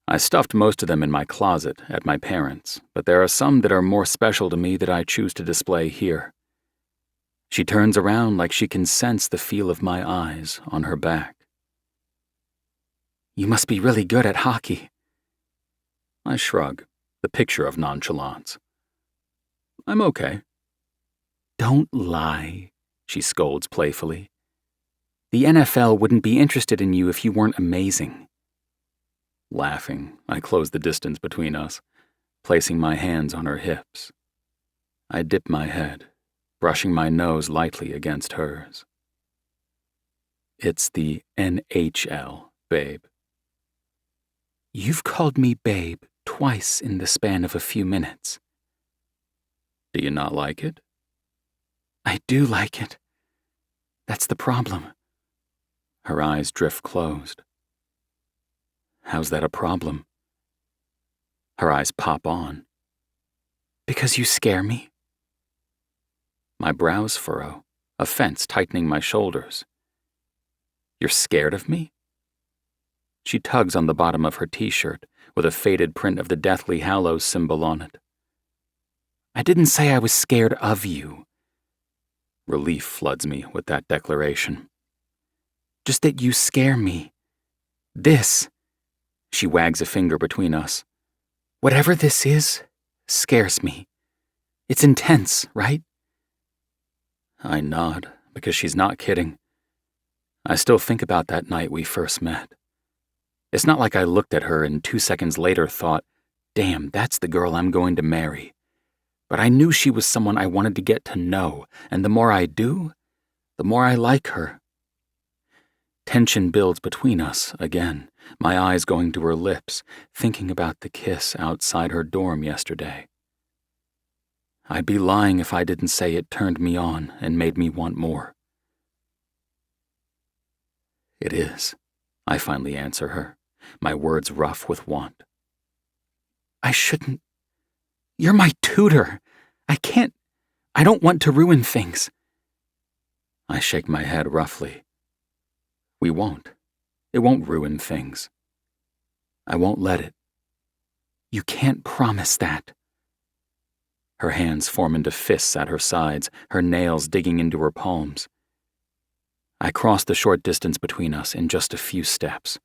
I stuffed most of them in my closet at my parents', but there are some that are more special to me that I choose to display here. She turns around like she can sense the feel of my eyes on her back. You must be really good at hockey. I shrug, the picture of nonchalance. I'm okay. Don't lie, she scolds playfully. The NFL wouldn't be interested in you if you weren't amazing. Laughing, I close the distance between us, placing my hands on her hips. I dip my head, brushing my nose lightly against hers. It's the NHL, babe. You've called me babe twice in the span of a few minutes. Do you not like it? I do like it. That's the problem. Her eyes drift closed. How's that a problem? Her eyes pop on. Because you scare me. My brows furrow, offense tightening my shoulders. You're scared of me? She tugs on the bottom of her t-shirt with a faded print of the Deathly Hallows symbol on it. I didn't say I was scared of you. Relief floods me with that declaration. Just that you scare me. This. She wags a finger between us. Whatever this is, scares me. It's intense, right? I nod, because she's not kidding. I still think about that night we first met. It's not like I looked at her and 2 seconds later thought, damn, that's the girl I'm going to marry. But I knew she was someone I wanted to get to know, and the more I do, the more I like her. Tension builds between us again, my eyes going to her lips, thinking about the kiss outside her dorm yesterday. I'd be lying if I didn't say it turned me on and made me want more. It is, I finally answer her, my words rough with want. I shouldn't. You're my tutor. I don't want to ruin things. I shake my head roughly. We won't. It won't ruin things. I won't let it. You can't promise that. Her hands form into fists at her sides, her nails digging into her palms. I cross the short distance between us in just a few steps.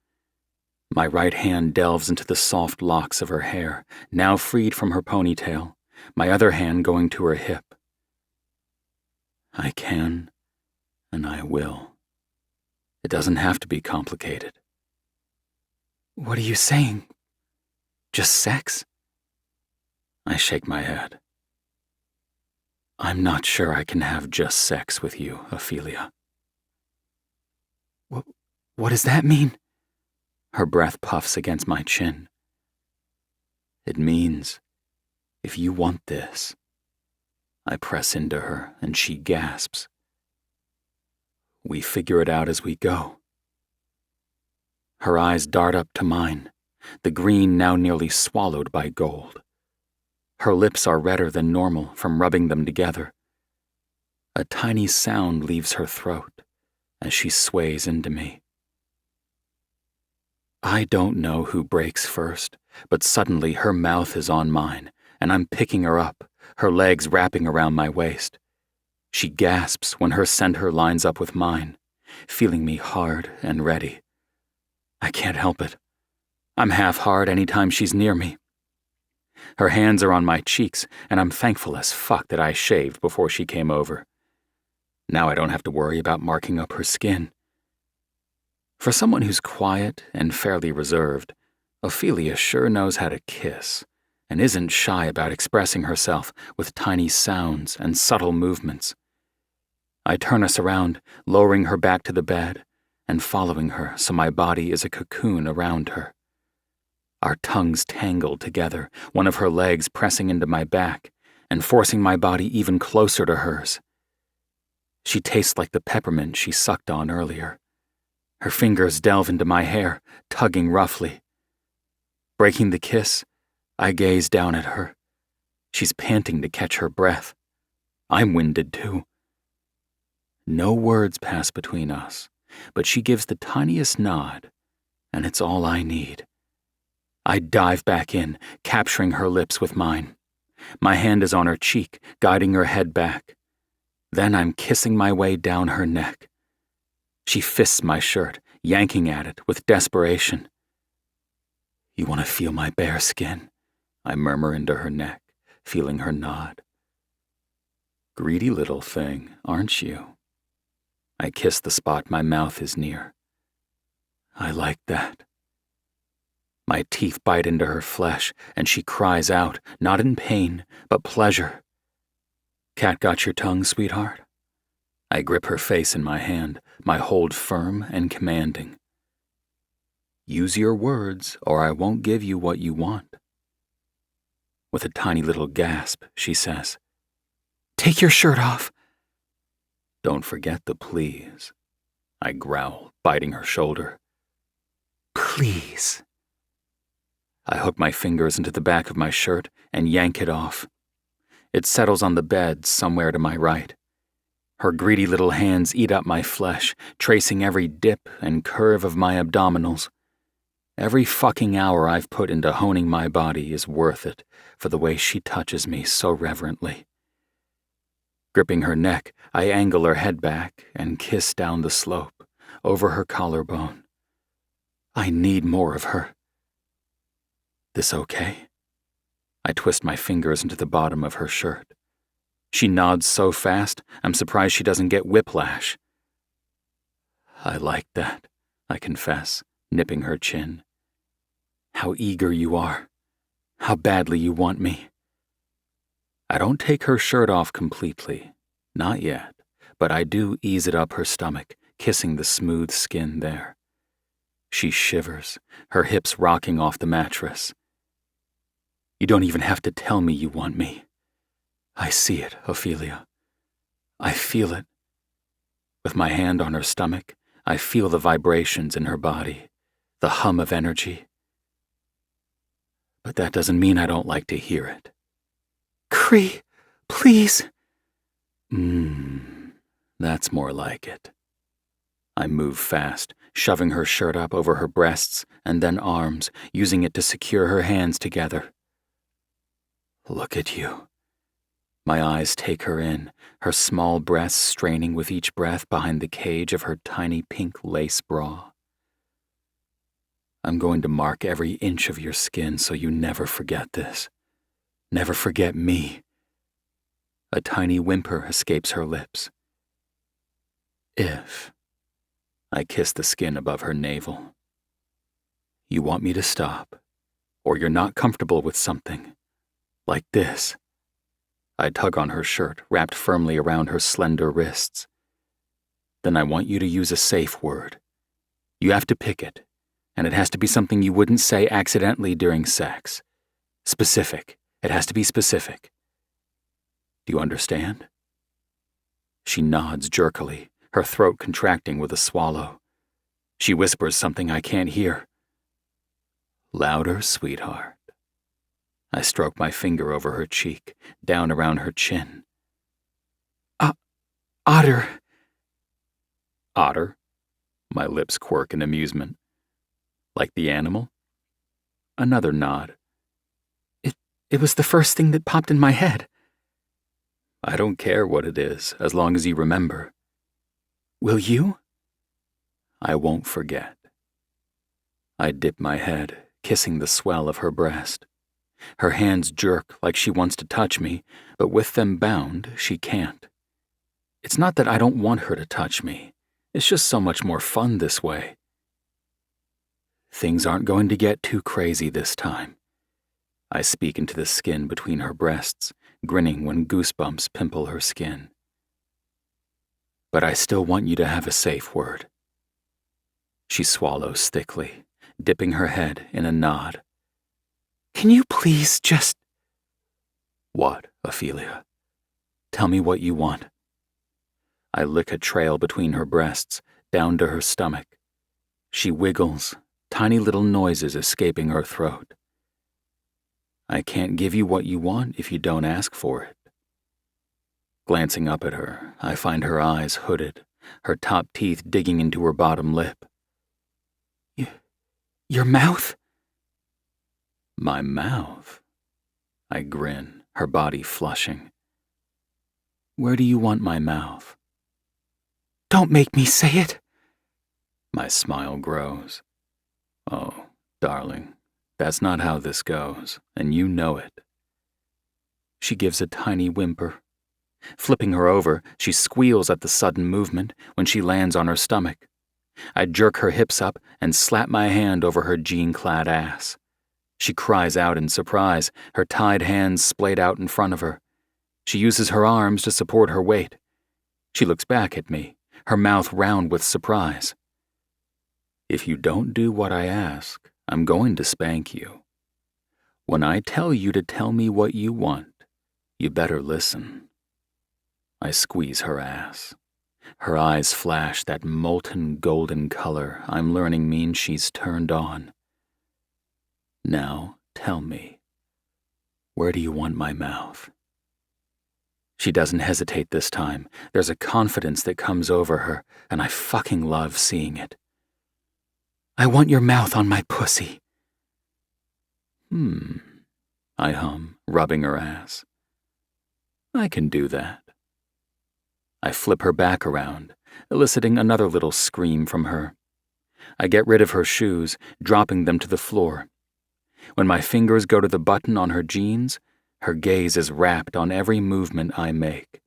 My right hand delves into the soft locks of her hair, now freed from her ponytail, my other hand going to her hip. I can, and I will. It doesn't have to be complicated. What are you saying? Just sex? I shake my head. I'm not sure I can have just sex with you, Ophelia. What does that mean? Her breath puffs against my chin. It means, if you want this. I press into her, and she gasps. We figure it out as we go. Her eyes dart up to mine, the green now nearly swallowed by gold. Her lips are redder than normal from rubbing them together. A tiny sound leaves her throat as she sways into me. I don't know who breaks first, but suddenly her mouth is on mine, and I'm picking her up, her legs wrapping around my waist. She gasps when her center lines up with mine, feeling me hard and ready. I can't help it. I'm half hard any time she's near me. Her hands are on my cheeks, and I'm thankful as fuck that I shaved before she came over. Now I don't have to worry about marking up her skin. For someone who's quiet and fairly reserved, Ophelia sure knows how to kiss, and isn't shy about expressing herself with tiny sounds and subtle movements. I turn us around, lowering her back to the bed, and following her so my body is a cocoon around her. Our tongues tangle together, one of her legs pressing into my back and forcing my body even closer to hers. She tastes like the peppermint she sucked on earlier. Her fingers delve into my hair, tugging roughly. Breaking the kiss, I gaze down at her. She's panting to catch her breath. I'm winded too. No words pass between us, but she gives the tiniest nod, and it's all I need. I dive back in, capturing her lips with mine. My hand is on her cheek, guiding her head back. Then I'm kissing my way down her neck. She fists my shirt, yanking at it with desperation. You want to feel my bare skin? I murmur into her neck, feeling her nod. Greedy little thing, aren't you? I kiss the spot my mouth is near. I like that. My teeth bite into her flesh, and she cries out, not in pain, but pleasure. Cat got your tongue, sweetheart? I grip her face in my hand, my hold firm and commanding. Use your words, or I won't give you what you want. With a tiny little gasp, she says, Take your shirt off. Don't forget the please. I growl, biting her shoulder. Please. I hook my fingers into the back of my shirt and yank it off. It settles on the bed somewhere to my right. Her greedy little hands eat up my flesh, tracing every dip and curve of my abdominals. Every fucking hour I've put into honing my body is worth it for the way she touches me so reverently. Gripping her neck, I angle her head back and kiss down the slope, over her collarbone. I need more of her. This okay? I twist my fingers into the bottom of her shirt. She nods so fast, I'm surprised she doesn't get whiplash. I like that, I confess, nipping her chin. How eager you are. How badly you want me. I don't take her shirt off completely. Not yet, but I do ease it up her stomach, kissing the smooth skin there. She shivers, her hips rocking off the mattress. You don't even have to tell me you want me. I see it, Ophelia. I feel it. With my hand on her stomach, I feel the vibrations in her body, the hum of energy. But that doesn't mean I don't like to hear it. Cree, please. That's more like it. I move fast, shoving her shirt up over her breasts and then arms, using it to secure her hands together. Look at you. My eyes take her in, her small breasts straining with each breath behind the cage of her tiny pink lace bra. I'm going to mark every inch of your skin so you never forget this. Never forget me. A tiny whimper escapes her lips. If I kiss the skin above her navel. You want me to stop, or you're not comfortable with something. Like this. I tug on her shirt, wrapped firmly around her slender wrists. Then I want you to use a safe word. You have to pick it, and it has to be something you wouldn't say accidentally during sex. Specific. It has to be specific. Do you understand? She nods jerkily, her throat contracting with a swallow. She whispers something I can't hear. Louder, sweetheart. I stroke my finger over her cheek, down around her chin. Otter. Otter? My lips quirk in amusement. Like the animal? Another nod. It was the first thing that popped in my head. I don't care what it is, as long as you remember. Will you? I won't forget. I dip my head, kissing the swell of her breast. Her hands jerk like she wants to touch me, but with them bound, she can't. It's not that I don't want her to touch me. It's just so much more fun this way. Things aren't going to get too crazy this time. I speak into the skin between her breasts, grinning when goosebumps pimple her skin. But I still want you to have a safe word. She swallows thickly, dipping her head in a nod. Can you please just... What, Ophelia? Tell me what you want. I lick a trail between her breasts, down to her stomach. She wiggles, tiny little noises escaping her throat. I can't give you what you want if you don't ask for it. Glancing up at her, I find her eyes hooded, her top teeth digging into her bottom lip. Your mouth? My mouth? I grin, her body flushing. Where do you want my mouth? Don't make me say it. My smile grows. Oh, darling, that's not how this goes, and you know it. She gives a tiny whimper. Flipping her over, she squeals at the sudden movement when she lands on her stomach. I jerk her hips up and slap my hand over her jean-clad ass. She cries out in surprise, her tied hands splayed out in front of her. She uses her arms to support her weight. She looks back at me, her mouth round with surprise. If you don't do what I ask, I'm going to spank you. When I tell you to tell me what you want, you better listen. I squeeze her ass. Her eyes flash that molten golden color I'm learning means she's turned on. Now, tell me, where do you want my mouth? She doesn't hesitate this time. There's a confidence that comes over her, and I fucking love seeing it. I want your mouth on my pussy. I hum, rubbing her ass. I can do that. I flip her back around, eliciting another little scream from her. I get rid of her shoes, dropping them to the floor. When my fingers go to the button on her jeans, her gaze is rapt on every movement I make.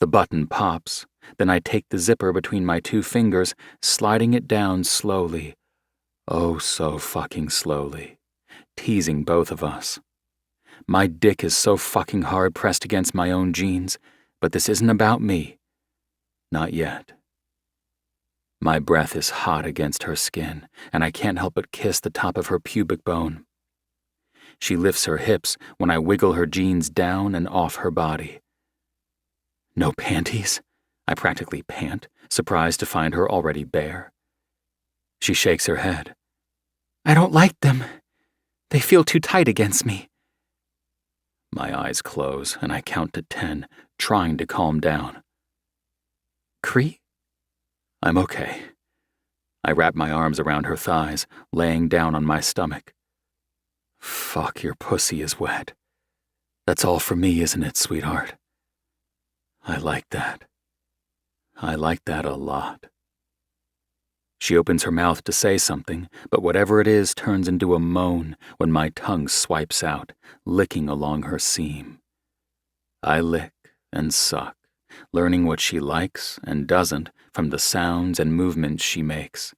The button pops, then I take the zipper between my two fingers, sliding it down slowly. Oh, so fucking slowly, teasing both of us. My dick is so fucking hard pressed against my own jeans, but this isn't about me. Not yet. My breath is hot against her skin, and I can't help but kiss the top of her pubic bone. She lifts her hips when I wiggle her jeans down and off her body. No panties? I practically pant, surprised to find her already bare. She shakes her head. I don't like them. They feel too tight against me. My eyes close, and I count to 10, trying to calm down. Cree? I'm okay. I wrap my arms around her thighs, laying down on my stomach. Fuck, your pussy is wet. That's all for me, isn't it, sweetheart? I like that. I like that a lot. She opens her mouth to say something, but whatever it is turns into a moan when my tongue swipes out, licking along her seam. I lick and suck, learning what she likes and doesn't from the sounds and movements she makes.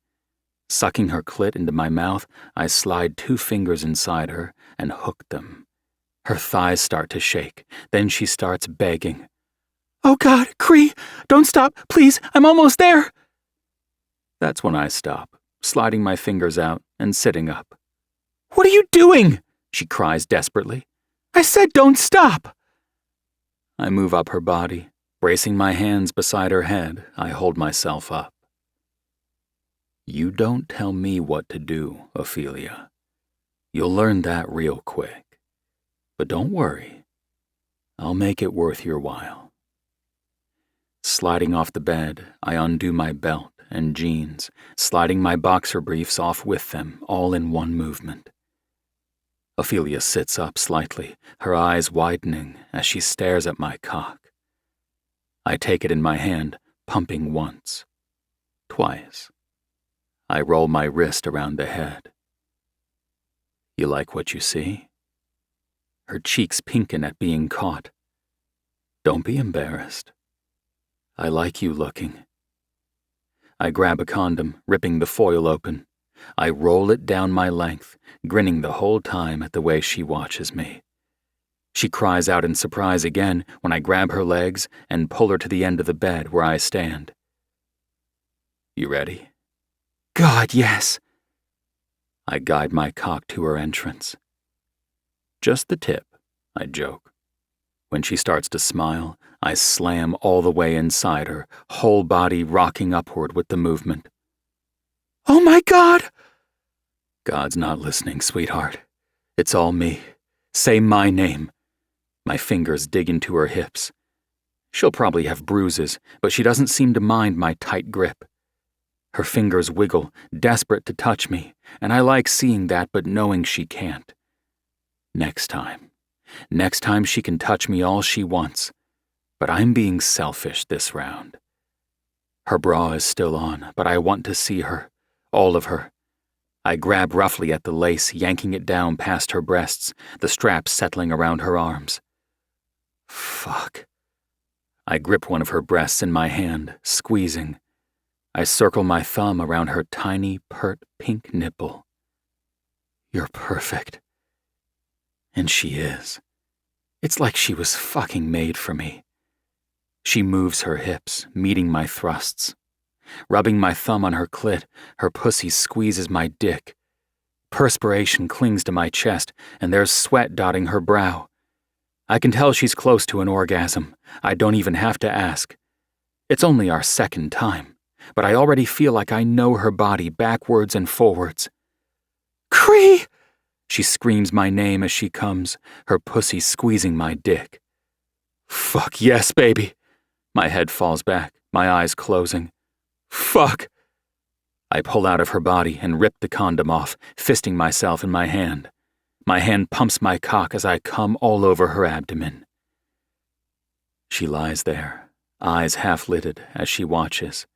Sucking her clit into my mouth, I slide 2 fingers inside her and hook them. Her thighs start to shake, then she starts begging. Oh God, Cree, don't stop, please, I'm almost there. That's when I stop, sliding my fingers out and sitting up. What are you doing? She cries desperately. I said don't stop. I move up her body. Bracing my hands beside her head, I hold myself up. You don't tell me what to do, Ophelia. You'll learn that real quick. But don't worry. I'll make it worth your while. Sliding off the bed, I undo my belt and jeans, sliding my boxer briefs off with them, all in one movement. Ophelia sits up slightly, her eyes widening as she stares at my cock. I take it in my hand, pumping once, twice. I roll my wrist around the head. You like what you see? Her cheeks pinken at being caught. Don't be embarrassed. I like you looking. I grab a condom, ripping the foil open. I roll it down my length, grinning the whole time at the way she watches me. She cries out in surprise again when I grab her legs and pull her to the end of the bed where I stand. You ready? God, yes. I guide my cock to her entrance. Just the tip, I joke. When she starts to smile, I slam all the way inside her, whole body rocking upward with the movement. Oh my God! God's not listening, sweetheart. It's all me. Say my name. My fingers dig into her hips. She'll probably have bruises, but she doesn't seem to mind my tight grip. Her fingers wiggle, desperate to touch me, and I like seeing that but knowing she can't. Next time she can touch me all she wants, but I'm being selfish this round. Her bra is still on, but I want to see her, all of her. I grab roughly at the lace, yanking it down past her breasts, the straps settling around her arms. Fuck. I grip one of her breasts in my hand, squeezing. I circle my thumb around her tiny, pert pink nipple. You're perfect. And she is. It's like she was fucking made for me. She moves her hips, meeting my thrusts. Rubbing my thumb on her clit, her pussy squeezes my dick. Perspiration clings to my chest, and there's sweat dotting her brow. I can tell she's close to an orgasm. I don't even have to ask. It's only our second time, but I already feel like I know her body backwards and forwards. Cree! She screams my name as she comes, her pussy squeezing my dick. Fuck yes, baby. My head falls back, my eyes closing. Fuck. I pull out of her body and rip the condom off, fisting myself in my hand. My hand pumps my cock as I come all over her abdomen. She lies there, eyes half-lidded as she watches.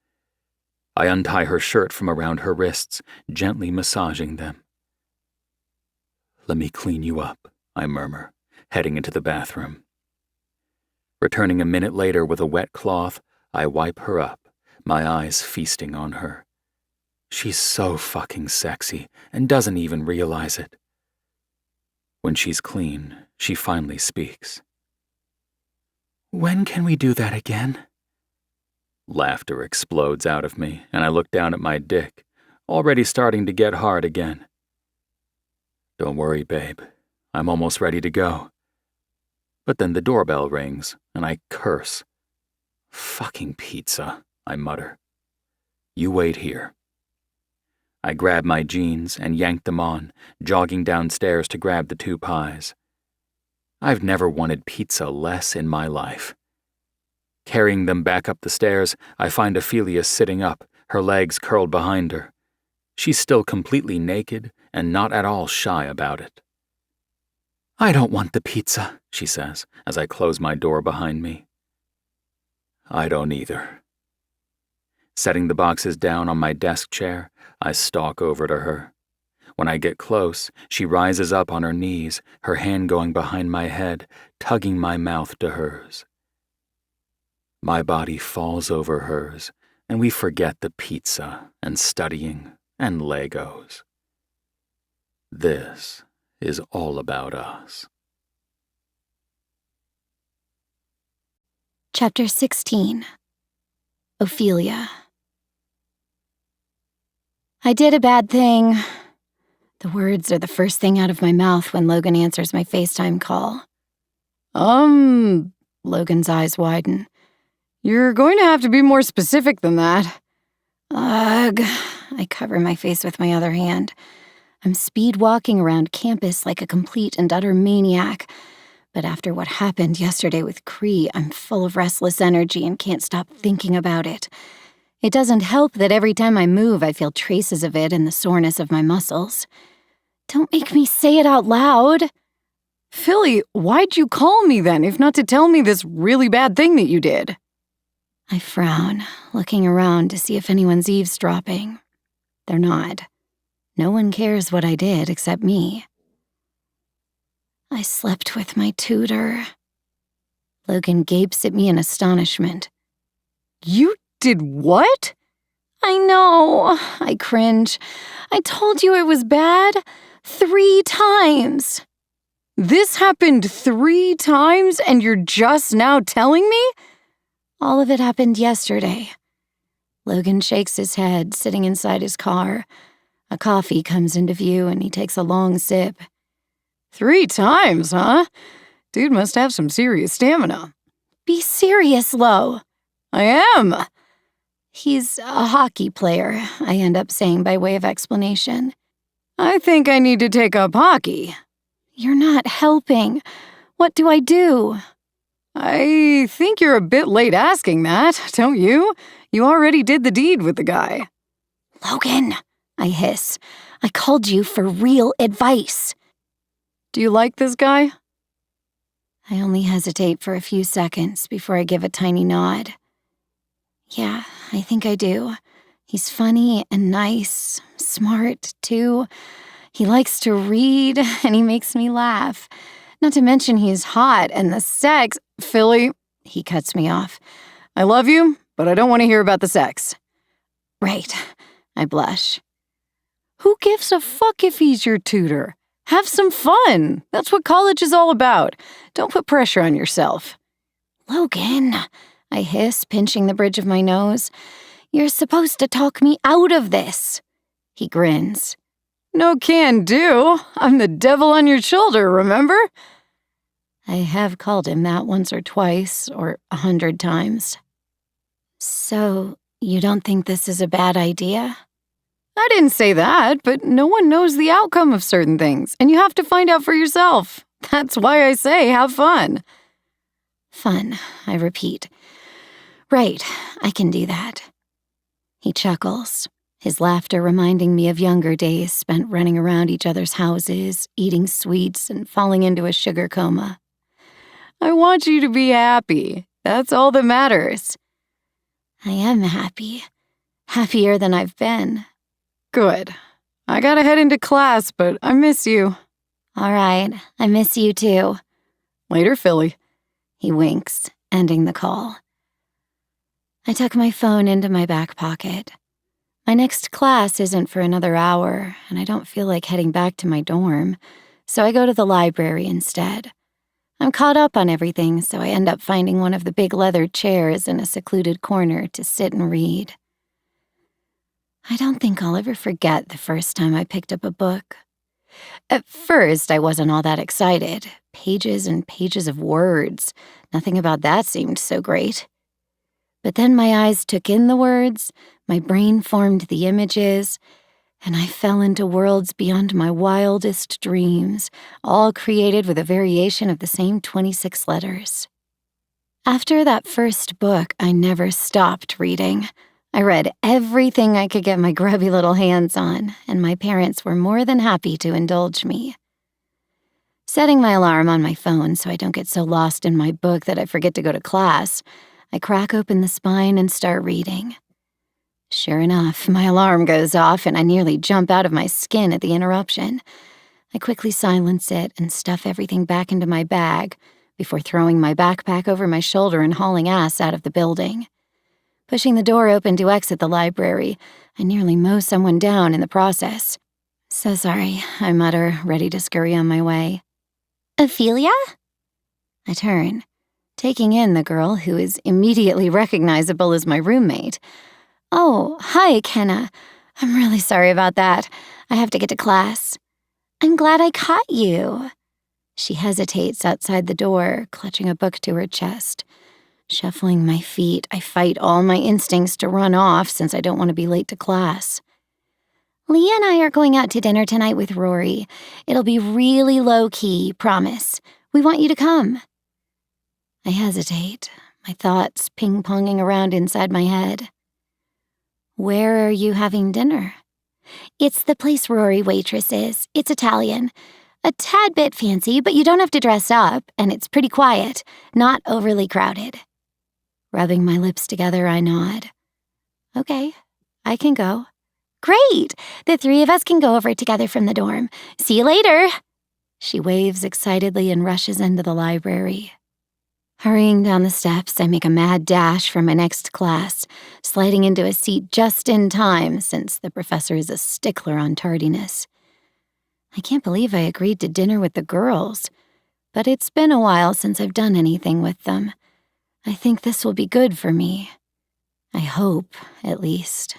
I untie her shirt from around her wrists, gently massaging them. Let me clean you up, I murmur, heading into the bathroom. Returning a minute later with a wet cloth, I wipe her up, my eyes feasting on her. She's so fucking sexy and doesn't even realize it. When she's clean, she finally speaks. When can we do that again? Laughter explodes out of me, and I look down at my dick, already starting to get hard again. Don't worry, babe. I'm almost ready to go. But then the doorbell rings, and I curse. Fucking pizza, I mutter. You wait here. I grab my jeans and yank them on, jogging downstairs to grab the 2 pies. I've never wanted pizza less in my life. Carrying them back up the stairs, I find Ophelia sitting up, her legs curled behind her. She's still completely naked and not at all shy about it. I don't want the pizza, she says, as I close my door behind me. I don't either. Setting the boxes down on my desk chair, I stalk over to her. When I get close, she rises up on her knees, her hand going behind my head, tugging my mouth to hers. My body falls over hers, and we forget the pizza and studying and Legos. This is all about us. Chapter 16. Ophelia. I did a bad thing. The words are the first thing out of my mouth when Logan answers my FaceTime call. Logan's eyes widen. You're going to have to be more specific than that. Ugh. I cover my face with my other hand. I'm speed walking around campus like a complete and utter maniac. But after what happened yesterday with Cree, I'm full of restless energy and can't stop thinking about it. It doesn't help that every time I move, I feel traces of it in the soreness of my muscles. Don't make me say it out loud. Philly, why'd you call me then, if not to tell me this really bad thing that you did? I frown, looking around to see if anyone's eavesdropping. They're not. No one cares what I did except me. I slept with my tutor. Logan gapes at me in astonishment. You did what? I know. I cringe. I told you it was bad 3 times. This happened 3 times and you're just now telling me? All of it happened yesterday. Logan shakes his head, sitting inside his car. A coffee comes into view and he takes a long sip. 3 times, huh? Dude must have some serious stamina. Be serious, Lo. I am. He's a hockey player, I end up saying by way of explanation. I think I need to take up hockey. You're not helping. What do I do? I think you're a bit late asking that, don't you? You already did the deed with the guy. Logan, I hiss. I called you for real advice. Do you like this guy? I only hesitate for a few seconds before I give a tiny nod. Yeah, I think I do. He's funny and nice, smart, too. He likes to read, and he makes me laugh. Not to mention he's hot, and the sex— Philly, he cuts me off. I love you, but I don't want to hear about the sex. Right, I blush. Who gives a fuck if he's your tutor? Have some fun. That's what college is all about. Don't put pressure on yourself. Logan, I hiss, pinching the bridge of my nose. You're supposed to talk me out of this. He grins. No can do. I'm the devil on your shoulder, remember? I have called him that once or twice, or 100 times. So, you don't think this is a bad idea? I didn't say that, but no one knows the outcome of certain things, and you have to find out for yourself. That's why I say have fun. Fun, I repeat. Right, I can do that. He chuckles, his laughter reminding me of younger days spent running around each other's houses, eating sweets, and falling into a sugar coma. I want you to be happy. That's all that matters. I am happy. Happier than I've been. Good. I gotta head into class, but I miss you. All right, I miss you too. Later, Philly. He winks, ending the call. I tuck my phone into my back pocket. My next class isn't for another hour, and I don't feel like heading back to my dorm, so I go to the library instead. I'm caught up on everything, so I end up finding one of the big leather chairs in a secluded corner to sit and read. I don't think I'll ever forget the first time I picked up a book. At first, I wasn't all that excited. Pages and pages of words. Nothing about that seemed so great. But then my eyes took in the words, my brain formed the images, and I fell into worlds beyond my wildest dreams, all created with a variation of the same 26 letters. After that first book, I never stopped reading. I read everything I could get my grubby little hands on, and my parents were more than happy to indulge me. Setting my alarm on my phone so I don't get so lost in my book that I forget to go to class, I crack open the spine and start reading. Sure enough, my alarm goes off and I nearly jump out of my skin at the interruption. I quickly silence it and stuff everything back into my bag before throwing my backpack over my shoulder and hauling ass out of the building. Pushing the door open to exit the library, I nearly mow someone down in the process. So sorry, I mutter, ready to scurry on my way. Ophelia? I turn, taking in the girl who is immediately recognizable as my roommate. Oh, hi, Kenna. I'm really sorry about that. I have to get to class. I'm glad I caught you. She hesitates outside the door, clutching a book to her chest. Shuffling my feet, I fight all my instincts to run off since I don't want to be late to class. Leah and I are going out to dinner tonight with Rory. It'll be really low-key, promise. We want you to come. I hesitate, my thoughts ping-ponging around inside my head. Where are you having dinner? It's the place Rory waitresses. It's Italian. A tad bit fancy, but you don't have to dress up, and it's pretty quiet, not overly crowded. Rubbing my lips together, I nod. Okay, I can go. Great! The three of us can go over together from the dorm. See you later! She waves excitedly and rushes into the library. Hurrying down the steps, I make a mad dash for my next class, sliding into a seat just in time since the professor is a stickler on tardiness. I can't believe I agreed to dinner with the girls, but it's been a while since I've done anything with them. I think this will be good for me. I hope, at least.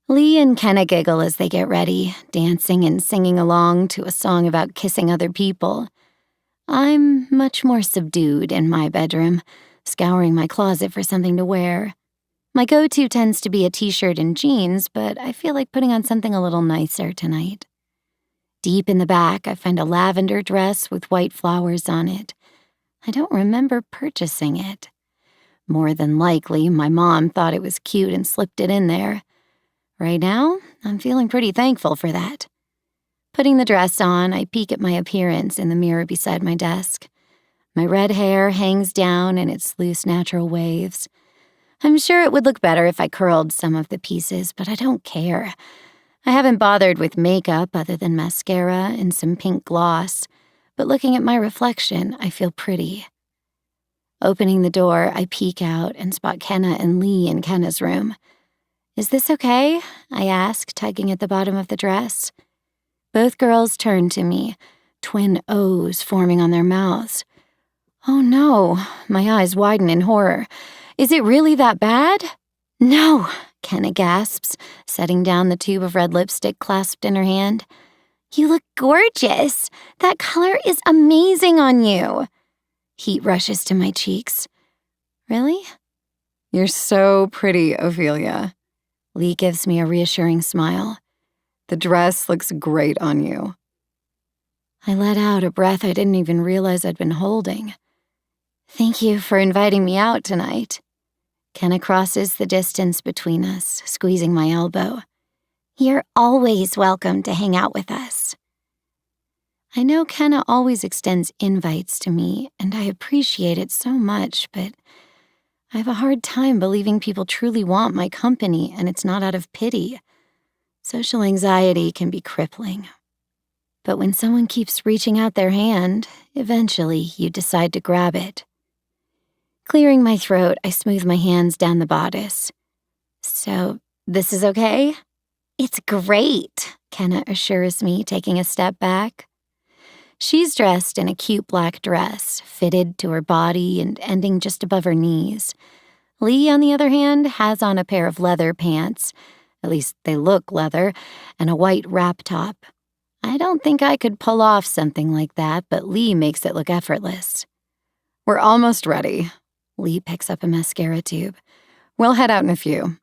Lee and Kenna giggle as they get ready, dancing and singing along to a song about kissing other people. I'm much more subdued in my bedroom, scouring my closet for something to wear. My go-to tends to be a t-shirt and jeans, but I feel like putting on something a little nicer tonight. Deep in the back, I find a lavender dress with white flowers on it. I don't remember purchasing it. More than likely, my mom thought it was cute and slipped it in there. Right now, I'm feeling pretty thankful for that. Putting the dress on, I peek at my appearance in the mirror beside my desk. My red hair hangs down in its loose natural waves. I'm sure it would look better if I curled some of the pieces, but I don't care. I haven't bothered with makeup other than mascara and some pink gloss, but looking at my reflection, I feel pretty. Opening the door, I peek out and spot Kenna and Lee in Kenna's room. Is this okay? I ask, tugging at the bottom of the dress. Both girls turn to me, twin O's forming on their mouths. Oh no, my eyes widen in horror. Is it really that bad? No, Kenna gasps, setting down the tube of red lipstick clasped in her hand. You look gorgeous. That color is amazing on you. Heat rushes to my cheeks. Really? You're so pretty, Ophelia. Lee gives me a reassuring smile. The dress looks great on you. I let out a breath I didn't even realize I'd been holding. Thank you for inviting me out tonight. Kenna crosses the distance between us, squeezing my elbow. You're always welcome to hang out with us. I know Kenna always extends invites to me, and I appreciate it so much, but I have a hard time believing people truly want my company, and it's not out of pity. Social anxiety can be crippling. But when someone keeps reaching out their hand, eventually you decide to grab it. Clearing my throat, I smooth my hands down the bodice. So, this is okay? It's great, Kenna assures me, taking a step back. She's dressed in a cute black dress, fitted to her body and ending just above her knees. Lee, on the other hand, has on a pair of leather pants, at least they look leather, and a white wrap top. I don't think I could pull off something like that, but Lee makes it look effortless. We're almost ready. Lee picks up a mascara tube. We'll head out in a few.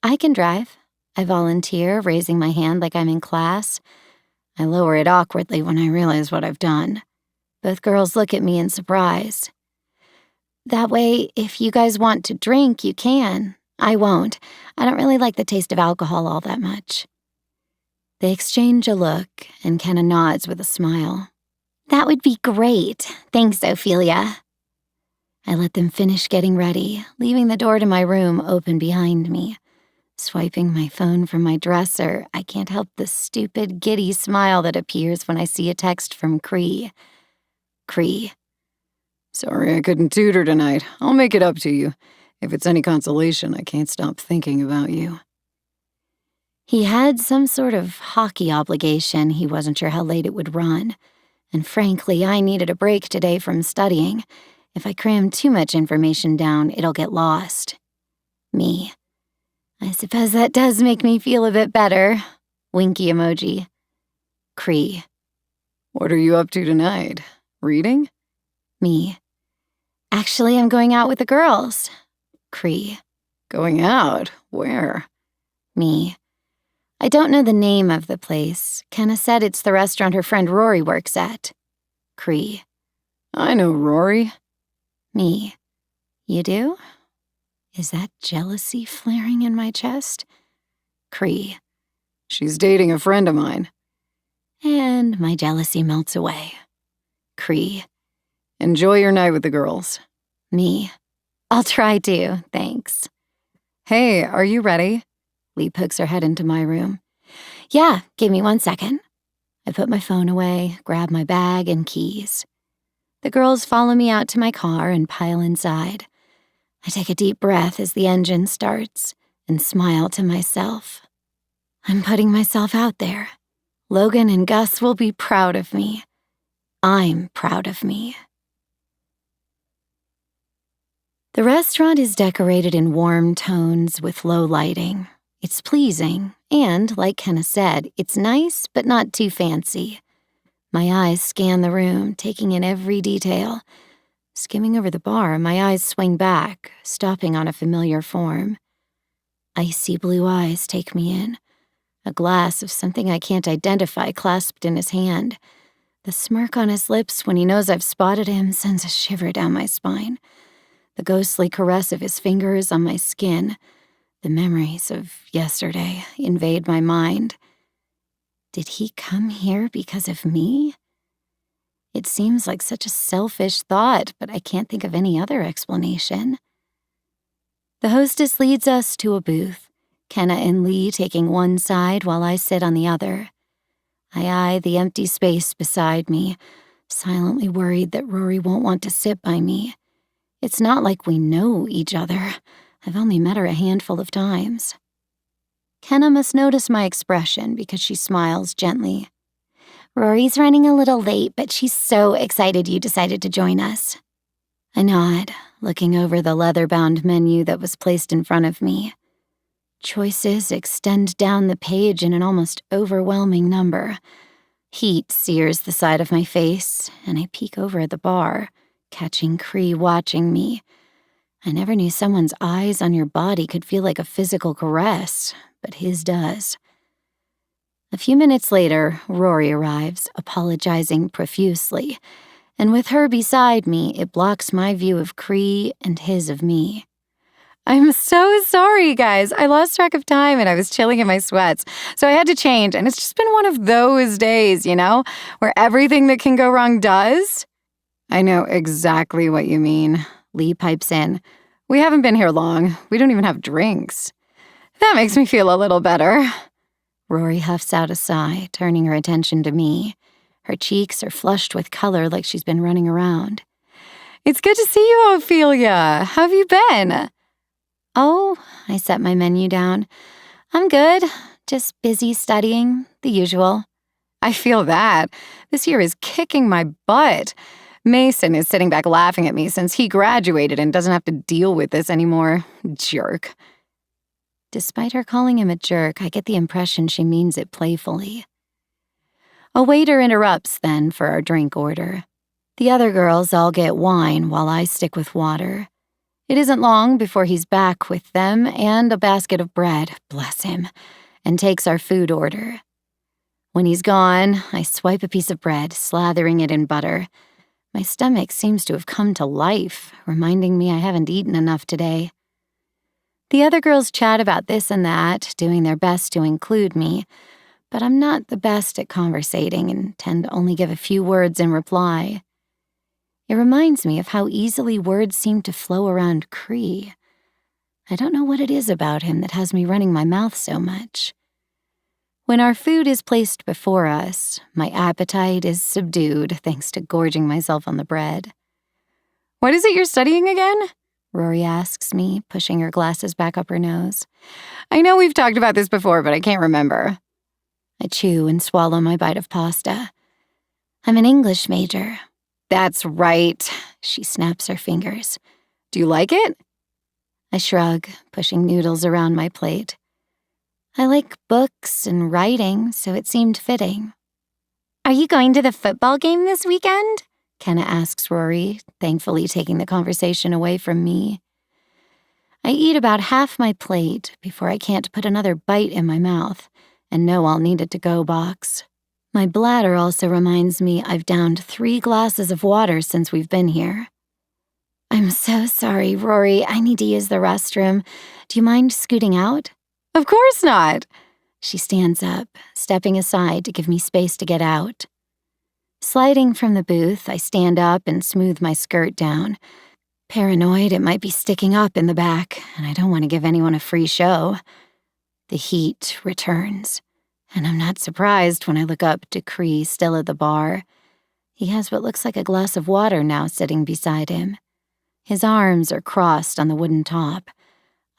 I can drive. I volunteer, raising my hand like I'm in class. I lower it awkwardly when I realize what I've done. Both girls look at me in surprise. That way, if you guys want to drink, you can. I won't. I don't really like the taste of alcohol all that much. They exchange a look, and Kenna nods with a smile. That would be great. Thanks, Ophelia. I let them finish getting ready, leaving the door to my room open behind me. Swiping my phone from my dresser, I can't help the stupid, giddy smile that appears when I see a text from Cree. Cree. Sorry I couldn't tutor tonight. I'll make it up to you. If it's any consolation, I can't stop thinking about you. He had some sort of hockey obligation. He wasn't sure how late it would run. And frankly, I needed a break today from studying. If I cram too much information down, it'll get lost. Me. I suppose that does make me feel a bit better. Winky emoji. Cree. What are you up to tonight? Reading? Me. Actually, I'm going out with the girls. Cree. Going out? Where? Me. I don't know the name of the place. Kenna said it's the restaurant her friend Rory works at. Cree. I know Rory. Me. You do? Is that jealousy flaring in my chest? Cree. She's dating a friend of mine. And my jealousy melts away. Cree. Enjoy your night with the girls. Me. I'll try to, thanks. Hey, are you ready? Lee pokes her head into my room. Yeah, give me 1 second. I put my phone away, grab my bag and keys. The girls follow me out to my car and pile inside. I take a deep breath as the engine starts and smile to myself. I'm putting myself out there. Logan and Gus will be proud of me. I'm proud of me. The restaurant is decorated in warm tones with low lighting. It's pleasing, and, like Kenna said, it's nice but not too fancy. My eyes scan the room, taking in every detail. Skimming over the bar, my eyes swing back, stopping on a familiar form. Icy blue eyes take me in. A glass of something I can't identify clasped in his hand. The smirk on his lips when he knows I've spotted him sends a shiver down my spine. The ghostly caress of his fingers on my skin. The memories of yesterday invade my mind. Did he come here because of me? It seems like such a selfish thought, but I can't think of any other explanation. The hostess leads us to a booth, Kenna and Lee taking one side while I sit on the other. I eye the empty space beside me, silently worried that Rory won't want to sit by me. It's not like we know each other. I've only met her a handful of times. Kenna must notice my expression because she smiles gently. Rory's running a little late, but she's so excited you decided to join us. I nod, looking over the leather-bound menu that was placed in front of me. Choices extend down the page in an almost overwhelming number. Heat sears the side of my face, and I peek over at the bar, catching Cree watching me. I never knew someone's eyes on your body could feel like a physical caress, but his does. A few minutes later, Rory arrives, apologizing profusely, and with her beside me, it blocks my view of Cree and his of me. I'm so sorry, guys. I lost track of time and I was chilling in my sweats, so I had to change, and it's just been one of those days, where everything that can go wrong does. I know exactly what you mean, Lee pipes in. We haven't been here long. We don't even have drinks. That makes me feel a little better. Rory huffs out a sigh, turning her attention to me. Her cheeks are flushed with color like she's been running around. It's good to see you, Ophelia. How have you been? Oh, I set my menu down. I'm good. Just busy studying, the usual. I feel that. This year is kicking my butt. Mason is sitting back laughing at me since he graduated and doesn't have to deal with this anymore. Jerk. Despite her calling him a jerk, I get the impression she means it playfully. A waiter interrupts then for our drink order. The other girls all get wine while I stick with water. It isn't long before he's back with them and a basket of bread, bless him, and takes our food order. When he's gone, I swipe a piece of bread, slathering it in butter. My stomach seems to have come to life, reminding me I haven't eaten enough today. The other girls chat about this and that, doing their best to include me, but I'm not the best at conversating and tend to only give a few words in reply. It reminds me of how easily words seem to flow around Cree. I don't know what it is about him that has me running my mouth so much. When our food is placed before us, my appetite is subdued thanks to gorging myself on the bread. What is it you're studying again? Rory asks me, pushing her glasses back up her nose. I know we've talked about this before, but I can't remember. I chew and swallow my bite of pasta. I'm an English major. That's right, she snaps her fingers. Do you like it? I shrug, pushing noodles around my plate. I like books and writing, so it seemed fitting. Are you going to the football game this weekend? Kenna asks Rory, thankfully taking the conversation away from me. I eat about half my plate before I can't put another bite in my mouth and know I'll need a to-go box. My bladder also reminds me I've downed 3 glasses of water since we've been here. I'm so sorry, Rory. I need to use the restroom. Do you mind scooting out? Of course not. She stands up, stepping aside to give me space to get out. Sliding from the booth, I stand up and smooth my skirt down. Paranoid it might be sticking up in the back, and I don't want to give anyone a free show. The heat returns, and I'm not surprised when I look up to Cree still at the bar. He has what looks like a glass of water now sitting beside him. His arms are crossed on the wooden top,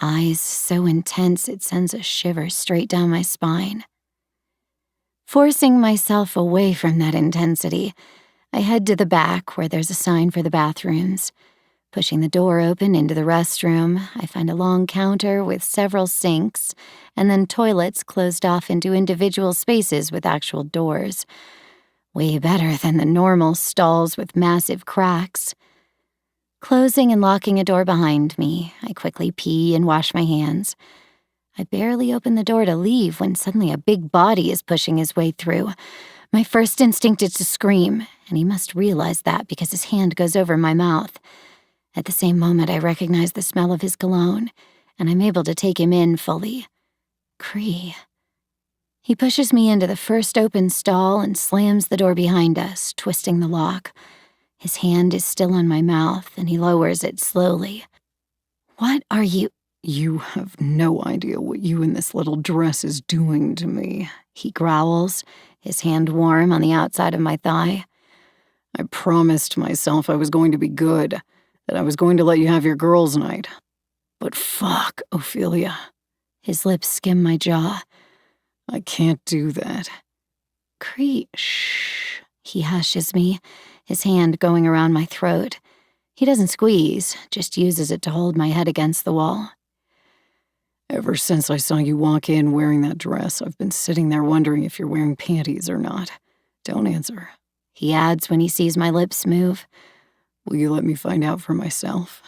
eyes so intense it sends a shiver straight down my spine. Forcing myself away from that intensity, I head to the back where there's a sign for the bathrooms. Pushing the door open into the restroom, I find a long counter with several sinks and then toilets closed off into individual spaces with actual doors. Way better than the normal stalls with massive cracks. Closing and locking a door behind me, I quickly pee and wash my hands. I barely open the door to leave when suddenly a big body is pushing his way through. My first instinct is to scream, and he must realize that because his hand goes over my mouth. At the same moment, I recognize the smell of his cologne, and I'm able to take him in fully. Cree. He pushes me into the first open stall and slams the door behind us, twisting the lock. His hand is still on my mouth, and he lowers it slowly. What are you? You have no idea what you in this little dress is doing to me, he growls, his hand warm on the outside of my thigh. I promised myself I was going to be good, that I was going to let you have your girls' night. But fuck, Ophelia. His lips skim my jaw. I can't do that. Cree, shh. He hushes me, his hand going around my throat. He doesn't squeeze, just uses it to hold my head against the wall. Ever since I saw you walk in wearing that dress, I've been sitting there wondering if you're wearing panties or not. Don't answer. He adds when he sees my lips move. Will you let me find out for myself?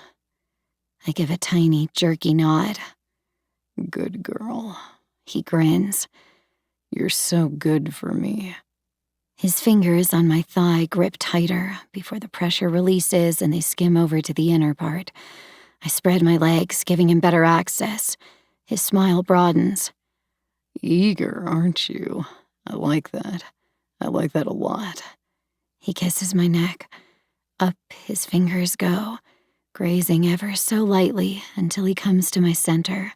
I give a tiny, jerky nod. Good girl. He grins. You're so good for me. His fingers on my thigh grip tighter before the pressure releases and they skim over to the inner part. I spread my legs, giving him better access. His smile broadens. Eager, aren't you? I like that. I like that a lot. He kisses my neck. Up his fingers go, grazing ever so lightly until he comes to my center.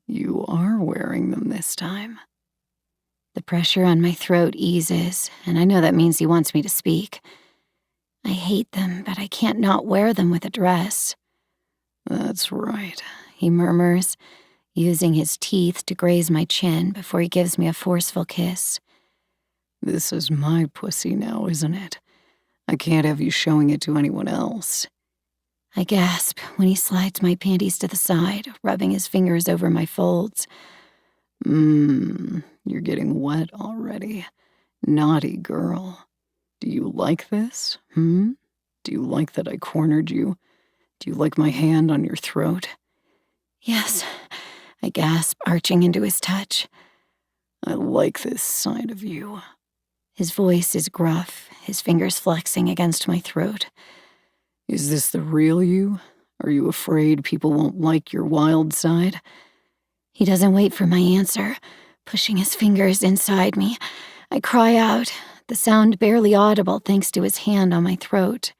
You are wearing them this time. The pressure on my throat eases, and I know that means he wants me to speak. I hate them, but I can't not wear them with a dress. That's right, he murmurs, using his teeth to graze my chin before he gives me a forceful kiss. This is my pussy now, isn't it? I can't have you showing it to anyone else. I gasp when he slides my panties to the side, rubbing his fingers over my folds. You're getting wet already. Naughty girl. Do you like this? Do you like that I cornered you? Do you like my hand on your throat? Yes, I gasp, arching into his touch. I like this side of you. His voice is gruff, his fingers flexing against my throat. Is this the real you? Are you afraid people won't like your wild side? He doesn't wait for my answer, pushing his fingers inside me. I cry out, the sound barely audible thanks to his hand on my throat.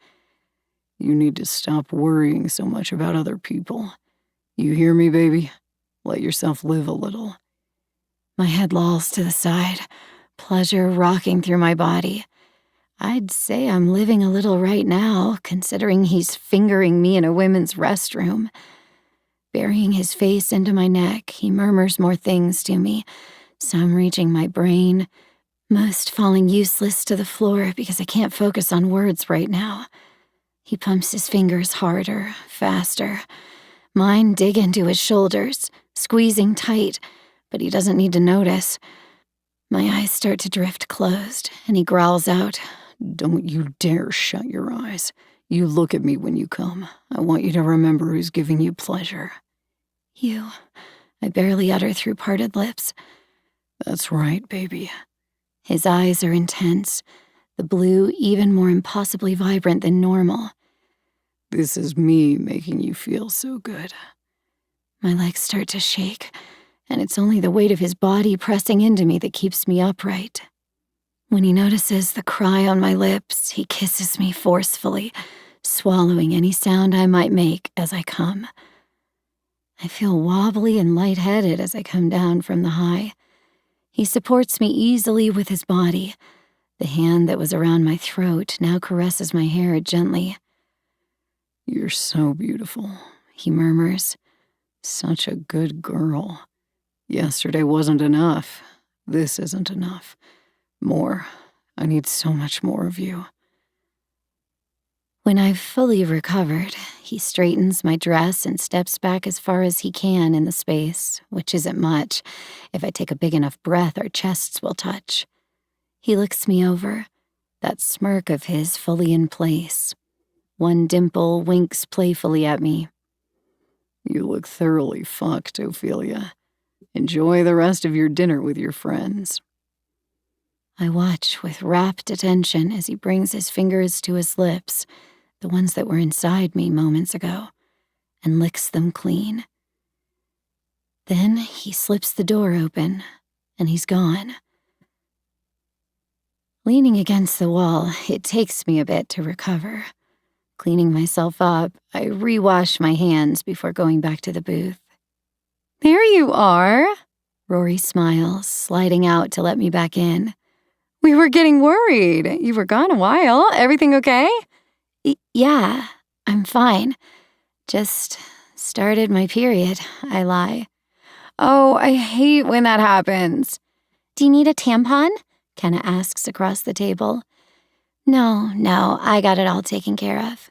You need to stop worrying so much about other people. You hear me, baby? Let yourself live a little. My head lolls to the side, pleasure rocking through my body. I'd say I'm living a little right now, considering he's fingering me in a women's restroom. Burying his face into my neck, he murmurs more things to me, some reaching my brain, most falling useless to the floor because I can't focus on words right now. He pumps his fingers harder, faster. Mine dig into his shoulders, squeezing tight, but he doesn't need to notice. My eyes start to drift closed, and he growls out, "Don't you dare shut your eyes. You look at me when you come. I want you to remember who's giving you pleasure." "You," I barely utter through parted lips. "That's right, baby." His eyes are intense, the blue even more impossibly vibrant than normal. "This is me making you feel so good." My legs start to shake, and it's only the weight of his body pressing into me that keeps me upright. When he notices the cry on my lips, he kisses me forcefully, swallowing any sound I might make as I come. I feel wobbly and lightheaded as I come down from the high. He supports me easily with his body. The hand that was around my throat now caresses my hair gently. "You're so beautiful," he murmurs. "Such a good girl. Yesterday wasn't enough. This isn't enough. More. I need so much more of you." When I've fully recovered, he straightens my dress and steps back as far as he can in the space, which isn't much. If I take a big enough breath, our chests will touch. He looks me over, that smirk of his fully in place. One dimple winks playfully at me. "You look thoroughly fucked, Ophelia. Enjoy the rest of your dinner with your friends." I watch with rapt attention as he brings his fingers to his lips, the ones that were inside me moments ago, and licks them clean. Then he slips the door open, and he's gone. Leaning against the wall, it takes me a bit to recover. Cleaning myself up, I rewash my hands before going back to the booth. "There you are," Rory smiles, sliding out to let me back in. "We were getting worried. You were gone a while. Everything okay?" Yeah, I'm fine. Just started my period," I lie. "Oh, I hate when that happens." "Do you need a tampon?" Kenna asks across the table. No, I got it all taken care of."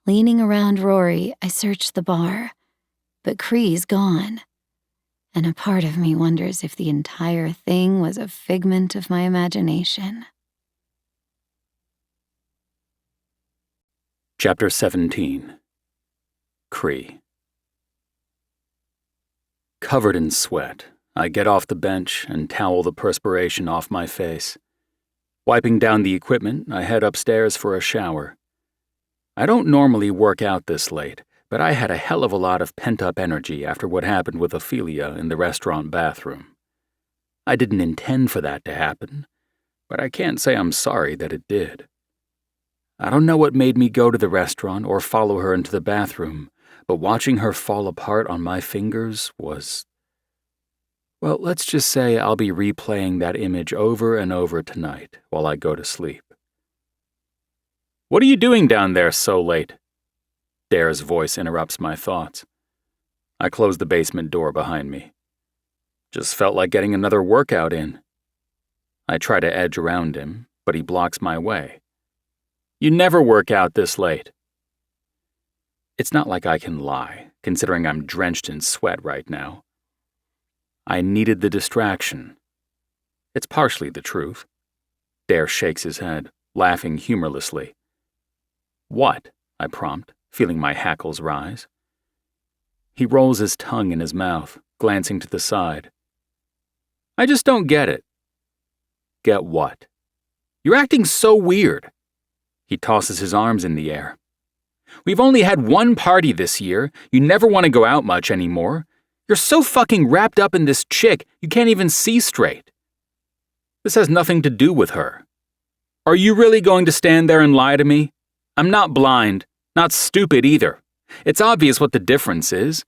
Leaning around Rory, I search the bar, but Cree's gone. And a part of me wonders if the entire thing was a figment of my imagination. Chapter 17. Cree. Covered in sweat, I get off the bench and towel the perspiration off my face. Wiping down the equipment, I head upstairs for a shower. I don't normally work out this late, but I had a hell of a lot of pent-up energy after what happened with Ophelia in the restaurant bathroom. I didn't intend for that to happen, but I can't say I'm sorry that it did. I don't know what made me go to the restaurant or follow her into the bathroom, but watching her fall apart on my fingers was... Well, let's just say I'll be replaying that image over and over tonight while I go to sleep. "What are you doing down there so late?" Dare's voice interrupts my thoughts. I close the basement door behind me. Just felt like getting another workout in. I try to edge around him, but he blocks my way. "You never work out this late." It's not like I can lie, considering I'm drenched in sweat right now. I needed the distraction. It's partially the truth. Dare shakes his head, laughing humorlessly. "What?" I prompt, feeling my hackles rise. He rolls his tongue in his mouth, glancing to the side. "I just don't get it." "Get what?" "You're acting so weird." He tosses his arms in the air. "We've only had one party this year. You never want to go out much anymore. You're so fucking wrapped up in this chick, you can't even see straight. This has nothing to do with her. Are you really going to stand there and lie to me? I'm not blind, not stupid either. It's obvious what the difference is.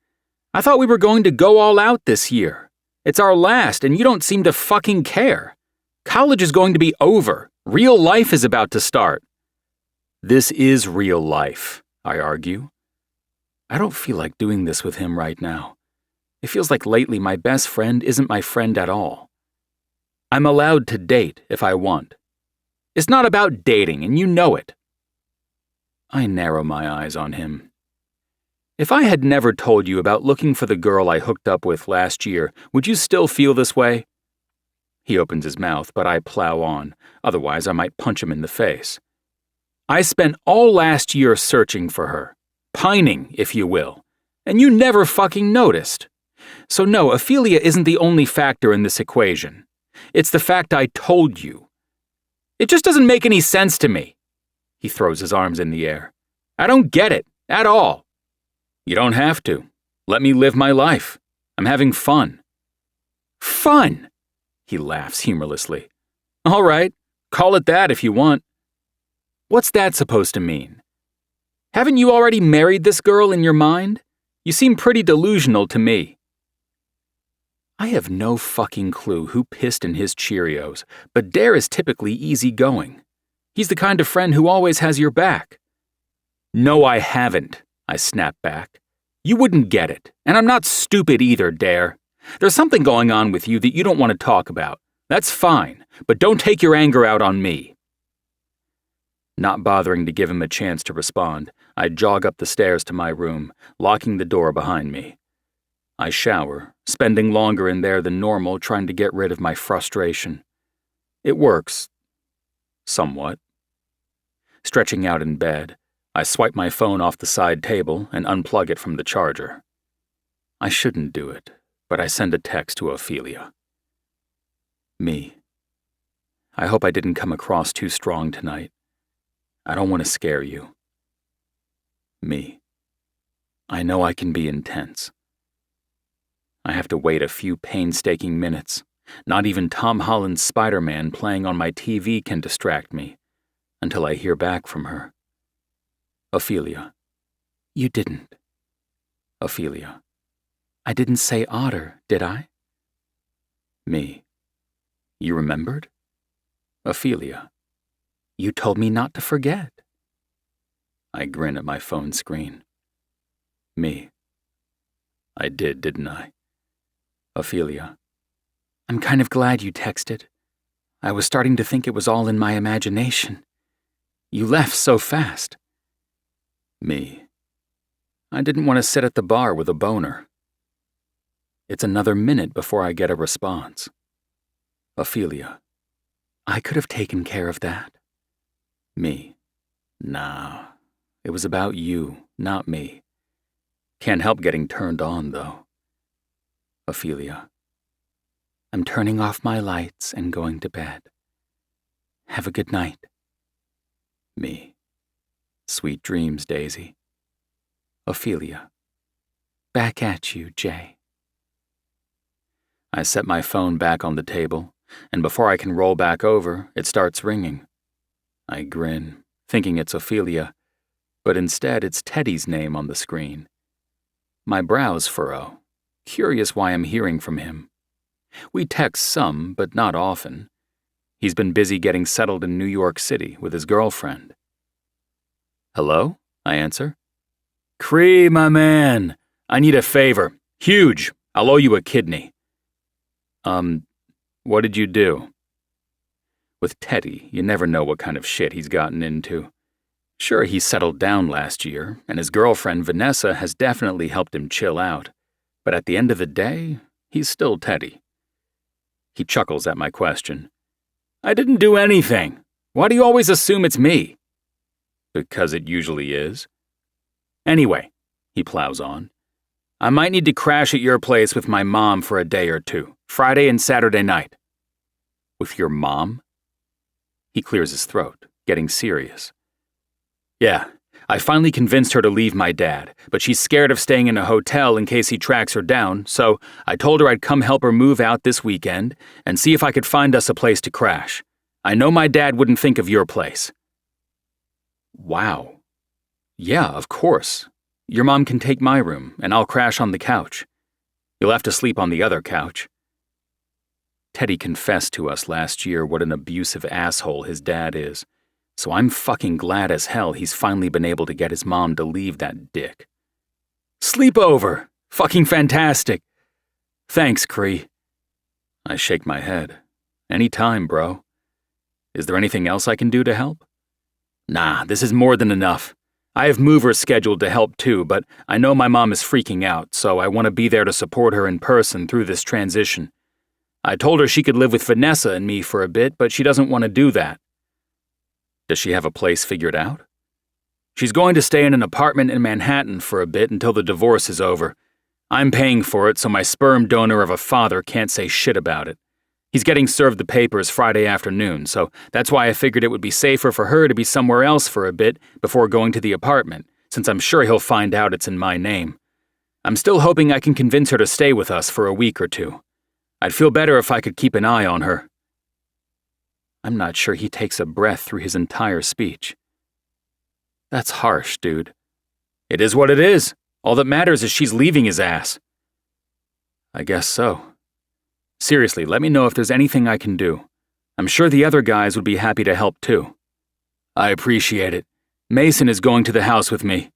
I thought we were going to go all out this year. It's our last, and you don't seem to fucking care. College is going to be over. Real life is about to start." "This is real life," I argue. I don't feel like doing this with him right now. It feels like lately my best friend isn't my friend at all. I'm allowed to date if I want. It's not about dating, and you know it. I narrow my eyes on him. "If I had never told you about looking for the girl I hooked up with last year, would you still feel this way?" He opens his mouth, but I plow on. Otherwise, I might punch him in the face. "I spent all last year searching for her. Pining, if you will. And you never fucking noticed. So no, Ophelia isn't the only factor in this equation. It's the fact I told you. It just doesn't make any sense to me." He throws his arms in the air. "I don't get it, at all." "You don't have to. Let me live my life. I'm having fun." "Fun?" He laughs humorlessly. "All right, call it that if you want." "What's that supposed to mean? Haven't you already married this girl in your mind? You seem pretty delusional to me." I have no fucking clue who pissed in his Cheerios, but Dare is typically easygoing. He's the kind of friend who always has your back. "No, I haven't," I snap back. "You wouldn't get it, and I'm not stupid either, Dare. There's something going on with you that you don't want to talk about. That's fine, but don't take your anger out on me." Not bothering to give him a chance to respond, I jog up the stairs to my room, locking the door behind me. I shower, spending longer in there than normal trying to get rid of my frustration. It works. Somewhat. Stretching out in bed, I swipe my phone off the side table and unplug it from the charger. I shouldn't do it, but I send a text to Ophelia. "Me. I hope I didn't come across too strong tonight. I don't want to scare you. Me. I know I can be intense. I have to wait a few painstaking minutes. Not even Tom Holland's Spider-Man playing on my TV can distract me, until I hear back from her. Ophelia. You didn't. Ophelia. I didn't say otter, did I? Me. You remembered? Ophelia. You told me not to forget. I grin at my phone screen. Me. I did, didn't I? Ophelia. I'm kind of glad you texted. I was starting to think it was all in my imagination. You left so fast. Me. I didn't want to sit at the bar with a boner. It's another minute before I get a response. Ophelia. I could have taken care of that. Me. Nah. It was about you, not me. Can't help getting turned on, though. Ophelia. I'm turning off my lights and going to bed. Have a good night. Me. Sweet dreams, Daisy. Ophelia. Back at you, Jay. I set my phone back on the table, and before I can roll back over, it starts ringing. I grin, thinking it's Ophelia, but instead it's Teddy's name on the screen. My brows furrow, curious why I'm hearing from him. We text some, but not often. He's been busy getting settled in New York City with his girlfriend. Hello? I answer. Cree, my man. I need a favor. Huge. I'll owe you a kidney. What did you do? With Teddy, you never know what kind of shit he's gotten into. Sure, he settled down last year, and his girlfriend Vanessa has definitely helped him chill out. But at the end of the day, he's still Teddy. He chuckles at my question. I didn't do anything. Why do you always assume it's me? Because it usually is. Anyway, he plows on. I might need to crash at your place with my mom for a day or two, Friday and Saturday night. With your mom? He clears his throat, getting serious. Yeah, I finally convinced her to leave my dad, but she's scared of staying in a hotel in case he tracks her down, so I told her I'd come help her move out this weekend and see if I could find us a place to crash. I know my dad wouldn't think of your place. Wow. Yeah, of course. Your mom can take my room, and I'll crash on the couch. You'll have to sleep on the other couch. Teddy confessed to us last year what an abusive asshole his dad is, so I'm fucking glad as hell he's finally been able to get his mom to leave that dick. Sleepover! Fucking fantastic! Thanks, Cree. I shake my head. Anytime, bro. Is there anything else I can do to help? Nah, this is more than enough. I have movers scheduled to help too, but I know my mom is freaking out, so I want to be there to support her in person through this transition. I told her she could live with Vanessa and me for a bit, but she doesn't want to do that. Does she have a place figured out? She's going to stay in an apartment in Manhattan for a bit until the divorce is over. I'm paying for it, so my sperm donor of a father can't say shit about it. He's getting served the papers Friday afternoon, so that's why I figured it would be safer for her to be somewhere else for a bit before going to the apartment, since I'm sure he'll find out it's in my name. I'm still hoping I can convince her to stay with us for a week or two. I'd feel better if I could keep an eye on her. I'm not sure he takes a breath through his entire speech. That's harsh, dude. It is what it is. All that matters is she's leaving his ass. I guess so. Seriously, let me know if there's anything I can do. I'm sure the other guys would be happy to help too. I appreciate it. Mason is going to the house with me.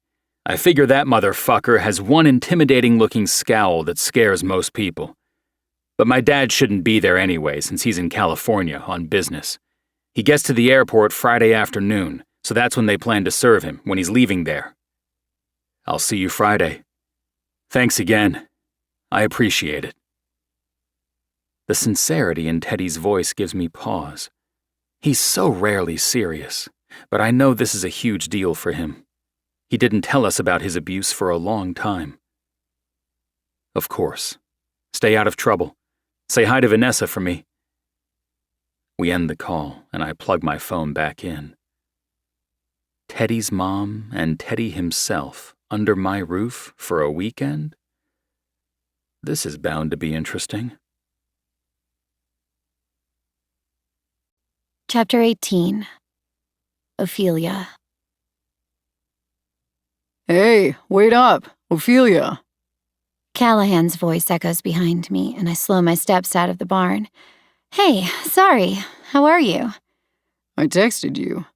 I figure that motherfucker has one intimidating-looking scowl that scares most people. But my dad shouldn't be there anyway, since he's in California on business. He gets to the airport Friday afternoon, so that's when they plan to serve him, when he's leaving there. I'll see you Friday. Thanks again. I appreciate it. The sincerity in Teddy's voice gives me pause. He's so rarely serious, but I know this is a huge deal for him. He didn't tell us about his abuse for a long time. Of course. Stay out of trouble. Say hi to Vanessa for me. We end the call, and I plug my phone back in. Teddy's mom and Teddy himself under my roof for a weekend? This is bound to be interesting. Chapter 18. Ophelia. Hey, wait up, Ophelia. Callahan's voice echoes behind me, and I slow my steps out of the barn. Hey, sorry, how are you? I texted you.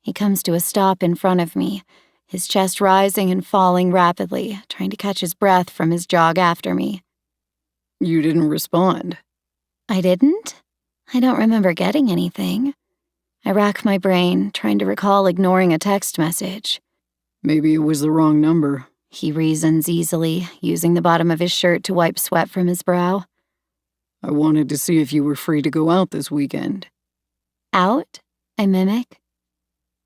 He comes to a stop in front of me, his chest rising and falling rapidly, trying to catch his breath from his jog after me. You didn't respond. I didn't? I don't remember getting anything. I rack my brain, trying to recall ignoring a text message. Maybe it was the wrong number. He reasons easily, using the bottom of his shirt to wipe sweat from his brow. I wanted to see if you were free to go out this weekend. Out? I mimic.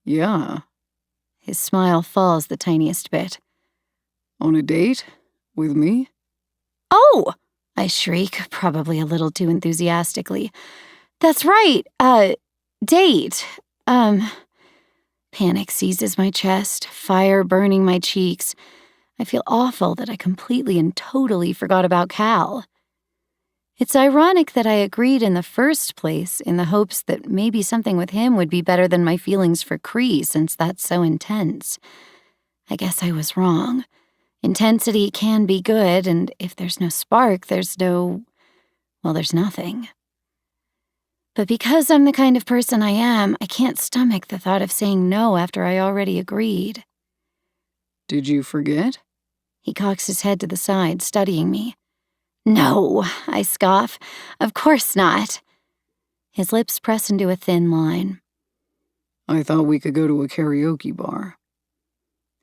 Yeah. His smile falls the tiniest bit. On a date? With me? Oh! I shriek, probably a little too enthusiastically. That's right, date. Panic seizes my chest, fire burning my cheeks. I feel awful that I completely and totally forgot about Cal. It's ironic that I agreed in the first place in the hopes that maybe something with him would be better than my feelings for Cree, since that's so intense. I guess I was wrong. Intensity can be good, and if there's no spark, there's nothing. But because I'm the kind of person I am, I can't stomach the thought of saying no after I already agreed. Did you forget? He cocks his head to the side, studying me. No, I scoff. Of course not. His lips press into a thin line. I thought we could go to a karaoke bar.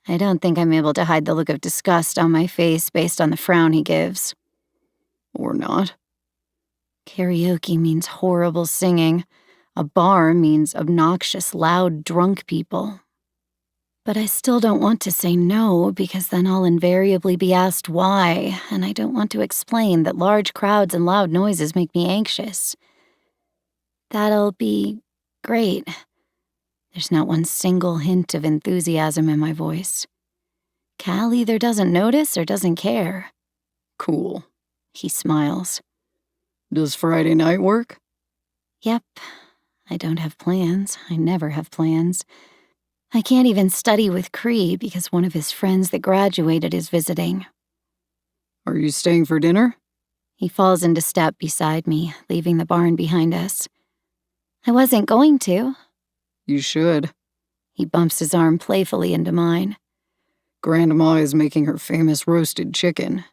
I don't think I'm able to hide the look of disgust on my face based on the frown he gives. Or not. Karaoke means horrible singing. A bar means obnoxious, loud, drunk people. But I still don't want to say no, because then I'll invariably be asked why, and I don't want to explain that large crowds and loud noises make me anxious. That'll be great. There's not one single hint of enthusiasm in my voice. Cal either doesn't notice or doesn't care. Cool. He smiles. Does Friday night work? Yep. I don't have plans. I never have plans. I can't even study with Cree because one of his friends that graduated is visiting. Are you staying for dinner? He falls into step beside me, leaving the barn behind us. I wasn't going to. You should. He bumps his arm playfully into mine. Grandma is making her famous roasted chicken.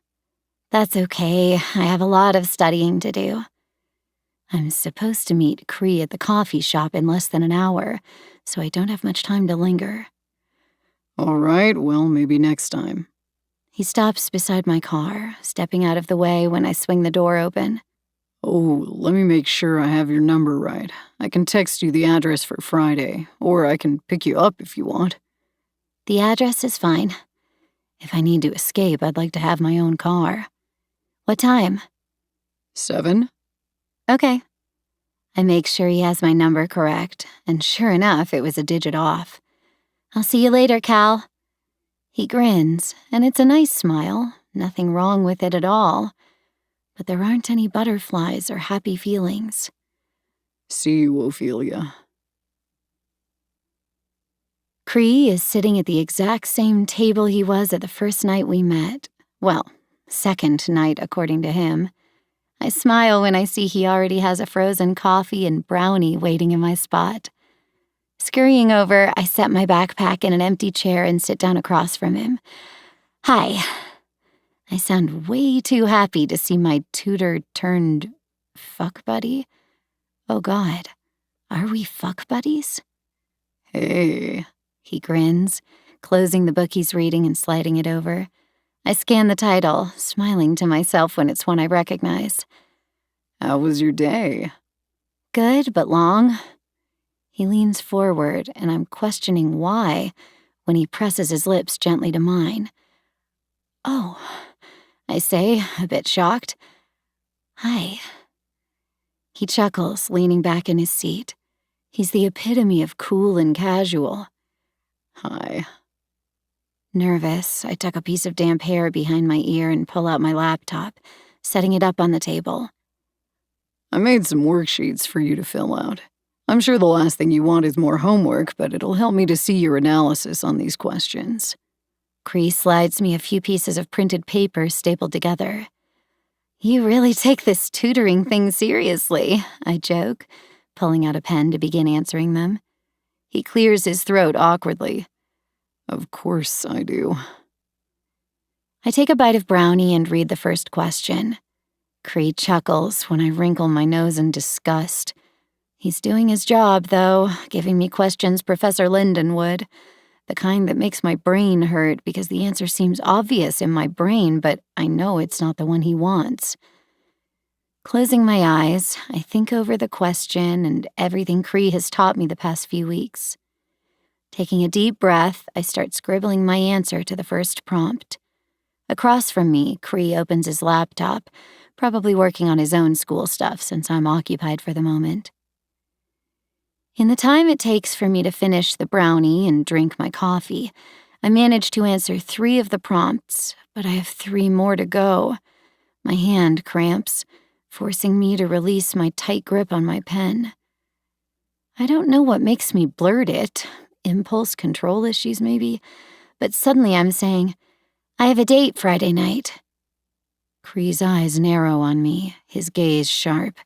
That's okay. I have a lot of studying to do. I'm supposed to meet Cree at the coffee shop in less than an hour, so I don't have much time to linger. All right, well, maybe next time. He stops beside my car, stepping out of the way when I swing the door open. Oh, let me make sure I have your number right. I can text you the address for Friday, or I can pick you up if you want. The address is fine. If I need to escape, I'd like to have my own car. What time? 7? Okay. I make sure he has my number correct, and sure enough, it was a digit off. I'll see you later, Cal. He grins, and it's a nice smile, nothing wrong with it at all. But there aren't any butterflies or happy feelings. See you, Ophelia. Cree is sitting at the exact same table he was at the first night we met. Well, second night, according to him. I smile when I see he already has a frozen coffee and brownie waiting in my spot. Scurrying over, I set my backpack in an empty chair and sit down across from him. Hi. I sound way too happy to see my tutor-turned-fuck buddy. Oh God, are we fuck buddies? Hey. He grins, closing the book he's reading and sliding it over. I scan the title, smiling to myself when it's one I recognize. How was your day? Good, but long. He leans forward, and I'm questioning why when he presses his lips gently to mine. Oh, I say, a bit shocked. Hi. He chuckles, leaning back in his seat. He's the epitome of cool and casual. Hi. Nervous, I tuck a piece of damp hair behind my ear and pull out my laptop, setting it up on the table. I made some worksheets for you to fill out. I'm sure the last thing you want is more homework, but it'll help me to see your analysis on these questions. Cree slides me a few pieces of printed paper stapled together. You really take this tutoring thing seriously, I joke, pulling out a pen to begin answering them. He clears his throat awkwardly. Of course I do. I take a bite of brownie and read the first question. Cree chuckles when I wrinkle my nose in disgust. He's doing his job, though, giving me questions Professor Linden would. The kind that makes my brain hurt because the answer seems obvious in my brain, but I know it's not the one he wants. Closing my eyes, I think over the question and everything Cree has taught me the past few weeks. Taking a deep breath, I start scribbling my answer to the first prompt. Across from me, Cree opens his laptop, probably working on his own school stuff since I'm occupied for the moment. In the time it takes for me to finish the brownie and drink my coffee, I manage to answer 3 of the prompts, but I have 3 more to go. My hand cramps, forcing me to release my tight grip on my pen. I don't know what makes me blurt it, impulse control issues maybe, but suddenly I'm saying, "I have a date Friday night." Cree's eyes narrow on me, his gaze sharp.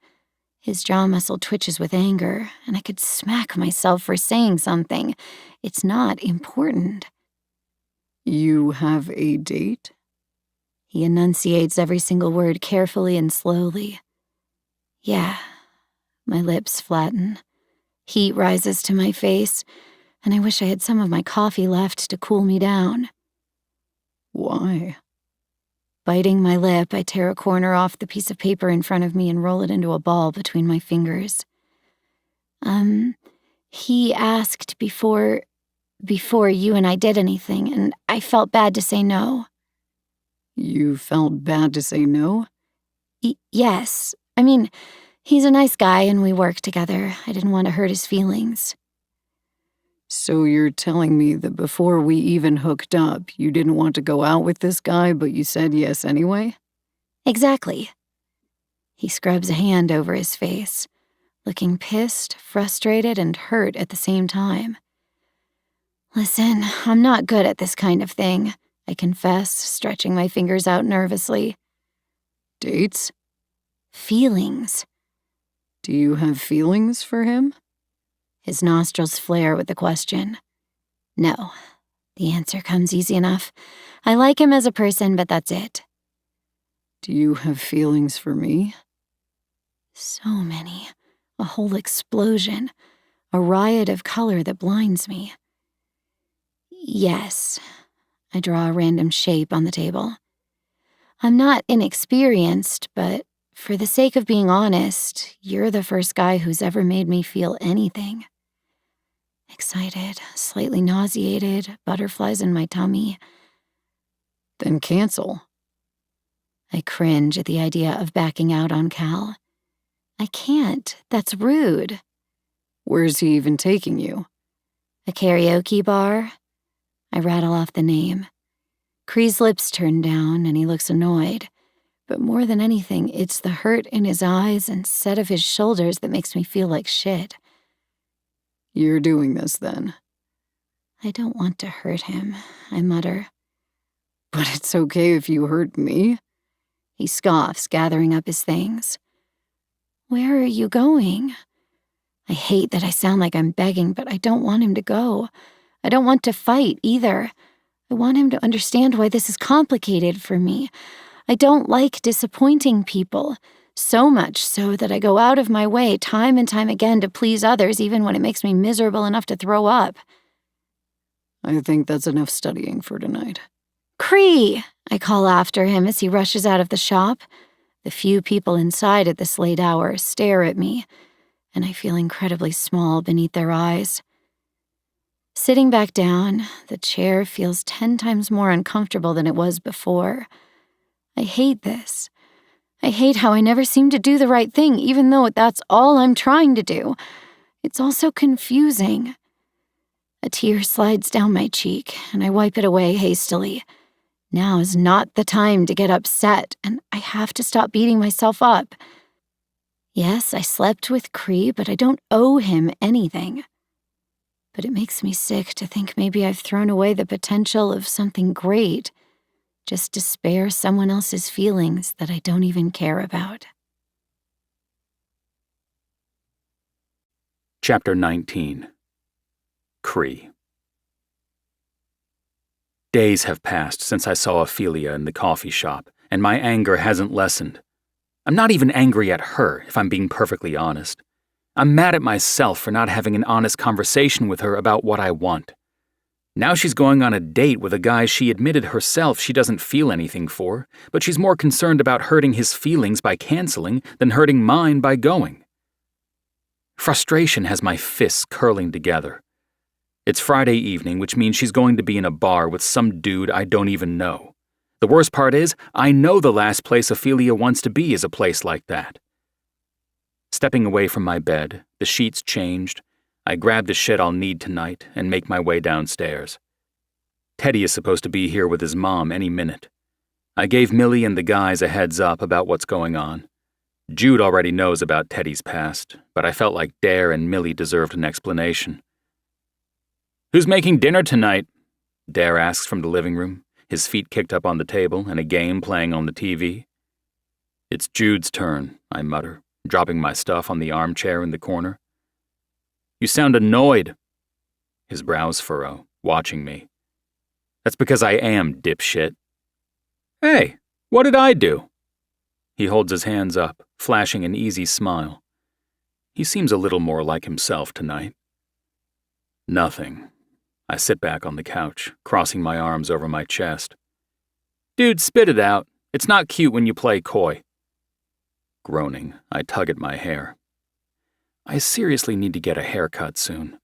His jaw muscle twitches with anger, and I could smack myself for saying something. It's not important. You have a date? He enunciates every single word carefully and slowly. Yeah. My lips flatten. Heat rises to my face, and I wish I had some of my coffee left to cool me down. Why? Biting my lip, I tear a corner off the piece of paper in front of me and roll it into a ball between my fingers. He asked before you and I did anything, and I felt bad to say no. You felt bad to say no? Yes. I mean, he's a nice guy and we work together. I didn't want to hurt his feelings. So you're telling me that before we even hooked up, you didn't want to go out with this guy, but you said yes anyway? Exactly. He scrubs a hand over his face, looking pissed, frustrated, and hurt at the same time. Listen, I'm not good at this kind of thing, I confess, stretching my fingers out nervously. Dates? Feelings. Do you have feelings for him? His nostrils flare with the question. No. The answer comes easy enough. I like him as a person, but that's it. Do you have feelings for me? So many. A whole explosion. A riot of color that blinds me. Yes. I draw a random shape on the table. I'm not inexperienced, but for the sake of being honest, you're the first guy who's ever made me feel anything. Excited, slightly nauseated, butterflies in my tummy. Then cancel. I cringe at the idea of backing out on Cal. I can't. That's rude. Where's he even taking you? A karaoke bar? I rattle off the name. Cree's lips turn down and he looks annoyed. But more than anything, it's the hurt in his eyes and set of his shoulders that makes me feel like shit. You're doing this then. I don't want to hurt him, I mutter. But it's okay if you hurt me. He scoffs, gathering up his things. Where are you going? I hate that I sound like I'm begging, but I don't want him to go. I don't want to fight either. I want him to understand why this is complicated for me. I don't like disappointing people, so much so that I go out of my way time and time again to please others, even when it makes me miserable enough to throw up. I think that's enough studying for tonight. Cree! I call after him as he rushes out of the shop. The few people inside at this late hour stare at me, and I feel incredibly small beneath their eyes. Sitting back down, the chair feels 10 times more uncomfortable than it was before. I hate this. I hate how I never seem to do the right thing, even though that's all I'm trying to do. It's all so confusing. A tear slides down my cheek, and I wipe it away hastily. Now is not the time to get upset, and I have to stop beating myself up. Yes, I slept with Cree, but I don't owe him anything. But it makes me sick to think maybe I've thrown away the potential of something great, just to spare someone else's feelings that I don't even care about. Chapter 19. Cree. Days have passed since I saw Ophelia in the coffee shop, and my anger hasn't lessened. I'm not even angry at her, if I'm being perfectly honest. I'm mad at myself for not having an honest conversation with her about what I want. Now she's going on a date with a guy she admitted herself she doesn't feel anything for, but she's more concerned about hurting his feelings by canceling than hurting mine by going. Frustration has my fists curling together. It's Friday evening, which means she's going to be in a bar with some dude I don't even know. The worst part is, I know the last place Ophelia wants to be is a place like that. Stepping away from my bed, the sheets changed, I grab the shit I'll need tonight and make my way downstairs. Teddy is supposed to be here with his mom any minute. I gave Millie and the guys a heads up about what's going on. Jude already knows about Teddy's past, but I felt like Dare and Millie deserved an explanation. "Who's making dinner tonight?" Dare asks from the living room, his feet kicked up on the table and a game playing on the TV. "It's Jude's turn," I mutter, dropping my stuff on the armchair in the corner. "You sound annoyed." His brows furrow, watching me. "That's because I am, dipshit." "Hey, what did I do?" He holds his hands up, flashing an easy smile. He seems a little more like himself tonight. "Nothing." I sit back on the couch, crossing my arms over my chest. "Dude, spit it out. It's not cute when you play coy." Groaning, I tug at my hair. I seriously need to get a haircut soon.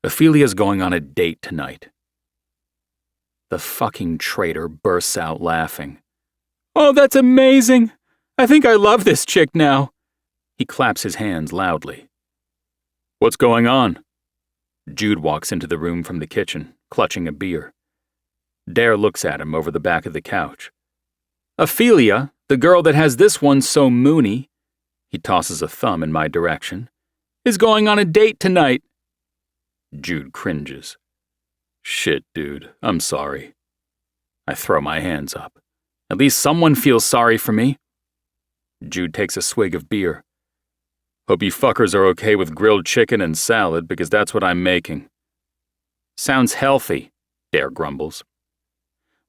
"Ophelia's going on a date tonight." The fucking traitor bursts out laughing. "Oh, that's amazing! I think I love this chick now." He claps his hands loudly. "What's going on?" Jude walks into the room from the kitchen, clutching a beer. Dare looks at him over the back of the couch. "Ophelia, the girl that has this one so moony," he tosses a thumb in my direction, "is going on a date tonight." Jude cringes. "Shit, dude, I'm sorry." I throw my hands up. At least someone feels sorry for me. Jude takes a swig of beer. "Hope you fuckers are okay with grilled chicken and salad, because that's what I'm making." "Sounds healthy," Dare grumbles.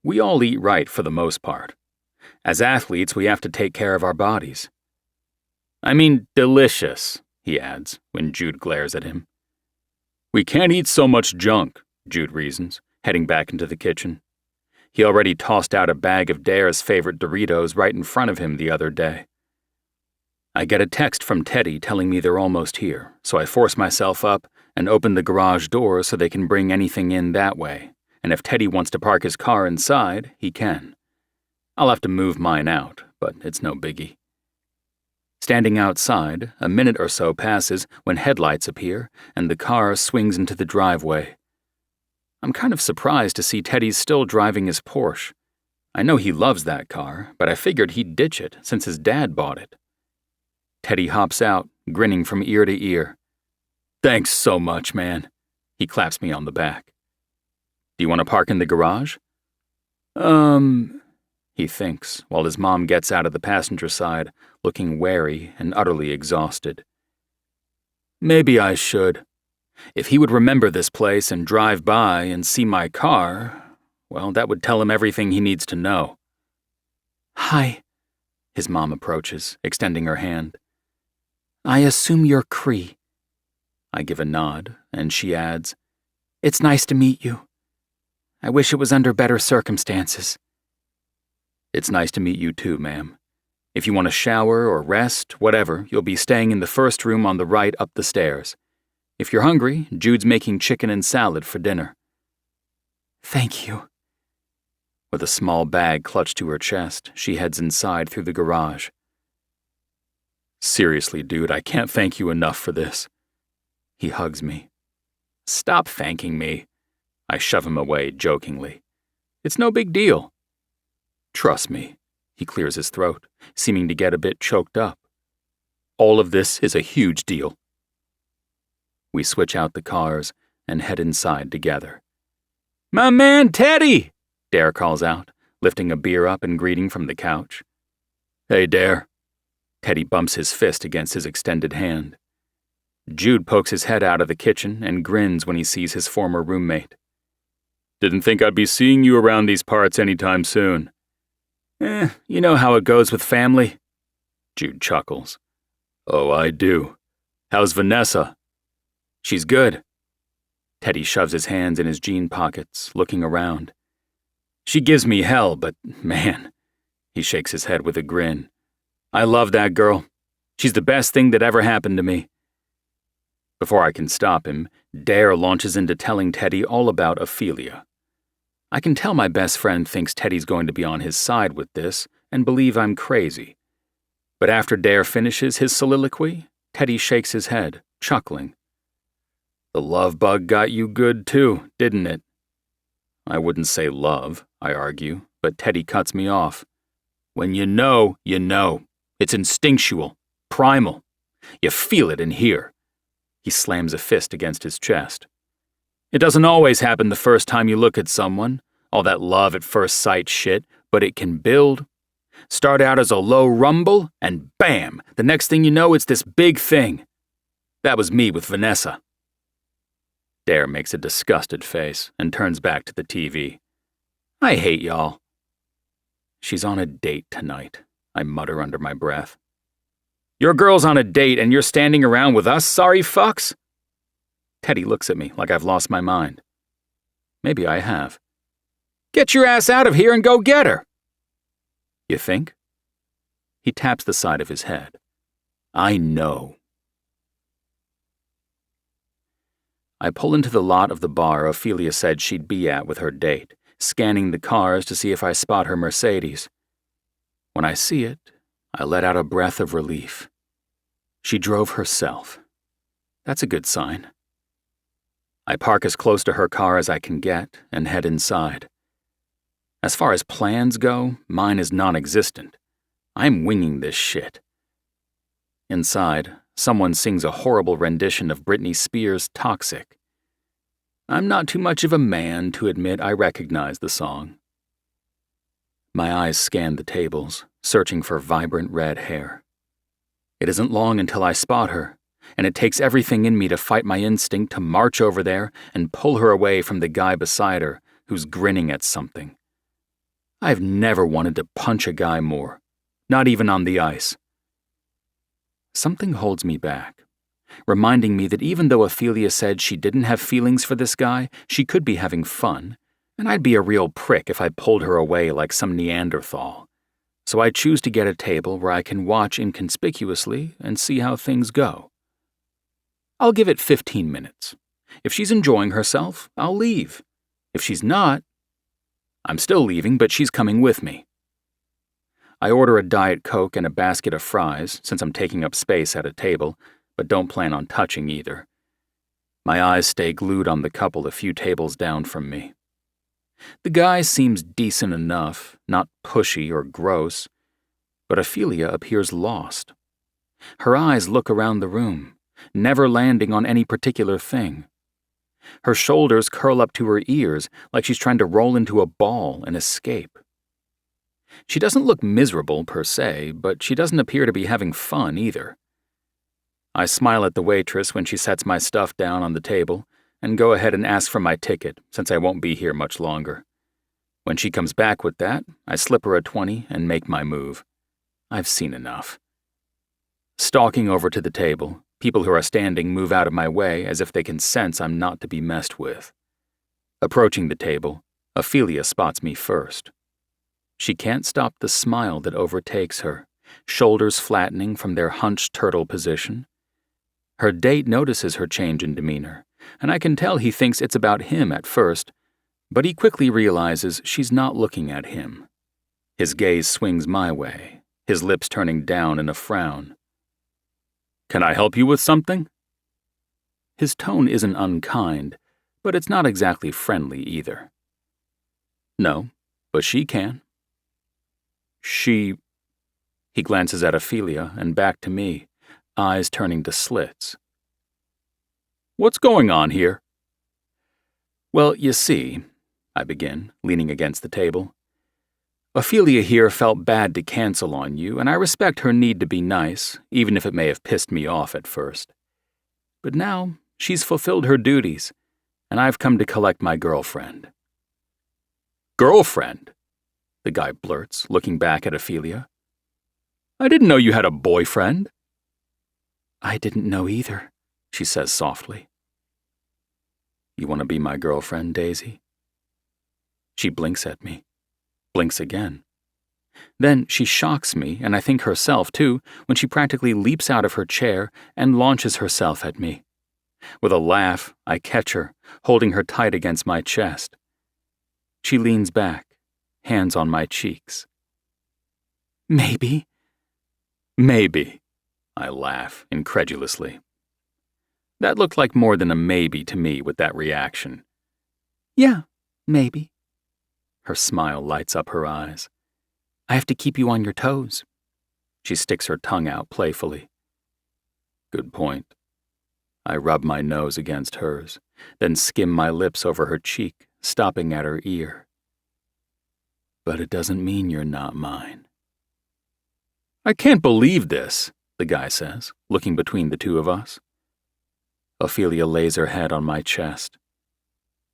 We all eat right for the most part. As athletes, we have to take care of our bodies. "I mean, delicious," he adds, when Jude glares at him. "We can't eat so much junk," Jude reasons, heading back into the kitchen. He already tossed out a bag of Dare's favorite Doritos right in front of him the other day. I get a text from Teddy telling me they're almost here, so I force myself up and open the garage door so they can bring anything in that way, and if Teddy wants to park his car inside, he can. I'll have to move mine out, but it's no biggie. Standing outside, a minute or so passes when headlights appear and the car swings into the driveway. I'm kind of surprised to see Teddy's still driving his Porsche. I know he loves that car, but I figured he'd ditch it since his dad bought it. Teddy hops out, grinning from ear to ear. "Thanks so much, man." He claps me on the back. "Do you want to park in the garage?" He thinks, while his mom gets out of the passenger side, looking wary and utterly exhausted. "Maybe I should. If he would remember this place and drive by and see my car, well, that would tell him everything he needs to know." "Hi," his mom approaches, extending her hand. "I assume you're Cree." I give a nod, and she adds, "It's nice to meet you. I wish it was under better circumstances." "It's nice to meet you too, ma'am. If you want to shower or rest, whatever, you'll be staying in the first room on the right up the stairs. If you're hungry, Jude's making chicken and salad for dinner." "Thank you." With a small bag clutched to her chest, she heads inside through the garage. "Seriously, dude, I can't thank you enough for this." He hugs me. "Stop thanking me." I shove him away jokingly. "It's no big deal." "Trust me." He clears his throat, seeming to get a bit choked up. "All of this is a huge deal." We switch out the cars and head inside together. "My man Teddy!" Dare calls out, lifting a beer up and greeting from the couch. "Hey, Dare." Teddy bumps his fist against his extended hand. Jude pokes his head out of the kitchen and grins when he sees his former roommate. "Didn't think I'd be seeing you around these parts anytime soon." You know how it goes with family." Jude chuckles. "Oh, I do. How's Vanessa?" "She's good." Teddy shoves his hands in his jean pockets, looking around. "She gives me hell, but man," he shakes his head with a grin. "I love that girl. She's the best thing that ever happened to me." Before I can stop him, Dare launches into telling Teddy all about Ophelia. I can tell my best friend thinks Teddy's going to be on his side with this and believe I'm crazy. But after Dare finishes his soliloquy, Teddy shakes his head, chuckling. The love bug got you good too, didn't it? I wouldn't say love, I argue, but Teddy cuts me off. When you know, you know. It's instinctual, primal. You feel it in here. He slams a fist against his chest. It doesn't always happen the first time you look at someone, all that love at first sight shit, but it can build. Start out as a low rumble, and bam, the next thing you know, it's this big thing. That was me with Vanessa. Dare makes a disgusted face and turns back to the TV. I hate y'all. She's on a date tonight, I mutter under my breath. Your girl's on a date and you're standing around with us, sorry fucks? Teddy looks at me like I've lost my mind. Maybe I have. Get your ass out of here and go get her. You think? He taps the side of his head. I know. I pull into the lot of the bar Ophelia said she'd be at with her date, scanning the cars to see if I spot her Mercedes. When I see it, I let out a breath of relief. She drove herself. That's a good sign. I park as close to her car as I can get and head inside. As far as plans go, mine is non-existent. I'm winging this shit. Inside, someone sings a horrible rendition of Britney Spears' Toxic. I'm not too much of a man to admit I recognize the song. My eyes scan the tables, searching for vibrant red hair. It isn't long until I spot her, and it takes everything in me to fight my instinct to march over there and pull her away from the guy beside her who's grinning at something. I've never wanted to punch a guy more, not even on the ice. Something holds me back, reminding me that even though Ophelia said she didn't have feelings for this guy, she could be having fun, and I'd be a real prick if I pulled her away like some Neanderthal. So I choose to get a table where I can watch inconspicuously and see how things go. I'll give it 15 minutes. If she's enjoying herself, I'll leave. If she's not, I'm still leaving, but she's coming with me. I order a Diet Coke and a basket of fries, since I'm taking up space at a table, but don't plan on touching either. My eyes stay glued on the couple a few tables down from me. The guy seems decent enough, not pushy or gross, but Ophelia appears lost. Her eyes look around the room, never landing on any particular thing. Her shoulders curl up to her ears like she's trying to roll into a ball and escape. She doesn't look miserable per se, but she doesn't appear to be having fun either. I smile at the waitress when she sets my stuff down on the table and go ahead and ask for my ticket since I won't be here much longer. When she comes back with that, I slip her a 20 and make my move. I've seen enough. Stalking over to the table, people who are standing move out of my way as if they can sense I'm not to be messed with. Approaching the table, Ophelia spots me first. She can't stop the smile that overtakes her, shoulders flattening from their hunched turtle position. Her date notices her change in demeanor, and I can tell he thinks it's about him at first, but he quickly realizes she's not looking at him. His gaze swings my way, his lips turning down in a frown. Can I help you with something? His tone isn't unkind, but it's not exactly friendly either. No, but she can. He glances at Ophelia and back to me, eyes turning to slits. What's going on here? Well, you see, I begin, leaning against the table. Ophelia here felt bad to cancel on you, and I respect her need to be nice, even if it may have pissed me off at first. But now, she's fulfilled her duties, and I've come to collect my girlfriend. Girlfriend? The guy blurts, looking back at Ophelia. I didn't know you had a boyfriend. I didn't know either, she says softly. You want to be my girlfriend, Daisy? She blinks at me, blinks again. Then she shocks me, and I think herself too, when she practically leaps out of her chair and launches herself at me. With a laugh, I catch her, holding her tight against my chest. She leans back, hands on my cheeks. Maybe. Maybe, I laugh incredulously. That looked like more than a maybe to me with that reaction. Yeah, maybe. Her smile lights up her eyes. I have to keep you on your toes. She sticks her tongue out playfully. Good point. I rub my nose against hers, then skim my lips over her cheek, stopping at her ear. But it doesn't mean you're not mine. I can't believe this, the guy says, looking between the two of us. Ophelia lays her head on my chest.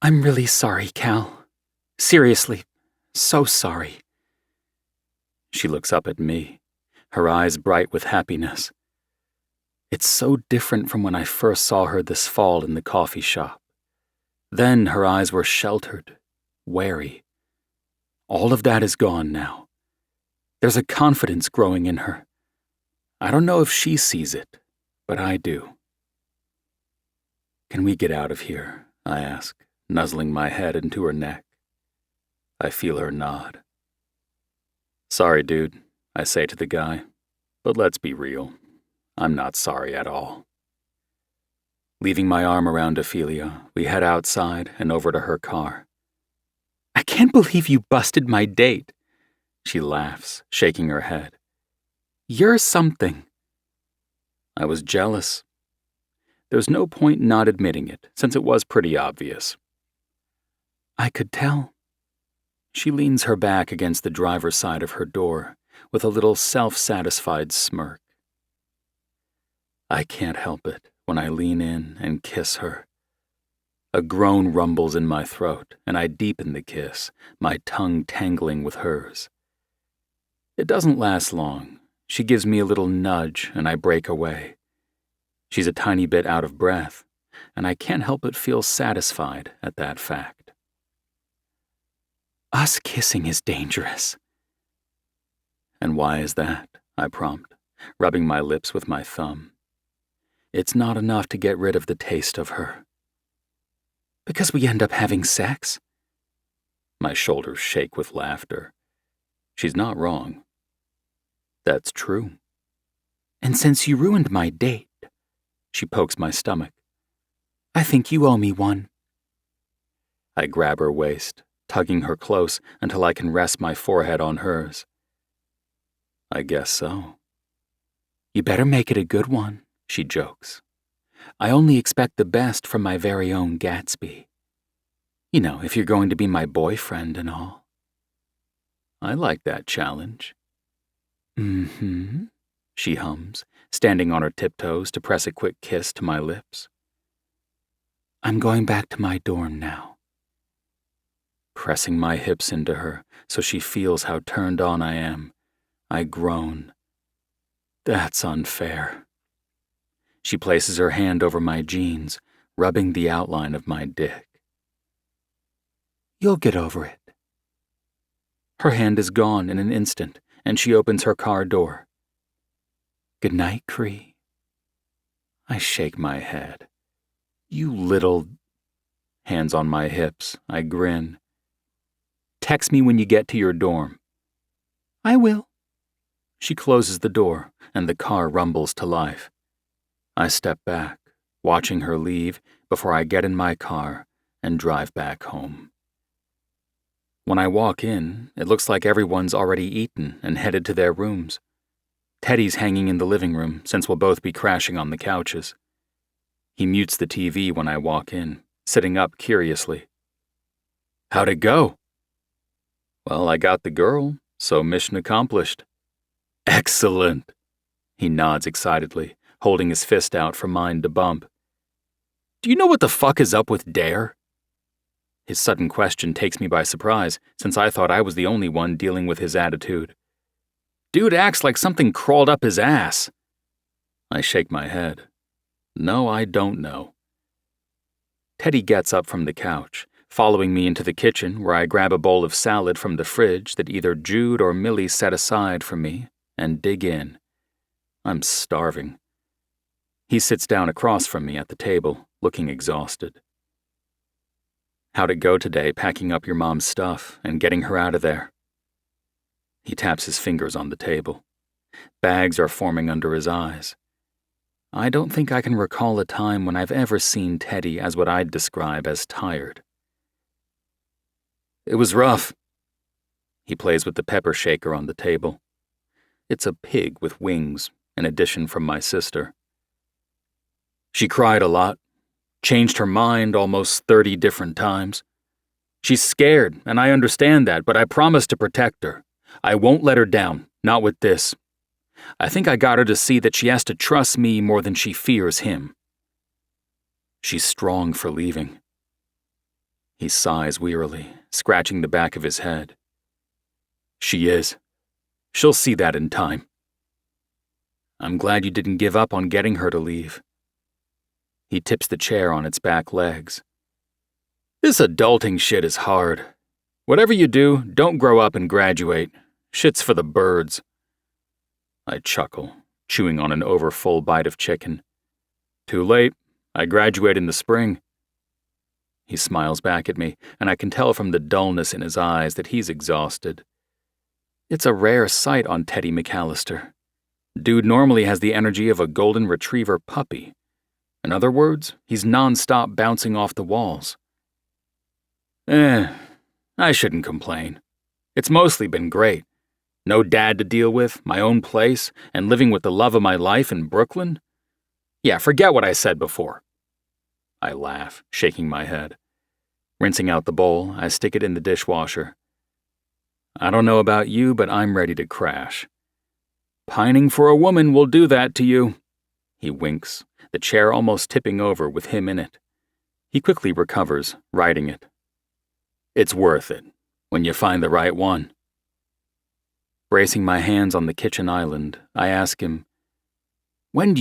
I'm really sorry, Cal. Seriously, so sorry. She looks up at me, her eyes bright with happiness. It's so different from when I first saw her this fall in the coffee shop. Then her eyes were sheltered, wary. All of that is gone now. There's a confidence growing in her. I don't know if she sees it, but I do. Can we get out of here? I ask, nuzzling my head into her neck. I feel her nod. Sorry, dude, I say to the guy, but let's be real. I'm not sorry at all. Leaving my arm around Ophelia, we head outside and over to her car. I can't believe you busted my date. She laughs, shaking her head. You're something. I was jealous. There's no point not admitting it, since it was pretty obvious. I could tell. She leans her back against the driver's side of her door with a little self-satisfied smirk. I can't help it when I lean in and kiss her. A groan rumbles in my throat, and I deepen the kiss, my tongue tangling with hers. It doesn't last long. She gives me a little nudge, and I break away. She's a tiny bit out of breath, and I can't help but feel satisfied at that fact. Us kissing is dangerous. And why is that? I prompt, rubbing my lips with my thumb. It's not enough to get rid of the taste of her. Because we end up having sex? My shoulders shake with laughter. She's not wrong. That's true. And since you ruined my date, she pokes my stomach, I think you owe me one. I grab her waist, tugging her close until I can rest my forehead on hers. I guess so. You better make it a good one, she jokes. I only expect the best from my very own Gatsby. You know, if you're going to be my boyfriend and all. I like that challenge. Mm-hmm, she hums, standing on her tiptoes to press a quick kiss to my lips. I'm going back to my dorm now. Pressing my hips into her so she feels how turned on I am, I groan. That's unfair. She places her hand over my jeans, rubbing the outline of my dick. You'll get over it. Her hand is gone in an instant, and she opens her car door. Good night, Cree. I shake my head. You little... Hands on my hips, I grin. Text me when you get to your dorm. I will. She closes the door, and the car rumbles to life. I step back, watching her leave before I get in my car and drive back home. When I walk in, it looks like everyone's already eaten and headed to their rooms. Teddy's hanging in the living room since we'll both be crashing on the couches. He mutes the TV when I walk in, sitting up curiously. How'd it go? Well, I got the girl, so mission accomplished. Excellent. He nods excitedly, holding his fist out for mine to bump. Do you know what the fuck is up with Dare? His sudden question takes me by surprise, since I thought I was the only one dealing with his attitude. Dude acts like something crawled up his ass. I shake my head. No, I don't know. Teddy gets up from the couch, following me into the kitchen where I grab a bowl of salad from the fridge that either Jude or Millie set aside for me and dig in. I'm starving. He sits down across from me at the table, looking exhausted. How'd it go today packing up your mom's stuff and getting her out of there? He taps his fingers on the table. Bags are forming under his eyes. I don't think I can recall a time when I've ever seen Teddy as what I'd describe as tired. It was rough. He plays with the pepper shaker on the table. It's a pig with wings, an addition from my sister. She cried a lot, changed her mind almost 30 different times. She's scared, and I understand that, but I promise to protect her. I won't let her down, not with this. I think I got her to see that she has to trust me more than she fears him. She's strong for leaving. He sighs wearily, scratching the back of his head. She is. She'll see that in time. I'm glad you didn't give up on getting her to leave. He tips the chair on its back legs. This adulting shit is hard. Whatever you do, don't grow up and graduate. Shit's for the birds. I chuckle, chewing on an overfull bite of chicken. Too late. I graduate in the spring. He smiles back at me, and I can tell from the dullness in his eyes that he's exhausted. It's a rare sight on Teddy McAllister. Dude normally has the energy of a golden retriever puppy. In other words, he's non-stop bouncing off the walls. I shouldn't complain. It's mostly been great. No dad to deal with, my own place, and living with the love of my life in Brooklyn? Yeah, forget what I said before. I laugh, shaking my head. Rinsing out the bowl, I stick it in the dishwasher. I don't know about you, but I'm ready to crash. Pining for a woman will do that to you. He winks, the chair almost tipping over with him in it. He quickly recovers, righting it. It's worth it, when you find the right one. Bracing my hands on the kitchen island, I ask him, When did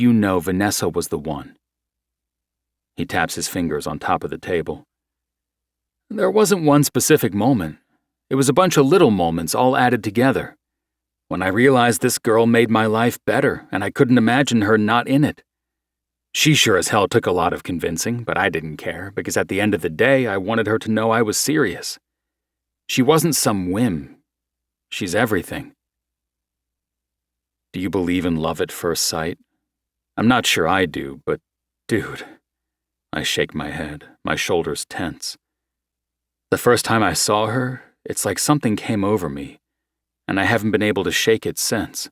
you know Vanessa was the one? He taps his fingers on top of the table. There wasn't one specific moment. It was a bunch of little moments all added together. When I realized this girl made my life better, and I couldn't imagine her not in it. She sure as hell took a lot of convincing, but I didn't care, because at the end of the day, I wanted her to know I was serious. She wasn't some whim. She's everything. Do you believe in love at first sight? I'm not sure I do, but dude. I shake my head, my shoulders tense. The first time I saw her, it's like something came over me, and I haven't been able to shake it since.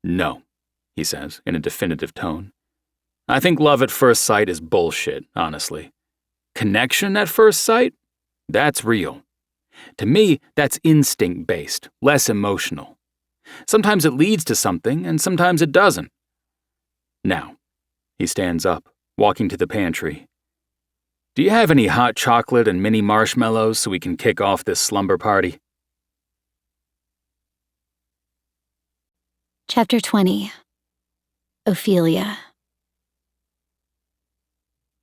No, he says in a definitive tone. I think love at first sight is bullshit, honestly. Connection at first sight? That's real. To me, that's instinct-based, less emotional. Sometimes it leads to something, and sometimes it doesn't. Now, he stands up, walking to the pantry. Do you have any hot chocolate and mini marshmallows so we can kick off this slumber party? Chapter 20. Ophelia.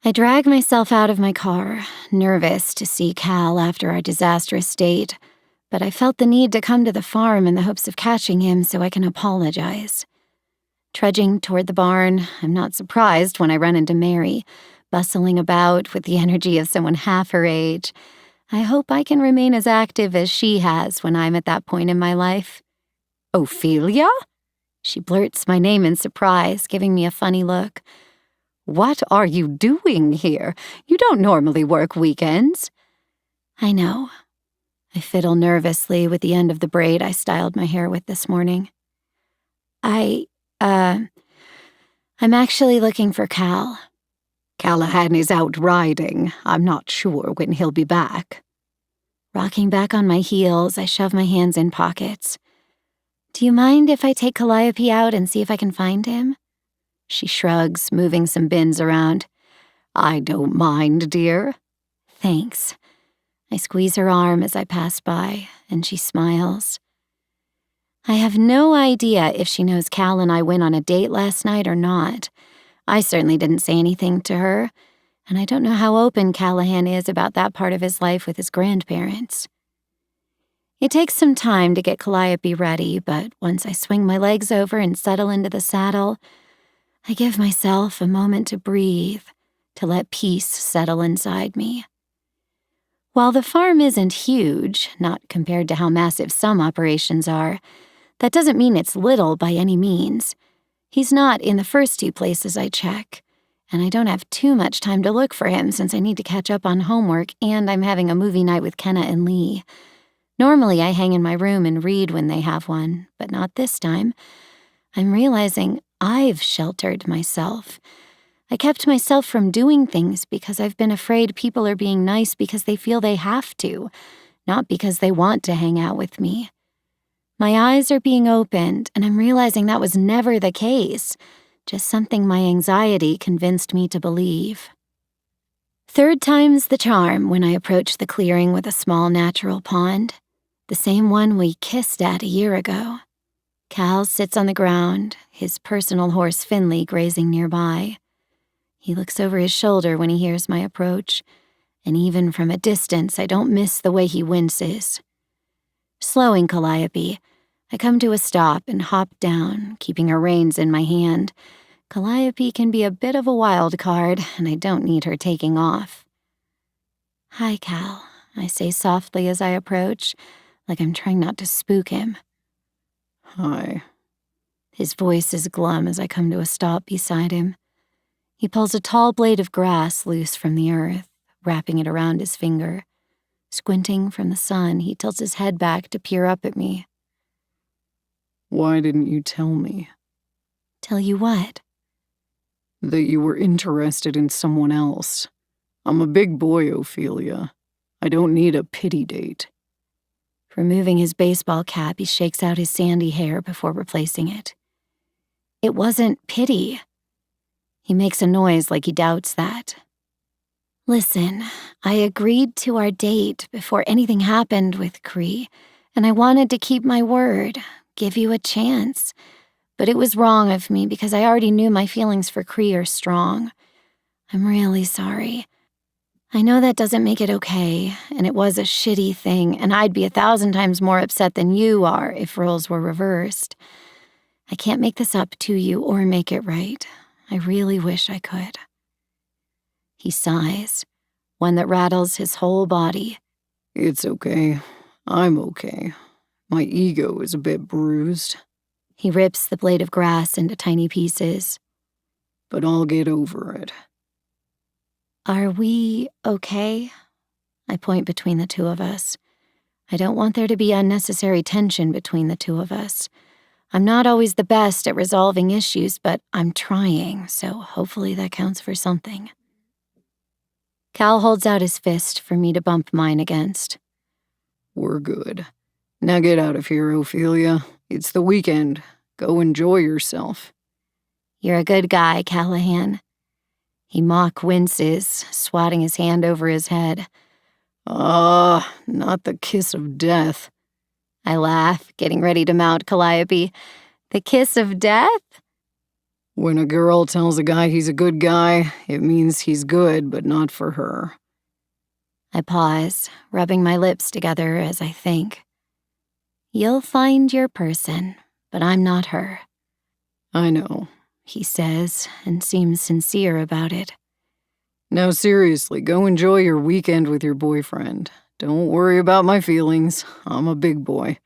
I drag myself out of my car, nervous to see Cal after our disastrous date, but I felt the need to come to the farm in the hopes of catching him so I can apologize. Trudging toward the barn, I'm not surprised when I run into Mary, bustling about with the energy of someone half her age. I hope I can remain as active as she has when I'm at that point in my life. Ophelia? She blurts my name in surprise, giving me a funny look. What are you doing here? You don't normally work weekends. I know. I fiddle nervously with the end of the braid I styled my hair with this morning. I'm actually looking for Cal. Callahan is out riding. I'm not sure when he'll be back. Rocking back on my heels, I shove my hands in pockets. Do you mind if I take Calliope out and see if I can find him? She shrugs, moving some bins around. I don't mind, dear. Thanks. I squeeze her arm as I pass by, and she smiles. I have no idea if she knows Cal and I went on a date last night or not. I certainly didn't say anything to her, and I don't know how open Callahan is about that part of his life with his grandparents. It takes some time to get Calliope ready, but once I swing my legs over and settle into the saddle, I give myself a moment to breathe, to let peace settle inside me. While the farm isn't huge, not compared to how massive some operations are, that doesn't mean it's little by any means. He's not in the first two places I check, and I don't have too much time to look for him since I need to catch up on homework and I'm having a movie night with Kenna and Lee. Normally I hang in my room and read when they have one, but not this time. I'm realizing I've sheltered myself. I kept myself from doing things because I've been afraid people are being nice because they feel they have to, not because they want to hang out with me. My eyes are being opened, and I'm realizing that was never the case, just something my anxiety convinced me to believe. Third time's the charm when I approach the clearing with a small natural pond, the same one we kissed at a year ago. Cal sits on the ground, his personal horse Finley grazing nearby. He looks over his shoulder when he hears my approach, and even from a distance I don't miss the way he winces. Slowing Calliope, I come to a stop and hop down, keeping her reins in my hand. Calliope can be a bit of a wild card, and I don't need her taking off. "Hi, Cal," I say softly as I approach, like I'm trying not to spook him. "Hi." His voice is glum as I come to a stop beside him. He pulls a tall blade of grass loose from the earth, wrapping it around his finger. Squinting from the sun, he tilts his head back to peer up at me. "Why didn't you tell me?" "Tell you what?" "That you were interested in someone else. I'm a big boy, Ophelia. I don't need a pity date." Removing his baseball cap, he shakes out his sandy hair before replacing it. "It wasn't pity." He makes a noise like he doubts that. "Listen, I agreed to our date before anything happened with Cree, and I wanted to keep my word, give you a chance. But it was wrong of me because I already knew my feelings for Cree are strong. I'm really sorry. I know that doesn't make it okay, and it was a shitty thing, and I'd be 1,000 times more upset than you are if roles were reversed. I can't make this up to you or make it right. I really wish I could." He sighs, one that rattles his whole body. "It's okay. I'm okay. My ego is a bit bruised." He rips the blade of grass into tiny pieces. "But I'll get over it." "Are we okay?" I point between the two of us. I don't want there to be unnecessary tension between the two of us. I'm not always the best at resolving issues, but I'm trying, so hopefully that counts for something. Cal holds out his fist for me to bump mine against. "We're good. Now get out of here, Ophelia. It's the weekend. Go enjoy yourself." "You're a good guy, Callahan." He mock winces, swatting his hand over his head. Not the kiss of death." I laugh, getting ready to mount Calliope. "The kiss of death?" When a girl tells a guy he's a good guy, it means he's good, but not for her. I pause, rubbing my lips together as I think. "You'll find your person, but I'm not her." "I know," he says, and seems sincere about it. "Now seriously, go enjoy your weekend with your boyfriend. Don't worry about my feelings. I'm a big boy."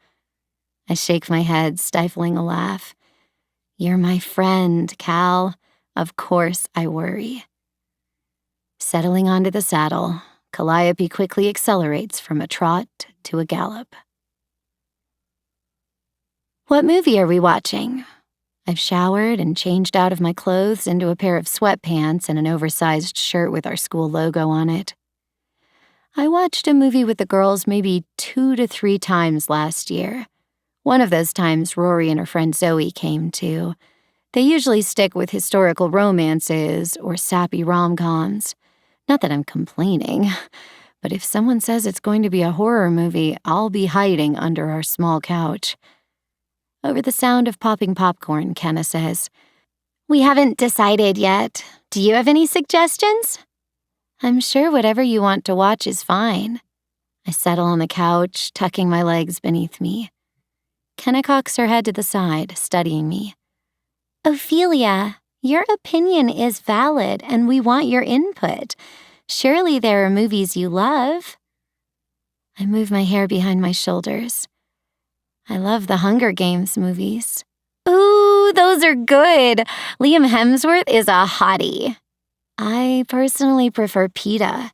I shake my head, stifling a laugh. "You're my friend, Cal. Of course I worry." Settling onto the saddle, Calliope quickly accelerates from a trot to a gallop. "What movie are we watching?" I've showered and changed out of my clothes into a pair of sweatpants and an oversized shirt with our school logo on it. I watched a movie with the girls maybe 2 to 3 times last year. One of those times Rory and her friend Zoe came too. They usually stick with historical romances or sappy rom-coms. Not that I'm complaining, but if someone says it's going to be a horror movie, I'll be hiding under our small couch. Over the sound of popping popcorn, Kenna says, "We haven't decided yet. Do you have any suggestions?" "I'm sure whatever you want to watch is fine." I settle on the couch, tucking my legs beneath me. Kenna cocks her head to the side, studying me. "Ophelia, Your opinion is valid, and we want your input. Surely there are movies you love. I move my hair behind my shoulders. I love the Hunger Games movies. Ooh, those are good. Liam Hemsworth is a hottie. I personally prefer pita.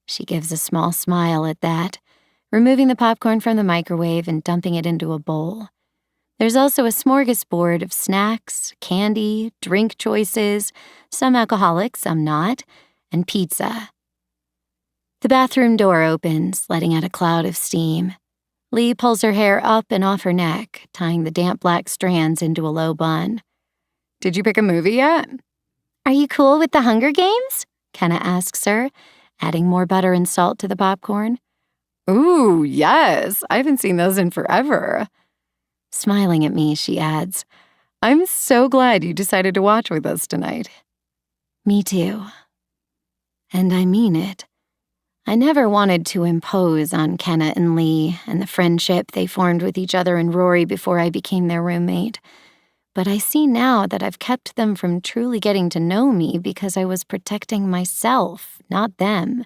She gives a small smile at that, removing the popcorn from the microwave and dumping it into a bowl. There's also a smorgasbord of snacks, candy, drink choices, some alcoholic, some not, and pizza. The bathroom door opens, letting out a cloud of steam. Lee pulls her hair up and off her neck, tying the damp black strands into a low bun. Did you pick a movie yet? Are you cool with the Hunger Games? Kenna asks her, adding more butter and salt to the popcorn. Ooh, yes. I haven't seen those in forever. Smiling at me, she adds, I'm so glad you decided to watch with us tonight. Me too. And I mean it. I never wanted to impose on Kenna and Lee and the friendship they formed with each other and Rory before I became their roommate. But I see now that I've kept them from truly getting to know me because I was protecting myself, not them.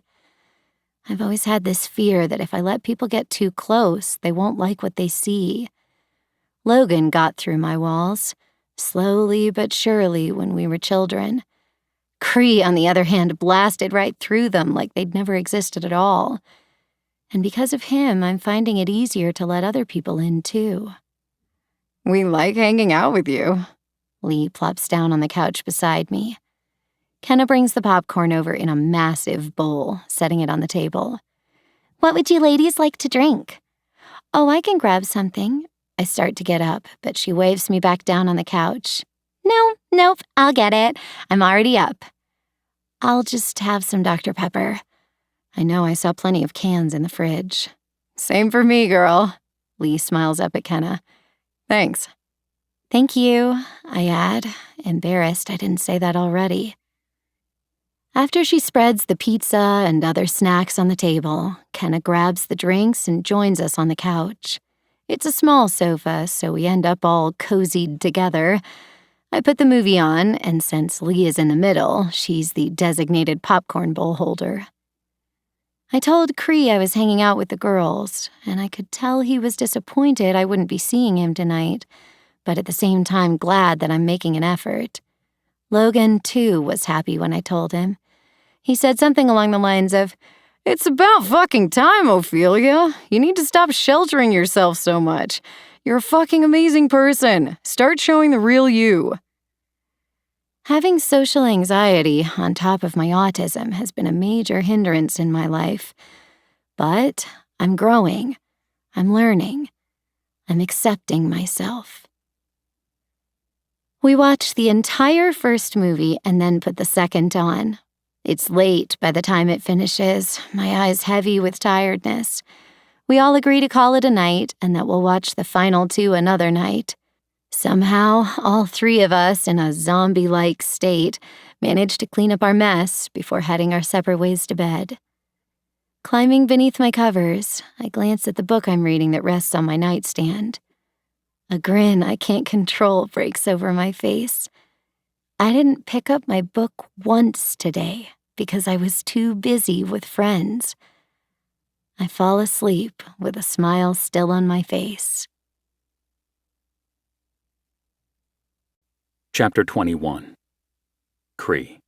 I've always had this fear that if I let people get too close, they won't like what they see. Logan got through my walls, slowly but surely when we were children. Cree, on the other hand, blasted right through them like they'd never existed at all. And because of him, I'm finding it easier to let other people in, too. We like hanging out with you. Lee plops down on the couch beside me. Kenna brings the popcorn over in a massive bowl, setting it on the table. What would you ladies like to drink? Oh, I can grab something. I start to get up, but she waves me back down on the couch. Nope, I'll get it. I'm already up. I'll just have some Dr. Pepper. I know I saw plenty of cans in the fridge. Same for me, girl. Lee smiles up at Kenna. Thanks. Thank you, I add, embarrassed I didn't say that already. After she spreads the pizza and other snacks on the table, Kenna grabs the drinks and joins us on the couch. It's a small sofa, so we end up all cozied together. I put the movie on, and since Lee is in the middle, she's the designated popcorn bowl holder. I told Cree I was hanging out with the girls, and I could tell he was disappointed I wouldn't be seeing him tonight, but at the same time glad that I'm making an effort. Logan, too, was happy when I told him. He said something along the lines of, "It's about fucking time, Ophelia. You need to stop sheltering yourself so much. You're a fucking amazing person. Start showing the real you." Having social anxiety on top of my autism has been a major hindrance in my life. But I'm growing. I'm learning. I'm accepting myself. We watched the entire first movie and then put the second on. It's late by the time it finishes, my eyes heavy with tiredness. We all agree to call it a night and that we'll watch the final two another night. Somehow, all three of us, in a zombie-like state, managed to clean up our mess before heading our separate ways to bed. Climbing beneath my covers, I glance at the book I'm reading that rests on my nightstand. A grin I can't control breaks over my face. I didn't pick up my book once today because I was too busy with friends. I fall asleep with a smile still on my face. Chapter 21. Cree.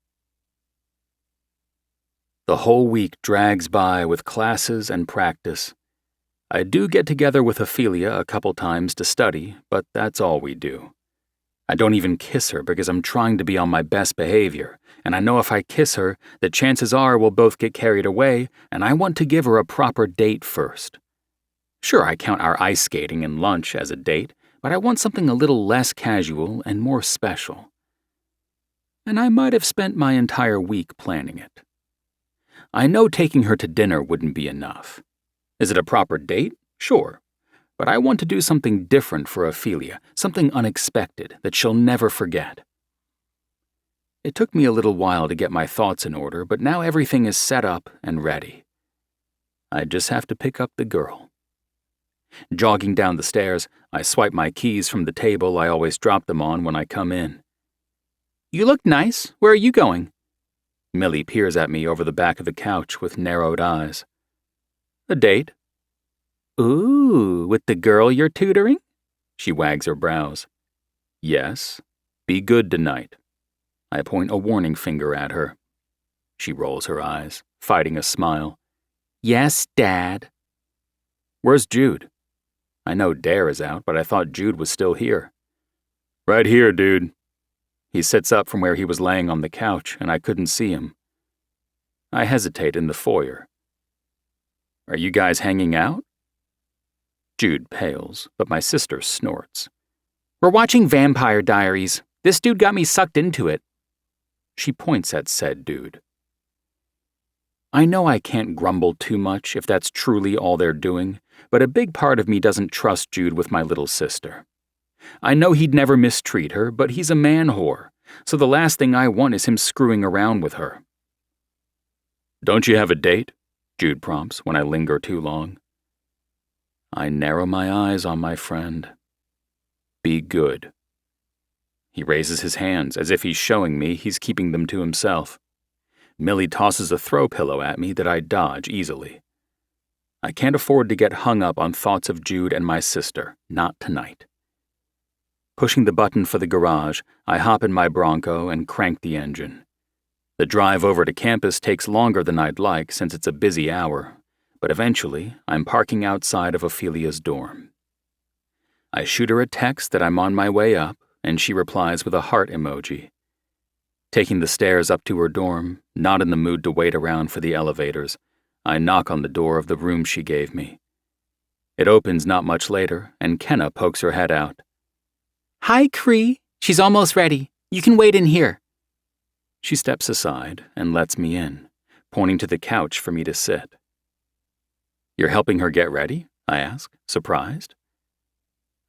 The whole week drags by with classes and practice. I do get together with Ophelia a couple times to study, but that's all we do. I don't even kiss her because I'm trying to be on my best behavior, and I know if I kiss her, the chances are we'll both get carried away, and I want to give her a proper date first. Sure, I count our ice skating and lunch as a date, but I want something a little less casual and more special. And I might have spent my entire week planning it. I know taking her to dinner wouldn't be enough. Is it a proper date? Sure. But I want to do something different for Ophelia, something unexpected that she'll never forget. It took me a little while to get my thoughts in order, but now everything is set up and ready. I just have to pick up the girl. Jogging down the stairs, I swipe my keys from the table I always drop them on when I come in. You look nice. Where are you going? Millie peers at me over the back of the couch with narrowed eyes. A date. Ooh, with the girl you're tutoring? She wags her brows. Yes. Be good tonight. I point a warning finger at her. She rolls her eyes, fighting a smile. Yes, Dad. Where's Jude? I know Dare is out, but I thought Jude was still here. Right here, dude. He sits up from where he was laying on the couch, and I couldn't see him. I hesitate in the foyer. Are you guys hanging out? Jude pales, but my sister snorts. We're watching Vampire Diaries. This dude got me sucked into it. She points at said dude. I know I can't grumble too much if that's truly all they're doing, but a big part of me doesn't trust Jude with my little sister. I know he'd never mistreat her, but he's a man whore, so the last thing I want is him screwing around with her. Don't you have a date? Jude prompts when I linger too long. I narrow my eyes on my friend. Be good. He raises his hands as if he's showing me he's keeping them to himself. Millie tosses a throw pillow at me that I dodge easily. I can't afford to get hung up on thoughts of Jude and my sister, not tonight. Pushing the button for the garage, I hop in my Bronco and crank the engine. The drive over to campus takes longer than I'd like since it's a busy hour, but eventually I'm parking outside of Ophelia's dorm. I shoot her a text that I'm on my way up, and she replies with a heart emoji. Taking the stairs up to her dorm, not in the mood to wait around for the elevators, I knock on the door of the room she gave me. It opens not much later, and Kenna pokes her head out. Hi, Cree. She's almost ready. You can wait in here. She steps aside and lets me in, pointing to the couch for me to sit. You're helping her get ready? I ask, surprised.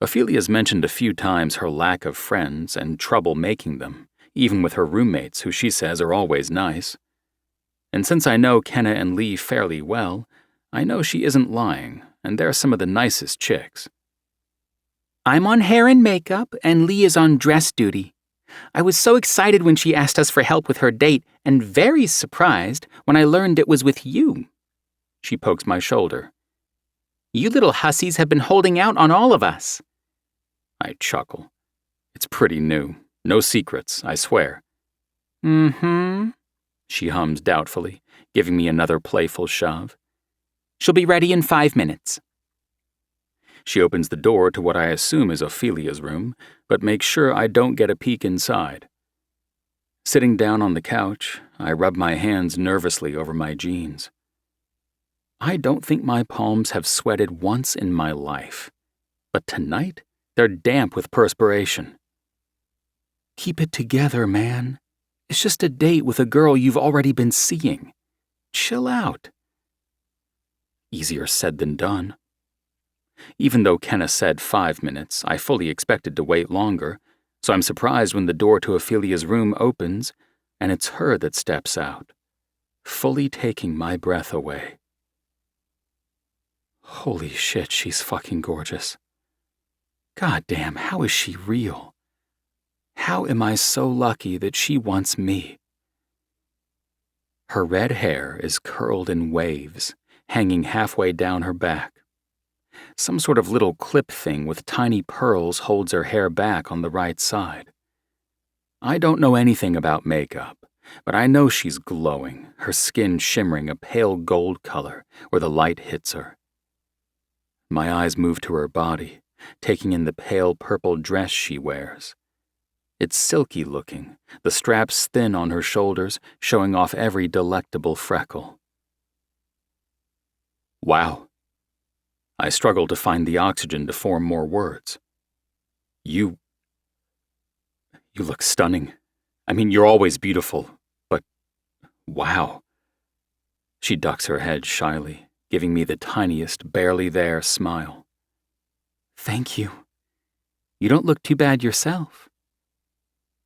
Ophelia's mentioned a few times her lack of friends and trouble making them, even with her roommates, who she says are always nice. And since I know Kenna and Lee fairly well, I know she isn't lying, and they're some of the nicest chicks. I'm on hair and makeup, and Lee is on dress duty. I was so excited when she asked us for help with her date, and very surprised when I learned it was with you. She pokes my shoulder. You little hussies have been holding out on all of us. I chuckle. It's pretty new. No secrets, I swear. Mm-hmm, she hums doubtfully, giving me another playful shove. She'll be ready in 5 minutes. She opens the door to what I assume is Ophelia's room, but makes sure I don't get a peek inside. Sitting down on the couch, I rub my hands nervously over my jeans. I don't think my palms have sweated once in my life, but tonight they're damp with perspiration. Keep it together, man. It's just a date with a girl you've already been seeing. Chill out. Easier said than done. Even though Kenna said 5 minutes, I fully expected to wait longer, so I'm surprised when the door to Ophelia's room opens, and it's her that steps out, fully taking my breath away. Holy shit, she's fucking gorgeous. God damn, how is she real? How am I so lucky that she wants me? Her red hair is curled in waves, hanging halfway down her back. Some sort of little clip thing with tiny pearls holds her hair back on the right side. I don't know anything about makeup, but I know she's glowing, her skin shimmering a pale gold color where the light hits her. My eyes move to her body, taking in the pale purple dress she wears. It's silky looking, the straps thin on her shoulders, showing off every delectable freckle. Wow. I struggle to find the oxygen to form more words. You look stunning. I mean, you're always beautiful, but wow. She ducks her head shyly, giving me the tiniest, barely there smile. Thank you. You don't look too bad yourself.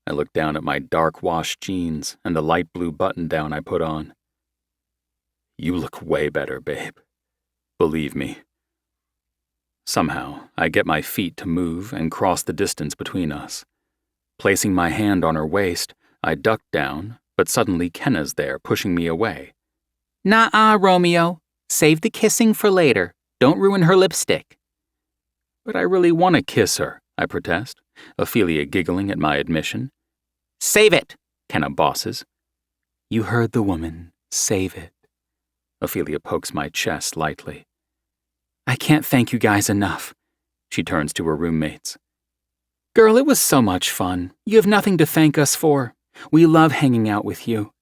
I look down at my dark wash jeans and the light blue button-down I put on. You look way better, babe. Believe me. Somehow, I get my feet to move and cross the distance between us. Placing my hand on her waist, I ducked down, but suddenly Kenna's there, pushing me away. "Nuh-uh, Romeo. Save the kissing for later. Don't ruin her lipstick." "But I really want to kiss her," I protest, Ophelia giggling at my admission. "Save it," Kenna bosses. "You heard the woman. Save it." Ophelia pokes my chest lightly. "I can't thank you guys enough." She turns to her roommates. "Girl, it was so much fun. You have nothing to thank us for. We love hanging out with you."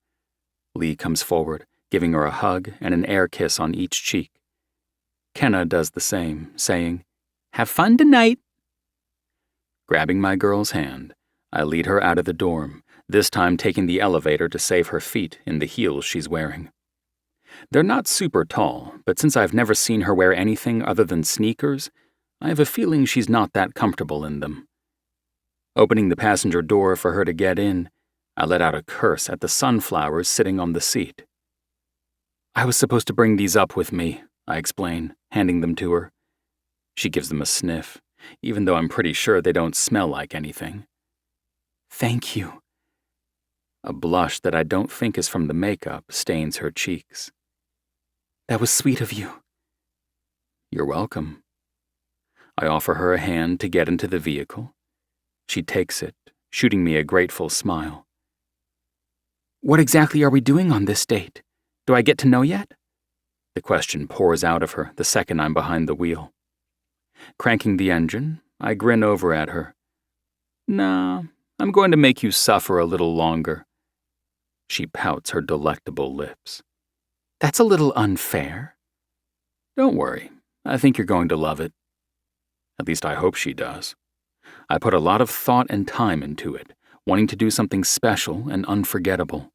Lee comes forward, giving her a hug and an air kiss on each cheek. Kenna does the same, saying, "Have fun tonight." Grabbing my girl's hand, I lead her out of the dorm, this time taking the elevator to save her feet in the heels she's wearing. They're not super tall, but since I've never seen her wear anything other than sneakers, I have a feeling she's not that comfortable in them. Opening the passenger door for her to get in, I let out a curse at the sunflowers sitting on the seat. "I was supposed to bring these up with me," I explain, handing them to her. She gives them a sniff, even though I'm pretty sure they don't smell like anything. "Thank you." A blush that I don't think is from the makeup stains her cheeks. "That was sweet of you." "You're welcome." I offer her a hand to get into the vehicle. She takes it, shooting me a grateful smile. "What exactly are we doing on this date? Do I get to know yet?" The question pours out of her the second I'm behind the wheel. Cranking the engine, I grin over at her. "Nah, I'm going to make you suffer a little longer." She pouts her delectable lips. "That's a little unfair." "Don't worry, I think you're going to love it. At least I hope she does. I put a lot of thought and time into it, wanting to do something special and unforgettable.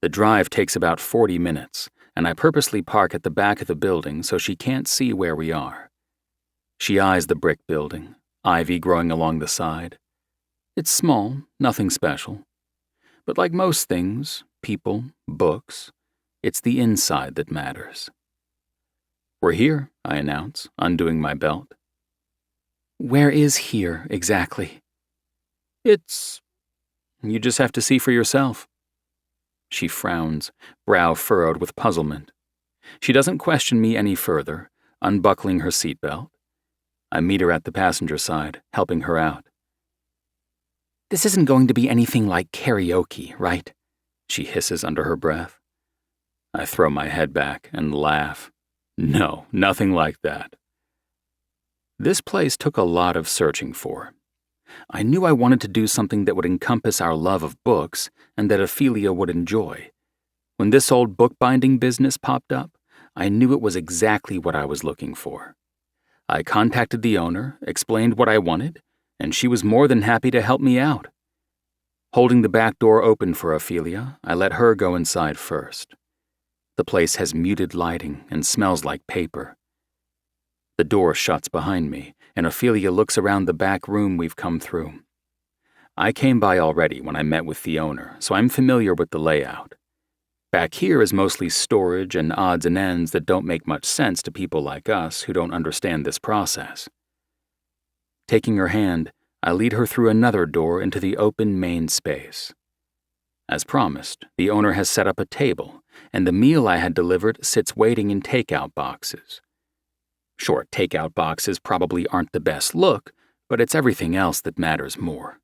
The drive takes about 40 minutes, and I purposely park at the back of the building so she can't see where we are. She eyes the brick building, ivy growing along the side. It's small, nothing special. But like most things, people, books, it's the inside that matters. "We're here," I announce, undoing my belt. "Where is here, exactly?" You just have to see for yourself." She frowns, brow furrowed with puzzlement. She doesn't question me any further, unbuckling her seatbelt. I meet her at the passenger side, helping her out. "This isn't going to be anything like karaoke, right?" she hisses under her breath. I throw my head back and laugh. "No, nothing like that." This place took a lot of searching for. I knew I wanted to do something that would encompass our love of books and that Ophelia would enjoy. When this old bookbinding business popped up, I knew it was exactly what I was looking for. I contacted the owner, explained what I wanted, and she was more than happy to help me out. Holding the back door open for Ophelia, I let her go inside first. The place has muted lighting and smells like paper. The door shuts behind me, and Ophelia looks around the back room we've come through. I came by already when I met with the owner, so I'm familiar with the layout. Back here is mostly storage and odds and ends that don't make much sense to people like us who don't understand this process. Taking her hand, I lead her through another door into the open main space. As promised, the owner has set up a table, and the meal I had delivered sits waiting in takeout boxes. Sure, takeout boxes probably aren't the best look, but it's everything else that matters more.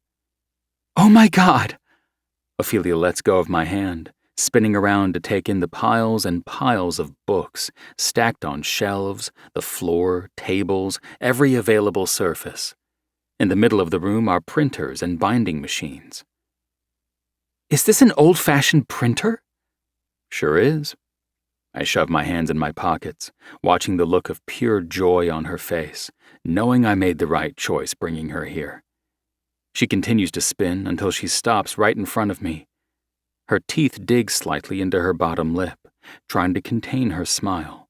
"Oh my God!" Ophelia lets go of my hand, spinning around to take in the piles and piles of books, stacked on shelves, the floor, tables, every available surface. In the middle of the room are printers and binding machines. "Is this an old-fashioned printer?" "Sure is." I shove my hands in my pockets, watching the look of pure joy on her face, knowing I made the right choice bringing her here. She continues to spin until she stops right in front of me. Her teeth dig slightly into her bottom lip, trying to contain her smile.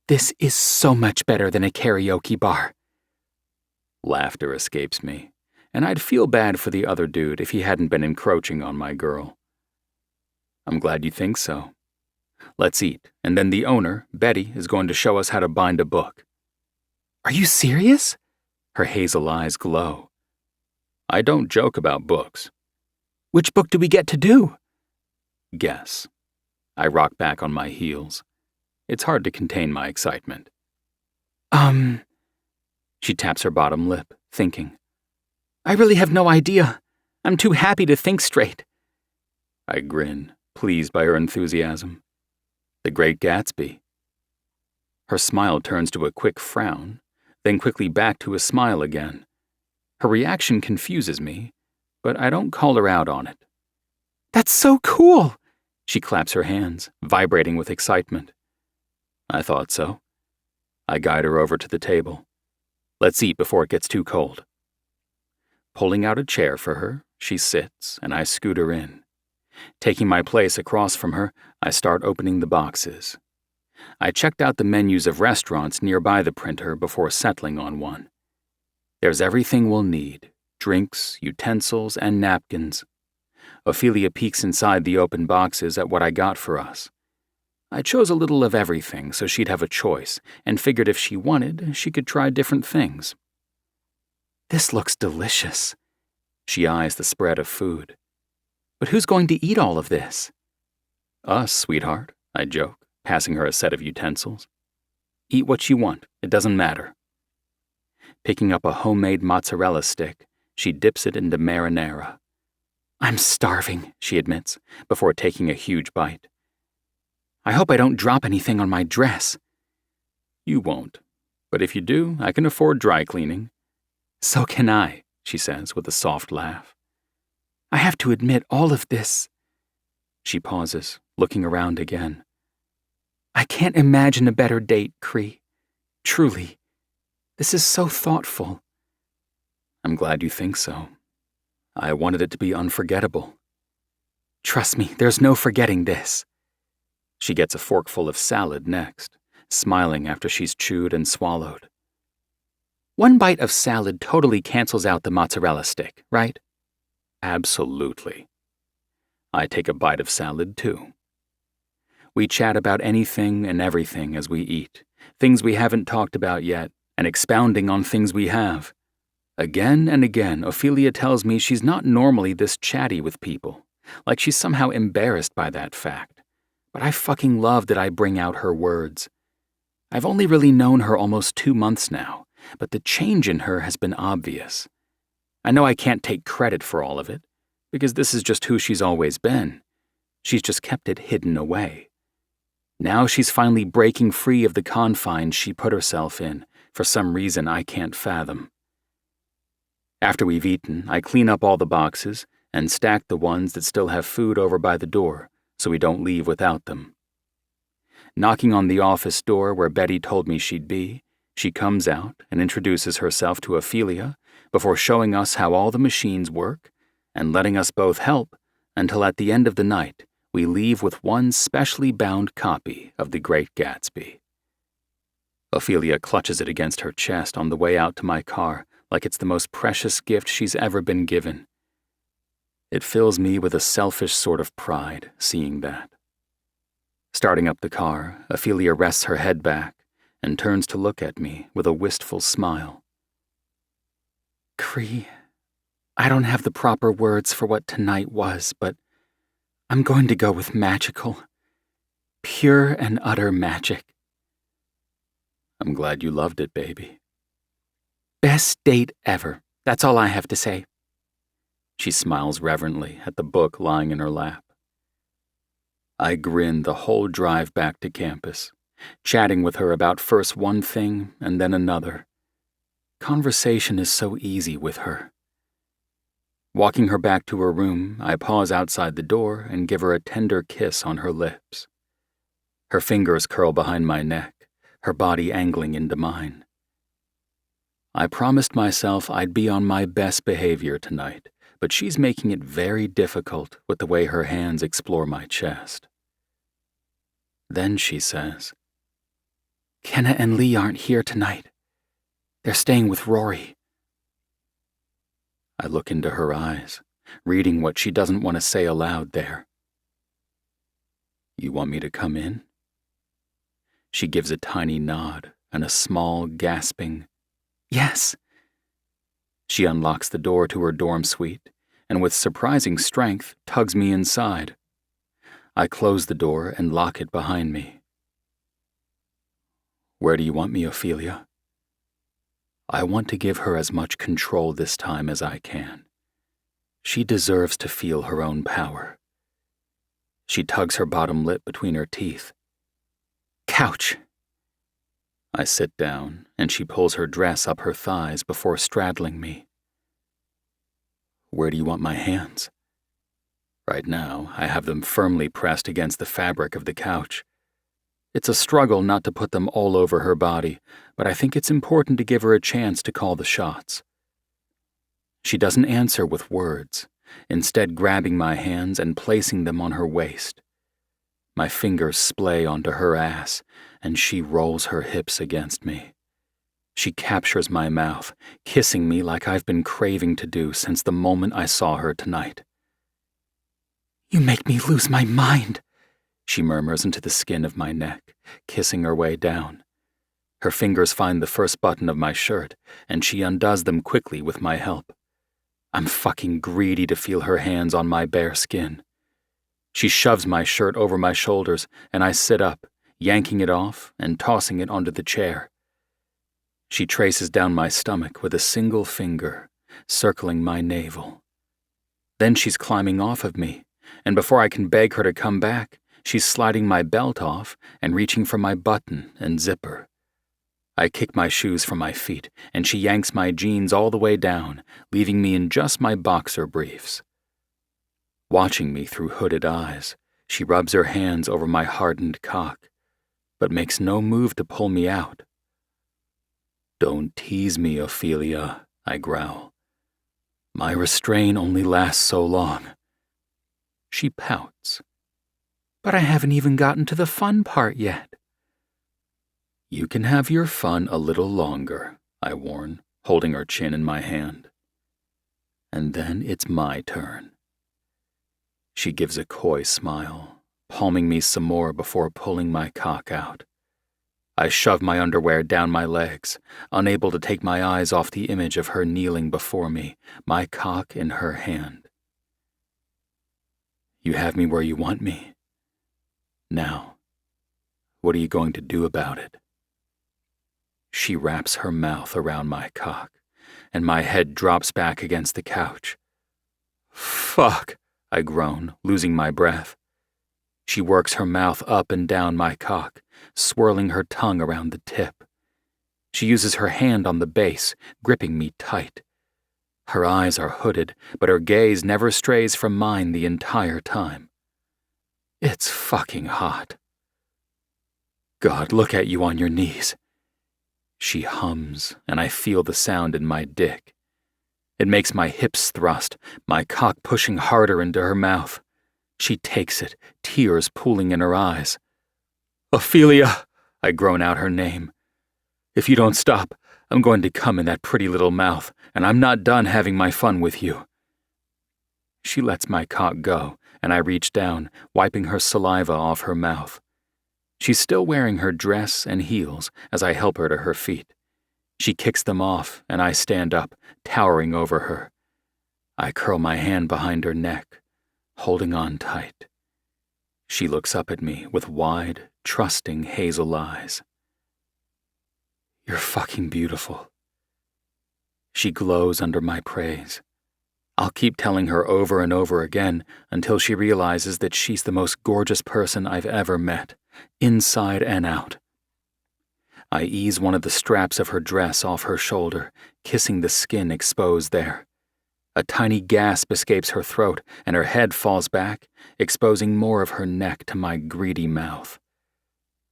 "This is so much better than a karaoke bar." Laughter escapes me, and I'd feel bad for the other dude if he hadn't been encroaching on my girl. "I'm glad you think so. Let's eat, and then the owner, Betty, is going to show us how to bind a book." "Are you serious?" Her hazel eyes glow. "I don't joke about books." Which book do we get to do? Guess. I rock back on my heels. It's hard to contain my excitement. She taps her bottom lip, thinking. I really have no idea. I'm too happy to think straight. I grin, pleased by her enthusiasm. The Great Gatsby. Her smile turns to a quick frown, then quickly back to a smile again. Her reaction confuses me, but I don't call her out on it. That's so cool! She claps her hands, vibrating with excitement. I thought so. I guide her over to the table. Let's eat before it gets too cold. Pulling out a chair for her, she sits, and I scoot her in. Taking my place across from her, I start opening the boxes. I checked out the menus of restaurants nearby the printer before settling on one. There's everything we'll need: drinks, utensils, and napkins. Ophelia peeks inside the open boxes at what I got for us. I chose a little of everything so she'd have a choice, and figured if she wanted, she could try different things. This looks delicious. She eyes the spread of food. But who's going to eat all of this? Us, sweetheart, I joke, passing her a set of utensils. Eat what you want, it doesn't matter. Picking up a homemade mozzarella stick, she dips it into marinara. I'm starving, she admits, before taking a huge bite. I hope I don't drop anything on my dress. You won't, but if you do, I can afford dry cleaning. So can I, she says with a soft laugh. I have to admit all of this. She pauses, looking around again. I can't imagine a better date, Cree. Truly. This is so thoughtful. I'm glad you think so. I wanted it to be unforgettable. Trust me, there's no forgetting this. She gets a forkful of salad next, smiling after she's chewed and swallowed. One bite of salad totally cancels out the mozzarella stick, right? Absolutely. I take a bite of salad, too. We chat about anything and everything as we eat, things we haven't talked about yet, and expounding on things we have. Again and again, Ophelia tells me she's not normally this chatty with people, like she's somehow embarrassed by that fact. But I fucking love that I bring out her words. I've only really known her almost 2 months now, but the change in her has been obvious. I know I can't take credit for all of it, because this is just who she's always been. She's just kept it hidden away. Now she's finally breaking free of the confines she put herself in, for some reason I can't fathom. After we've eaten, I clean up all the boxes and stack the ones that still have food over by the door, so we don't leave without them. Knocking on the office door where Betty told me she'd be, she comes out and introduces herself to Ophelia before showing us how all the machines work and letting us both help until at the end of the night we leave with one specially bound copy of The Great Gatsby. Ophelia clutches it against her chest on the way out to my car like it's the most precious gift she's ever been given. It fills me with a selfish sort of pride, seeing that. Starting up the car, Ophelia rests her head back and turns to look at me with a wistful smile. Cree, I don't have the proper words for what tonight was, but I'm going to go with magical. Pure and utter magic. I'm glad you loved it, baby. Best date ever. That's all I have to say. She smiles reverently at the book lying in her lap. I grin the whole drive back to campus, chatting with her about first one thing and then another. Conversation is so easy with her. Walking her back to her room, I pause outside the door and give her a tender kiss on her lips. Her fingers curl behind my neck, her body angling into mine. I promised myself I'd be on my best behavior tonight, but she's making it very difficult with the way her hands explore my chest. Then she says, Kenna and Lee aren't here tonight. They're staying with Rory. I look into her eyes, reading what she doesn't want to say aloud there. You want me to come in? She gives a tiny nod and a small, gasping, yes. She unlocks the door to her dorm suite, and with surprising strength tugs me inside. I close the door and lock it behind me. Where do you want me, Ophelia? I want to give her as much control this time as I can. She deserves to feel her own power. She tugs her bottom lip between her teeth. Couch! I sit down, and she pulls her dress up her thighs before straddling me. Where do you want my hands? Right now, I have them firmly pressed against the fabric of the couch. It's a struggle not to put them all over her body, but I think it's important to give her a chance to call the shots. She doesn't answer with words, instead grabbing my hands and placing them on her waist. My fingers splay onto her ass, and she rolls her hips against me. She captures my mouth, kissing me like I've been craving to do since the moment I saw her tonight. You make me lose my mind, she murmurs into the skin of my neck, kissing her way down. Her fingers find the first button of my shirt, and she undoes them quickly with my help. I'm fucking greedy to feel her hands on my bare skin. She shoves my shirt over my shoulders, and I sit up, yanking it off and tossing it onto the chair. She traces down my stomach with a single finger, circling my navel. Then she's climbing off of me, and before I can beg her to come back, she's sliding my belt off and reaching for my button and zipper. I kick my shoes from my feet, and she yanks my jeans all the way down, leaving me in just my boxer briefs. Watching me through hooded eyes, she rubs her hands over my hardened cock, but makes no move to pull me out. Don't tease me, Ophelia, I growl. My restraint only lasts so long. She pouts. But I haven't even gotten to the fun part yet. You can have your fun a little longer, I warn, holding her chin in my hand. And then it's my turn. She gives a coy smile, palming me some more before pulling my cock out. I shove my underwear down my legs, unable to take my eyes off the image of her kneeling before me, my cock in her hand. You have me where you want me. Now, what are you going to do about it? She wraps her mouth around my cock, and my head drops back against the couch. Fuck, I groan, losing my breath. She works her mouth up and down my cock, swirling her tongue around the tip. She uses her hand on the base, gripping me tight. Her eyes are hooded, but her gaze never strays from mine the entire time. It's fucking hot. God, look at you on your knees. She hums, and I feel the sound in my dick. It makes my hips thrust, my cock pushing harder into her mouth. She takes it, tears pooling in her eyes. Ophelia, I groan out her name. If you don't stop, I'm going to come in that pretty little mouth, and I'm not done having my fun with you. She lets my cock go, and I reach down, wiping her saliva off her mouth. She's still wearing her dress and heels as I help her to her feet. She kicks them off, and I stand up, towering over her. I curl my hand behind her neck, holding on tight. She looks up at me with wide, trusting hazel eyes. You're fucking beautiful. She glows under my praise. I'll keep telling her over and over again until she realizes that she's the most gorgeous person I've ever met, inside and out. I ease one of the straps of her dress off her shoulder, kissing the skin exposed there. A tiny gasp escapes her throat, and her head falls back, exposing more of her neck to my greedy mouth.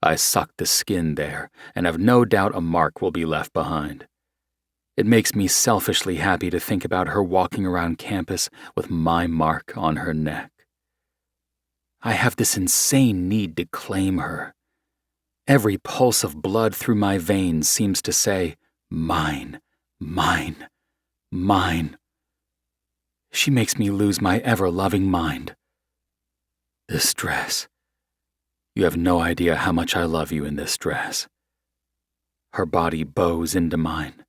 I suck the skin there, and have no doubt a mark will be left behind. It makes me selfishly happy to think about her walking around campus with my mark on her neck. I have this insane need to claim her. Every pulse of blood through my veins seems to say, mine, mine, mine. She makes me lose my ever-loving mind. This dress. You have no idea how much I love you in this dress. Her body bows into mine.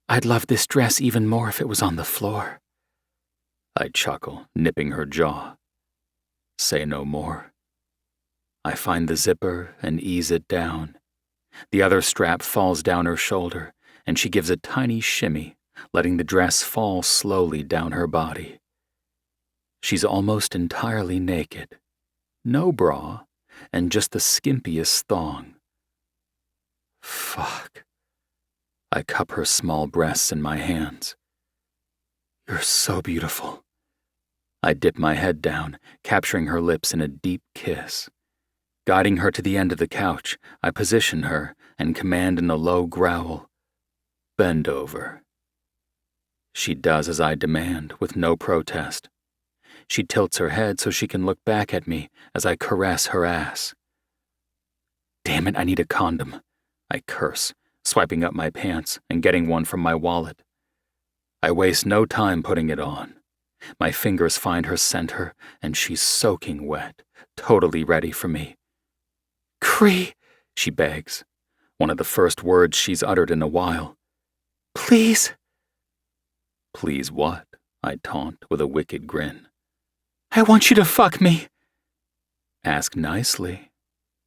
I'd love this dress even more if it was on the floor. I chuckle, nipping her jaw. Say no more. I find the zipper and ease it down. The other strap falls down her shoulder, and she gives a tiny shimmy, letting the dress fall slowly down her body. She's almost entirely naked. No bra, and just the skimpiest thong. Fuck. I cup her small breasts in my hands. You're so beautiful. I dip my head down, capturing her lips in a deep kiss. Guiding her to the end of the couch, I position her and command in a low growl, "Bend over." She does as I demand, with no protest. She tilts her head so she can look back at me as I caress her ass. Damn it, I need a condom, I curse, swiping up my pants and getting one from my wallet. I waste no time putting it on. My fingers find her center, and she's soaking wet, totally ready for me. "Cree," she begs, one of the first words she's uttered in a while. "Please." "Please what?" I taunt with a wicked grin. "I want you to fuck me." "Ask nicely."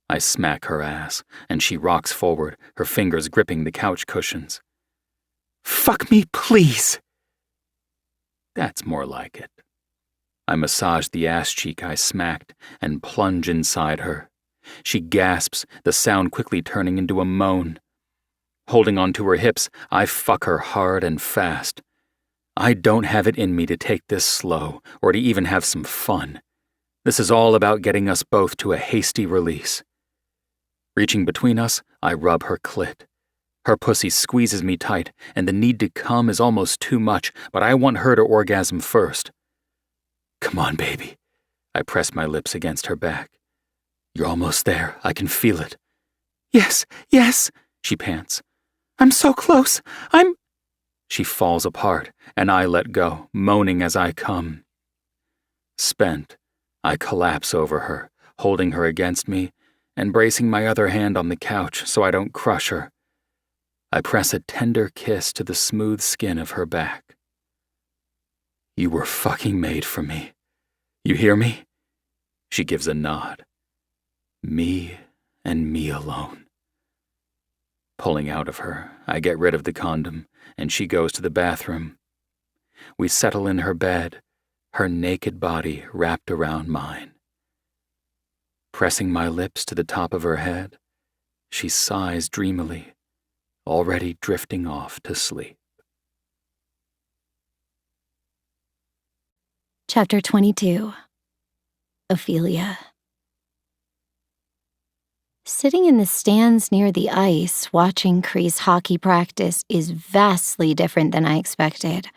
I smack her ass, and she rocks forward, her fingers gripping the couch cushions. "Fuck me, please." That's more like it. I massage the ass cheek I smacked and plunge inside her. She gasps, the sound quickly turning into a moan. Holding onto her hips, I fuck her hard and fast. I don't have it in me to take this slow or to even have some fun. This is all about getting us both to a hasty release. Reaching between us, I rub her clit. Her pussy squeezes me tight, and the need to come is almost too much, but I want her to orgasm first. "Come on, baby." I press my lips against her back. "You're almost there. I can feel it." "Yes, yes," she pants. "I'm so close. She falls apart, and I let go, moaning as I come. Spent, I collapse over her, holding her against me, and bracing my other hand on the couch so I don't crush her. I press a tender kiss to the smooth skin of her back. "You were fucking made for me. You hear me?" She gives a nod. Me and me alone. Pulling out of her, I get rid of the condom, and she goes to the bathroom. We settle in her bed, her naked body wrapped around mine. Pressing my lips to the top of her head, she sighs dreamily, already drifting off to sleep. Chapter 22. Ophelia. Sitting in the stands near the ice, watching Cree's hockey practice is vastly different than I expected.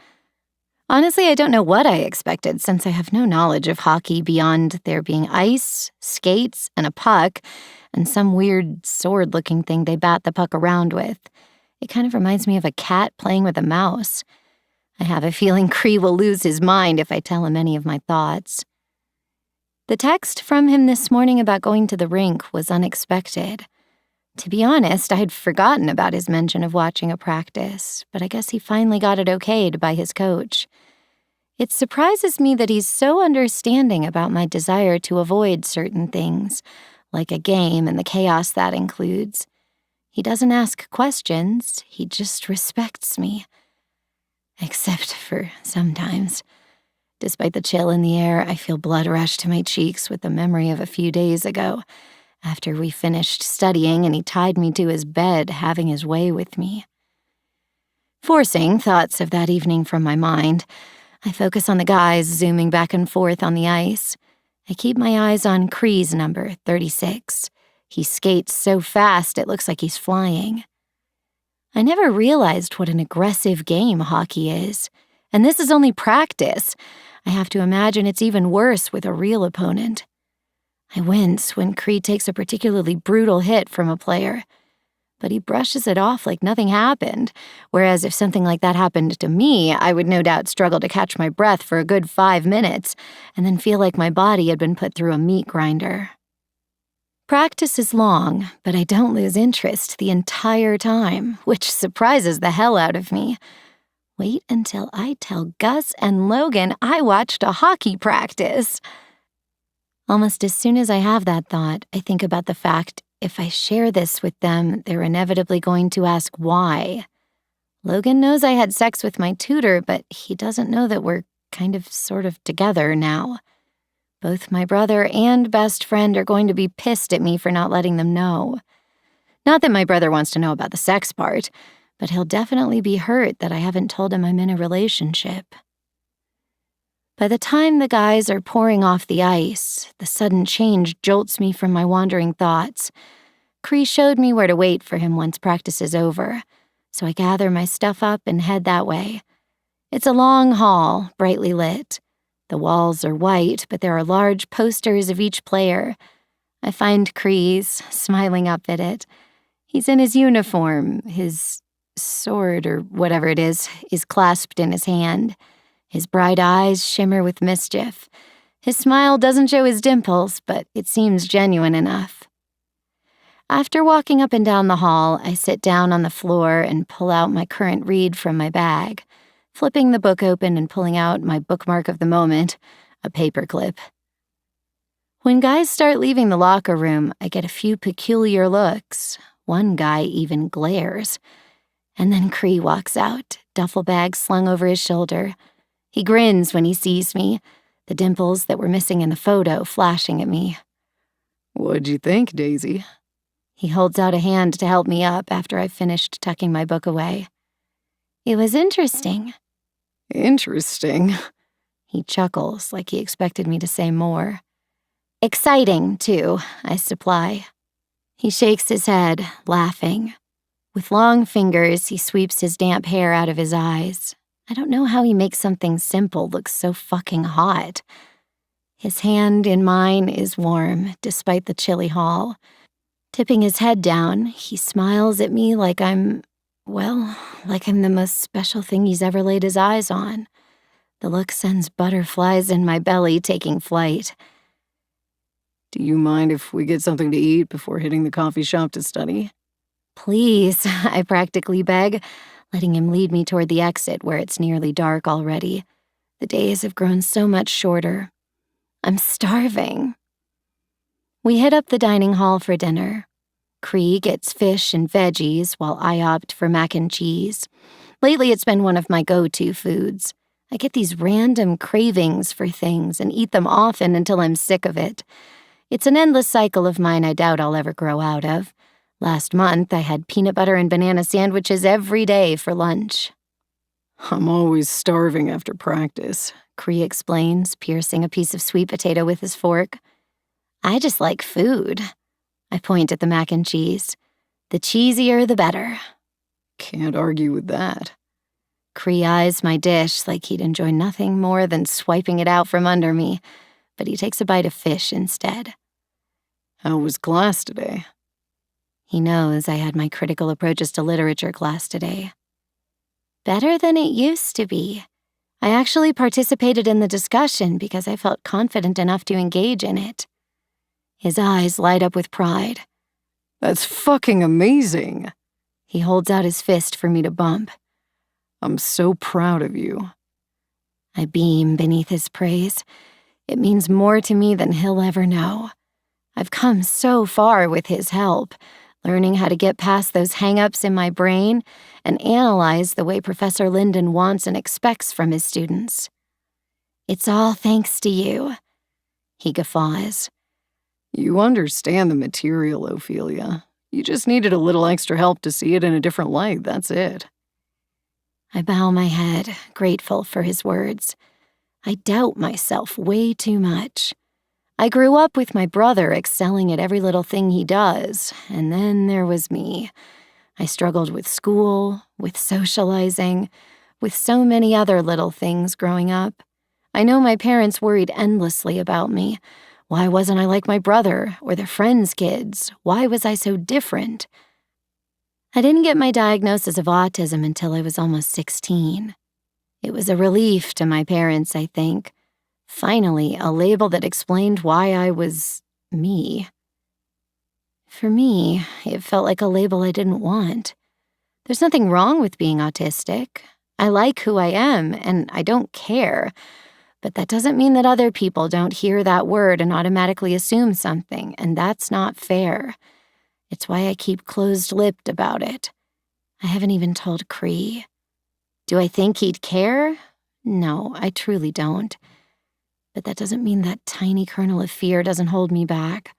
Honestly, I don't know what I expected since I have no knowledge of hockey beyond there being ice, skates, and a puck, and some weird sword-looking thing they bat the puck around with. It kind of reminds me of a cat playing with a mouse. I have a feeling Cree will lose his mind if I tell him any of my thoughts. The text from him this morning about going to the rink was unexpected. To be honest, I had forgotten about his mention of watching a practice, but I guess he finally got it okayed by his coach. It surprises me that he's so understanding about my desire to avoid certain things, like a game and the chaos that includes. He doesn't ask questions, he just respects me. Except for sometimes. Despite the chill in the air, I feel blood rush to my cheeks with the memory of a few days ago, after we finished studying and he tied me to his bed, having his way with me. Forcing thoughts of that evening from my mind, I focus on the guys zooming back and forth on the ice. I keep my eyes on Cree's number, 36. He skates so fast it looks like he's flying. I never realized what an aggressive game hockey is, and this is only practice. I have to imagine it's even worse with a real opponent. I wince when Cree takes a particularly brutal hit from a player, but he brushes it off like nothing happened, whereas if something like that happened to me, I would no doubt struggle to catch my breath for a good 5 minutes and then feel like my body had been put through a meat grinder. Practice is long, but I don't lose interest the entire time, which surprises the hell out of me. Wait until I tell Gus and Logan I watched a hockey practice. Almost as soon as I have that thought, I think about the fact if I share this with them, they're inevitably going to ask why. Logan knows I had sex with my tutor, but he doesn't know that we're sort of together now. Both my brother and best friend are going to be pissed at me for not letting them know. Not that my brother wants to know about the sex part, but he'll definitely be hurt that I haven't told him I'm in a relationship. By the time the guys are pouring off the ice, the sudden change jolts me from my wandering thoughts. Cree showed me where to wait for him once practice is over, so I gather my stuff up and head that way. It's a long hall, brightly lit. The walls are white, but there are large posters of each player. I find Cree's, smiling up at it. He's in his uniform. His sword, or whatever it is clasped in his hand. His bright eyes shimmer with mischief. His smile doesn't show his dimples, but it seems genuine enough. After walking up and down the hall, I sit down on the floor and pull out my current read from my bag, flipping the book open and pulling out my bookmark of the moment, a paperclip. When guys start leaving the locker room, I get a few peculiar looks. One guy even glares. And then Cree walks out, duffel bag slung over his shoulder. He grins when he sees me, the dimples that were missing in the photo flashing at me. What'd you think, Daisy? He holds out a hand to help me up after I've finished tucking my book away. It was interesting. Interesting. He chuckles like he expected me to say more. Exciting, too, I supply. He shakes his head, laughing. With long fingers, he sweeps his damp hair out of his eyes. I don't know how he makes something simple look so fucking hot. His hand in mine is warm, despite the chilly hall. Tipping his head down, he smiles at me like I'm the most special thing he's ever laid his eyes on. The look sends butterflies in my belly taking flight. Do you mind if we get something to eat before hitting the coffee shop to study? Please, I practically beg, letting him lead me toward the exit where it's nearly dark already. The days have grown so much shorter. I'm starving. We head up the dining hall for dinner. Cree gets fish and veggies while I opt for mac and cheese. Lately, it's been one of my go-to foods. I get these random cravings for things and eat them often until I'm sick of it. It's an endless cycle of mine I doubt I'll ever grow out of. Last month, I had peanut butter and banana sandwiches every day for lunch. I'm always starving after practice, Cree explains, piercing a piece of sweet potato with his fork. I just like food. I point at the mac and cheese. The cheesier, the better. Can't argue with that. Cree eyes my dish like he'd enjoy nothing more than swiping it out from under me, but he takes a bite of fish instead. How was class today? He knows I had my critical approaches to literature class today. Better than it used to be. I actually participated in the discussion because I felt confident enough to engage in it. His eyes light up with pride. That's fucking amazing. He holds out his fist for me to bump. I'm so proud of you. I beam beneath his praise. It means more to me than he'll ever know. I've come so far with his help, learning how to get past those hang-ups in my brain and analyze the way Professor Linden wants and expects from his students. It's all thanks to you. He guffaws. You understand the material, Ophelia. You just needed a little extra help to see it in a different light, that's it. I bow my head, grateful for his words. I doubt myself way too much. I grew up with my brother excelling at every little thing he does, and then there was me. I struggled with school, with socializing, with so many other little things growing up. I know my parents worried endlessly about me. Why wasn't I like my brother or their friends' kids? Why was I so different? I didn't get my diagnosis of autism until I was almost 16. It was a relief to my parents, I think. Finally, a label that explained why I was me. For me, it felt like a label I didn't want. There's nothing wrong with being autistic. I like who I am, and I don't care. But that doesn't mean that other people don't hear that word and automatically assume something, and that's not fair. It's why I keep closed-lipped about it. I haven't even told Cree. Do I think he'd care? No, I truly don't. But that doesn't mean that tiny kernel of fear doesn't hold me back.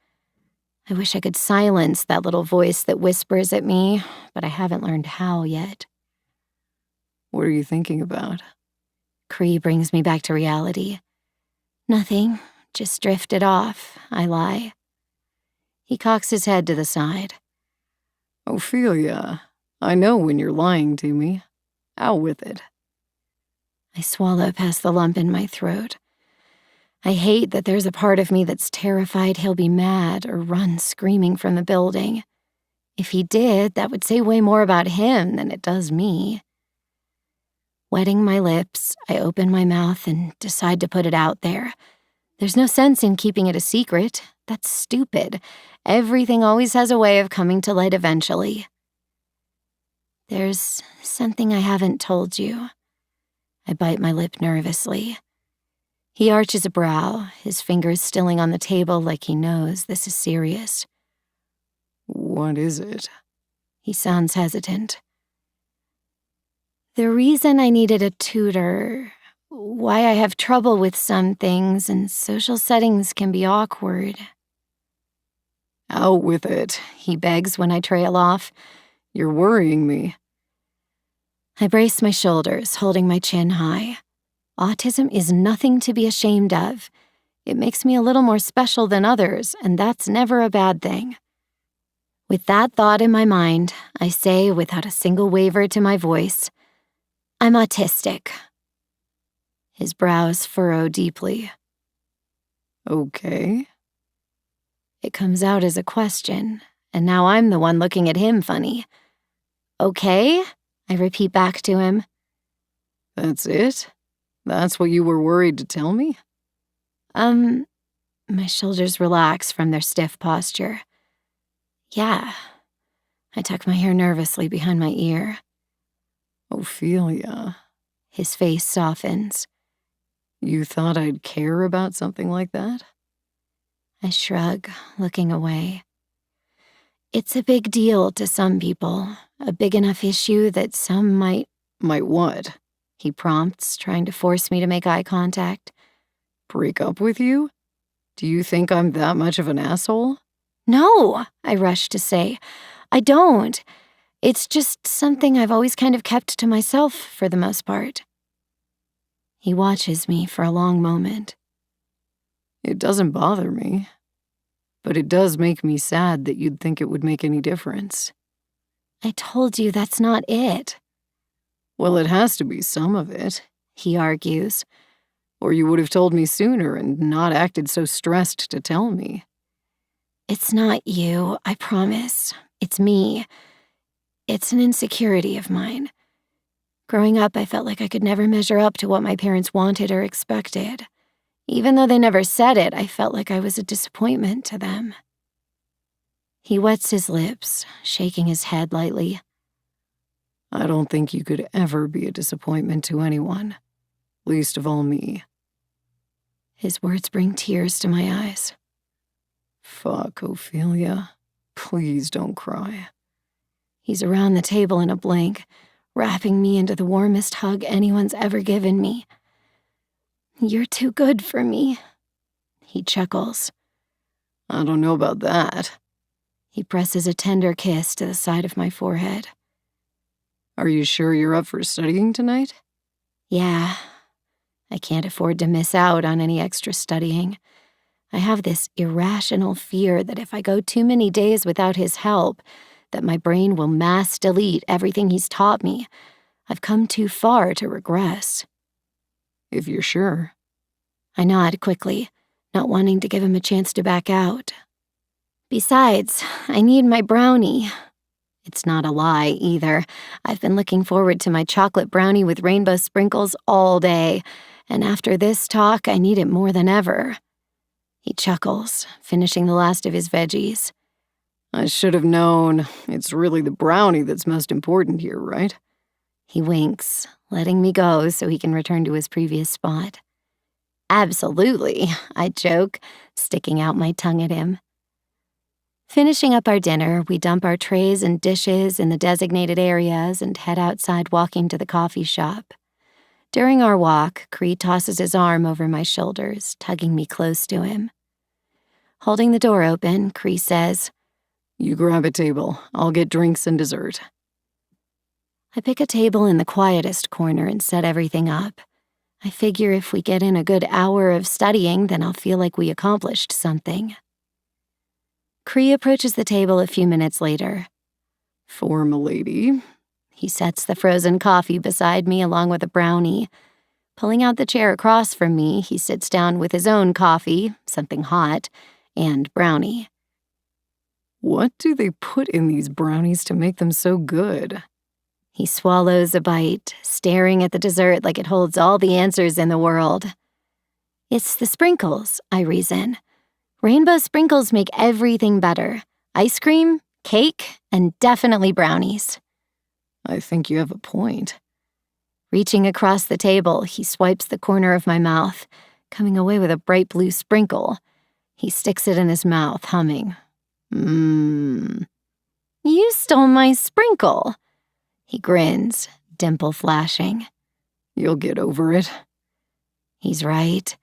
I wish I could silence that little voice that whispers at me, but I haven't learned how yet. What are you thinking about? Cree brings me back to reality. Nothing, just drifted off, I lie. He cocks his head to the side. Ophelia, I know when you're lying to me. Out with it. I swallow past the lump in my throat. I hate that there's a part of me that's terrified he'll be mad or run screaming from the building. If he did, that would say way more about him than it does me. Wetting my lips, I open my mouth and decide to put it out there. There's no sense in keeping it a secret. That's stupid. Everything always has a way of coming to light eventually. There's something I haven't told you. I bite my lip nervously. He arches a brow, his fingers stilling on the table like he knows this is serious. What is it? He sounds hesitant. The reason I needed a tutor, why I have trouble with some things and social settings can be awkward. Out with it, he begs when I trail off. You're worrying me. I brace my shoulders, holding my chin high. Autism is nothing to be ashamed of. It makes me a little more special than others, and that's never a bad thing. With that thought in my mind, I say without a single waver to my voice, I'm autistic. His brows furrow deeply. Okay. It comes out as a question, and now I'm the one looking at him funny. Okay? I repeat back to him. That's it? That's what you were worried to tell me? My shoulders relax from their stiff posture. Yeah. I tuck my hair nervously behind my ear. Ophelia. His face softens. You thought I'd care about something like that? I shrug, looking away. It's a big deal to some people, a big enough issue that some might... Might what? He prompts, trying to force me to make eye contact. Break up with you? Do you think I'm that much of an asshole? No, I rush to say. I don't. It's just something I've always kind of kept to myself for the most part. He watches me for a long moment. It doesn't bother me. But it does make me sad that you'd think it would make any difference. I told you that's not it. Well, it has to be some of it, he argues. Or you would have told me sooner and not acted so stressed to tell me. It's not you, I promise. It's me. It's an insecurity of mine. Growing up, I felt like I could never measure up to what my parents wanted or expected. Even though they never said it, I felt like I was a disappointment to them. He wets his lips, shaking his head lightly. I don't think you could ever be a disappointment to anyone, least of all me. His words bring tears to my eyes. Fuck, Ophelia. Please don't cry. He's around the table in a blink, wrapping me into the warmest hug anyone's ever given me. You're too good for me. He chuckles. I don't know about that. He presses a tender kiss to the side of my forehead. Are you sure you're up for studying tonight? Yeah. I can't afford to miss out on any extra studying. I have this irrational fear that if I go too many days without his help, that my brain will mass delete everything he's taught me. I've come too far to regress. If you're sure. I nod quickly, not wanting to give him a chance to back out. Besides, I need my brownie. It's not a lie, either. I've been looking forward to my chocolate brownie with rainbow sprinkles all day, and after this talk, I need it more than ever. He chuckles, finishing the last of his veggies. I should have known. It's really the brownie that's most important here, right? He winks, letting me go so he can return to his previous spot. Absolutely, I joke, sticking out my tongue at him. Finishing up our dinner, we dump our trays and dishes in the designated areas and head outside walking to the coffee shop. During our walk, Cree tosses his arm over my shoulders, tugging me close to him. Holding the door open, Cree says, "You grab a table. I'll get drinks and dessert." I pick a table in the quietest corner and set everything up. I figure if we get in a good hour of studying, then I'll feel like we accomplished something. Cree approaches the table a few minutes later. "For milady." He sets the frozen coffee beside me along with a brownie. Pulling out the chair across from me, he sits down with his own coffee, something hot, and brownie. "What do they put in these brownies to make them so good?" He swallows a bite, staring at the dessert like it holds all the answers in the world. "It's the sprinkles," I reason. "Rainbow sprinkles make everything better. Ice cream, cake, and definitely brownies." "I think you have a point." Reaching across the table, he swipes the corner of my mouth, coming away with a bright blue sprinkle. He sticks it in his mouth, humming. "Mmm. You stole my sprinkle." He grins, dimple flashing. "You'll get over it." He's right.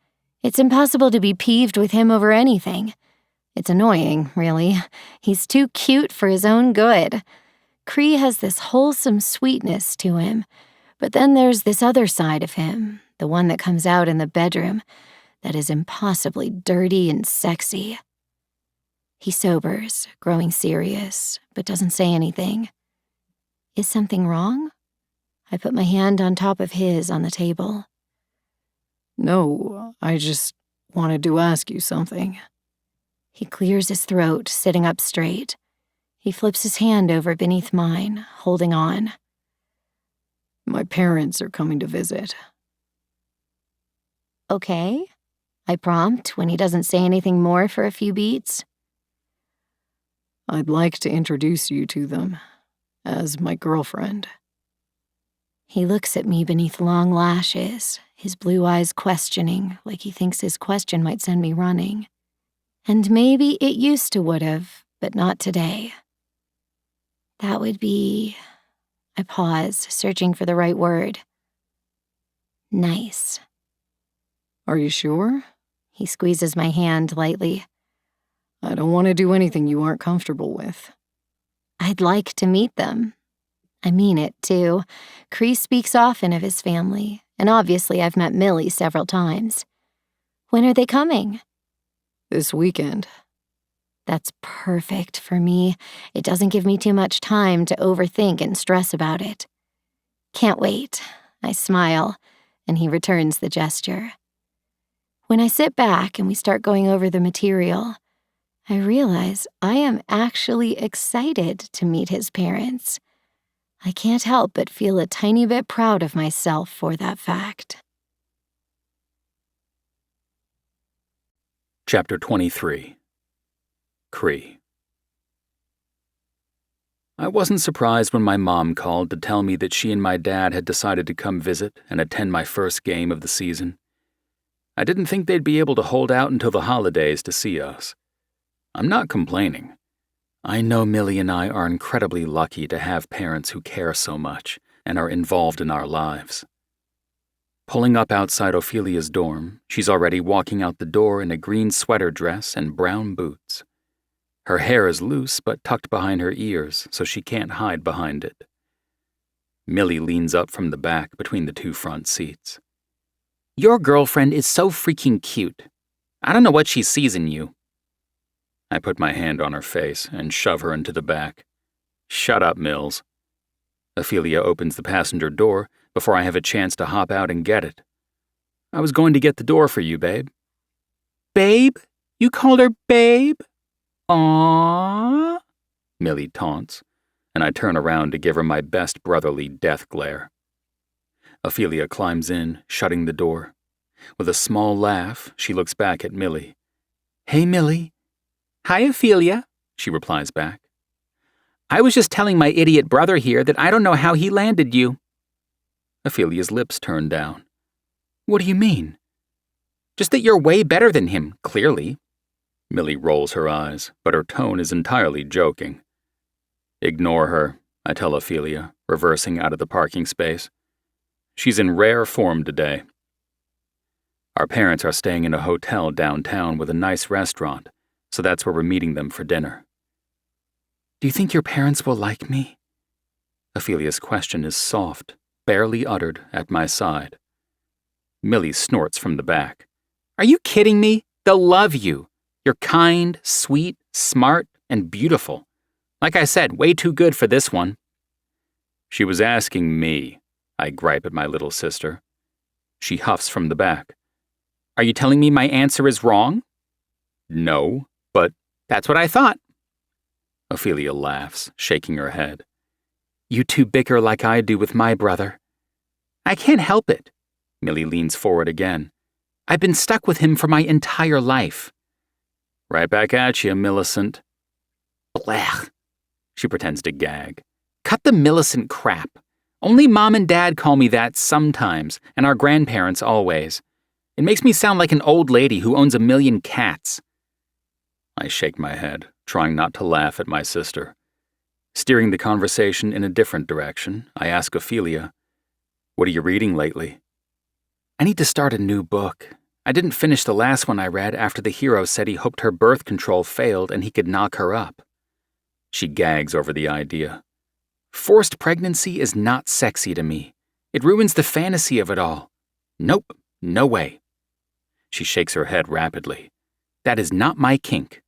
It's impossible to be peeved with him over anything. It's annoying, really. He's too cute for his own good. Cree has this wholesome sweetness to him, but then there's this other side of him, the one that comes out in the bedroom, that is impossibly dirty and sexy. He sobers, growing serious, but doesn't say anything. Is something wrong? I put my hand on top of his on the table. "No, I just wanted to ask you something." He clears his throat, sitting up straight. He flips his hand over beneath mine, holding on. "My parents are coming to visit." "Okay," I prompt when he doesn't say anything more for a few beats. "I'd like to introduce you to them as my girlfriend." He looks at me beneath long lashes, his blue eyes questioning, like he thinks his question might send me running. And maybe it used to would've, but not today. That would be... I pause, searching for the right word. Nice. "Are you sure?" He squeezes my hand lightly. "I don't want to do anything you aren't comfortable with." I'd like to meet them. I mean it, too. Cree speaks often of his family, and obviously I've met Millie several times. When are they coming? "This weekend." That's perfect for me. It doesn't give me too much time to overthink and stress about it. Can't wait. I smile, and he returns the gesture. When I sit back and we start going over the material, I realize I am actually excited to meet his parents. I can't help but feel a tiny bit proud of myself for that fact. Chapter 23. Cree. I wasn't surprised when my mom called to tell me that she and my dad had decided to come visit and attend my first game of the season. I didn't think they'd be able to hold out until the holidays to see us. I'm not complaining. I know Millie and I are incredibly lucky to have parents who care so much and are involved in our lives. Pulling up outside Ophelia's dorm, she's already walking out the door in a green sweater dress and brown boots. Her hair is loose but tucked behind her ears so she can't hide behind it. Millie leans up from the back between the two front seats. "Your girlfriend is so freaking cute. I don't know what she sees in you." I put my hand on her face and shove her into the back. "Shut up, Mills." Ophelia opens the passenger door before I have a chance to hop out and get it. "I was going to get the door for you, babe." "Babe? You called her babe? Aww," Millie taunts, and I turn around to give her my best brotherly death glare. Ophelia climbs in, shutting the door. With a small laugh, she looks back at Millie. "Hey, Millie." "Hi, Ophelia," she replies back. "I was just telling my idiot brother here that I don't know how he landed you." Ophelia's lips turned down. What do you mean? Just that you're way better than him, clearly. Millie rolls her eyes, but her tone is entirely joking. Ignore her, I tell Ophelia, reversing out of the parking space. She's in rare form today. Our parents are staying in a hotel downtown with a nice restaurant, so that's where we're meeting them for dinner. Do you think your parents will like me? Ophelia's question is soft, barely uttered at my side. Millie snorts from the back. Are you kidding me? They'll love you. You're kind, sweet, smart, and beautiful. Like I said, way too good for this one. She was asking me, I gripe at my little sister. She huffs from the back. Are you telling me my answer is wrong? No, but that's what I thought. Ophelia laughs, shaking her head. You two bicker like I do with my brother. I can't help it. Millie leans forward again. I've been stuck with him for my entire life. Right back at you, Millicent. Blech. She pretends to gag. Cut the Millicent crap. Only Mom and Dad call me that sometimes, and our grandparents always. It makes me sound like an old lady who owns 1 million cats. I shake my head, trying not to laugh at my sister. Steering the conversation in a different direction, I ask Ophelia, "What are you reading lately?" I need to start a new book. I didn't finish the last one I read after the hero said he hoped her birth control failed and he could knock her up. She gags over the idea. Forced pregnancy is not sexy to me. It ruins the fantasy of it all. Nope, no way. She shakes her head rapidly. That is not my kink.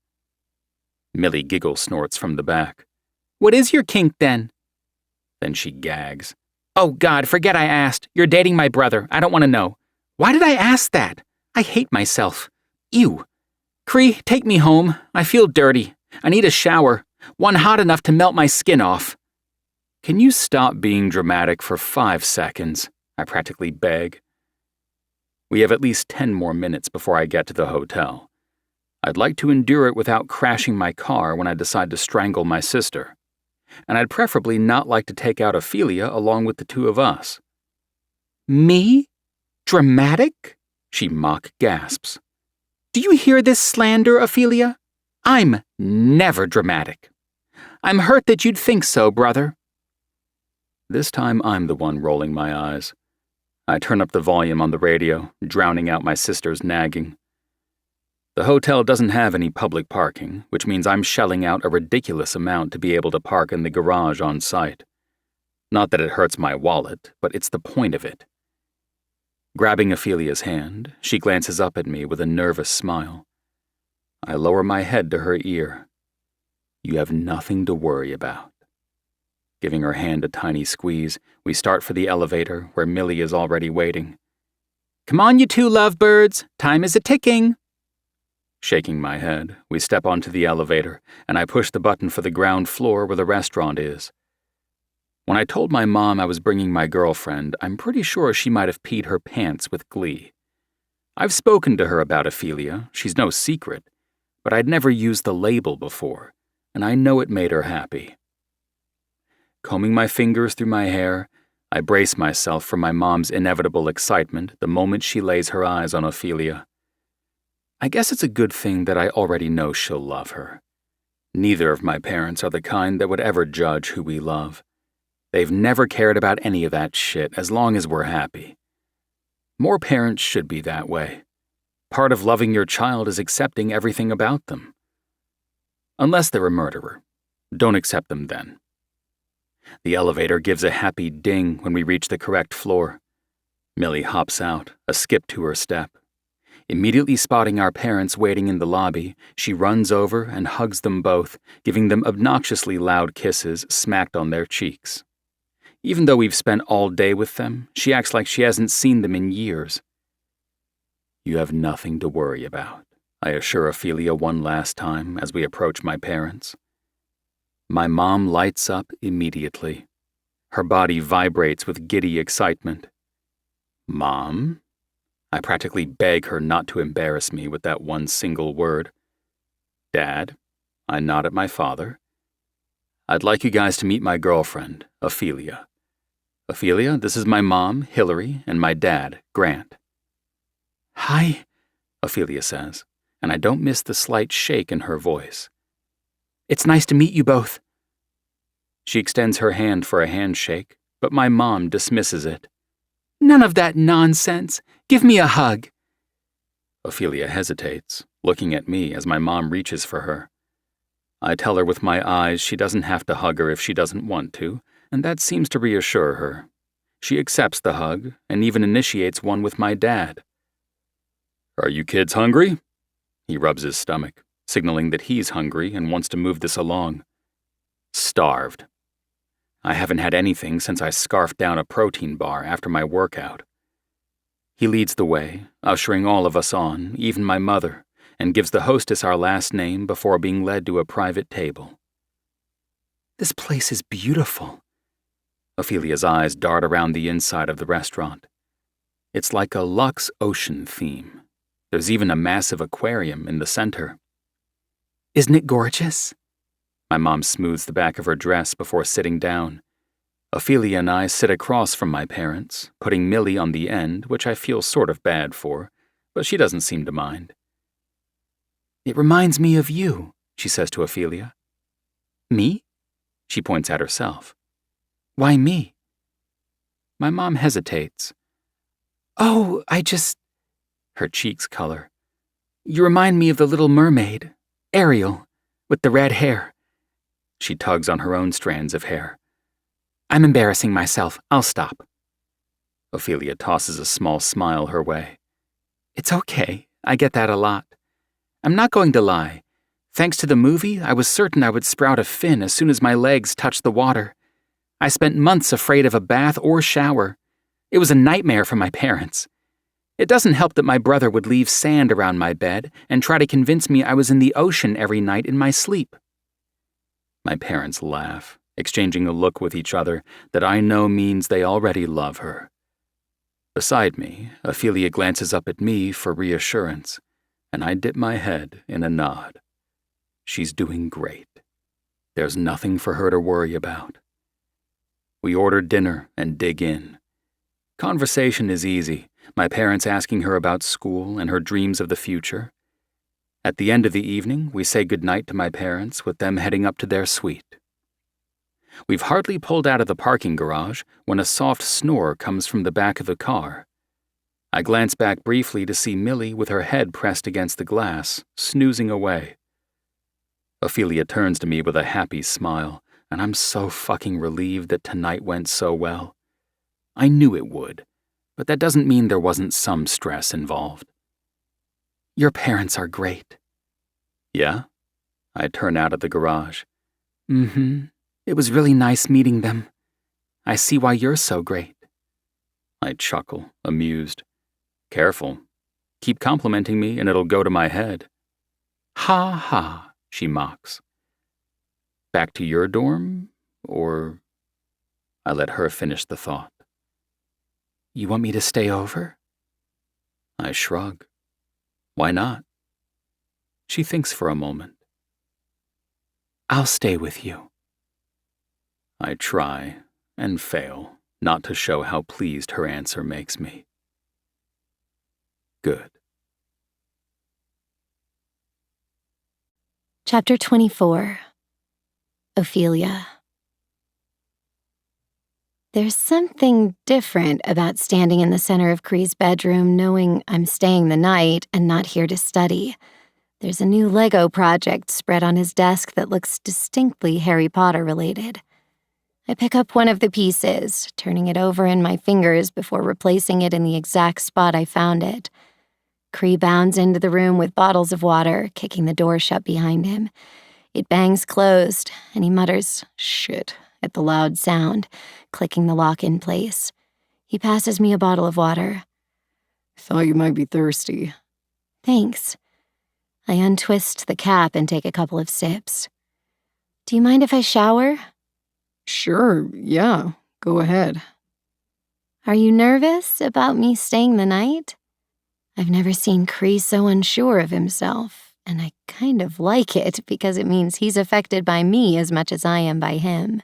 Millie giggle snorts from the back. What is your kink, then? Then she gags. Oh, God, forget I asked. You're dating my brother. I don't want to know. Why did I ask that? I hate myself. Ew. Cree, take me home. I feel dirty. I need a shower. One hot enough to melt my skin off. Can you stop being dramatic for 5 seconds? I practically beg. We have at least 10 more minutes before I get to the hotel. I'd like to endure it without crashing my car when I decide to strangle my sister. And I'd preferably not like to take out Ophelia along with the two of us. Me? Dramatic? She mock gasps. Do you hear this slander, Ophelia? I'm never dramatic. I'm hurt that you'd think so, brother. This time I'm the one rolling my eyes. I turn up the volume on the radio, drowning out my sister's nagging. The hotel doesn't have any public parking, which means I'm shelling out a ridiculous amount to be able to park in the garage on site. Not that it hurts my wallet, but it's the point of it. Grabbing Ophelia's hand, she glances up at me with a nervous smile. I lower my head to her ear. You have nothing to worry about. Giving her hand a tiny squeeze, we start for the elevator where Millie is already waiting. Come on, you two lovebirds. Time is a-ticking. Shaking my head, we step onto the elevator, and I push the button for the ground floor where the restaurant is. When I told my mom I was bringing my girlfriend, I'm pretty sure she might have peed her pants with glee. I've spoken to her about Ophelia, she's no secret, but I'd never used the label before, and I know it made her happy. Combing my fingers through my hair, I brace myself for my mom's inevitable excitement the moment she lays her eyes on Ophelia. I guess it's a good thing that I already know she'll love her. Neither of my parents are the kind that would ever judge who we love. They've never cared about any of that shit as long as we're happy. More parents should be that way. Part of loving your child is accepting everything about them. Unless they're a murderer. Don't accept them then. The elevator gives a happy ding when we reach the correct floor. Millie hops out, a skip to her step. Immediately spotting our parents waiting in the lobby, she runs over and hugs them both, giving them obnoxiously loud kisses smacked on their cheeks. Even though we've spent all day with them, she acts like she hasn't seen them in years. You have nothing to worry about, I assure Ophelia one last time as we approach my parents. My mom lights up immediately. Her body vibrates with giddy excitement. Mom? I practically beg her not to embarrass me with that one single word. Dad? I nod at my father. I'd like you guys to meet my girlfriend, Ophelia. Ophelia, this is my mom, Hillary, and my dad, Grant. Hi, Ophelia says, and I don't miss the slight shake in her voice. it's nice to meet you both. She extends her hand for a handshake, but my mom dismisses it. None of that nonsense. Give me a hug. Ophelia hesitates, looking at me as my mom reaches for her. I tell her with my eyes she doesn't have to hug her if she doesn't want to, and that seems to reassure her. She accepts the hug and even initiates one with my dad. Are you kids hungry? He rubs his stomach, signaling that he's hungry and wants to move this along. Starved. I haven't had anything since I scarfed down a protein bar after my workout. He leads the way, ushering all of us on, even my mother, and gives the hostess our last name before being led to a private table. This place is beautiful. Ophelia's eyes dart around the inside of the restaurant. It's like a luxe ocean theme. There's even a massive aquarium in the center. Isn't it gorgeous? My mom smooths the back of her dress before sitting down. Ophelia and I sit across from my parents, putting Millie on the end, which I feel sort of bad for, but she doesn't seem to mind. It reminds me of you, she says to Ophelia. Me? She points at herself. Why me? My mom hesitates. Oh, Her cheeks color. You remind me of the Little Mermaid, Ariel, with the red hair. She tugs on her own strands of hair. I'm embarrassing myself. I'll stop. Ophelia tosses a small smile her way. It's okay. I get that a lot. I'm not going to lie. Thanks to the movie, I was certain I would sprout a fin as soon as my legs touched the water. I spent months afraid of a bath or shower. It was a nightmare for my parents. It doesn't help that my brother would leave sand around my bed and try to convince me I was in the ocean every night in my sleep. My parents laugh, exchanging a look with each other that I know means they already love her. Beside me, Ophelia glances up at me for reassurance, and I dip my head in a nod. She's doing great. There's nothing for her to worry about. We order dinner and dig in. Conversation is easy, my parents asking her about school and her dreams of the future. At the end of the evening, we say goodnight to my parents with them heading up to their suite. We've hardly pulled out of the parking garage when a soft snore comes from the back of the car. I glance back briefly to see Millie with her head pressed against the glass, snoozing away. Ophelia turns to me with a happy smile, and I'm so fucking relieved that tonight went so well. I knew it would, but that doesn't mean there wasn't some stress involved. Your parents are great. Yeah? I turn out of the garage. It was really nice meeting them. I see why you're so great. I chuckle, amused. Careful. Keep complimenting me and it'll go to my head. Ha ha, she mocks. Back to your dorm? Or... I let her finish the thought. You want me to stay over? I shrug. Why not? She thinks for a moment. I'll stay with you. I try and fail not to show how pleased her answer makes me. Good. Chapter 24. Ophelia. There's something different about standing in the center of Cree's bedroom knowing I'm staying the night and not here to study. There's a new Lego project spread on his desk that looks distinctly Harry Potter related. I pick up one of the pieces, turning it over in my fingers before replacing it in the exact spot I found it. Cree bounds into the room with bottles of water, kicking the door shut behind him. It bangs closed, and he mutters, "Shit," at the loud sound, clicking the lock in place. He passes me a bottle of water. Thought you might be thirsty. Thanks. I untwist the cap and take a couple of sips. Do you mind if I shower? Sure, yeah, go ahead. Are you nervous about me staying the night? I've never seen Cree so unsure of himself, and I kind of like it because it means he's affected by me as much as I am by him.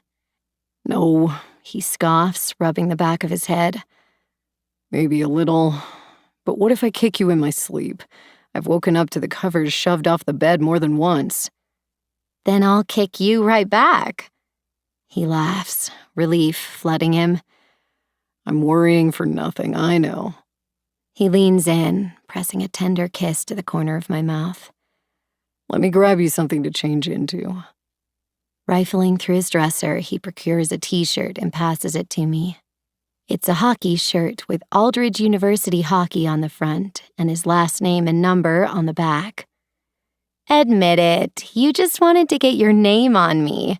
No, he scoffs, rubbing the back of his head. Maybe a little, but what if I kick you in my sleep? I've woken up to the covers shoved off the bed more than once. Then I'll kick you right back. He laughs, relief flooding him. I'm worrying for nothing, I know. He leans in, pressing a tender kiss to the corner of my mouth. Let me grab you something to change into. Rifling through his dresser, he procures a t-shirt and passes it to me. It's a hockey shirt with Aldridge University hockey on the front and his last name and number on the back. Admit it, you just wanted to get your name on me.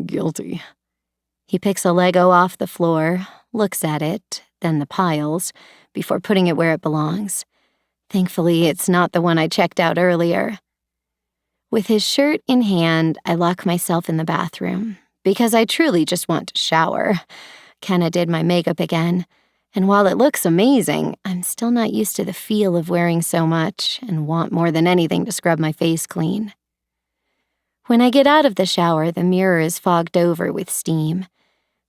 Guilty. He picks a Lego off the floor, looks at it, then the piles, before putting it where it belongs. Thankfully, it's not the one I checked out earlier. With his shirt in hand, I lock myself in the bathroom, because I truly just want to shower. Kenna did my makeup again, and while it looks amazing, I'm still not used to the feel of wearing so much and want more than anything to scrub my face clean. When I get out of the shower, the mirror is fogged over with steam.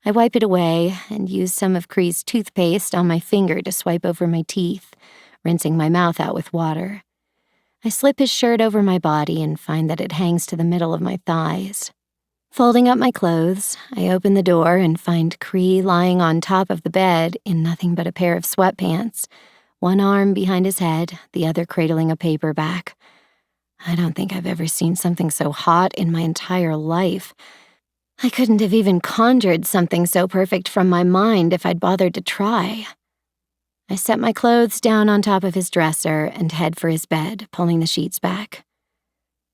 I wipe it away and use some of Cree's toothpaste on my finger to swipe over my teeth, rinsing my mouth out with water. I slip his shirt over my body and find that it hangs to the middle of my thighs. Folding up my clothes, I open the door and find Cree lying on top of the bed in nothing but a pair of sweatpants, one arm behind his head, the other cradling a paperback. I don't think I've ever seen something so hot in my entire life. I couldn't have even conjured something so perfect from my mind if I'd bothered to try. I set my clothes down on top of his dresser and head for his bed, pulling the sheets back.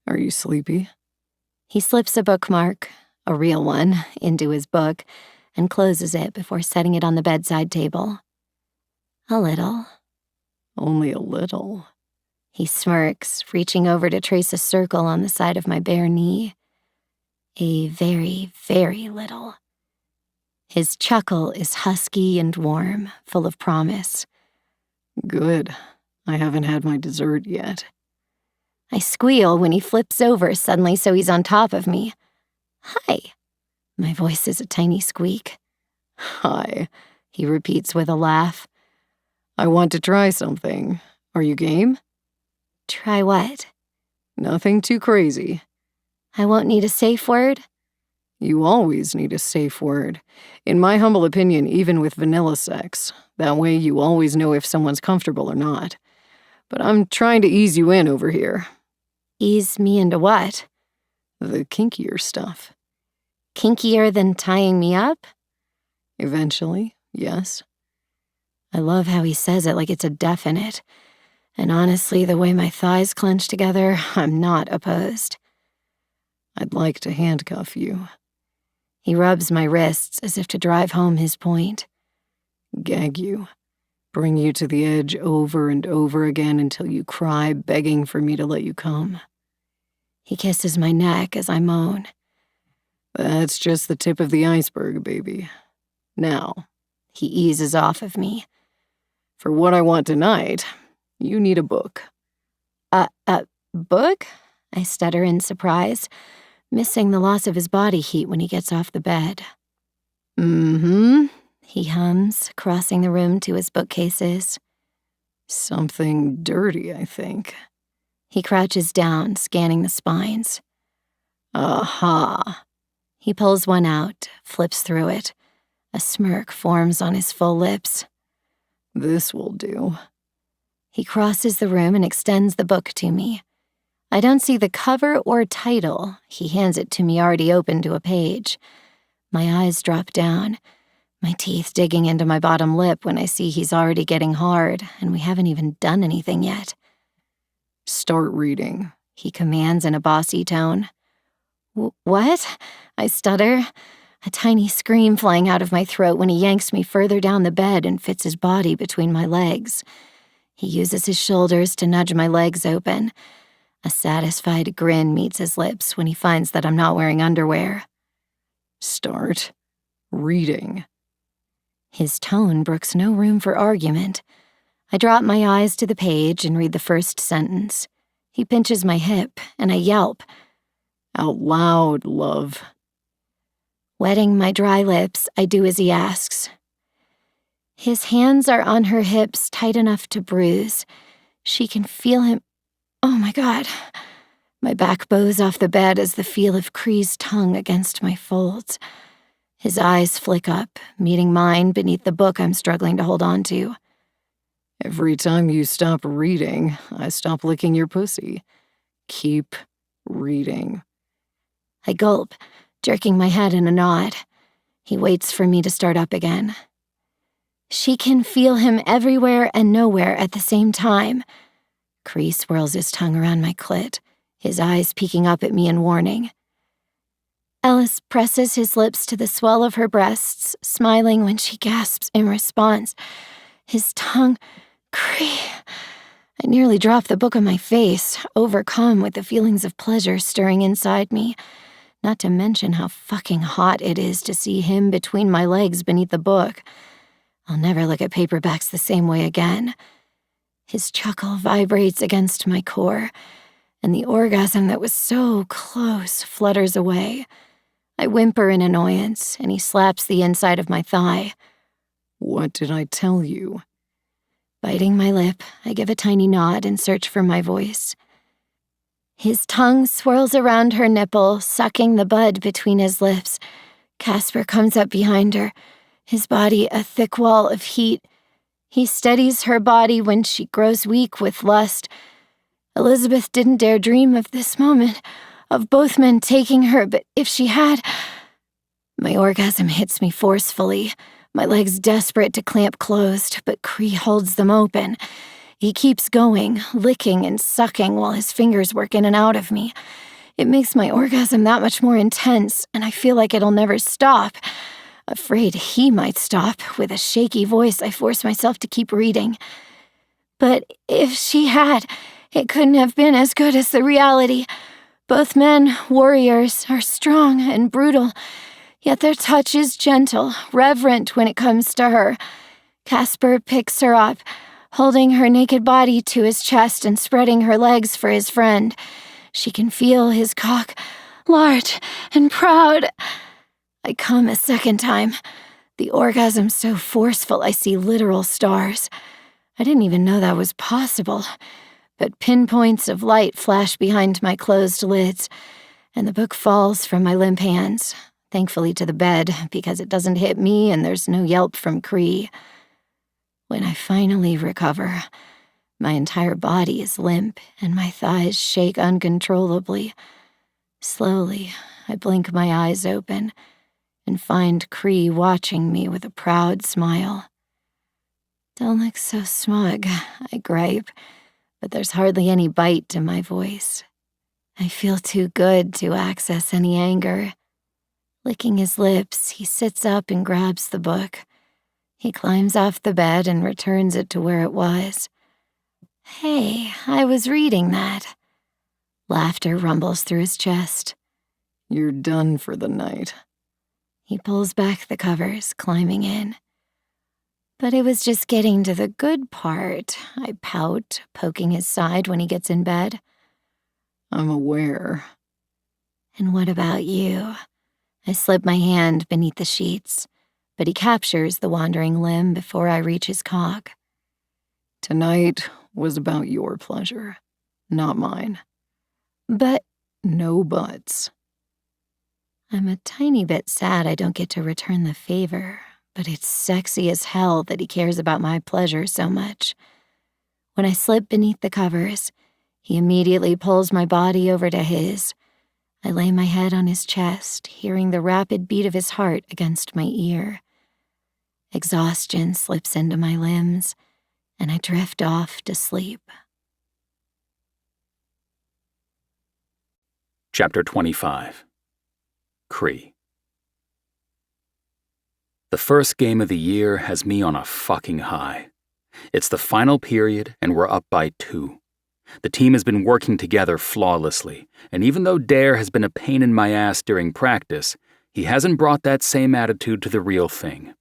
Are you sleepy? He slips a bookmark, a real one, into his book and closes it before setting it on the bedside table. A little. Only a little. He smirks, reaching over to trace a circle on the side of my bare knee. A very, very little. His chuckle is husky and warm, full of promise. Good. I haven't had my dessert yet. I squeal when he flips over suddenly so he's on top of me. Hi. My voice is a tiny squeak. Hi, he repeats with a laugh. I want to try something. Are you game? Try what? Nothing too crazy. I won't need a safe word? You always need a safe word. In my humble opinion, even with vanilla sex. That way you always know if someone's comfortable or not. But I'm trying to ease you in over here. Ease me into what? The kinkier stuff. Kinkier than tying me up? Eventually, yes. I love how he says it like it's a definite. And honestly, the way my thighs clench together, I'm not opposed. I'd like to handcuff you. He rubs my wrists as if to drive home his point. Gag you. Bring you to the edge over and over again until you cry, begging for me to let you come. He kisses my neck as I moan. That's just the tip of the iceberg, baby. Now, he eases off of me. For what I want tonight, you need a book. A book? I stutter in surprise, missing the loss of his body heat when he gets off the bed. Mm-hmm, he hums, crossing the room to his bookcases. Something dirty, I think. He crouches down, scanning the spines. Aha. He pulls one out, flips through it. A smirk forms on his full lips. This will do. He crosses the room and extends the book to me. I don't see the cover or title. He hands it to me already open to a page. My eyes drop down, my teeth digging into my bottom lip when I see he's already getting hard, and we haven't even done anything yet. Start reading, he commands in a bossy tone. What? I stutter, a tiny scream flying out of my throat when he yanks me further down the bed and fits his body between my legs. He uses his shoulders to nudge my legs open. A satisfied grin meets his lips when he finds that I'm not wearing underwear. Start reading. His tone brooks no room for argument. I drop my eyes to the page and read the first sentence. He pinches my hip, and I yelp. Out loud, love. Wetting my dry lips, I do as he asks. His hands are on her hips, tight enough to bruise. She can feel him. Oh my God. My back bows off the bed as the feel of Cree's tongue against my folds. His eyes flick up, meeting mine beneath the book I'm struggling to hold on to. Every time you stop reading, I stop licking your pussy. Keep reading. I gulp, jerking my head in a nod. He waits for me to start up again. She can feel him everywhere and nowhere at the same time. Cree swirls his tongue around my clit, his eyes peeking up at me in warning. Ellis presses his lips to the swell of her breasts, smiling when she gasps in response. His tongue... Cree... I nearly dropped the book on my face, overcome with the feelings of pleasure stirring inside me. Not to mention how fucking hot it is to see him between my legs beneath the book. I'll never look at paperbacks the same way again. His chuckle vibrates against my core, and the orgasm that was so close flutters away. I whimper in annoyance, and he slaps the inside of my thigh. What did I tell you? Biting my lip, I give a tiny nod and search for my voice. His tongue swirls around her nipple, sucking the bud between his lips. Casper comes up behind her, his body a thick wall of heat. He steadies her body when she grows weak with lust. Elizabeth didn't dare dream of this moment, of both men taking her, but if she had... My orgasm hits me forcefully, my legs desperate to clamp closed, but Cree holds them open. He keeps going, licking and sucking while his fingers work in and out of me. It makes my orgasm that much more intense, and I feel like it'll never stop. Afraid he might stop, with a shaky voice I force myself to keep reading. But if she had, it couldn't have been as good as the reality. Both men, warriors, are strong and brutal, yet their touch is gentle, reverent when it comes to her. Casper picks her up, holding her naked body to his chest and spreading her legs for his friend. She can feel his cock, large and proud. I come a second time, the orgasm so forceful I see literal stars. I didn't even know that was possible, but pinpoints of light flash behind my closed lids, and the book falls from my limp hands, thankfully to the bed, because it doesn't hit me and there's no yelp from Cree. When I finally recover, my entire body is limp and my thighs shake uncontrollably. Slowly, I blink my eyes open and find Cree watching me with a proud smile. Don't look so smug, I gripe, but there's hardly any bite to my voice. I feel too good to access any anger. Licking his lips, he sits up and grabs the book. He climbs off the bed and returns it to where it was. Hey, I was reading that. Laughter rumbles through his chest. You're done for the night. He pulls back the covers, climbing in. But it was just getting to the good part, I pout, poking his side when he gets in bed. I'm aware. And what about you? I slip my hand beneath the sheets, but he captures the wandering limb before I reach his cock. Tonight was about your pleasure, not mine. But... No buts. I'm a tiny bit sad I don't get to return the favor, but it's sexy as hell that he cares about my pleasure so much. When I slip beneath the covers, he immediately pulls my body over to his. I lay my head on his chest, hearing the rapid beat of his heart against my ear. Exhaustion slips into my limbs, and I drift off to sleep. Chapter 25. Cree. The first game of the year has me on a fucking high. It's the final period, and we're up by 2. The team has been working together flawlessly, and even though Dare has been a pain in my ass during practice, he hasn't brought that same attitude to the real thing.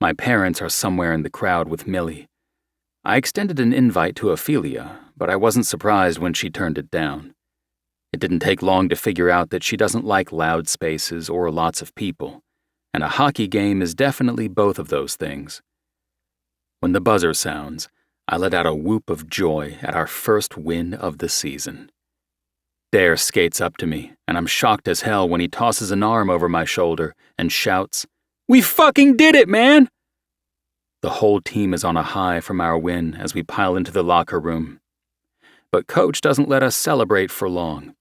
My parents are somewhere in the crowd with Millie. I extended an invite to Ophelia, but I wasn't surprised when she turned it down. It didn't take long to figure out that she doesn't like loud spaces or lots of people, and a hockey game is definitely both of those things. When the buzzer sounds, I let out a whoop of joy at our first win of the season. Dare skates up to me, and I'm shocked as hell when he tosses an arm over my shoulder and shouts, "We fucking did it, man!" The whole team is on a high from our win as we pile into the locker room. But Coach doesn't let us celebrate for long.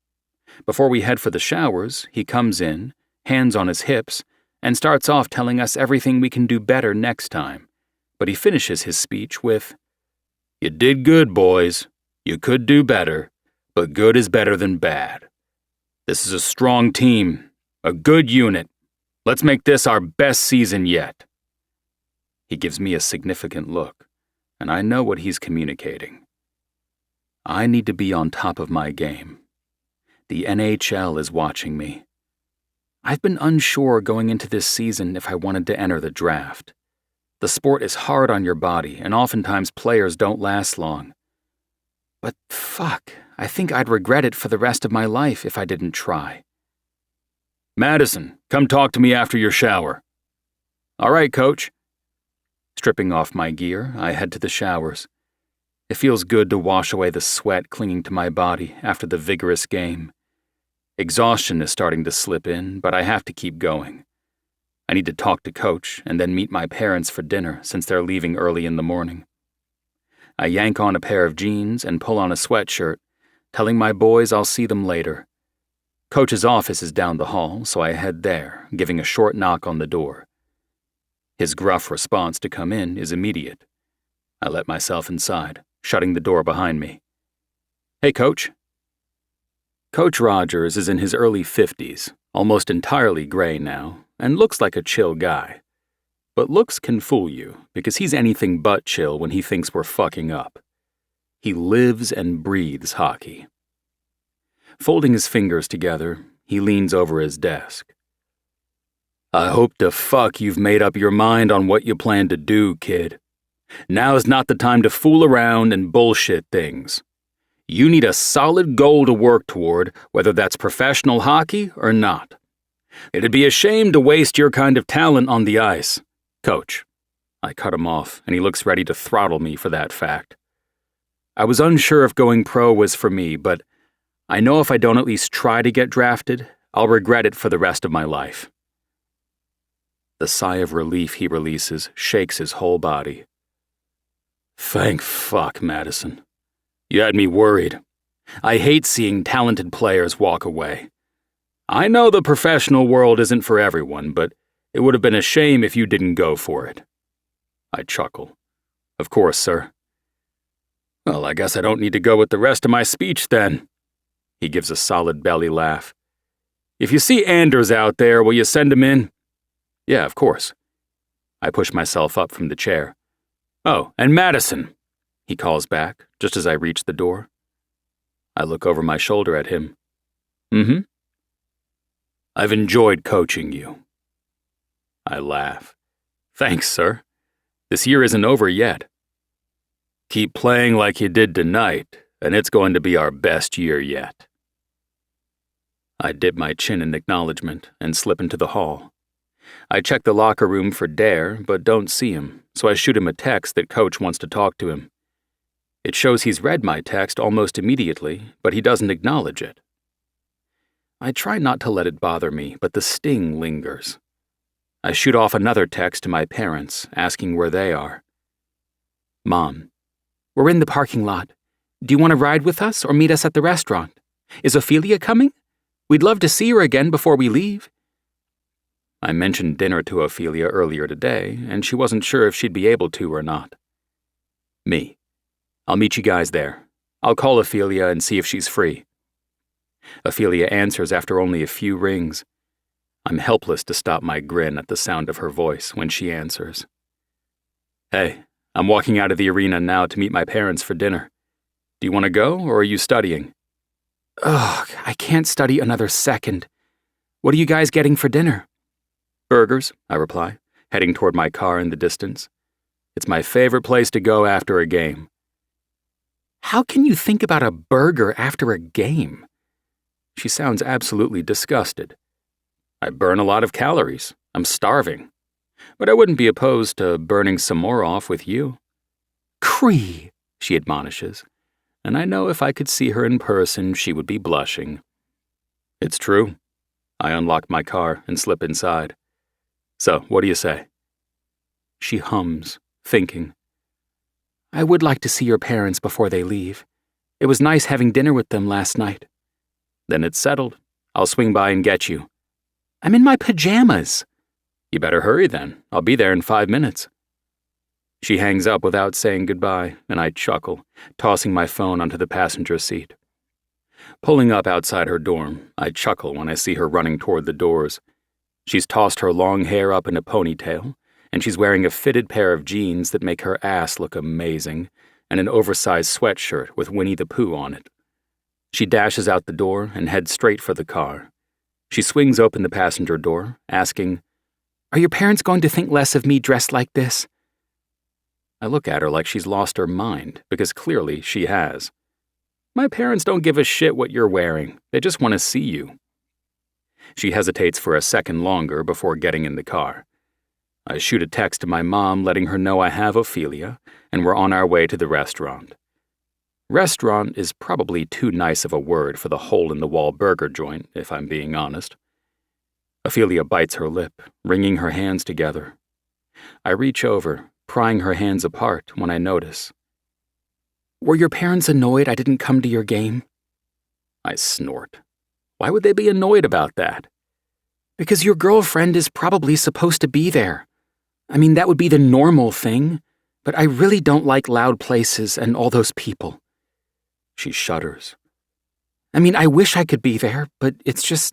Before we head for the showers, he comes in, hands on his hips, and starts off telling us everything we can do better next time. But he finishes his speech with, "You did good, boys. You could do better, but good is better than bad. This is a strong team, a good unit. Let's make this our best season yet." He gives me a significant look, and I know what he's communicating. I need to be on top of my game. The NHL is watching me. I've been unsure going into this season if I wanted to enter the draft. The sport is hard on your body, and oftentimes players don't last long. But fuck, I think I'd regret it for the rest of my life if I didn't try. "Madison, come talk to me after your shower." "All right, Coach." Stripping off my gear, I head to the showers. It feels good to wash away the sweat clinging to my body after the vigorous game. Exhaustion is starting to slip in, but I have to keep going. I need to talk to Coach and then meet my parents for dinner since they're leaving early in the morning. I yank on a pair of jeans and pull on a sweatshirt, telling my boys I'll see them later. Coach's office is down the hall, so I head there, giving a short knock on the door. His gruff response to come in is immediate. I let myself inside, shutting the door behind me. "Hey, Coach." Coach Rogers is in his early 50s, almost entirely gray now, and looks like a chill guy. But looks can fool you, because he's anything but chill when he thinks we're fucking up. He lives and breathes hockey. Folding his fingers together, he leans over his desk. "I hope to fuck you've made up your mind on what you plan to do, kid. Now's not the time to fool around and bullshit things. You need a solid goal to work toward, whether that's professional hockey or not. It'd be a shame to waste your kind of talent on the ice. Coach." I cut him off, and he looks ready to throttle me for that fact. I was unsure if going pro was for me, but I know if I don't at least try to get drafted, I'll regret it for the rest of my life. The sigh of relief he releases shakes his whole body. "Thank fuck, Madison. You had me worried. I hate seeing talented players walk away. I know the professional world isn't for everyone, but it would have been a shame if you didn't go for it." I chuckle. "Of course, sir." "Well, I guess I don't need to go with the rest of my speech then." He gives a solid belly laugh. "If you see Anders out there, will you send him in?" "Yeah, of course." I push myself up from the chair. "Oh, and Madison," he calls back, just as I reach the door. I look over my shoulder at him. "Mm-hmm." "I've enjoyed coaching you." I laugh. "Thanks, sir. This year isn't over yet." "Keep playing like you did tonight, and it's going to be our best year yet." I dip my chin in acknowledgement and slip into the hall. I check the locker room for Dare, but don't see him, so I shoot him a text that Coach wants to talk to him. It shows he's read my text almost immediately, but he doesn't acknowledge it. I try not to let it bother me, but the sting lingers. I shoot off another text to my parents, asking where they are. "Mom, we're in the parking lot. Do you want to ride with us or meet us at the restaurant? Is Ophelia coming? We'd love to see her again before we leave." I mentioned dinner to Ophelia earlier today, and she wasn't sure if she'd be able to or not. "Me. I'll meet you guys there. I'll call Ophelia and see if she's free." Ophelia answers after only a few rings. I'm helpless to stop my grin at the sound of her voice when she answers. "Hey, I'm walking out of the arena now to meet my parents for dinner. Do you want to go, or are you studying?" "Ugh, I can't study another second. What are you guys getting for dinner?" "Burgers," I reply, heading toward my car in the distance. It's my favorite place to go after a game. How can you think about a burger after a game? She sounds absolutely disgusted. I burn a lot of calories. I'm starving. But I wouldn't be opposed to burning some more off with you. Cree, she admonishes, and I know if I could see her in person, she would be blushing. It's true. I unlock my car and slip inside. So, what do you say? She hums, thinking. I would like to see your parents before they leave. It was nice having dinner with them last night. Then it's settled. I'll swing by and get you. I'm in my pajamas. You better hurry then. I'll be there in 5 minutes. She hangs up without saying goodbye, and I chuckle, tossing my phone onto the passenger seat. Pulling up outside her dorm, I chuckle when I see her running toward the doors. She's tossed her long hair up in a ponytail, and she's wearing a fitted pair of jeans that make her ass look amazing, and an oversized sweatshirt with Winnie the Pooh on it. She dashes out the door and heads straight for the car. She swings open the passenger door, asking, Are your parents going to think less of me dressed like this? I look at her like she's lost her mind, because clearly she has. My parents don't give a shit what you're wearing. They just want to see you. She hesitates for a second longer before getting in the car. I shoot a text to my mom letting her know I have Ophelia, and we're on our way to the restaurant. Restaurant is probably too nice of a word for the hole-in-the-wall burger joint, if I'm being honest. Ophelia bites her lip, wringing her hands together. I reach over, prying her hands apart when I notice. Were your parents annoyed I didn't come to your game? I snort. Why would they be annoyed about that? Because your girlfriend is probably supposed to be there. I mean, that would be the normal thing, but I really don't like loud places and all those people. She shudders. I mean, I wish I could be there, but it's just...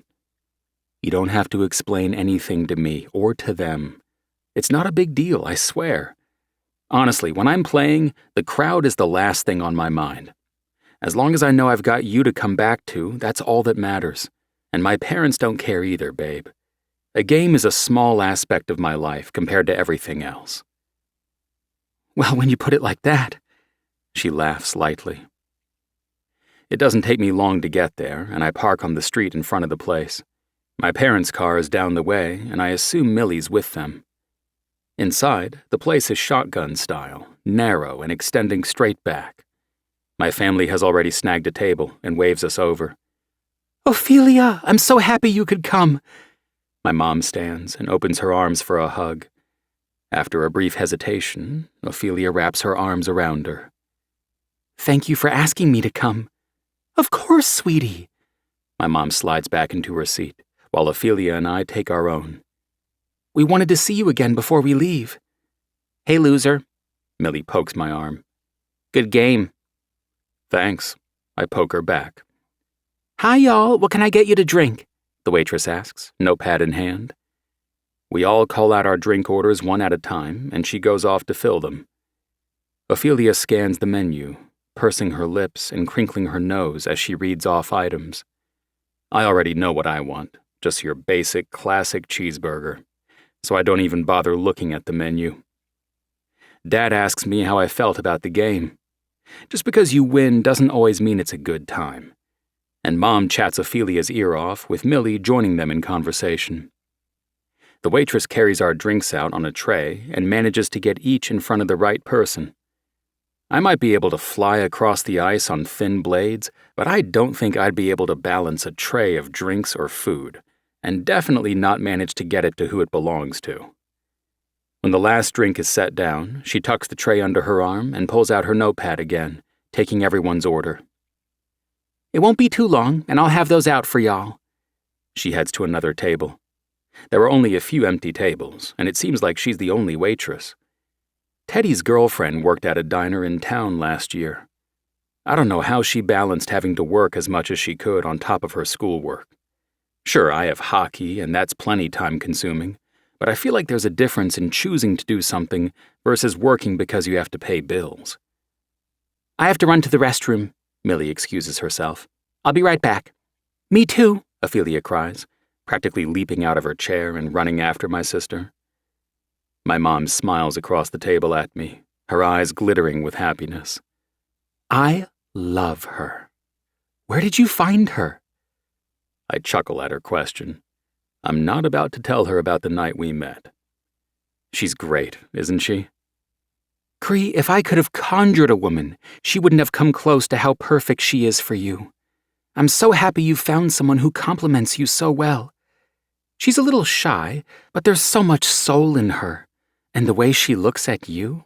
You don't have to explain anything to me or to them. It's not a big deal, I swear. Honestly, when I'm playing, the crowd is the last thing on my mind. As long as I know I've got you to come back to, that's all that matters. And my parents don't care either, babe. A game is a small aspect of my life compared to everything else. Well, when you put it like that, she laughs lightly. It doesn't take me long to get there, and I park on the street in front of the place. My parents' car is down the way, and I assume Millie's with them. Inside, the place is shotgun style, narrow and extending straight back. My family has already snagged a table and waves us over. Ophelia, I'm so happy you could come. My mom stands and opens her arms for a hug. After a brief hesitation, Ophelia wraps her arms around her. Thank you for asking me to come. Of course, sweetie. My mom slides back into her seat, while Ophelia and I take our own. We wanted to see you again before we leave. Hey, loser. Millie pokes my arm. Good game. Thanks. I poke her back. Hi, y'all. What can I get you to drink? The waitress asks, notepad in hand. We all call out our drink orders one at a time, and she goes off to fill them. Ophelia scans the menu, pursing her lips and crinkling her nose as she reads off items. I already know what I want, just your basic, classic cheeseburger, so I don't even bother looking at the menu. Dad asks me how I felt about the game. Just because you win doesn't always mean it's a good time. And Mom chats Ophelia's ear off, with Millie joining them in conversation. The waitress carries our drinks out on a tray and manages to get each in front of the right person. I might be able to fly across the ice on thin blades, but I don't think I'd be able to balance a tray of drinks or food, and definitely not manage to get it to who it belongs to. When the last drink is set down, she tucks the tray under her arm and pulls out her notepad again, taking everyone's order. It won't be too long, and I'll have those out for y'all. She heads to another table. There are only a few empty tables, and it seems like she's the only waitress. Teddy's girlfriend worked at a diner in town last year. I don't know how she balanced having to work as much as she could on top of her schoolwork. Sure, I have hockey, and that's plenty time-consuming, but I feel like there's a difference in choosing to do something versus working because you have to pay bills. I have to run to the restroom, Millie excuses herself. I'll be right back. Me too, Ophelia cries, practically leaping out of her chair and running after my sister. My mom smiles across the table at me, her eyes glittering with happiness. I love her. Where did you find her? I chuckle at her question. I'm not about to tell her about the night we met. She's great, isn't she? Cree, if I could have conjured a woman, she wouldn't have come close to how perfect she is for you. I'm so happy you found someone who compliments you so well. She's a little shy, but there's so much soul in her. And the way she looks at you,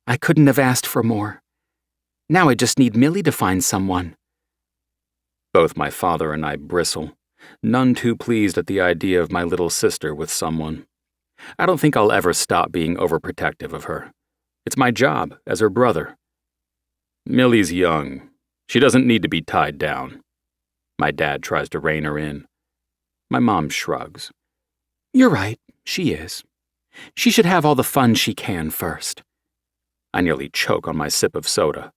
I couldn't have asked for more. Now I just need Millie to find someone. Both my father and I bristle, none too pleased at the idea of my little sister with someone. I don't think I'll ever stop being overprotective of her. It's my job as her brother. Millie's young. She doesn't need to be tied down. My dad tries to rein her in. My mom shrugs. You're right, she is. She should have all the fun she can first. I nearly choke on my sip of soda.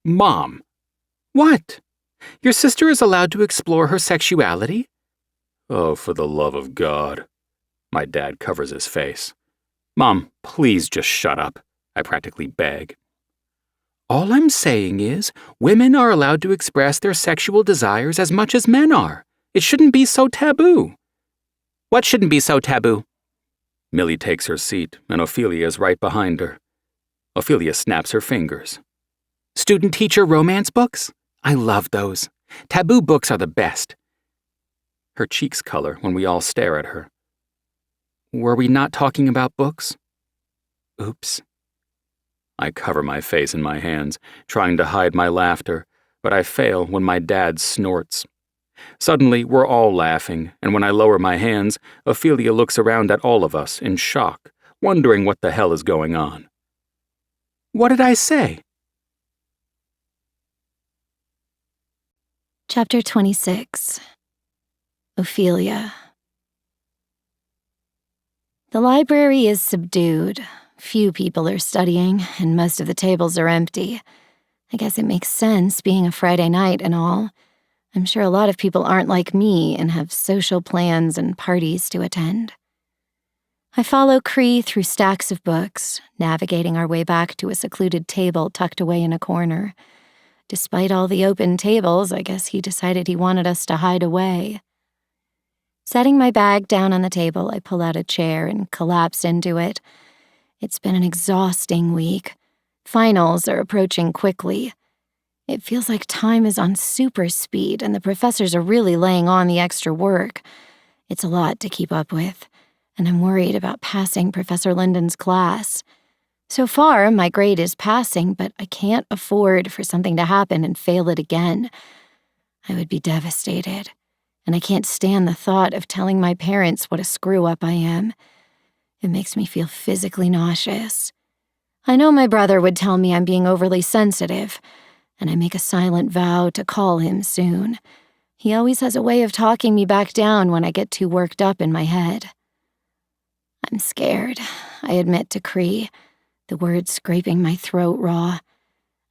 Mom! What? Your sister is allowed to explore her sexuality? Oh, for the love of God. My dad covers his face. Mom, please just shut up. I practically beg. All I'm saying is, women are allowed to express their sexual desires as much as men are. It shouldn't be so taboo. What shouldn't be so taboo? Millie takes her seat, and Ophelia is right behind her. Ophelia snaps her fingers. Student-teacher romance books? I love those. Taboo books are the best. Her cheeks color when we all stare at her. Were we not talking about books? Oops. I cover my face in my hands, trying to hide my laughter, but I fail when my dad snorts. Suddenly, we're all laughing, and when I lower my hands, Ophelia looks around at all of us in shock, wondering what the hell is going on. What did I say? Chapter 26. Ophelia. The library is subdued. Few people are studying, and most of the tables are empty. I guess it makes sense, being a Friday night and all. I'm sure a lot of people aren't like me and have social plans and parties to attend. I follow Cree through stacks of books, navigating our way back to a secluded table tucked away in a corner. Despite all the open tables, I guess he decided he wanted us to hide away. Setting my bag down on the table, I pull out a chair and collapse into it. It's been an exhausting week. Finals are approaching quickly. It feels like time is on super speed, and the professors are really laying on the extra work. It's a lot to keep up with, and I'm worried about passing Professor Linden's class. So far, my grade is passing, but I can't afford for something to happen and fail it again. I would be devastated, and I can't stand the thought of telling my parents what a screw-up I am. It makes me feel physically nauseous. I know my brother would tell me I'm being overly sensitive, and I make a silent vow to call him soon. He always has a way of talking me back down when I get too worked up in my head. I'm scared, I admit to Cree, the words scraping my throat raw.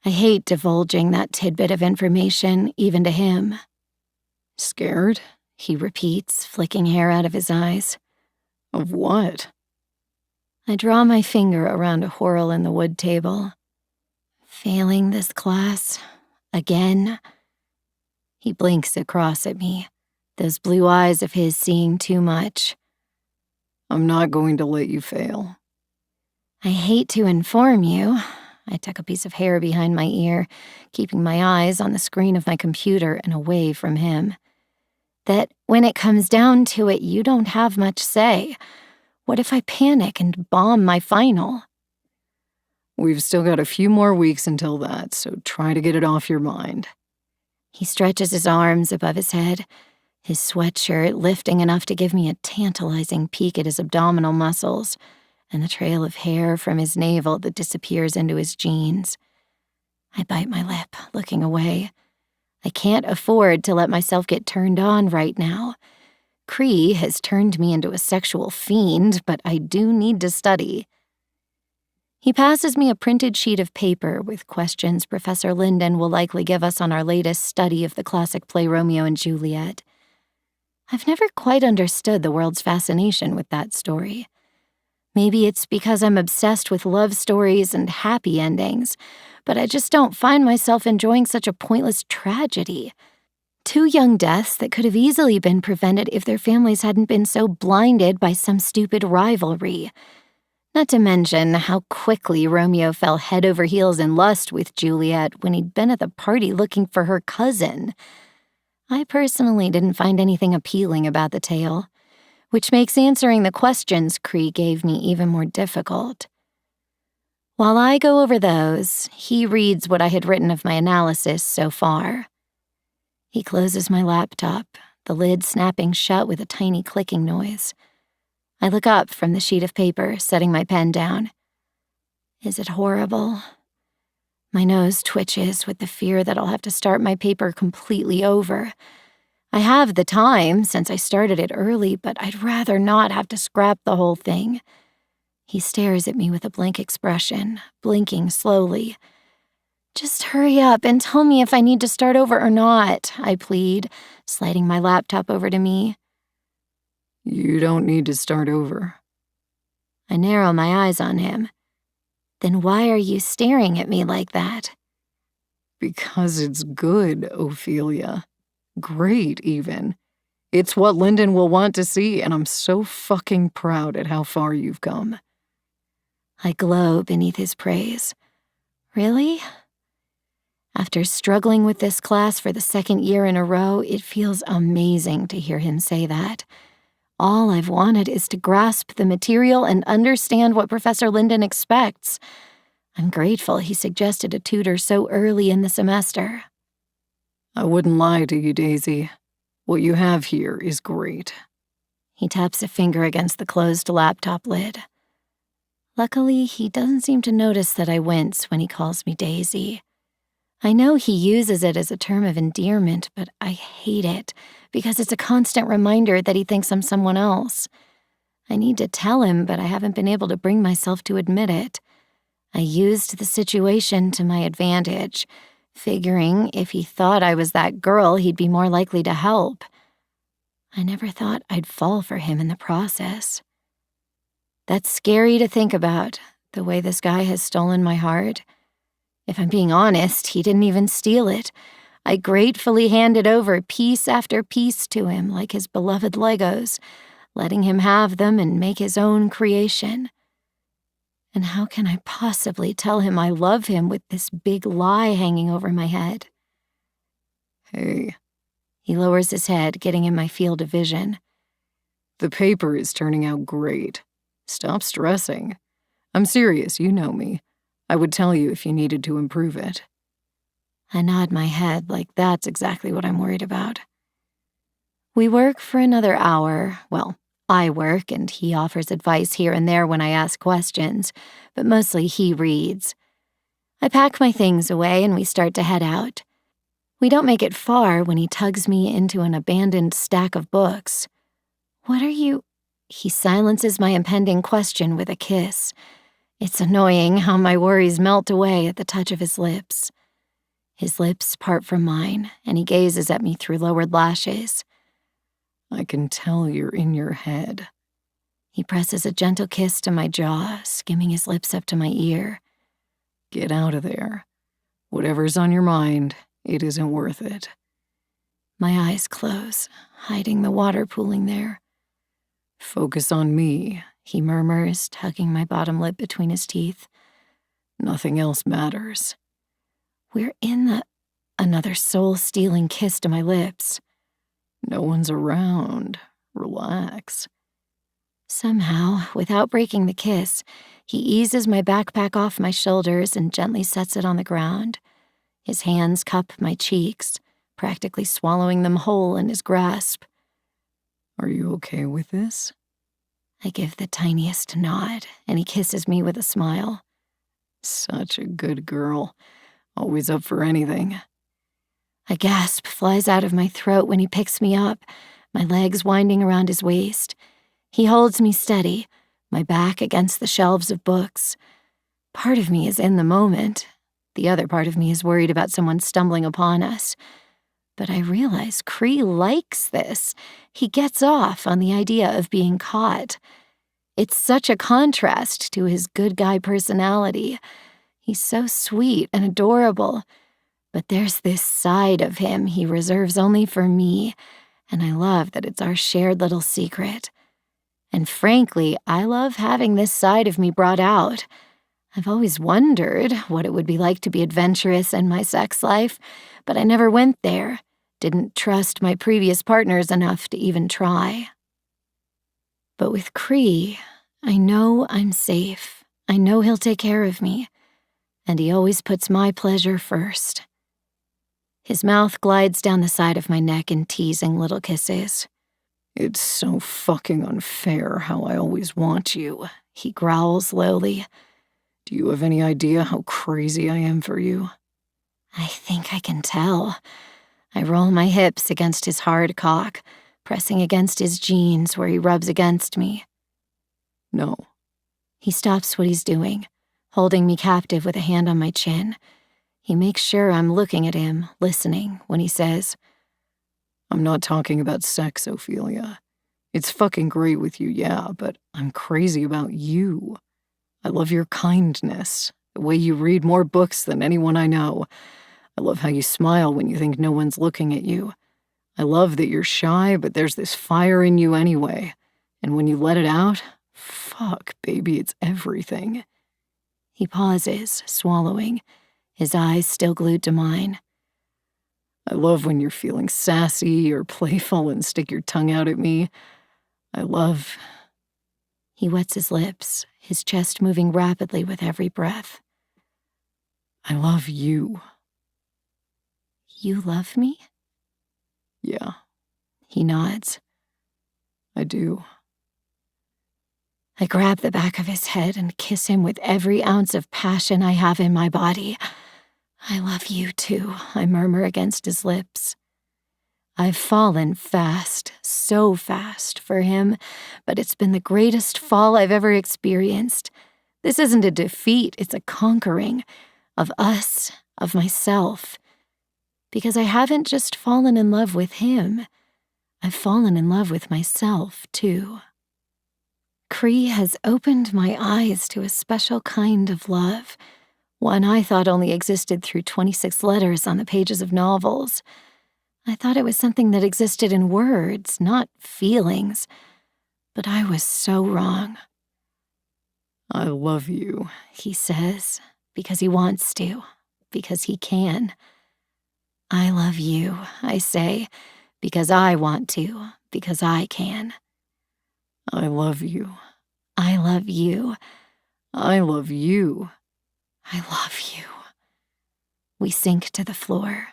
I hate divulging that tidbit of information, even to him. Scared? He repeats, flicking hair out of his eyes. Of what? I draw my finger around a whorl in the wood table. Failing this class? Again? He blinks across at me, those blue eyes of his seeing too much. I'm not going to let you fail. I hate to inform you. I tuck a piece of hair behind my ear, keeping my eyes on the screen of my computer and away from him. That when it comes down to it, you don't have much say. What if I panic and bomb my final? We've still got a few more weeks until that, so try to get it off your mind. He stretches his arms above his head, his sweatshirt lifting enough to give me a tantalizing peek at his abdominal muscles and the trail of hair from his navel that disappears into his jeans. I bite my lip, looking away. I can't afford to let myself get turned on right now. Cree has turned me into a sexual fiend, but I do need to study. He passes me a printed sheet of paper with questions Professor Linden will likely give us on our latest study of the classic play Romeo and Juliet. I've never quite understood the world's fascination with that story. Maybe it's because I'm obsessed with love stories and happy endings, but I just don't find myself enjoying such a pointless tragedy. 2 young deaths that could have easily been prevented if their families hadn't been so blinded by some stupid rivalry. Not to mention how quickly Romeo fell head over heels in lust with Juliet when he'd been at the party looking for her cousin. I personally didn't find anything appealing about the tale, which makes answering the questions Cree gave me even more difficult. While I go over those, he reads what I had written of my analysis so far. He closes my laptop, the lid snapping shut with a tiny clicking noise. I look up from the sheet of paper, setting my pen down. Is it horrible? My nose twitches with the fear that I'll have to start my paper completely over. I have the time, since I started it early, but I'd rather not have to scrap the whole thing. He stares at me with a blank expression, blinking slowly. Just hurry up and tell me if I need to start over or not, I plead, sliding my laptop over to me. You don't need to start over. I narrow my eyes on him. Then why are you staring at me like that? Because it's good, Ophelia. Great, even. It's what Lyndon will want to see, and I'm so fucking proud at how far you've come. I glow beneath his praise. Really? After struggling with this class for the 2nd year in a row, it feels amazing to hear him say that. All I've wanted is to grasp the material and understand what Professor Lyndon expects. I'm grateful he suggested a tutor so early in the semester. I wouldn't lie to you, Daisy. What you have here is great. He taps a finger against the closed laptop lid. Luckily, he doesn't seem to notice that I wince when he calls me Daisy. I know he uses it as a term of endearment, but I hate it because it's a constant reminder that he thinks I'm someone else. I need to tell him, but I haven't been able to bring myself to admit it. I used the situation to my advantage, figuring if he thought I was that girl, he'd be more likely to help. I never thought I'd fall for him in the process. That's scary to think about, the way this guy has stolen my heart. If I'm being honest, he didn't even steal it. I gratefully handed over piece after piece to him like his beloved Legos, letting him have them and make his own creation. And how can I possibly tell him I love him with this big lie hanging over my head? Hey. He lowers his head, getting in my field of vision. The paper is turning out great. Stop stressing. I'm serious, you know me. I would tell you if you needed to improve it. I nod my head like that's exactly what I'm worried about. We work for another hour. Well, I work and he offers advice here and there when I ask questions, but mostly he reads. I pack my things away and we start to head out. We don't make it far when he tugs me into an abandoned stack of books. What are you? He silences my impending question with a kiss. It's annoying how my worries melt away at the touch of his lips. His lips part from mine, and he gazes at me through lowered lashes. I can tell you're in your head. He presses a gentle kiss to my jaw, skimming his lips up to my ear. Get out of there. Whatever's on your mind, it isn't worth it. My eyes close, hiding the water pooling there. Focus on me, he murmurs, tugging my bottom lip between his teeth. Nothing else matters. We're in another soul-stealing kiss to my lips. No one's around. Relax. Somehow, without breaking the kiss, he eases my backpack off my shoulders and gently sets it on the ground. His hands cup my cheeks, practically swallowing them whole in his grasp. Are you okay with this? I give the tiniest nod, and he kisses me with a smile. Such a good girl. Always up for anything. A gasp flies out of my throat when he picks me up, my legs winding around his waist. He holds me steady, my back against the shelves of books. Part of me is in the moment. The other part of me is worried about someone stumbling upon us. But I realize Cree likes this. He gets off on the idea of being caught. It's such a contrast to his good guy personality. He's so sweet and adorable, But there's this side of him he reserves only for me, and I love that it's our shared little secret. And frankly, I love having this side of me brought out. I've always wondered what it would be like to be adventurous in my sex life, but I never went there. Didn't trust my previous partners enough to even try. But with Cree, I know I'm safe. I know he'll take care of me. And he always puts my pleasure first. His mouth glides down the side of my neck in teasing little kisses. It's so fucking unfair how I always want you, He growls lowly. Do you have any idea how crazy I am for you? I think I can tell. I roll my hips against his hard cock, pressing against his jeans where he rubs against me. No. He stops what he's doing, holding me captive with a hand on my chin. He makes sure I'm looking at him, listening, when he says, I'm not talking about sex, Ophelia. It's fucking great with you, yeah, but I'm crazy about you. I love your kindness, the way you read more books than anyone I know. I love how you smile when you think no one's looking at you. I love that you're shy, but there's this fire in you anyway. And when you let it out, fuck, baby, it's everything. He pauses, swallowing, his eyes still glued to mine. I love when you're feeling sassy or playful and stick your tongue out at me. I love... He wets his lips, his chest moving rapidly with every breath. I love you. You love me? Yeah. He nods. I do. I grab the back of his head and kiss him with every ounce of passion I have in my body. I love you too, I murmur against his lips. I've fallen fast, so fast for him, but it's been the greatest fall I've ever experienced. This isn't a defeat, it's a conquering of us, of myself. Because I haven't just fallen in love with him, I've fallen in love with myself too. Cree has opened my eyes to a special kind of love, one I thought only existed through 26 letters on the pages of novels. I thought it was something that existed in words, not feelings. But I was so wrong. I love you, he says, because he wants to, because he can. I love you, I say, because I want to, because I can. I love you. I love you. I love you. I love you. We sink to the floor.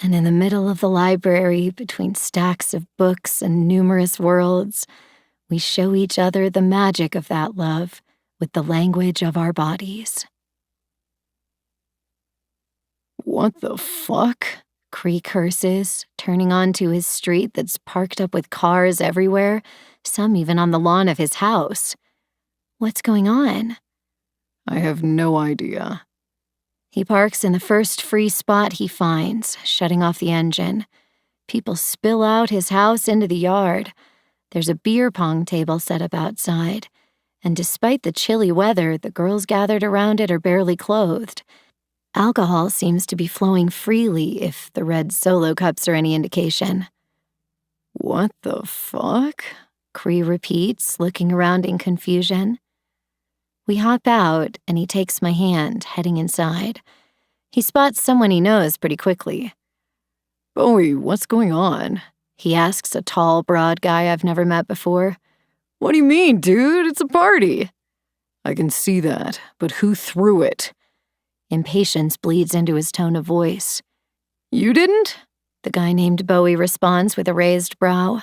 And in the middle of the library, between stacks of books and numerous worlds, we show each other the magic of that love with the language of our bodies. What the fuck? Cree curses, turning onto his street that's parked up with cars everywhere, some even on the lawn of his house. What's going on? I have no idea. He parks in the first free spot he finds, shutting off the engine. People spill out his house into the yard. There's a beer pong table set up outside, and despite the chilly weather, the girls gathered around it are barely clothed. Alcohol seems to be flowing freely, if the red Solo cups are any indication. What the fuck? Cree repeats, looking around in confusion. We hop out, and he takes my hand, heading inside. He spots someone he knows pretty quickly. Bowie, what's going on? He asks a tall, broad guy I've never met before. What do you mean, dude? It's a party. I can see that, but who threw it? Impatience bleeds into his tone of voice. You didn't? The guy named Bowie responds with a raised brow.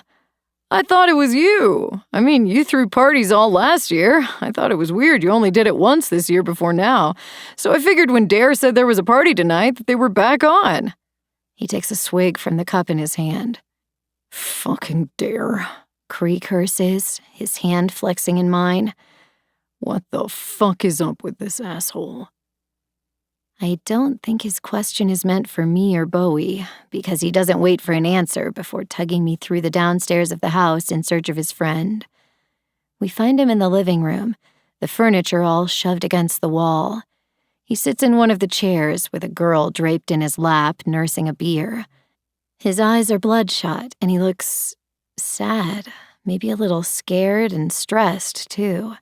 I thought it was you. I mean, you threw parties all last year. I thought it was weird you only did it once this year before now. So I figured when Dare said there was a party tonight that they were back on. He takes a swig from the cup in his hand. Fucking Dare. Cree curses, his hand flexing in mine. What the fuck is up with this asshole? I don't think his question is meant for me or Bowie, because he doesn't wait for an answer before tugging me through the downstairs of the house in search of his friend. We find him in the living room, the furniture all shoved against the wall. He sits in one of the chairs with a girl draped in his lap nursing a beer. His eyes are bloodshot, and he looks sad, maybe a little scared and stressed, too.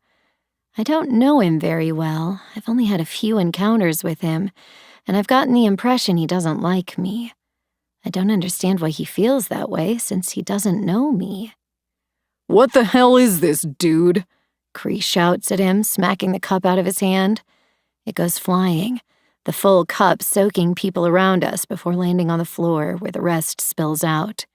I don't know him very well. I've only had a few encounters with him, and I've gotten the impression he doesn't like me. I don't understand why he feels that way, since he doesn't know me. What the hell is this, dude? Cree shouts at him, smacking the cup out of his hand. It goes flying, the full cup soaking people around us before landing on the floor where the rest spills out.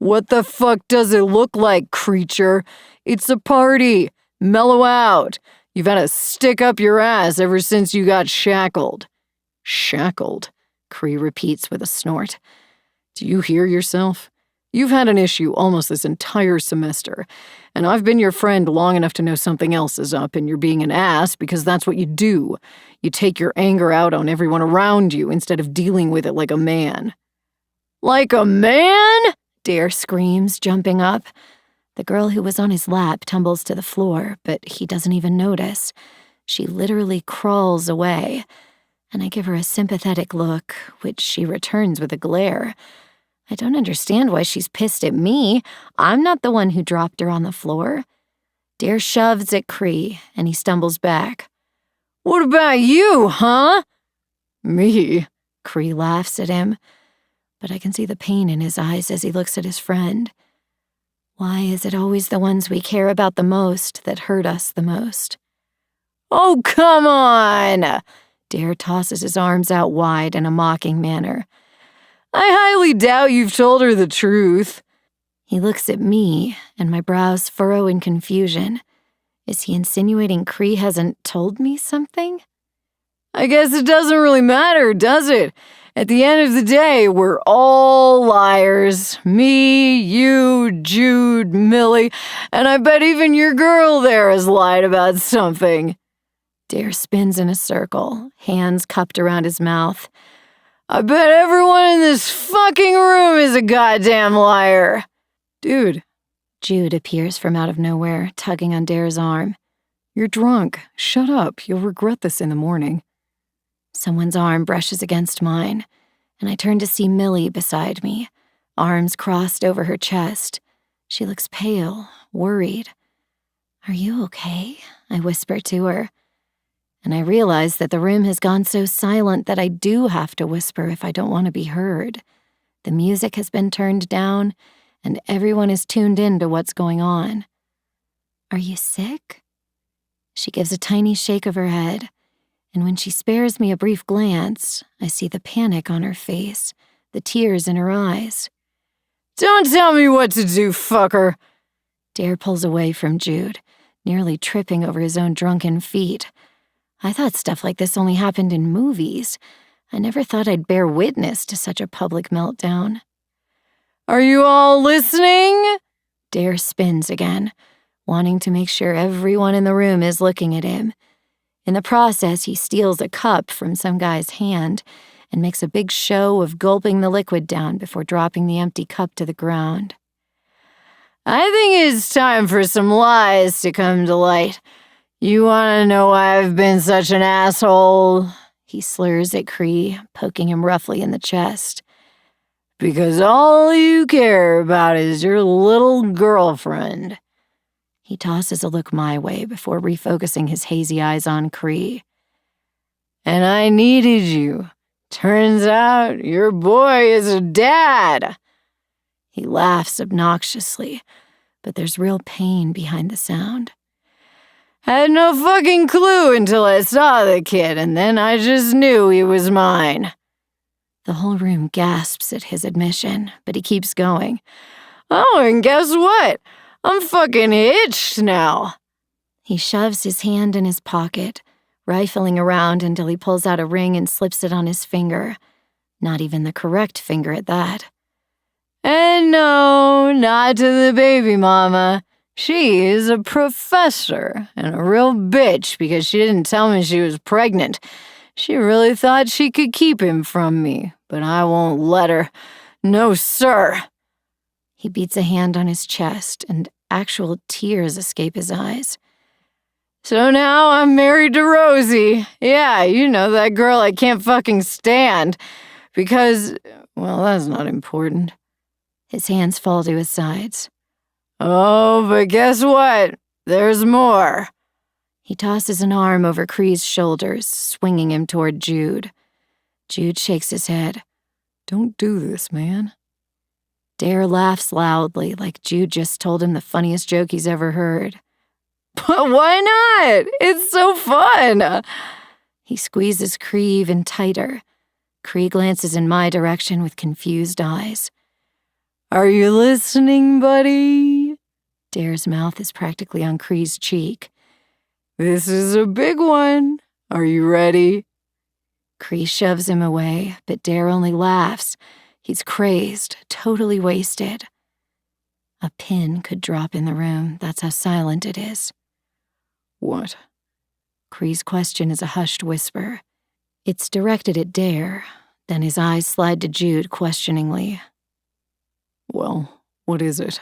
What the fuck does it look like, creature? It's a party. Mellow out. You've had a stick up your ass ever since you got shackled. Shackled? Cree repeats with a snort. Do you hear yourself? You've had an issue almost this entire semester, and I've been your friend long enough to know something else is up and you're being an ass because that's what you do. You take your anger out on everyone around you instead of dealing with it like a man. Like a man? Dare screams, jumping up. The girl who was on his lap tumbles to the floor, but he doesn't even notice. She literally crawls away, and I give her a sympathetic look, which she returns with a glare. I don't understand why she's pissed at me. I'm not the one who dropped her on the floor. Dare shoves at Cree, and he stumbles back. What about you, huh? Me? Cree laughs at him, but I can see the pain in his eyes as he looks at his friend. Why is it always the ones we care about the most that hurt us the most? Oh, come on! Dare tosses his arms out wide in a mocking manner. I highly doubt you've told her the truth. He looks at me, and my brows furrow in confusion. Is he insinuating Cree hasn't told me something? I guess it doesn't really matter, does it? At the end of the day, we're all liars. Me, you, Jude, Millie, and I bet even your girl there has lied about something. Dare spins in a circle, hands cupped around his mouth. I bet everyone in this fucking room is a goddamn liar. Dude. Jude appears from out of nowhere, tugging on Dare's arm. You're drunk. Shut up. You'll regret this in the morning. Someone's arm brushes against mine, and I turn to see Millie beside me, arms crossed over her chest. She looks pale, worried. Are you okay? I whisper to her. And I realize that the room has gone so silent that I do have to whisper if I don't want to be heard. The music has been turned down, and everyone is tuned in to what's going on. Are you sick? She gives a tiny shake of her head, and when she spares me a brief glance, I see the panic on her face, the tears in her eyes. Don't tell me what to do, fucker! Dare pulls away from Jude, nearly tripping over his own drunken feet. I thought stuff like this only happened in movies. I never thought I'd bear witness to such a public meltdown. Are you all listening? Dare spins again, wanting to make sure everyone in the room is looking at him. In the process, he steals a cup from some guy's hand and makes a big show of gulping the liquid down before dropping the empty cup to the ground. I think it's time for some lies to come to light. You want to know why I've been such an asshole? He slurs at Cree, poking him roughly in the chest. Because all you care about is your little girlfriend. He tosses a look my way before refocusing his hazy eyes on Cree. And I needed you. Turns out your boy is a dad. He laughs obnoxiously, but there's real pain behind the sound. Had no fucking clue until I saw the kid, and then I just knew he was mine. The whole room gasps at his admission, but he keeps going. Oh, and guess what? I'm fucking hitched now. He shoves his hand in his pocket, rifling around until he pulls out a ring and slips it on his finger. Not even the correct finger at that. And no, not to the baby mama. She is a professor and a real bitch because she didn't tell me she was pregnant. She really thought she could keep him from me, but I won't let her. No, sir. He beats a hand on his chest, and actual tears escape his eyes. So now I'm married to Rosie. Yeah, you know, that girl I can't fucking stand. Because, well, that's not important. His hands fall to his sides. Oh, but guess what? There's more. He tosses an arm over Cree's shoulders, swinging him toward Jude. Jude shakes his head. Don't do this, man. Dare laughs loudly, like Jude just told him the funniest joke he's ever heard. But why not? It's so fun. He squeezes Cree even tighter. Cree glances in my direction with confused eyes. Are you listening, buddy? Dare's mouth is practically on Cree's cheek. This is a big one. Are you ready? Cree shoves him away, but Dare only laughs. He's crazed, totally wasted. A pin could drop in the room. That's how silent it is. What? Cree's question is a hushed whisper. It's directed at Dare, then his eyes slide to Jude questioningly. Well, what is it?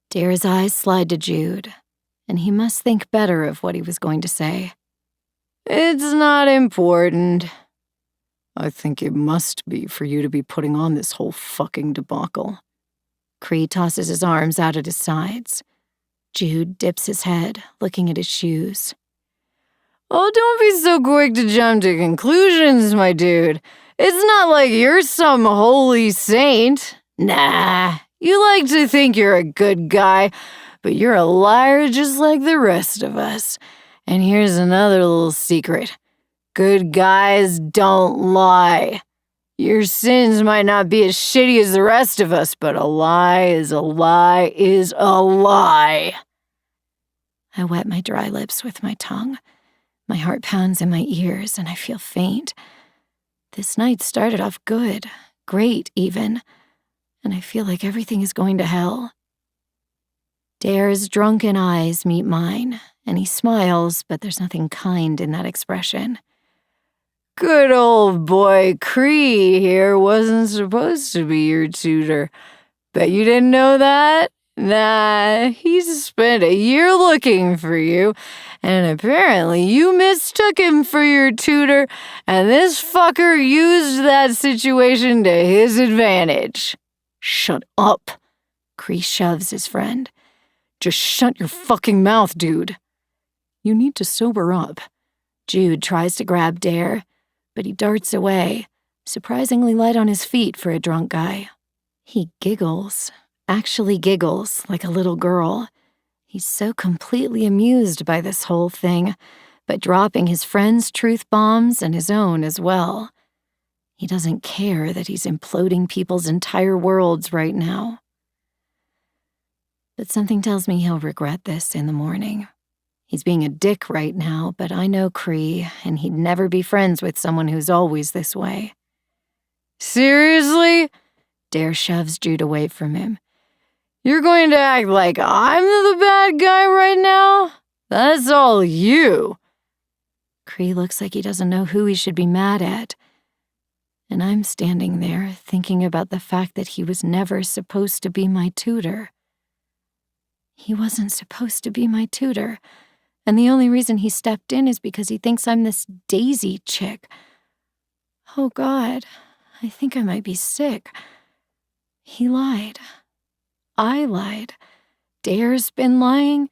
Dare's eyes slide to Jude, and he must think better of what he was going to say. It's not important. I think it must be for you to be putting on this whole fucking debacle. Cree tosses his arms out at his sides. Jude dips his head, looking at his shoes. Oh, don't be so quick to jump to conclusions, my dude. It's not like you're some holy saint. Nah, you like to think you're a good guy, but you're a liar just like the rest of us. And here's another little secret. Good guys don't lie. Your sins might not be as shitty as the rest of us, but a lie is a lie is a lie. I wet my dry lips with my tongue. My heart pounds in my ears, and I feel faint. This night started off good, great even, and I feel like everything is going to hell. Dare's drunken eyes meet mine, and he smiles, but there's nothing kind in that expression. Good old boy Cree here wasn't supposed to be your tutor. Bet you didn't know that? Nah, he's spent a year looking for you, and apparently you mistook him for your tutor, and this fucker used that situation to his advantage. Shut up, Cree shoves his friend. Just shut your fucking mouth, dude. You need to sober up. Jude tries to grab Dare, but he darts away, surprisingly light on his feet for a drunk guy. He giggles, actually giggles, like a little girl. He's so completely amused by this whole thing, but dropping his friend's truth bombs and his own as well. He doesn't care that he's imploding people's entire worlds right now. But something tells me he'll regret this in the morning. He's being a dick right now, but I know Cree, and he'd never be friends with someone who's always this way. Seriously? Dare shoves Jude away from him. You're going to act like I'm the bad guy right now? That's all you. Cree looks like he doesn't know who he should be mad at. And I'm standing there thinking about the fact that he was never supposed to be my tutor. He wasn't supposed to be my tutor, and the only reason he stepped in is because he thinks I'm this Daisy chick. Oh God, I think I might be sick. He lied. I lied. Dare's been lying.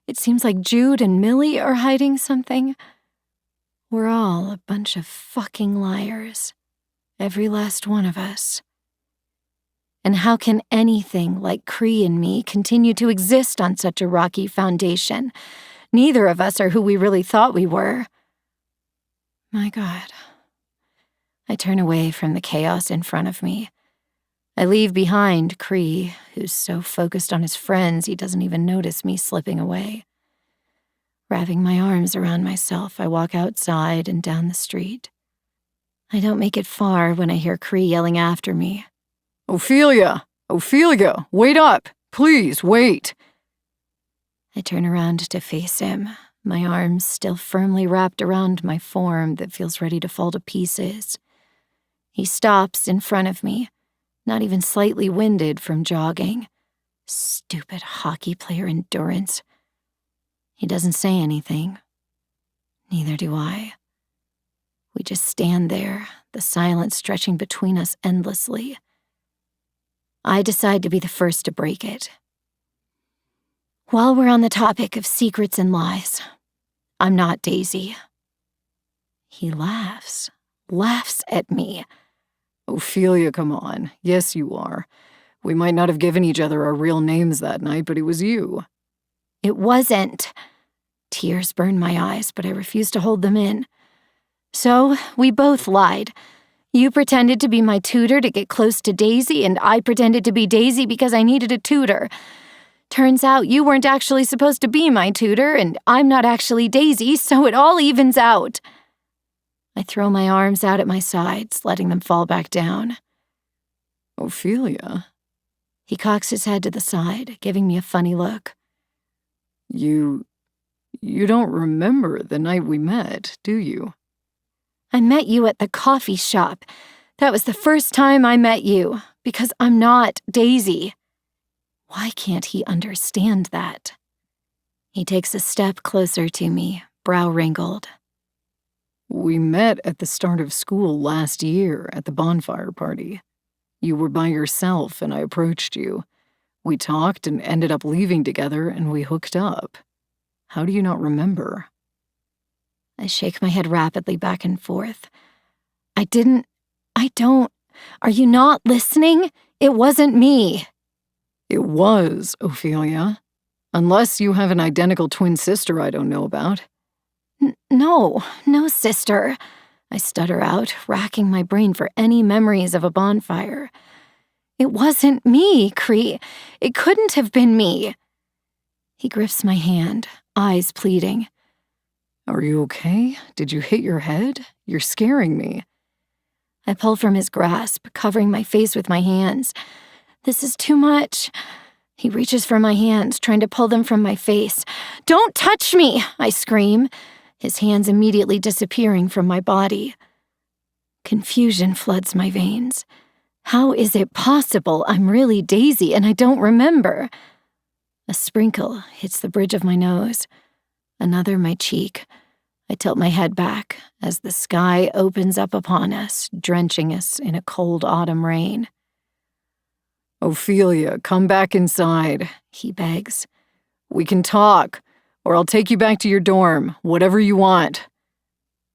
It seems like Jude and Millie are hiding something. We're all a bunch of fucking liars. Every last one of us. And how can anything like Cree and me continue to exist on such a rocky foundation? Neither of us are who we really thought we were. My God. I turn away from the chaos in front of me. I leave behind Cree, who's so focused on his friends he doesn't even notice me slipping away. Wrapping my arms around myself, I walk outside and down the street. I don't make it far when I hear Cree yelling after me. Ophelia! Ophelia! Wait up! Please, wait! I turn around to face him, my arms still firmly wrapped around my form that feels ready to fall to pieces. He stops in front of me, not even slightly winded from jogging. Stupid hockey player endurance. He doesn't say anything. Neither do I. We just stand there, the silence stretching between us endlessly. I decide to be the first to break it. While we're on the topic of secrets and lies, I'm not Daisy. He laughs at me. Ophelia, come on. Yes, you are. We might not have given each other our real names that night, but it was you. It wasn't. Tears burned my eyes, but I refused to hold them in. So, we both lied. You pretended to be my tutor to get close to Daisy, and I pretended to be Daisy because I needed a tutor. Turns out you weren't actually supposed to be my tutor, and I'm not actually Daisy, so it all evens out. I throw my arms out at my sides, letting them fall back down. Ophelia? He cocks his head to the side, giving me a funny look. You don't remember the night we met, do you? I met you at the coffee shop. That was the first time I met you, because I'm not Daisy. Why can't he understand that? He takes a step closer to me, brow wrinkled. We met at the start of school last year at the bonfire party. You were by yourself and I approached you. We talked and ended up leaving together and we hooked up. How do you not remember? I shake my head rapidly back and forth. I don't. Are you not listening? It wasn't me. It was, Ophelia. Unless you have an identical twin sister I don't know about. No sister. I stutter out, racking my brain for any memories of a bonfire. It wasn't me, Cree. It couldn't have been me. He grips my hand, eyes pleading. Are you okay? Did you hit your head? You're scaring me. I pull from his grasp, covering my face with my hands. This is too much. He reaches for my hands, trying to pull them from my face. Don't touch me, I scream, his hands immediately disappearing from my body. Confusion floods my veins. How is it possible I'm really Daisy and I don't remember? A sprinkle hits the bridge of my nose, another my cheek. I tilt my head back as the sky opens up upon us, drenching us in a cold autumn rain. Ophelia, come back inside, he begs. We can talk, or I'll take you back to your dorm, whatever you want.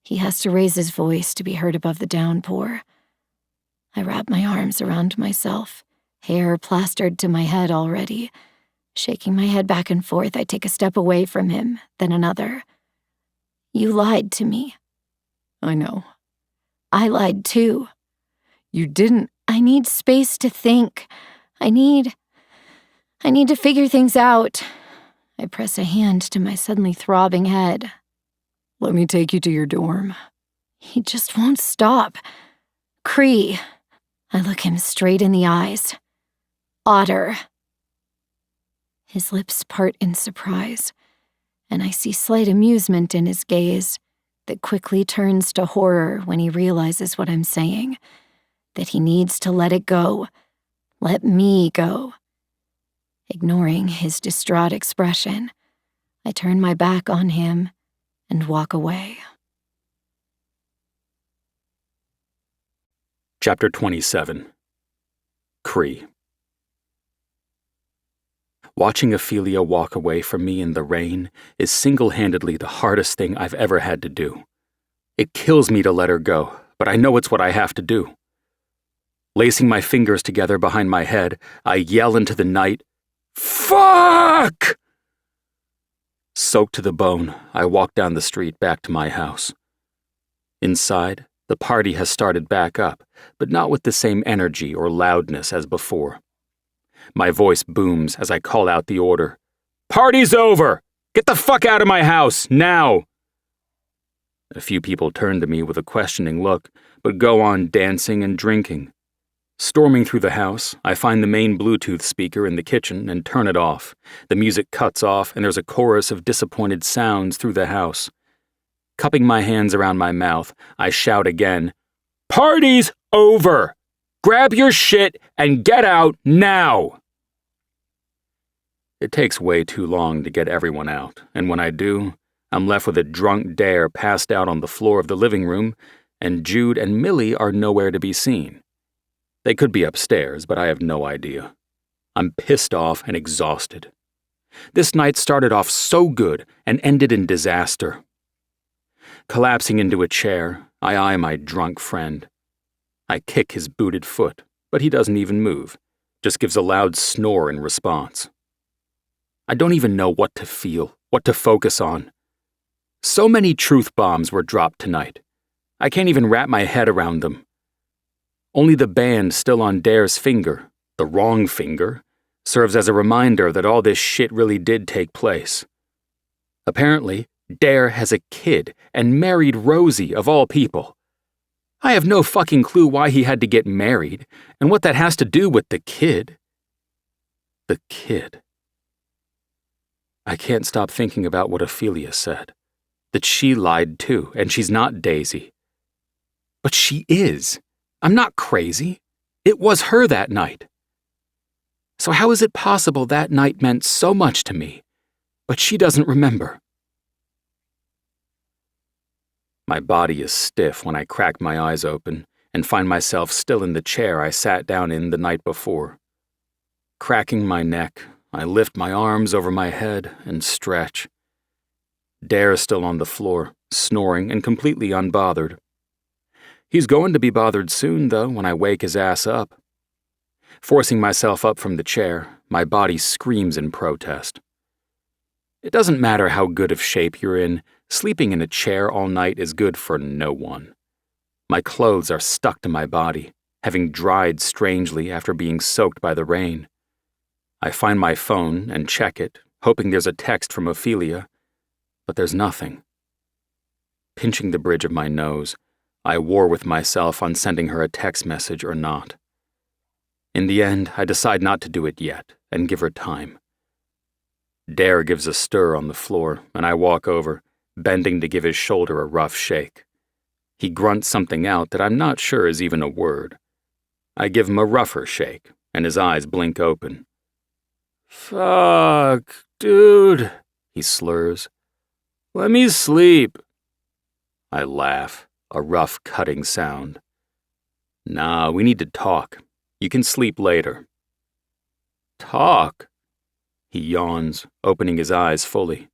He has to raise his voice to be heard above the downpour. I wrap my arms around myself, hair plastered to my head already. Shaking my head back and forth, I take a step away from him, then another. You lied to me. I know. I lied too. You didn't. I need space to think. I need to figure things out. I press a hand to my suddenly throbbing head. Let me take you to your dorm. He just won't stop. Cree. I look him straight in the eyes. Otter. His lips part in surprise, and I see slight amusement in his gaze that quickly turns to horror when he realizes what I'm saying, that he needs to let it go. Let me go. Ignoring his distraught expression, I turn my back on him and walk away. Chapter 27. Cree. Watching Ophelia walk away from me in the rain is single-handedly the hardest thing I've ever had to do. It kills me to let her go, but I know it's what I have to do. Lacing my fingers together behind my head, I yell into the night, "Fuck!" Soaked to the bone, I walk down the street back to my house. Inside, the party has started back up, but not with the same energy or loudness as before. My voice booms as I call out the order. "Party's over! Get the fuck out of my house, now!" A few people turn to me with a questioning look, but go on dancing and drinking. Storming through the house, I find the main Bluetooth speaker in the kitchen and turn it off. The music cuts off and there's a chorus of disappointed sounds through the house. Cupping my hands around my mouth, I shout again, "Party's over! Grab your shit and get out now!" It takes way too long to get everyone out, and when I do, I'm left with a drunk Dare passed out on the floor of the living room, and Jude and Millie are nowhere to be seen. They could be upstairs, but I have no idea. I'm pissed off and exhausted. This night started off so good and ended in disaster. Collapsing into a chair, I eye my drunk friend. I kick his booted foot, but he doesn't even move, just gives a loud snore in response. I don't even know what to feel, what to focus on. So many truth bombs were dropped tonight. I can't even wrap my head around them. Only the band still on Dare's finger, the wrong finger, serves as a reminder that all this shit really did take place. Apparently, Dare has a kid and married Rosie of all people. I have no fucking clue why he had to get married and what that has to do with the kid. The kid. I can't stop thinking about what Ophelia said. That she lied too, and she's not Daisy. But she is. I'm not crazy. It was her that night. So how is it possible that night meant so much to me, but she doesn't remember? My body is stiff when I crack my eyes open and find myself still in the chair I sat down in the night before. Cracking my neck, I lift my arms over my head and stretch. Dare is still on the floor, snoring and completely unbothered. He's going to be bothered soon, though, when I wake his ass up. Forcing myself up from the chair, my body screams in protest. It doesn't matter how good of shape you're in, sleeping in a chair all night is good for no one. My clothes are stuck to my body, having dried strangely after being soaked by the rain. I find my phone and check it, hoping there's a text from Ophelia, but there's nothing. Pinching the bridge of my nose, I war with myself on sending her a text message or not. In the end, I decide not to do it yet and give her time. Dare gives a stir on the floor, and I walk over, bending to give his shoulder a rough shake. He grunts something out that I'm not sure is even a word. I give him a rougher shake, and his eyes blink open. "Fuck, dude," he slurs. "Let me sleep." I laugh, a rough, cutting sound. "Nah, we need to talk. You can sleep later." "Talk?" He yawns, opening his eyes fully.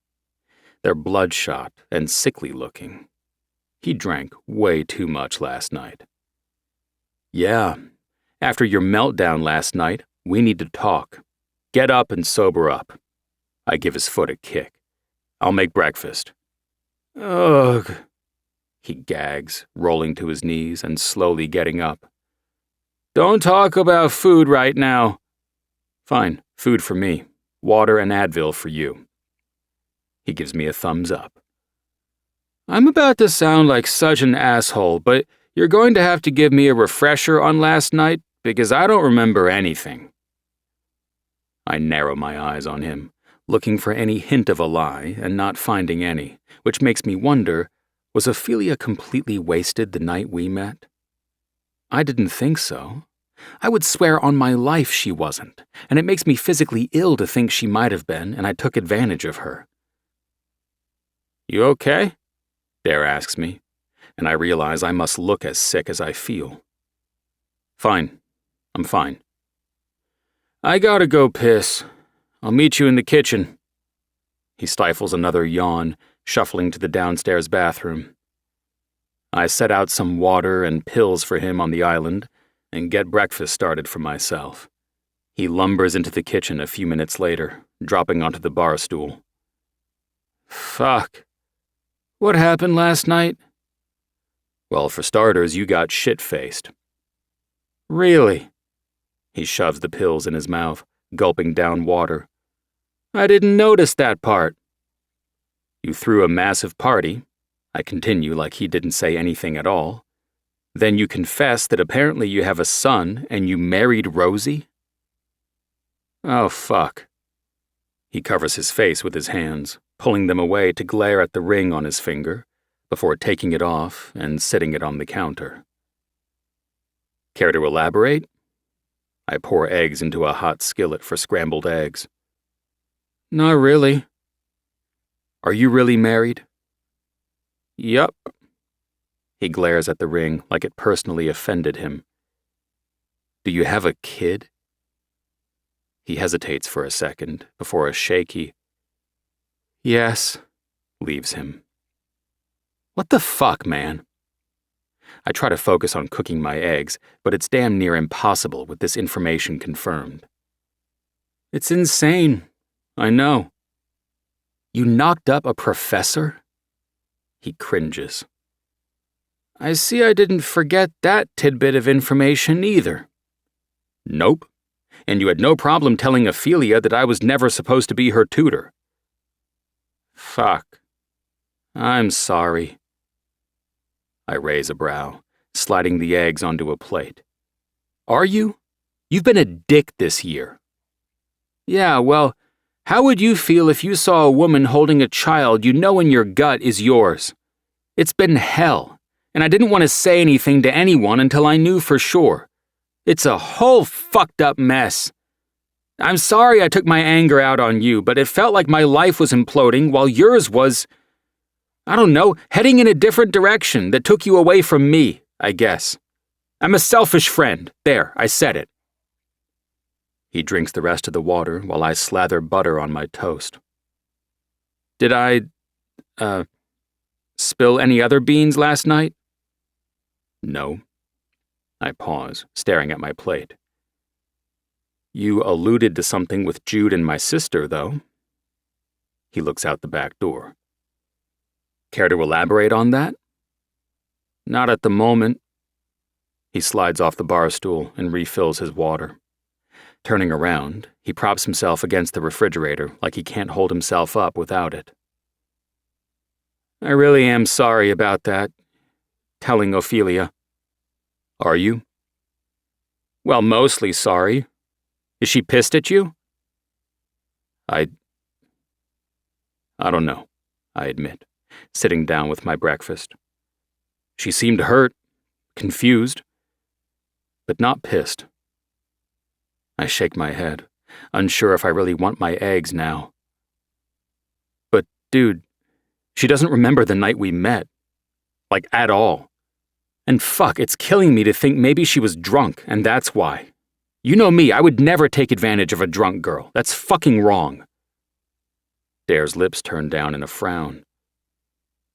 They're bloodshot and sickly looking. He drank way too much last night. "Yeah, after your meltdown last night, we need to talk. Get up and sober up." I give his foot a kick. "I'll make breakfast." "Ugh." He gags, rolling to his knees and slowly getting up. "Don't talk about food right now." "Fine, food for me. Water and Advil for you." He gives me a thumbs up. "I'm about to sound like such an asshole, but you're going to have to give me a refresher on last night because I don't remember anything." I narrow my eyes on him, looking for any hint of a lie and not finding any, which makes me wonder, was Ophelia completely wasted the night we met? I didn't think so. I would swear on my life she wasn't, and it makes me physically ill to think she might have been, and I took advantage of her. "You okay?" Dare asks me, and I realize I must look as sick as I feel. "Fine. I'm fine." "I gotta go piss. I'll meet you in the kitchen." He stifles another yawn, shuffling to the downstairs bathroom. I set out some water and pills for him on the island and get breakfast started for myself. He lumbers into the kitchen a few minutes later, dropping onto the bar stool. "Fuck. What happened last night?" "Well, for starters, you got shit-faced." "Really?" He shoves the pills in his mouth, gulping down water. "I didn't notice that part." "You threw a massive party." I continue like he didn't say anything at all. "Then you confess that apparently you have a son and you married Rosie?" "Oh, fuck." He covers his face with his hands, pulling them away to glare at the ring on his finger, before taking it off and sitting it on the counter. "Care to elaborate?" I pour eggs into a hot skillet for scrambled eggs. Not really. Are you really married? Yup. He glares at the ring like it personally offended him. Do you have a kid? He hesitates for a second before a shaky yes leaves him. What the fuck, man? I try to focus on cooking my eggs, but it's damn near impossible with this information confirmed. It's insane. I know. You knocked up a professor? He cringes. I see I didn't forget that tidbit of information either. Nope. And you had no problem telling Ophelia that I was never supposed to be her tutor. Fuck. I'm sorry. I raise a brow, sliding the eggs onto a plate. Are you? You've been a dick this year. Yeah, well, how would you feel if you saw a woman holding a child you know in your gut is yours? It's been hell, and I didn't want to say anything to anyone until I knew for sure. It's a whole fucked up mess. I'm sorry I took my anger out on you, but it felt like my life was imploding while yours was, I don't know, heading in a different direction that took you away from me, I guess. I'm a selfish friend. There, I said it. He drinks the rest of the water while I slather butter on my toast. Did I, spill any other beans last night? No. I pause, staring at my plate. You alluded to something with Jude and my sister, though. He looks out the back door. Care to elaborate on that? Not at the moment. He slides off the bar stool and refills his water. Turning around, he props himself against the refrigerator like he can't hold himself up without it. I really am sorry about that, telling Ophelia. Are you? Well, mostly sorry. Is she pissed at you? I don't know, I admit, sitting down with my breakfast. She seemed hurt, confused, but not pissed. I shake my head, unsure if I really want my eggs now. But, dude, she doesn't remember the night we met. Like, at all. And fuck, it's killing me to think maybe she was drunk, and that's why. You know me, I would never take advantage of a drunk girl. That's fucking wrong. Dare's lips turn down in a frown.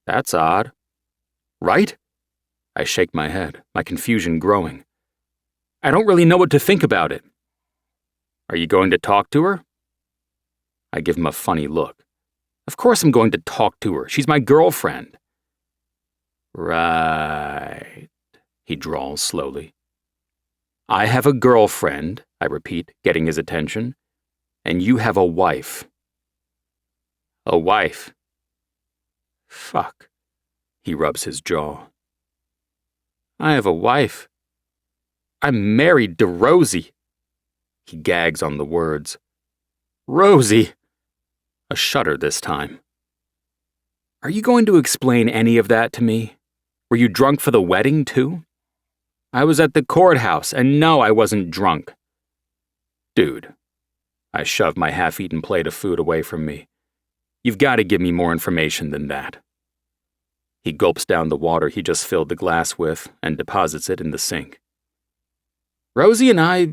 That's odd. Right? I shake my head, my confusion growing. I don't really know what to think about it. Are you going to talk to her? I give him a funny look. Of course I'm going to talk to her. She's my girlfriend. Right, he drawls slowly. I have a girlfriend, I repeat, getting his attention, and you have a wife. A wife? Fuck. He rubs his jaw. I have a wife. I'm married to Rosie. He gags on the words. Rosie! A shudder this time. Are you going to explain any of that to me? Were you drunk for the wedding, too? I was at the courthouse, and no, I wasn't drunk. Dude. I shove my half-eaten plate of food away from me. You've got to give me more information than that. He gulps down the water he just filled the glass with and deposits it in the sink. Rosie and I,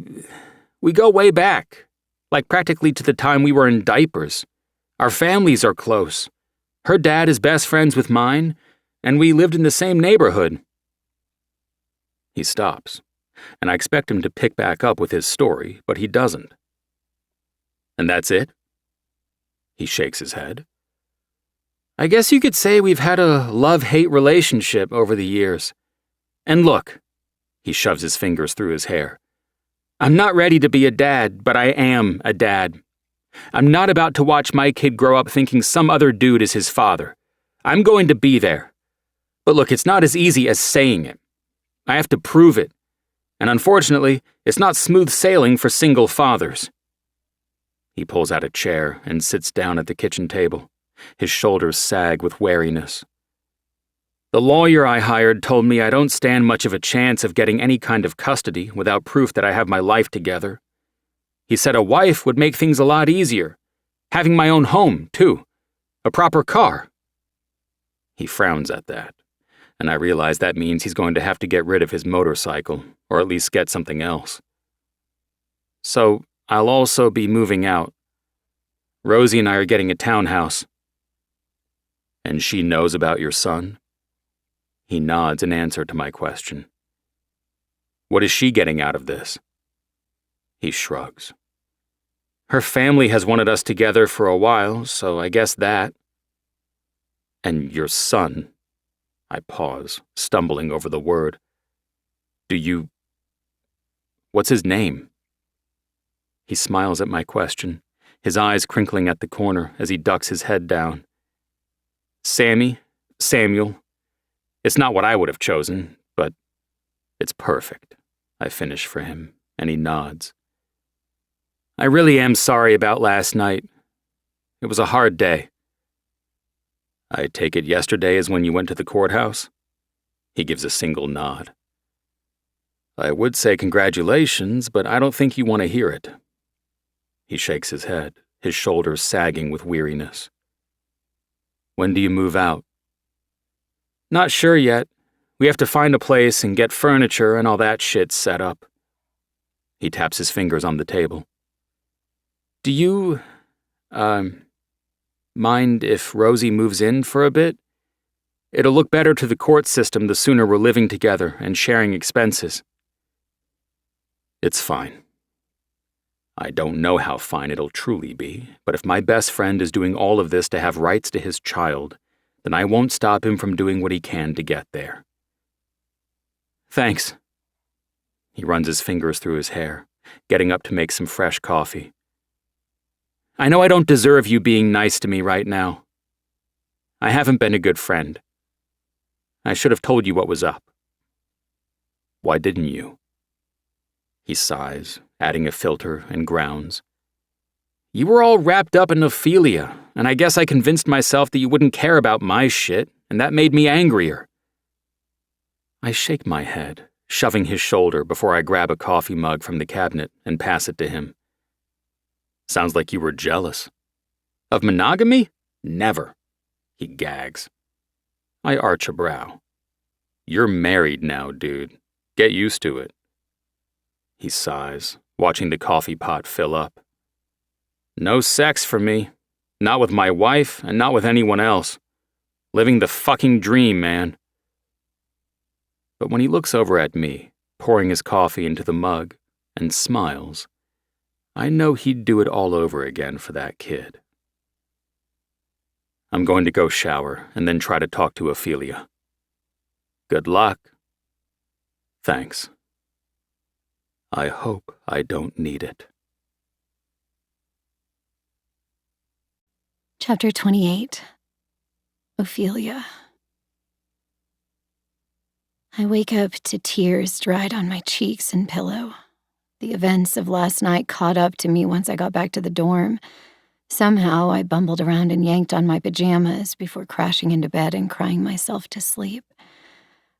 we go way back, like practically to the time we were in diapers. Our families are close. Her dad is best friends with mine, and we lived in the same neighborhood. He stops, and I expect him to pick back up with his story, but he doesn't. And that's it? He shakes his head. I guess you could say we've had a love-hate relationship over the years. And look, he shoves his fingers through his hair. I'm not ready to be a dad, but I am a dad. I'm not about to watch my kid grow up thinking some other dude is his father. I'm going to be there. But look, it's not as easy as saying it. I have to prove it. And unfortunately, it's not smooth sailing for single fathers. He pulls out a chair and sits down at the kitchen table. His shoulders sag with wariness. The lawyer I hired told me I don't stand much of a chance of getting any kind of custody without proof that I have my life together. He said a wife would make things a lot easier, Having my own home, too. A proper car. He frowns at that, and I realize that means he's going to have to get rid of his motorcycle, or at least get something else. So, I'll also be moving out. Rosie and I are getting a townhouse. And she knows about your son? He nods in answer to my question. What is she getting out of this? He shrugs. Her family has wanted us together for a while, so I guess that. And your son. I pause, stumbling over the word. What's his name? He smiles at my question, his eyes crinkling at the corner as he ducks his head down. Samuel. It's not what I would have chosen, but it's perfect. I finish for him, and he nods. I really am sorry about last night. It was a hard day. I take it yesterday is when you went to the courthouse? He gives a single nod. I would say congratulations, but I don't think you want to hear it. He shakes his head, his shoulders sagging with weariness. When do you move out? Not sure yet. We have to find a place and get furniture and all that shit set up. He taps his fingers on the table. Do you, mind if Rosie moves in for a bit? It'll look better to the court system the sooner we're living together and sharing expenses. It's fine. I don't know how fine it'll truly be, but if my best friend is doing all of this to have rights to his child, then I won't stop him from doing what he can to get there. Thanks. He runs his fingers through his hair, getting up to make some fresh coffee. I know I don't deserve you being nice to me right now. I haven't been a good friend. I should have told you what was up. Why didn't you? He sighs, adding a filter and grounds. You were all wrapped up in Ophelia, and I guess I convinced myself that you wouldn't care about my shit, and that made me angrier. I shake my head, shoving his shoulder before I grab a coffee mug from the cabinet and pass it to him. Sounds like you were jealous. Of monogamy? Never. He gags. I arch a brow. You're married now, dude. Get used to it. He sighs, watching the coffee pot fill up. No sex for me. Not with my wife and not with anyone else. Living the fucking dream, man. But when he looks over at me, pouring his coffee into the mug, and smiles, I know he'd do it all over again for that kid. I'm going to go shower and then try to talk to Ophelia. Good luck. Thanks. I hope I don't need it. Chapter 28. Ophelia. I wake up to tears dried on my cheeks and pillow. The events of last night caught up to me once I got back to the dorm. Somehow I bumbled around and yanked on my pajamas before crashing into bed and crying myself to sleep.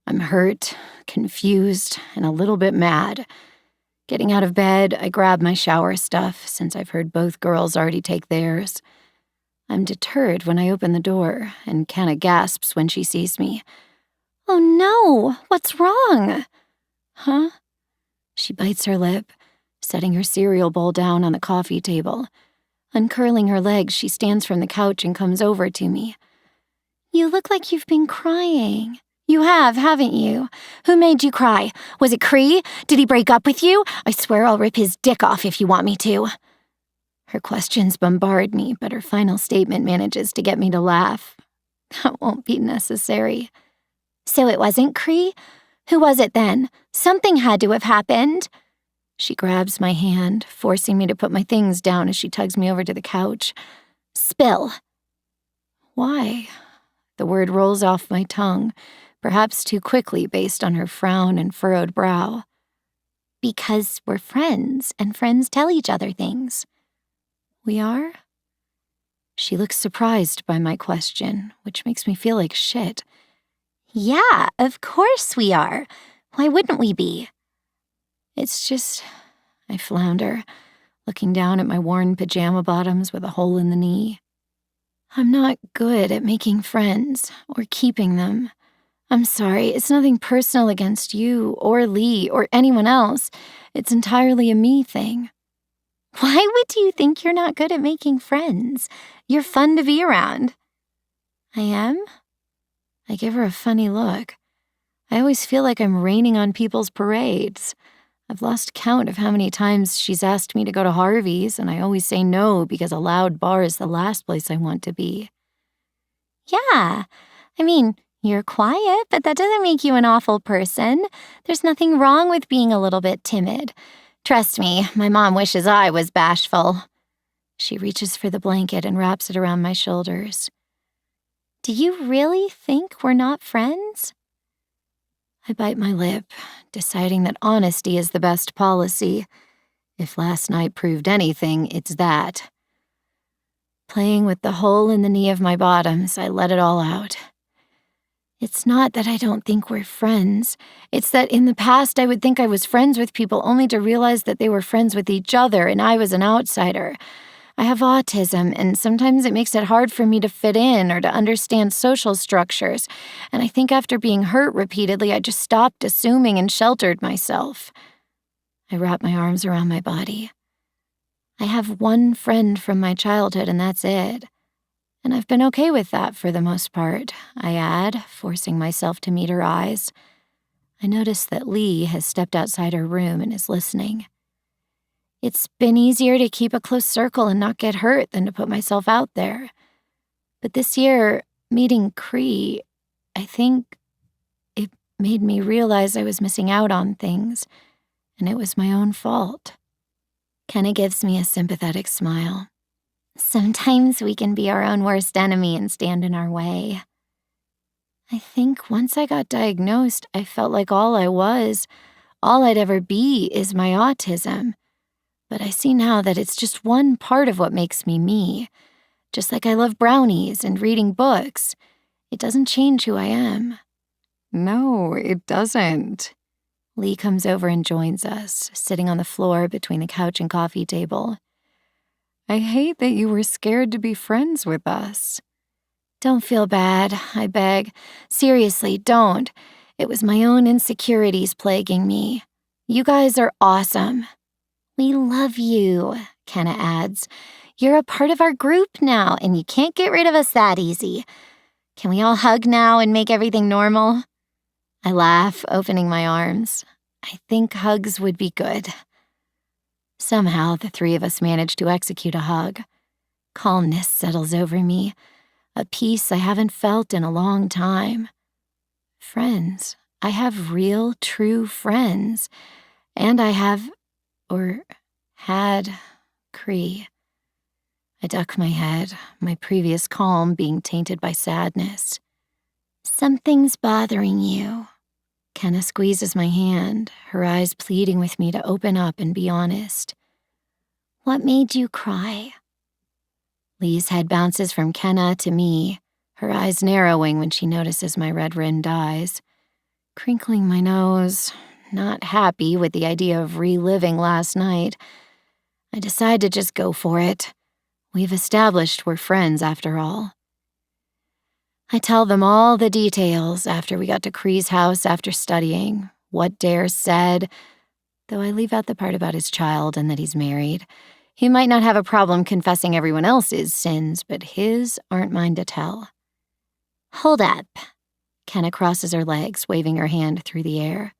I'm hurt, confused, and a little bit mad. Getting out of bed, I grab my shower stuff since I've heard both girls already take theirs. I'm deterred when I open the door, and Kenna gasps when she sees me. Oh no, what's wrong? Huh? She bites her lip, setting her cereal bowl down on the coffee table. Uncurling her legs, she stands from the couch and comes over to me. You look like you've been crying. You have, haven't you? Who made you cry? Was it Cree? Did he break up with you? I swear I'll rip his dick off if you want me to. Her questions bombard me, but her final statement manages to get me to laugh. That won't be necessary. So it wasn't Cree? Who was it then? Something had to have happened. She grabs my hand, forcing me to put my things down as she tugs me over to the couch. Spill. Why? The word rolls off my tongue, perhaps too quickly based on her frown and furrowed brow. Because we're friends, and friends tell each other things. We are? She looks surprised by my question, which makes me feel like shit. Yeah, of course we are. Why wouldn't we be? It's just, I flounder, looking down at my worn pajama bottoms with a hole in the knee. I'm not good at making friends or keeping them. I'm sorry, it's nothing personal against you or Lee or anyone else. It's entirely a me thing. Why would you think you're not good at making friends? You're fun to be around. I am? I give her a funny look. I always feel like I'm raining on people's parades. I've lost count of how many times she's asked me to go to Harvey's, and I always say no because a loud bar is the last place I want to be. Yeah, I mean, you're quiet, but that doesn't make you an awful person. There's nothing wrong with being a little bit timid. Trust me, my mom wishes I was bashful. She reaches for the blanket and wraps it around my shoulders. Do you really think we're not friends? I bite my lip, deciding that honesty is the best policy. If last night proved anything, it's that. Playing with the hole in the knee of my bottoms, I let it all out. It's not that I don't think we're friends. It's that in the past I would think I was friends with people only to realize that they were friends with each other and I was an outsider. I have autism, and sometimes it makes it hard for me to fit in or to understand social structures, and I think after being hurt repeatedly, I just stopped assuming and sheltered myself. I wrap my arms around my body. I have one friend from my childhood, and that's it. And I've been okay with that for the most part, I add, forcing myself to meet her eyes. I notice that Lee has stepped outside her room and is listening. It's been easier to keep a close circle and not get hurt than to put myself out there. But this year, meeting Cree, I think it made me realize I was missing out on things, and it was my own fault. Kenna gives me a sympathetic smile. Sometimes we can be our own worst enemy and stand in our way. I think once I got diagnosed, I felt like all I'd ever be is my autism. But I see now that it's just one part of what makes me me. Just like I love brownies and reading books. It doesn't change who I am. No, it doesn't. Lee comes over and joins us, sitting on the floor between the couch and coffee table. I hate that you were scared to be friends with us. Don't feel bad, I beg. Seriously, don't. It was my own insecurities plaguing me. You guys are awesome. We love you, Kenna adds. You're a part of our group now, and you can't get rid of us that easy. Can we all hug now and make everything normal? I laugh, opening my arms. I think hugs would be good. Somehow, the three of us manage to execute a hug. Calmness settles over me, a peace I haven't felt in a long time. Friends. I have real, true friends. And I have, or had, Cree. I duck my head, my previous calm being tainted by sadness. Something's bothering you. Kenna squeezes my hand, her eyes pleading with me to open up and be honest. What made you cry? Lee's head bounces from Kenna to me, her eyes narrowing when she notices my red-rimmed eyes. Crinkling my nose, not happy with the idea of reliving last night, I decide to just go for it. We've established we're friends after all. I tell them all the details after we got to Cree's house after studying, what Dare said, though I leave out the part about his child and that he's married. He might not have a problem confessing everyone else's sins, but his aren't mine to tell. Hold up. Kenna crosses her legs, waving her hand through the air.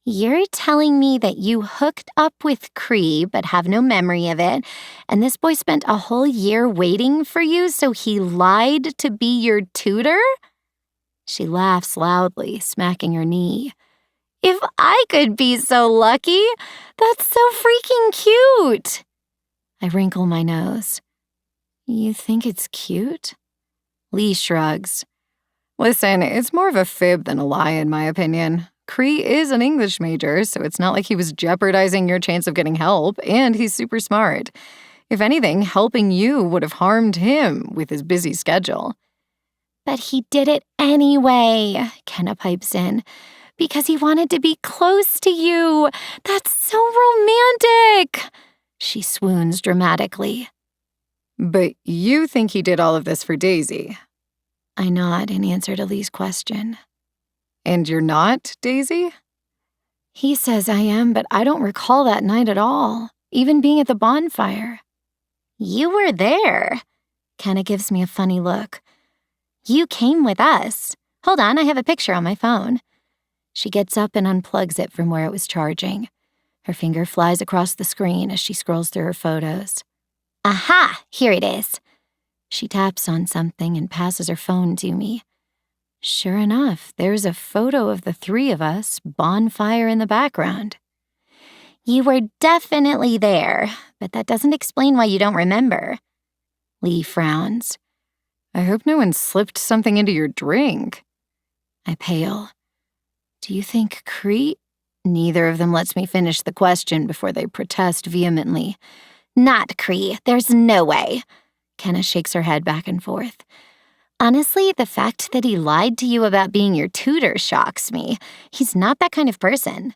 You're telling me that you hooked up with Cree but have no memory of it, and this boy spent a whole year waiting for you, so he lied to be your tutor? She laughs loudly, smacking her knee. If I could be so lucky, that's so freaking cute. I wrinkle my nose. You think it's cute? Lee shrugs. Listen, it's more of a fib than a lie in my opinion. Cree is an English major, so it's not like he was jeopardizing your chance of getting help, and he's super smart. If anything, helping you would have harmed him with his busy schedule. But he did it anyway, Kenna pipes in, because he wanted to be close to you. That's so romantic. She swoons dramatically. But you think he did all of this for Daisy? I nod in answer to Lee's question. And you're not, Daisy? He says I am, but I don't recall that night at all, even being at the bonfire. You were there. Kenna gives me a funny look. You came with us. Hold on, I have a picture on my phone. She gets up and unplugs it from where it was charging. Her finger flies across the screen as she scrolls through her photos. Aha, here it is. She taps on something and passes her phone to me. Sure enough, there's a photo of the three of us, bonfire in the background. You were definitely there, but that doesn't explain why you don't remember. Lee frowns. I hope no one slipped something into your drink. I pale. Do you think Cree? Neither of them lets me finish the question before they protest vehemently. Not Cree. There's no way. Kenna shakes her head back and forth. Honestly, the fact that he lied to you about being your tutor shocks me. He's not that kind of person.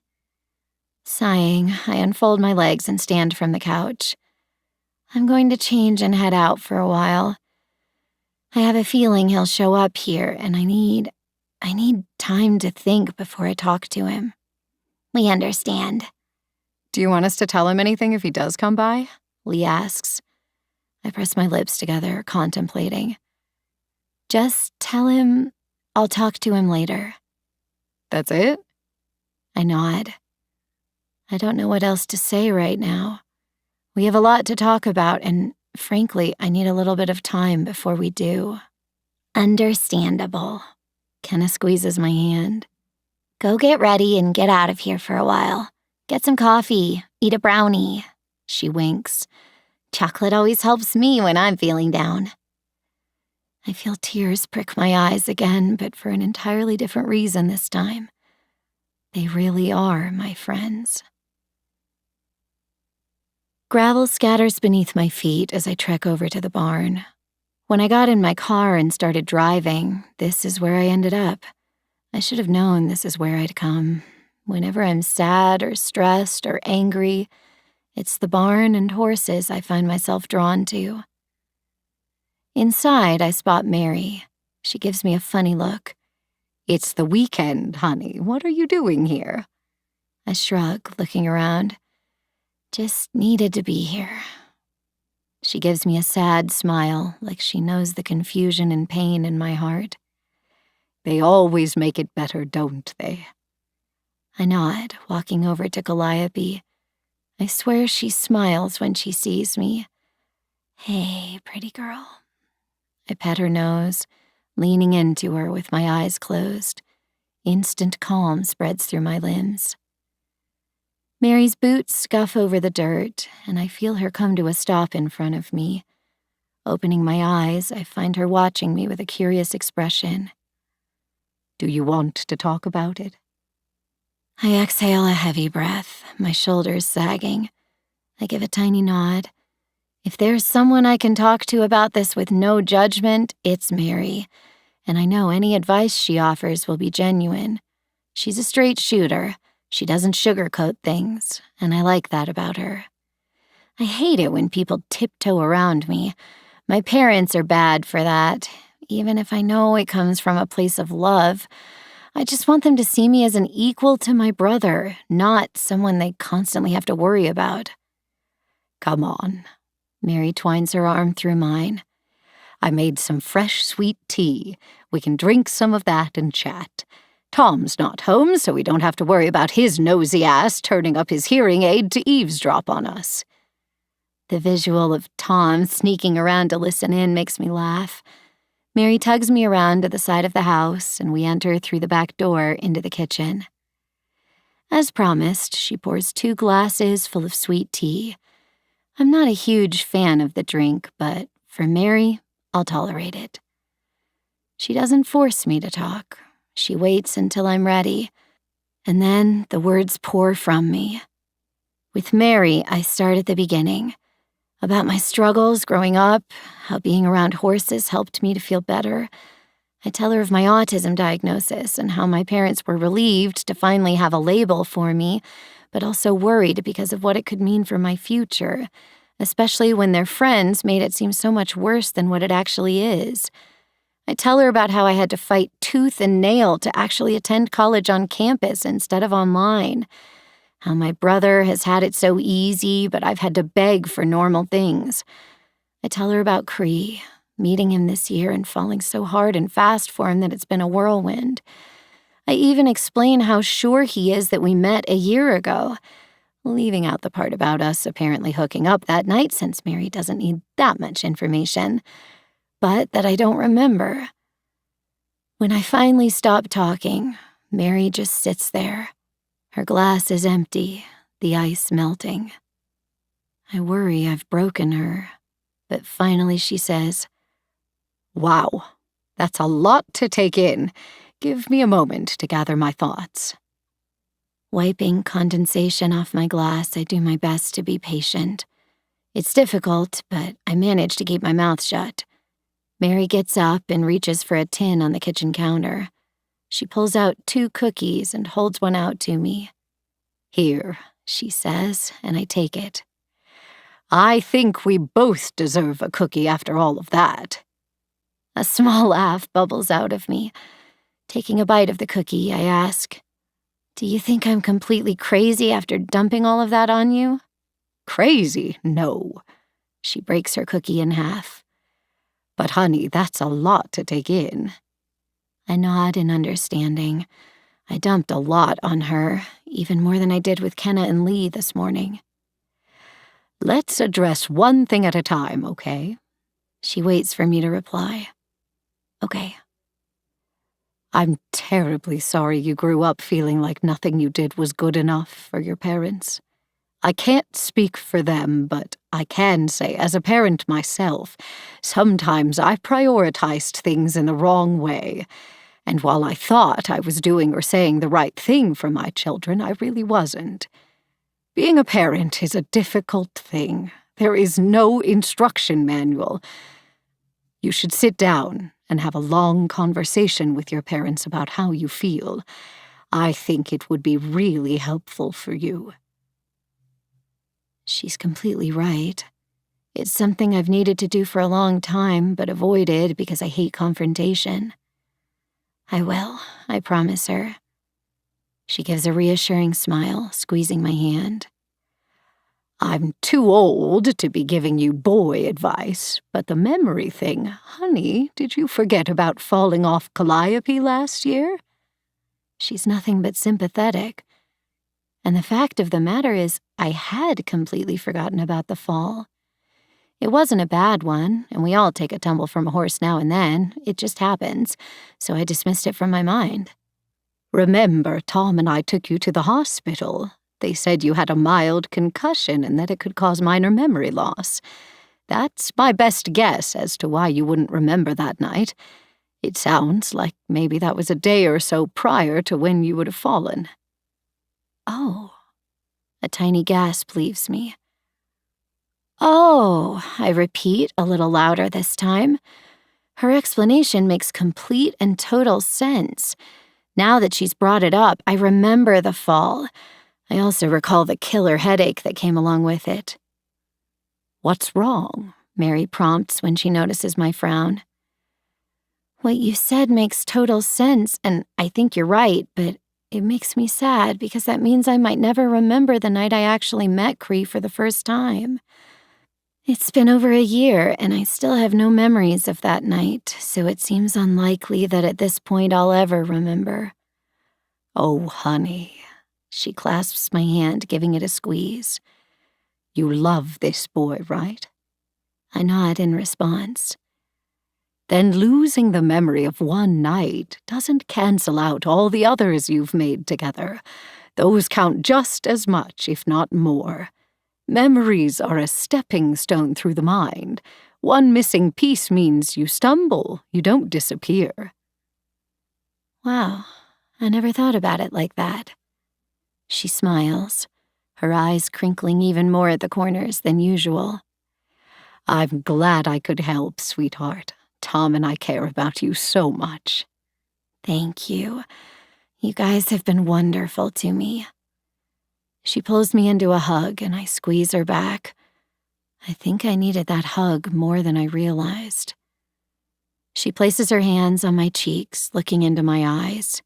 Sighing, I unfold my legs and stand from the couch. I'm going to change and head out for a while. I have a feeling he'll show up here, and I need time to think before I talk to him. We understand. Do you want us to tell him anything if he does come by? Lee asks. I press my lips together, contemplating. Just tell him I'll talk to him later. That's it? I nod. I don't know what else to say right now. We have a lot to talk about, and frankly, I need a little bit of time before we do. Understandable. Kenna squeezes my hand. Go get ready and get out of here for a while. Get some coffee, eat a brownie. She winks. Chocolate always helps me when I'm feeling down. I feel tears prick my eyes again, but for an entirely different reason this time. They really are my friends. Gravel scatters beneath my feet as I trek over to the barn. When I got in my car and started driving, this is where I ended up. I should have known this is where I'd come. Whenever I'm sad or stressed or angry, it's the barn and horses I find myself drawn to. Inside, I spot Mary. She gives me a funny look. It's the weekend, honey. What are you doing here? I shrug, looking around. Just needed to be here. She gives me a sad smile, like she knows the confusion and pain in my heart. They always make it better, don't they? I nod, walking over to Calliope. I swear she smiles when she sees me. Hey, pretty girl. I pet her nose, leaning into her with my eyes closed. Instant calm spreads through my limbs. Mary's boots scuff over the dirt, and I feel her come to a stop in front of me. Opening my eyes, I find her watching me with a curious expression. Do you want to talk about it? I exhale a heavy breath, my shoulders sagging. I give a tiny nod. If there's someone I can talk to about this with no judgment, it's Mary. And I know any advice she offers will be genuine. She's a straight shooter. She doesn't sugarcoat things, and I like that about her. I hate it when people tiptoe around me. My parents are bad for that. Even if I know it comes from a place of love, I just want them to see me as an equal to my brother, not someone they constantly have to worry about. Come on. Mary twines her arm through mine. I made some fresh sweet tea. We can drink some of that and chat. Tom's not home, so we don't have to worry about his nosy ass turning up his hearing aid to eavesdrop on us. The visual of Tom sneaking around to listen in makes me laugh. Mary tugs me around to the side of the house, and we enter through the back door into the kitchen. As promised, she pours 2 glasses full of sweet tea. I'm not a huge fan of the drink, but for Mary, I'll tolerate it. She doesn't force me to talk. She waits until I'm ready, and then the words pour from me. With Mary, I start at the beginning, about my struggles growing up, how being around horses helped me to feel better. I tell her of my autism diagnosis and how my parents were relieved to finally have a label for me, but also worried because of what it could mean for my future, especially when their friends made it seem so much worse than what it actually is. I tell her about how I had to fight tooth and nail to actually attend college on campus instead of online. How my brother has had it so easy, but I've had to beg for normal things. I tell her about Cree, meeting him this year and falling so hard and fast for him that it's been a whirlwind. I even explain how sure he is that we met a year ago, leaving out the part about us apparently hooking up that night since Mary doesn't need that much information, but that I don't remember. When I finally stop talking, Mary just sits there. Her glass is empty, the ice melting. I worry I've broken her, but finally she says, "Wow, that's a lot to take in. Give me a moment to gather my thoughts." Wiping condensation off my glass, I do my best to be patient. It's difficult, but I manage to keep my mouth shut. Mary gets up and reaches for a tin on the kitchen counter. She pulls out 2 cookies and holds one out to me. "Here," she says, and I take it. "I think we both deserve a cookie after all of that." A small laugh bubbles out of me. Taking a bite of the cookie, I ask, "Do you think I'm completely crazy after dumping all of that on you?" "Crazy? No." She breaks her cookie in half. "But honey, that's a lot to take in." I nod in understanding. I dumped a lot on her, even more than I did with Kenna and Lee this morning. "Let's address one thing at a time, okay?" She waits for me to reply. Okay. "I'm terribly sorry you grew up feeling like nothing you did was good enough for your parents. I can't speak for them, but I can say, as a parent myself, sometimes I prioritized things in the wrong way. And while I thought I was doing or saying the right thing for my children, I really wasn't. Being a parent is a difficult thing. There is no instruction manual. You should sit down and have a long conversation with your parents about how you feel. I think it would be really helpful for you." She's completely right. It's something I've needed to do for a long time, but avoided because I hate confrontation. I will, I promise her. She gives a reassuring smile, squeezing my hand. "I'm too old to be giving you boy advice, but the memory thing, honey, did you forget about falling off Calliope last year?" She's nothing but sympathetic. And the fact of the matter is, I had completely forgotten about the fall. It wasn't a bad one, and we all take a tumble from a horse now and then. It just happens, so I dismissed it from my mind. "Remember, Tom and I took you to the hospital. They said you had a mild concussion and that it could cause minor memory loss. That's my best guess as to why you wouldn't remember that night. It sounds like maybe that was a day or so prior to when you would have fallen." "Oh." A tiny gasp leaves me. "Oh," I repeat, a little louder this time. Her explanation makes complete and total sense. Now that she's brought it up, I remember the fall. I also recall the killer headache that came along with it. "What's wrong?" Mary prompts when she notices my frown. "What you said makes total sense, and I think you're right, but it makes me sad because that means I might never remember the night I actually met Cree for the first time. It's been over a year, and I still have no memories of that night, so it seems unlikely that at this point I'll ever remember." "Oh, honey." She clasps my hand, giving it a squeeze. "You love this boy, right?" I nod in response. "Then losing the memory of one night doesn't cancel out all the others you've made together. Those count just as much, if not more. Memories are a stepping stone through the mind. One missing piece means you stumble, you don't disappear." Wow, I never thought about it like that. She smiles, her eyes crinkling even more at the corners than usual. "I'm glad I could help, sweetheart. Tom and I care about you so much." "Thank you. You guys have been wonderful to me." She pulls me into a hug and I squeeze her back. I think I needed that hug more than I realized. She places her hands on my cheeks, looking into my eyes.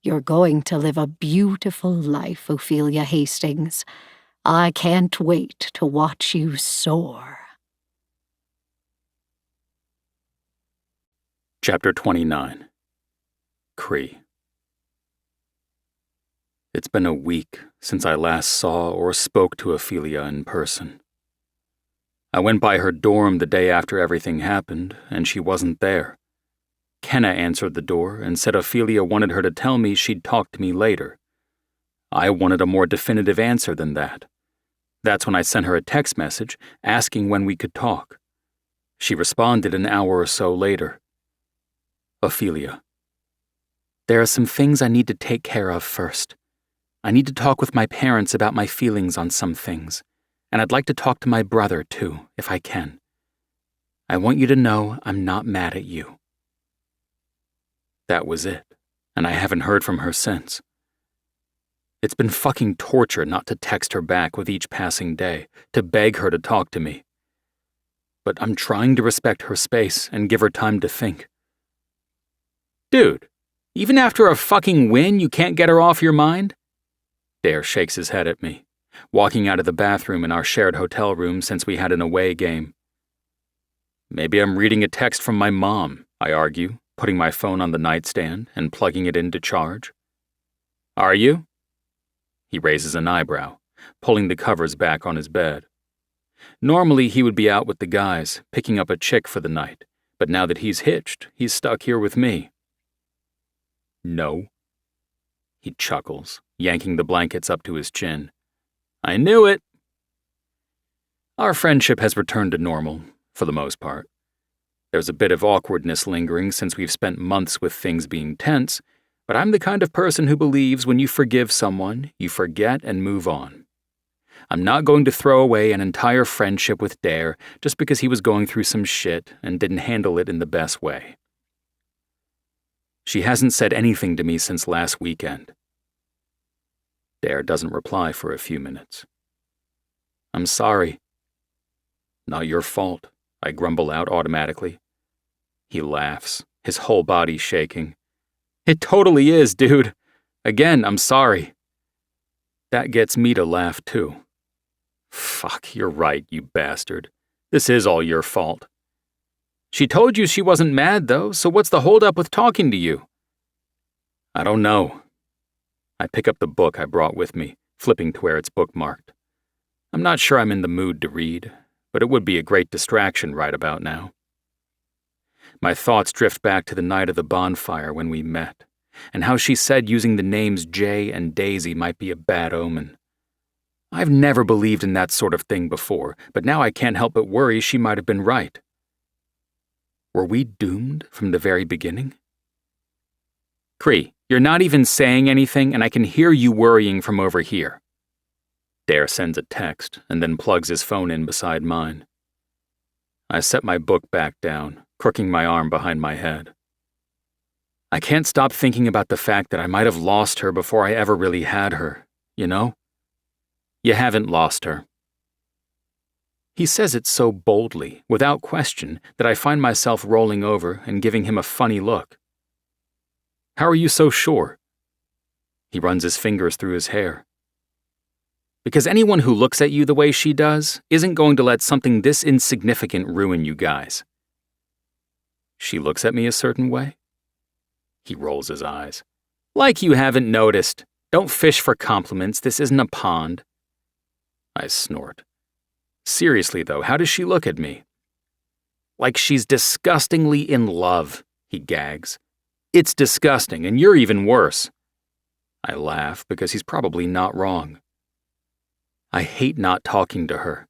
You're going to live a beautiful life, Ophelia Hastings. I can't wait to watch you soar. Chapter 29. Cree. It's been a week since I last saw or spoke to Ophelia in person. I went by her dorm the day after everything happened, and she wasn't there. Kenna answered the door and said Ophelia wanted her to tell me she'd talk to me later. I wanted a more definitive answer than that. That's when I sent her a text message asking when we could talk. She responded an hour or so later. Ophelia, there are some things I need to take care of first. I need to talk with my parents about my feelings on some things, and I'd like to talk to my brother too, if I can. I want you to know I'm not mad at you. That was it, and I haven't heard from her since. It's been fucking torture not to text her back with each passing day, to beg her to talk to me. But I'm trying to respect her space and give her time to think. Dude, even after a fucking win, you can't get her off your mind? Dare shakes his head at me, walking out of the bathroom in our shared hotel room since we had an away game. Maybe I'm reading a text from my mom, I argue, putting my phone on the nightstand and plugging it in to charge. Are you? He raises an eyebrow, pulling the covers back on his bed. Normally he would be out with the guys, picking up a chick for the night, but now that he's hitched, he's stuck here with me. No. He chuckles, yanking the blankets up to his chin. I knew it. Our friendship has returned to normal, for the most part. There's a bit of awkwardness lingering since we've spent months with things being tense, but I'm the kind of person who believes when you forgive someone, you forget and move on. I'm not going to throw away an entire friendship with Dare just because he was going through some shit and didn't handle it in the best way. She hasn't said anything to me since last weekend. Dare doesn't reply for a few minutes. I'm sorry. Not your fault, I grumble out automatically. He laughs, his whole body shaking. It totally is, dude. Again, I'm sorry. That gets me to laugh, too. Fuck, you're right, you bastard. This is all your fault. She told you she wasn't mad, though, so what's the holdup with talking to you? I don't know. I pick up the book I brought with me, flipping to where it's bookmarked. I'm not sure I'm in the mood to read, but it would be a great distraction right about now. My thoughts drift back to the night of the bonfire when we met, and how she said using the names Jay and Daisy might be a bad omen. I've never believed in that sort of thing before, but now I can't help but worry she might have been right. Were we doomed from the very beginning? Cree, you're not even saying anything, and I can hear you worrying from over here. Dare sends a text and then plugs his phone in beside mine. I set my book back down, crooking my arm behind my head. I can't stop thinking about the fact that I might have lost her before I ever really had her, you know? You haven't lost her. He says it so boldly, without question, that I find myself rolling over and giving him a funny look. How are you so sure? He runs his fingers through his hair. Because anyone who looks at you the way she does isn't going to let something this insignificant ruin you guys. She looks at me a certain way? He rolls his eyes. Like you haven't noticed. Don't fish for compliments, this isn't a pond. I snort. Seriously though, how does she look at me? Like she's disgustingly in love, he gags. It's disgusting, and you're even worse. I laugh because he's probably not wrong. I hate not talking to her.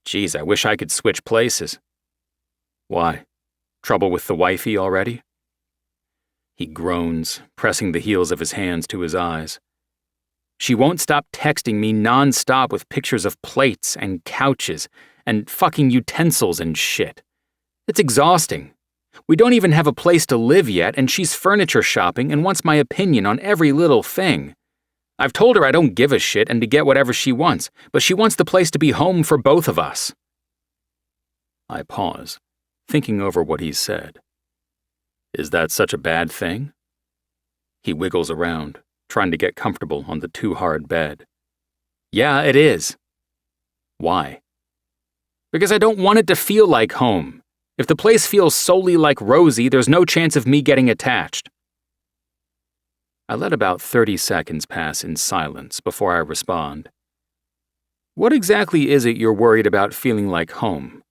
Geez, I wish I could switch places. Why? Trouble with the wifey already? He groans, pressing the heels of his hands to his eyes. She won't stop texting me non-stop with pictures of plates and couches and fucking utensils and shit. It's exhausting. We don't even have a place to live yet, and she's furniture shopping and wants my opinion on every little thing. I've told her I don't give a shit and to get whatever she wants, but she wants the place to be home for both of us. I pause, thinking over what he said. Is that such a bad thing? He wiggles around, trying to get comfortable on the too-hard bed. Yeah, it is. Why? Because I don't want it to feel like home. If the place feels solely like Rosie, there's no chance of me getting attached. I let about 30 seconds pass in silence before I respond. What exactly is it you're worried about feeling like home?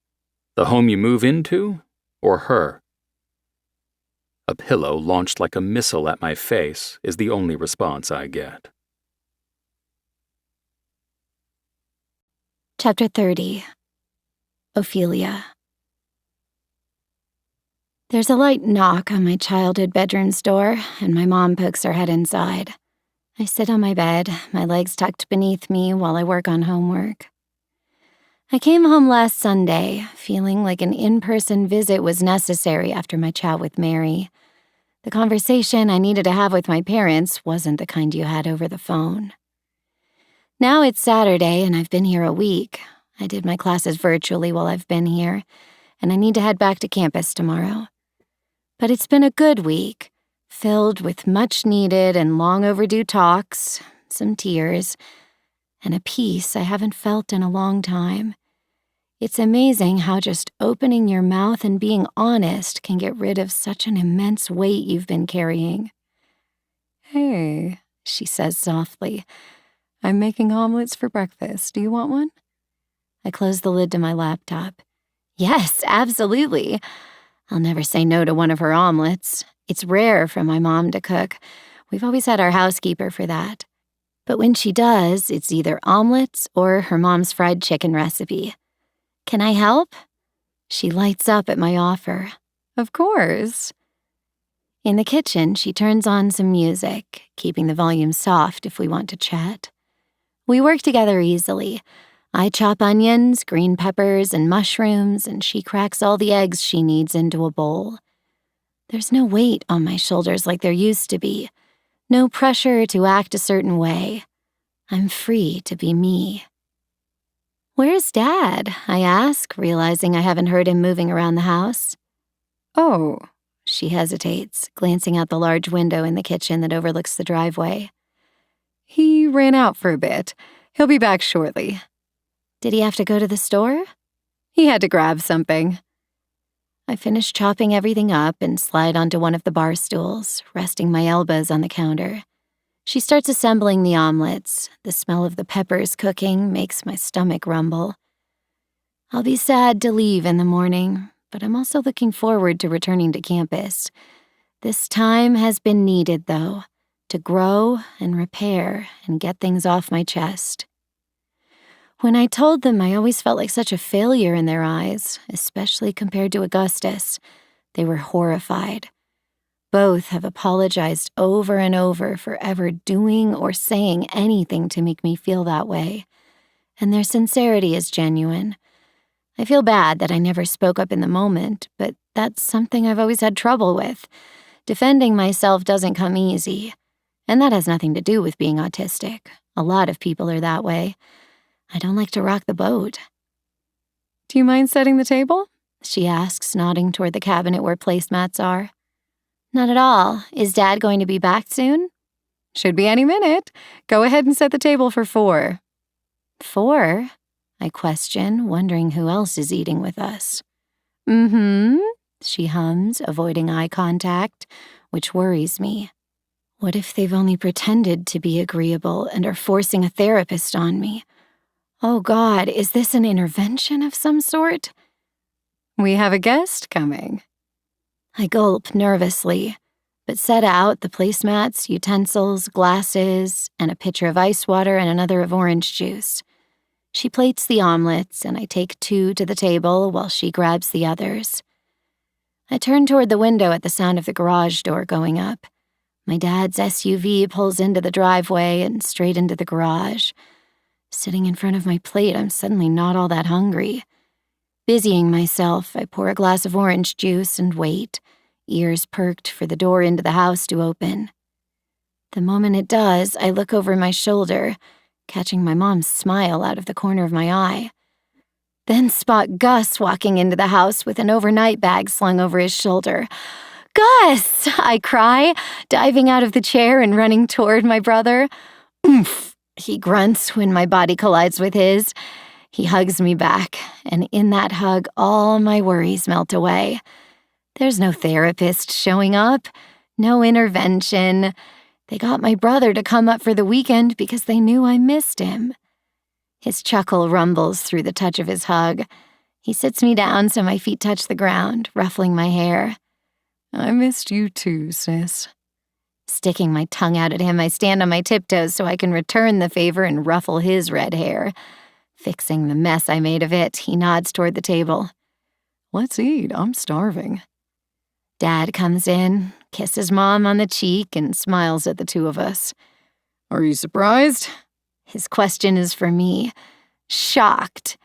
The home you move into, or her? A pillow launched like a missile at my face is the only response I get. Chapter 30. Ophelia. There's a light knock on my childhood bedroom's door, and my mom pokes her head inside. I sit on my bed, my legs tucked beneath me while I work on homework. I came home last Sunday, feeling like an in-person visit was necessary after my chat with Mary. The conversation I needed to have with my parents wasn't the kind you had over the phone. Now it's Saturday, and I've been here a week. I did my classes virtually while I've been here, and I need to head back to campus tomorrow. But it's been a good week, filled with much-needed and long-overdue talks, some tears, and a peace I haven't felt in a long time. It's amazing how just opening your mouth and being honest can get rid of such an immense weight you've been carrying. Hey, she says softly. I'm making omelets for breakfast. Do you want one? I close the lid to my laptop. Yes, absolutely. I'll never say no to one of her omelets. It's rare for my mom to cook. We've always had our housekeeper for that. But when she does, it's either omelets or her mom's fried chicken recipe. Can I help? She lights up at my offer. Of course. In the kitchen, she turns on some music, keeping the volume soft if we want to chat. We work together easily. I chop onions, green peppers, and mushrooms, and she cracks all the eggs she needs into a bowl. There's no weight on my shoulders like there used to be. No pressure to act a certain way. I'm free to be me. Where's Dad? I ask, realizing I haven't heard him moving around the house. Oh, she hesitates, glancing out the large window in the kitchen that overlooks the driveway. He ran out for a bit. He'll be back shortly. Did he have to go to the store? He had to grab something. I finish chopping everything up and slide onto one of the bar stools, resting my elbows on the counter. She starts assembling the omelets. The smell of the peppers cooking makes my stomach rumble. I'll be sad to leave in the morning, but I'm also looking forward to returning to campus. This time has been needed, though, to grow and repair and get things off my chest. When I told them I always felt like such a failure in their eyes, especially compared to Augustus, they were horrified. Both have apologized over and over for ever doing or saying anything to make me feel that way, and their sincerity is genuine. I feel bad that I never spoke up in the moment, but that's something I've always had trouble with. Defending myself doesn't come easy, and that has nothing to do with being autistic. A lot of people are that way. I don't like to rock the boat. Do you mind setting the table? She asks, nodding toward the cabinet where placemats are. Not at all. Is Dad going to be back soon? Should be any minute. Go ahead and set the table for 4. 4? I question, wondering who else is eating with us. Mm-hmm, she hums, avoiding eye contact, which worries me. What if they've only pretended to be agreeable and are forcing a therapist on me? Oh God, is this an intervention of some sort? We have a guest coming. I gulp nervously, but set out the placemats, utensils, glasses, and a pitcher of ice water and another of orange juice. She plates the omelets, and I take 2 to the table while she grabs the others. I turn toward the window at the sound of the garage door going up. My dad's SUV pulls into the driveway and straight into the garage. Sitting in front of my plate, I'm suddenly not all that hungry. Busying myself, I pour a glass of orange juice and wait, ears perked for the door into the house to open. The moment it does, I look over my shoulder, catching my mom's smile out of the corner of my eye. Then spot Gus walking into the house with an overnight bag slung over his shoulder. "Gus!" I cry, diving out of the chair and running toward my brother. "Oomph!" he grunts when my body collides with his. He hugs me back, and in that hug, all my worries melt away. There's no therapist showing up, no intervention. They got my brother to come up for the weekend because they knew I missed him. His chuckle rumbles through the touch of his hug. He sits me down so my feet touch the ground, ruffling my hair. I missed you too, sis. Sticking my tongue out at him, I stand on my tiptoes so I can return the favor and ruffle his red hair. Fixing the mess I made of it, he nods toward the table. Let's eat. I'm starving. Dad comes in, kisses Mom on the cheek, and smiles at the two of us. Are you surprised? His question is for me. Shocked.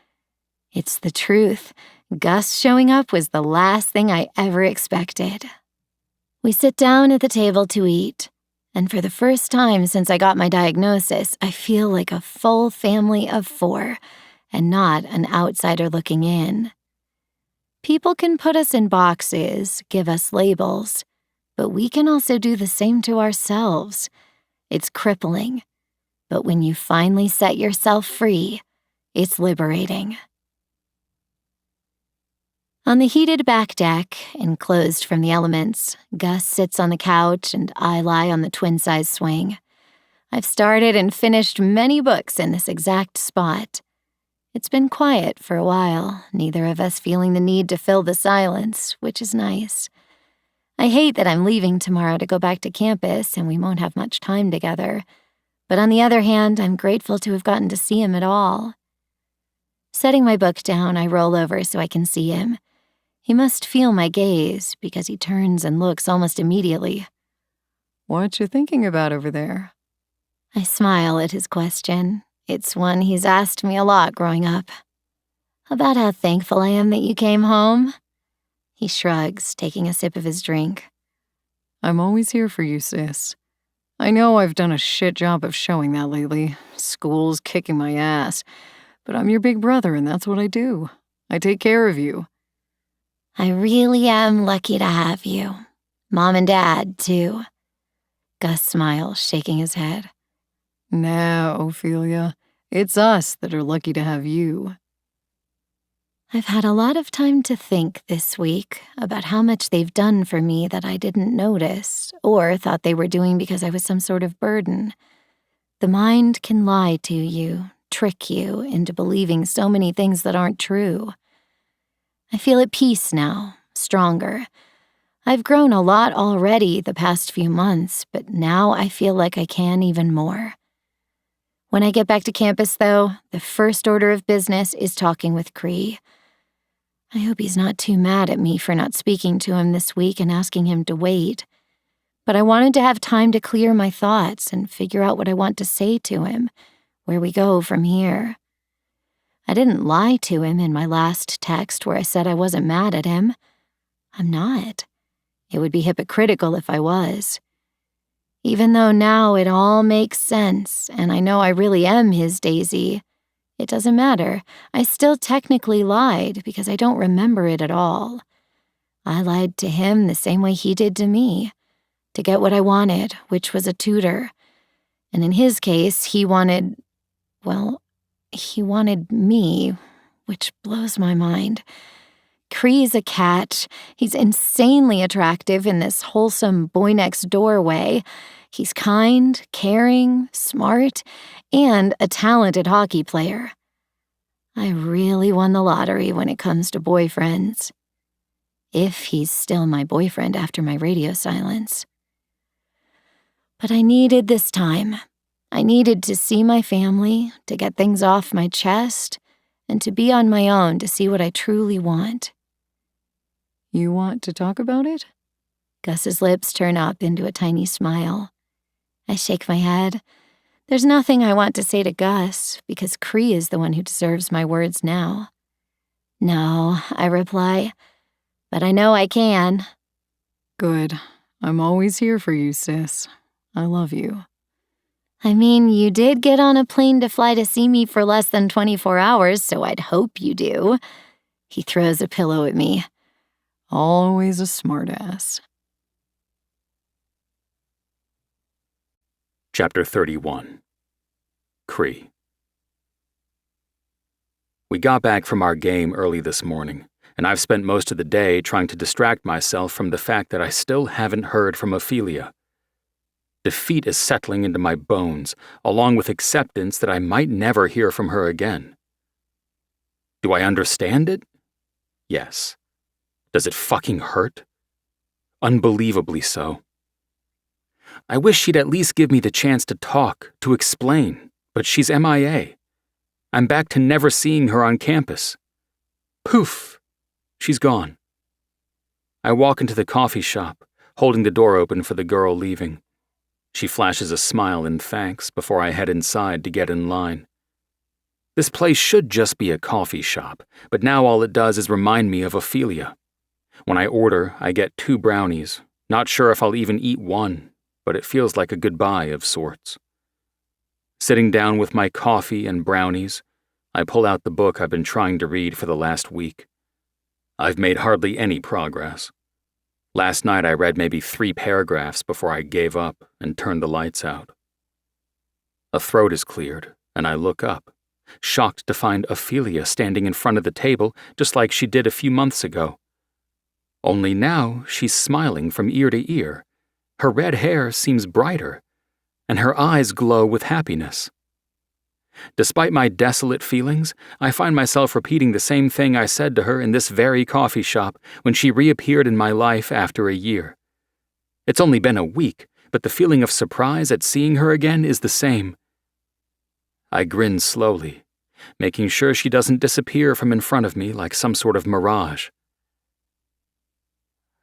It's the truth. Gus showing up was the last thing I ever expected. We sit down at the table to eat, and for the first time since I got my diagnosis, I feel like a full family of 4, and not an outsider looking in. People can put us in boxes, give us labels, but we can also do the same to ourselves. It's crippling. But when you finally set yourself free, it's liberating. On the heated back deck, enclosed from the elements, Gus sits on the couch and I lie on the twin-size swing. I've started and finished many books in this exact spot. It's been quiet for a while, neither of us feeling the need to fill the silence, which is nice. I hate that I'm leaving tomorrow to go back to campus and we won't have much time together. But on the other hand, I'm grateful to have gotten to see him at all. Setting my book down, I roll over so I can see him. He must feel my gaze because he turns and looks almost immediately. What you thinking about over there? I smile at his question. It's one he's asked me a lot growing up. About how thankful I am that you came home. He shrugs, taking a sip of his drink. I'm always here for you, sis. I know I've done a shit job of showing that lately. School's kicking my ass. But I'm your big brother, and that's what I do. I take care of you. I really am lucky to have you. Mom and Dad, too. Gus smiles, shaking his head. Nah, Ophelia. It's us that are lucky to have you. I've had a lot of time to think this week about how much they've done for me that I didn't notice or thought they were doing because I was some sort of burden. The mind can lie to you, trick you into believing so many things that aren't true. I feel at peace now, stronger. I've grown a lot already the past few months, but now I feel like I can even more. When I get back to campus, though, the first order of business is talking with Cree. I hope he's not too mad at me for not speaking to him this week and asking him to wait. But I wanted to have time to clear my thoughts and figure out what I want to say to him, where we go from here. I didn't lie to him in my last text where I said I wasn't mad at him. I'm not. It would be hypocritical if I was. Even though now it all makes sense, and I know I really am his Daisy, it doesn't matter. I still technically lied because I don't remember it at all. I lied to him the same way he did to me, to get what I wanted, which was a tutor. And in his case, he wanted me, which blows my mind. Cree's a catch. He's insanely attractive in this wholesome boy-next-door way. He's kind, caring, smart, and a talented hockey player. I really won the lottery when it comes to boyfriends. If he's still my boyfriend after my radio silence. But I needed this time. I needed to see my family, to get things off my chest, and to be on my own to see what I truly want. You want to talk about it? Gus's lips turn up into a tiny smile. I shake my head. There's nothing I want to say to Gus, because Cree is the one who deserves my words now. No, I reply, but I know I can. Good. I'm always here for you, sis. I love you. I mean, you did get on a plane to fly to see me for less than 24 hours, so I'd hope you do. He throws a pillow at me. Always a smartass. Chapter 31. Cree. We got back from our game early this morning, and I've spent most of the day trying to distract myself from the fact that I still haven't heard from Ophelia. Defeat is settling into my bones, along with acceptance that I might never hear from her again. Do I understand it? Yes. Does it fucking hurt? Unbelievably so. I wish she'd at least give me the chance to talk, to explain, but she's MIA. I'm back to never seeing her on campus. Poof! She's gone. I walk into the coffee shop, holding the door open for the girl leaving. She flashes a smile in thanks before I head inside to get in line. This place should just be a coffee shop, but now all it does is remind me of Ophelia. When I order, I get 2 brownies, not sure if I'll even eat one, but it feels like a goodbye of sorts. Sitting down with my coffee and brownies, I pull out the book I've been trying to read for the last week. I've made hardly any progress. Last night I read maybe 3 paragraphs before I gave up and turned the lights out. A throat is cleared, and I look up, shocked to find Ophelia standing in front of the table just like she did a few months ago. Only now she's smiling from ear to ear. Her red hair seems brighter, and her eyes glow with happiness. Despite my desolate feelings, I find myself repeating the same thing I said to her in this very coffee shop when she reappeared in my life after a year. It's only been a week, but the feeling of surprise at seeing her again is the same. I grin slowly, making sure she doesn't disappear from in front of me like some sort of mirage.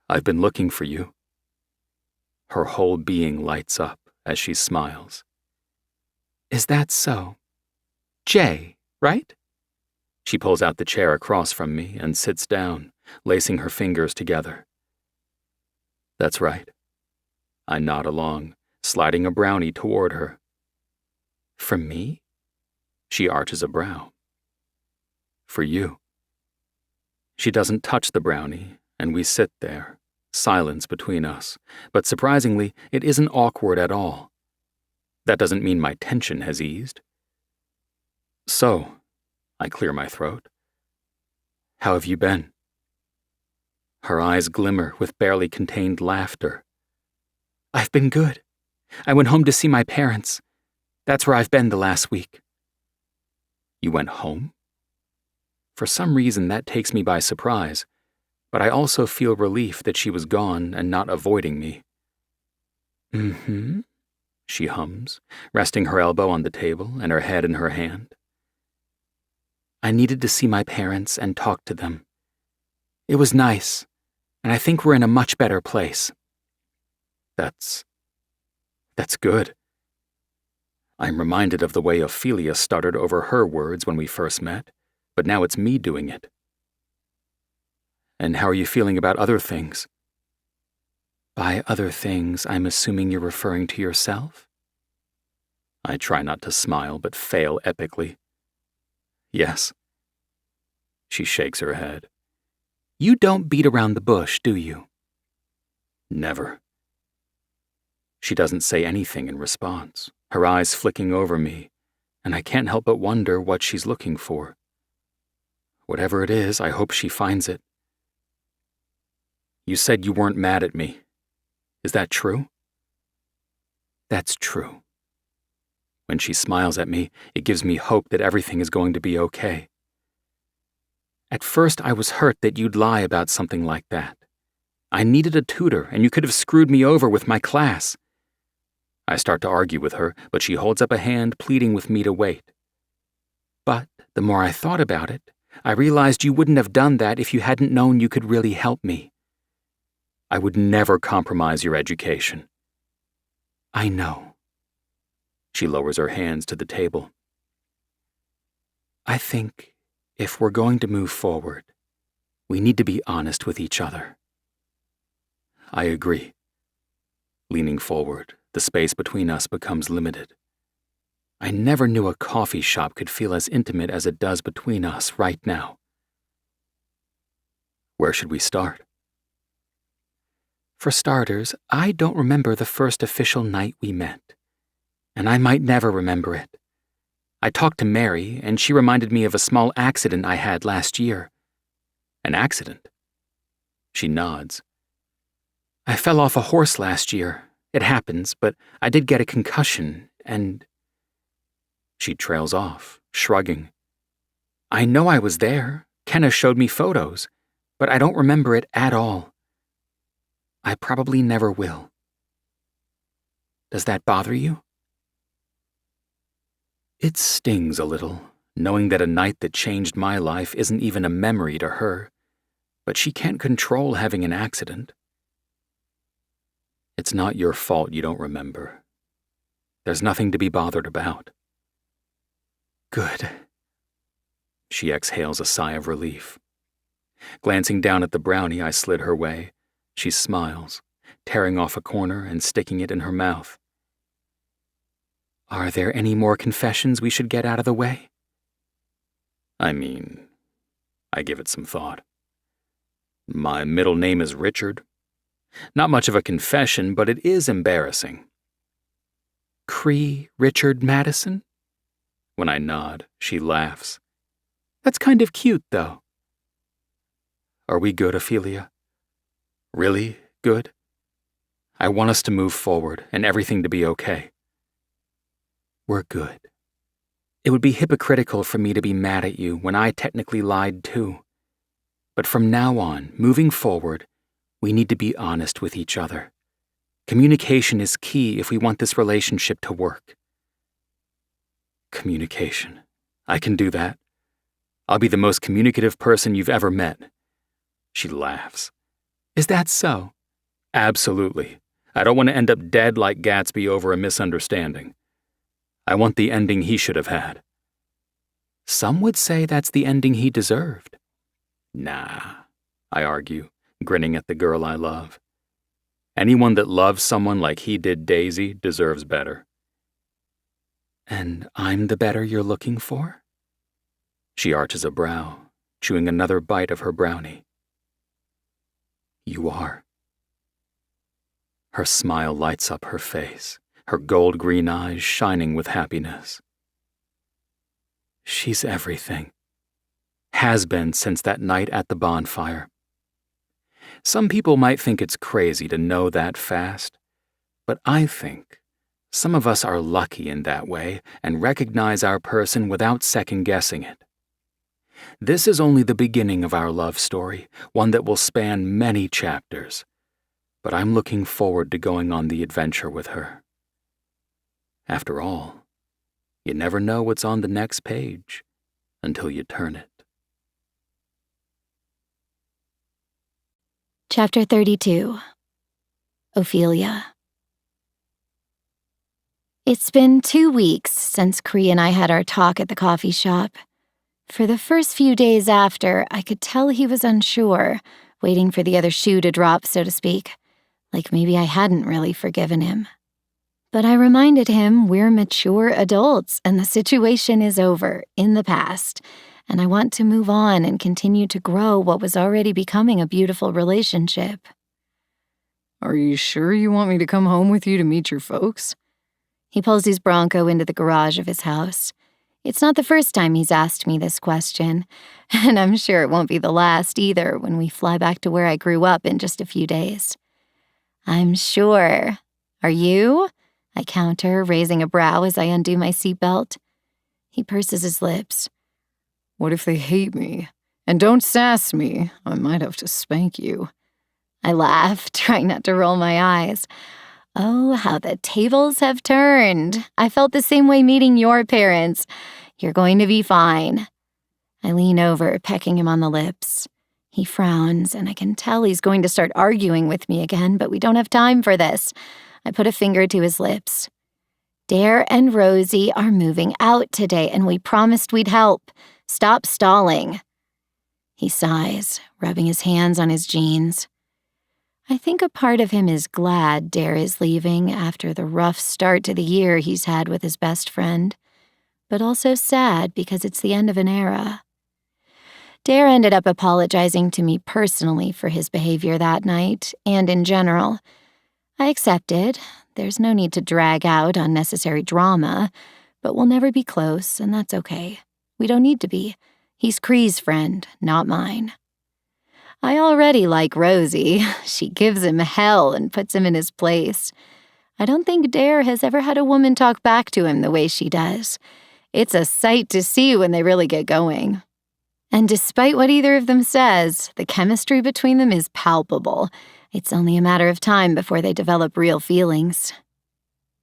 I've been looking for you. Her whole being lights up as she smiles. Is that so? Jay, right? She pulls out the chair across from me and sits down, lacing her fingers together. That's right. I nod along, sliding a brownie toward her. For me? She arches a brow. For you. She doesn't touch the brownie, and we sit there, silence between us, but surprisingly, it isn't awkward at all. That doesn't mean my tension has eased. So, I clear my throat. How have you been? Her eyes glimmer with barely contained laughter. I've been good. I went home to see my parents. That's where I've been the last week. You went home? For some reason, that takes me by surprise, but I also feel relief that she was gone and not avoiding me. Mm-hmm, she hums, resting her elbow on the table and her head in her hand. I needed to see my parents and talk to them. It was nice, and I think we're in a much better place. That's good. I'm reminded of the way Ophelia stuttered over her words when we first met, but now it's me doing it. And how are you feeling about other things? By other things, I'm assuming you're referring to yourself? I try not to smile, but fail epically. Yes. She shakes her head. You don't beat around the bush, do you? Never. She doesn't say anything in response, her eyes flicking over me, and I can't help but wonder what she's looking for. Whatever it is, I hope she finds it. You said you weren't mad at me. Is that true? That's true. When she smiles at me, it gives me hope that everything is going to be okay. At first, I was hurt that you'd lie about something like that. I needed a tutor, and you could have screwed me over with my class. I start to argue with her, but she holds up a hand, pleading with me to wait. But the more I thought about it, I realized you wouldn't have done that if you hadn't known you could really help me. I would never compromise your education. I know. She lowers her hands to the table. I think if we're going to move forward, we need to be honest with each other. I agree. Leaning forward, the space between us becomes limited. I never knew a coffee shop could feel as intimate as it does between us right now. Where should we start? For starters, I don't remember the first official night we met, and I might never remember it. I talked to Mary, and she reminded me of a small accident I had last year. An accident? She nods. I fell off a horse last year. It happens, but I did get a concussion, and... She trails off, shrugging. I know I was there. Kenna showed me photos, but I don't remember it at all. I probably never will. Does that bother you? It stings a little, knowing that a night that changed my life isn't even a memory to her, but she can't control having an accident. It's not your fault you don't remember. There's nothing to be bothered about. Good. She exhales a sigh of relief. Glancing down at the brownie I slid her way, she smiles, tearing off a corner and sticking it in her mouth. Are there any more confessions we should get out of the way? I mean, I give it some thought. My middle name is Richard. Not much of a confession, but it is embarrassing. Cree Richard Madison? When I nod, she laughs. That's kind of cute, though. Are we good, Ophelia? Really good? I want us to move forward and everything to be okay. We're good. It would be hypocritical for me to be mad at you when I technically lied too. But from now on, moving forward, we need to be honest with each other. Communication is key if we want this relationship to work. Communication. I can do that. I'll be the most communicative person you've ever met. She laughs. Is that so? Absolutely. I don't want to end up dead like Gatsby over a misunderstanding. I want the ending he should have had. Some would say that's the ending he deserved. Nah, I argue, grinning at the girl I love. Anyone that loves someone like he did Daisy deserves better. And I'm the better you're looking for? She arches a brow, chewing another bite of her brownie. You are. Her smile lights up her face, her gold-green eyes shining with happiness. She's everything. Has been since that night at the bonfire. Some people might think it's crazy to know that fast, but I think some of us are lucky in that way and recognize our person without second-guessing it. This is only the beginning of our love story, one that will span many chapters, but I'm looking forward to going on the adventure with her. After all, you never know what's on the next page until you turn it. Chapter 32. Ophelia. It's been 2 weeks since Cree and I had our talk at the coffee shop. For the first few days after, I could tell he was unsure, waiting for the other shoe to drop, so to speak, like maybe I hadn't really forgiven him. But I reminded him we're mature adults and the situation is over, in the past, and I want to move on and continue to grow what was already becoming a beautiful relationship. Are you sure you want me to come home with you to meet your folks? He pulls his Bronco into the garage of his house. It's not the first time he's asked me this question, and I'm sure it won't be the last either when we fly back to where I grew up in just a few days. I'm sure. Are you? I counter, raising a brow as I undo my seatbelt. He purses his lips. What if they hate me? And don't sass me. I might have to spank you. I laugh, trying not to roll my eyes. Oh, how the tables have turned. I felt the same way meeting your parents. You're going to be fine. I lean over, pecking him on the lips. He frowns, and I can tell he's going to start arguing with me again, but we don't have time for this. I put a finger to his lips. Dare and Rosie are moving out today, and we promised we'd help. Stop stalling. He sighs, rubbing his hands on his jeans. I think a part of him is glad Dare is leaving after the rough start to the year he's had with his best friend, but also sad because it's the end of an era. Dare ended up apologizing to me personally for his behavior that night, and in general. I accepted. There's no need to drag out unnecessary drama, but we'll never be close, and that's okay. We don't need to be. He's Cree's friend, not mine. I already like Rosie. She gives him hell and puts him in his place. I don't think Dare has ever had a woman talk back to him the way she does. It's a sight to see when they really get going. And despite what either of them says, the chemistry between them is palpable. It's only a matter of time before they develop real feelings.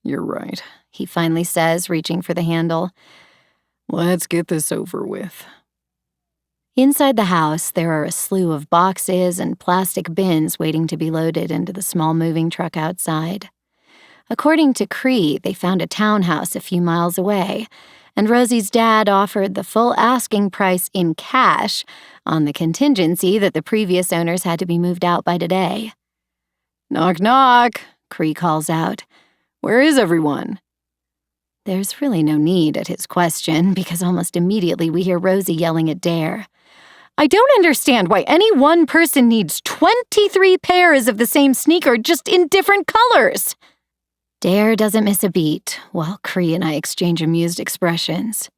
You're right, he finally says, reaching for the handle. Let's get this over with. Inside the house, there are a slew of boxes and plastic bins waiting to be loaded into the small moving truck outside. According to Cree, they found a townhouse a few miles away, and Rosie's dad offered the full asking price in cash on the contingency that the previous owners had to be moved out by today. Knock, knock, Cree calls out. Where is everyone? There's really no need at his question, because almost immediately we hear Rosie yelling at Dare. I don't understand why any one person needs 23 pairs of the same sneaker just in different colors. Dare doesn't miss a beat, while Cree and I exchange amused expressions.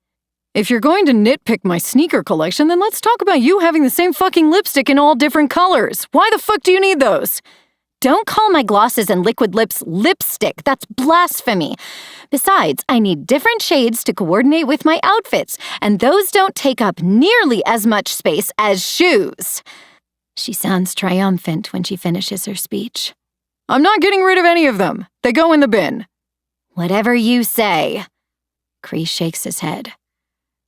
If you're going to nitpick my sneaker collection, then let's talk about you having the same fucking lipstick in all different colors. Why the fuck do you need those? Don't call my glosses and liquid lips lipstick. That's blasphemy. Besides, I need different shades to coordinate with my outfits, and those don't take up nearly as much space as shoes. She sounds triumphant when she finishes her speech. I'm not getting rid of any of them. They go in the bin. Whatever you say. Cree shakes his head.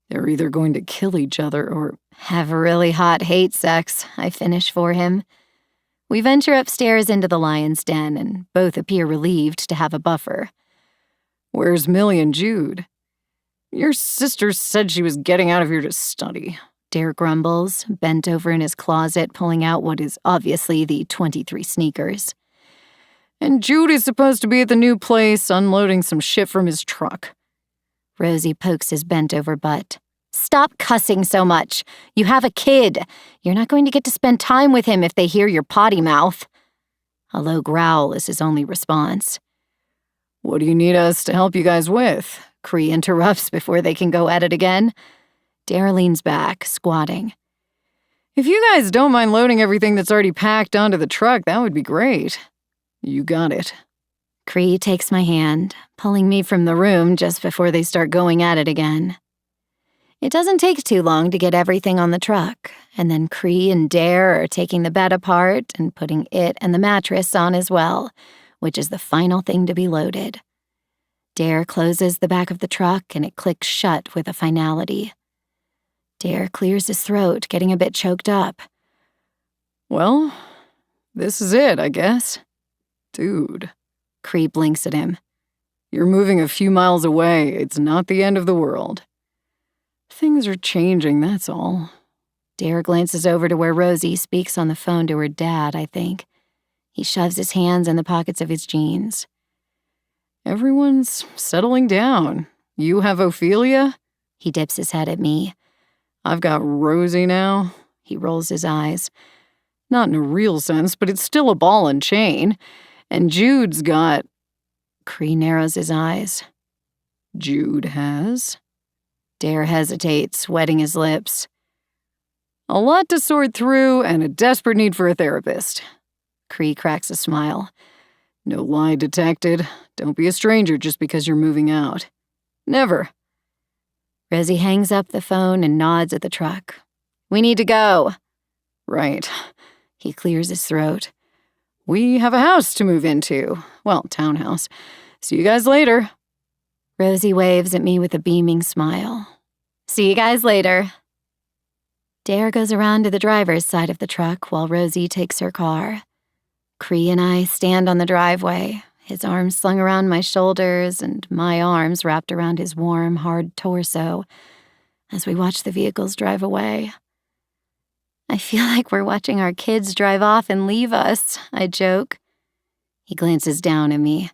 They're either going to kill each other or have really hot hate sex, I finish for him. We venture upstairs into the lion's den, and both appear relieved to have a buffer. Where's Millie and Jude? Your sister said she was getting out of here to study. Dare grumbles, bent over in his closet, pulling out what is obviously the 23 sneakers. And Jude is supposed to be at the new place unloading some shit from his truck. Rosie pokes his bent-over butt. Stop cussing so much. You have a kid. You're not going to get to spend time with him if they hear your potty mouth. A low growl is his only response. What do you need us to help you guys with? Cree interrupts before they can go at it again. Dare leans back, squatting. If you guys don't mind loading everything that's already packed onto the truck, that would be great. You got it. Cree takes my hand, pulling me from the room just before they start going at it again. It doesn't take too long to get everything on the truck, and then Cree and Dare are taking the bed apart and putting it and the mattress on as well, which is the final thing to be loaded. Dare closes the back of the truck and it clicks shut with a finality. Dare clears his throat, getting a bit choked up. Well, this is it, I guess. Dude. Cree blinks at him. You're moving a few miles away. It's not the end of the world. Things are changing, that's all. Dare glances over to where Rosie speaks on the phone to her dad, I think. He shoves his hands in the pockets of his jeans. Everyone's settling down. You have Ophelia? He dips his head at me. I've got Rosie now. He rolls his eyes. Not in a real sense, but it's still a ball and chain. And Jude's got... Cree narrows his eyes. Jude has? Dare hesitates, wetting his lips. A lot to sort through and a desperate need for a therapist. Cree cracks a smile. No lie detected. Don't be a stranger just because you're moving out. Never. Rosie hangs up the phone and nods at the truck. We need to go. Right. He clears his throat. We have a house to move into. Well, townhouse. See you guys later. Rosie waves at me with a beaming smile. See you guys later. Dare goes around to the driver's side of the truck while Rosie takes her car. Cree and I stand on the driveway, his arms slung around my shoulders and my arms wrapped around his warm, hard torso as we watch the vehicles drive away. I feel like we're watching our kids drive off and leave us, I joke. He glances down at me.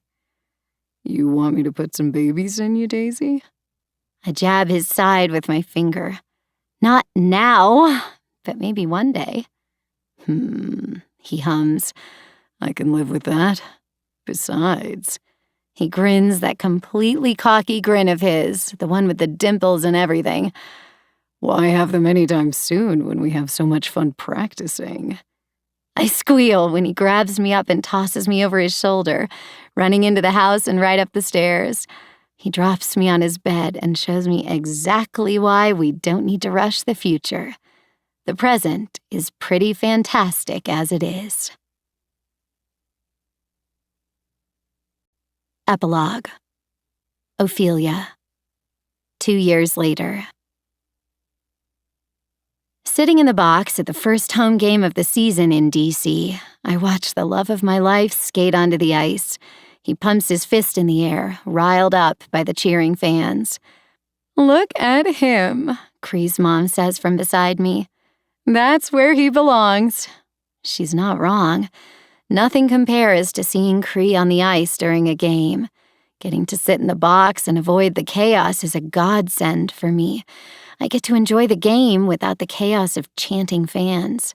You want me to put some babies in you, Daisy? I jab his side with my finger. Not now, but maybe one day. He hums. I can live with that. Besides, he grins that completely cocky grin of his, the one with the dimples and everything. Why have them anytime soon when we have so much fun practicing? I squeal when he grabs me up and tosses me over his shoulder, running into the house and right up the stairs. He drops me on his bed and shows me exactly why we don't need to rush the future. The present is pretty fantastic as it is. Epilogue. Ophelia. 2 years later. Sitting in the box at the first home game of the season in D.C., I watch the love of my life skate onto the ice. He pumps his fist in the air, riled up by the cheering fans. Look at him, Cree's mom says from beside me. That's where he belongs. She's not wrong. Nothing compares to seeing Cree on the ice during a game. Getting to sit in the box and avoid the chaos is a godsend for me. I get to enjoy the game without the chaos of chanting fans.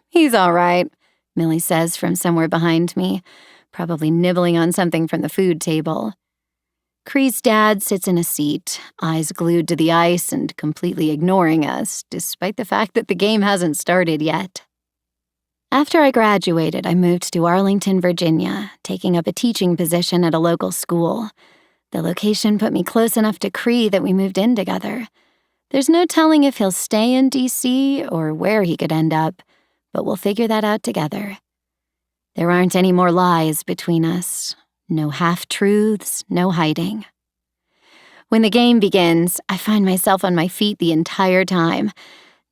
He's all right, Millie says from somewhere behind me, probably nibbling on something from the food table. Cree's dad sits in a seat, eyes glued to the ice and completely ignoring us, despite the fact that the game hasn't started yet. After I graduated, I moved to Arlington, Virginia, taking up a teaching position at a local school. The location put me close enough to Cree that we moved in together. There's no telling if he'll stay in D.C. or where he could end up, but we'll figure that out together. There aren't any more lies between us. No half-truths, no hiding. When the game begins, I find myself on my feet the entire time.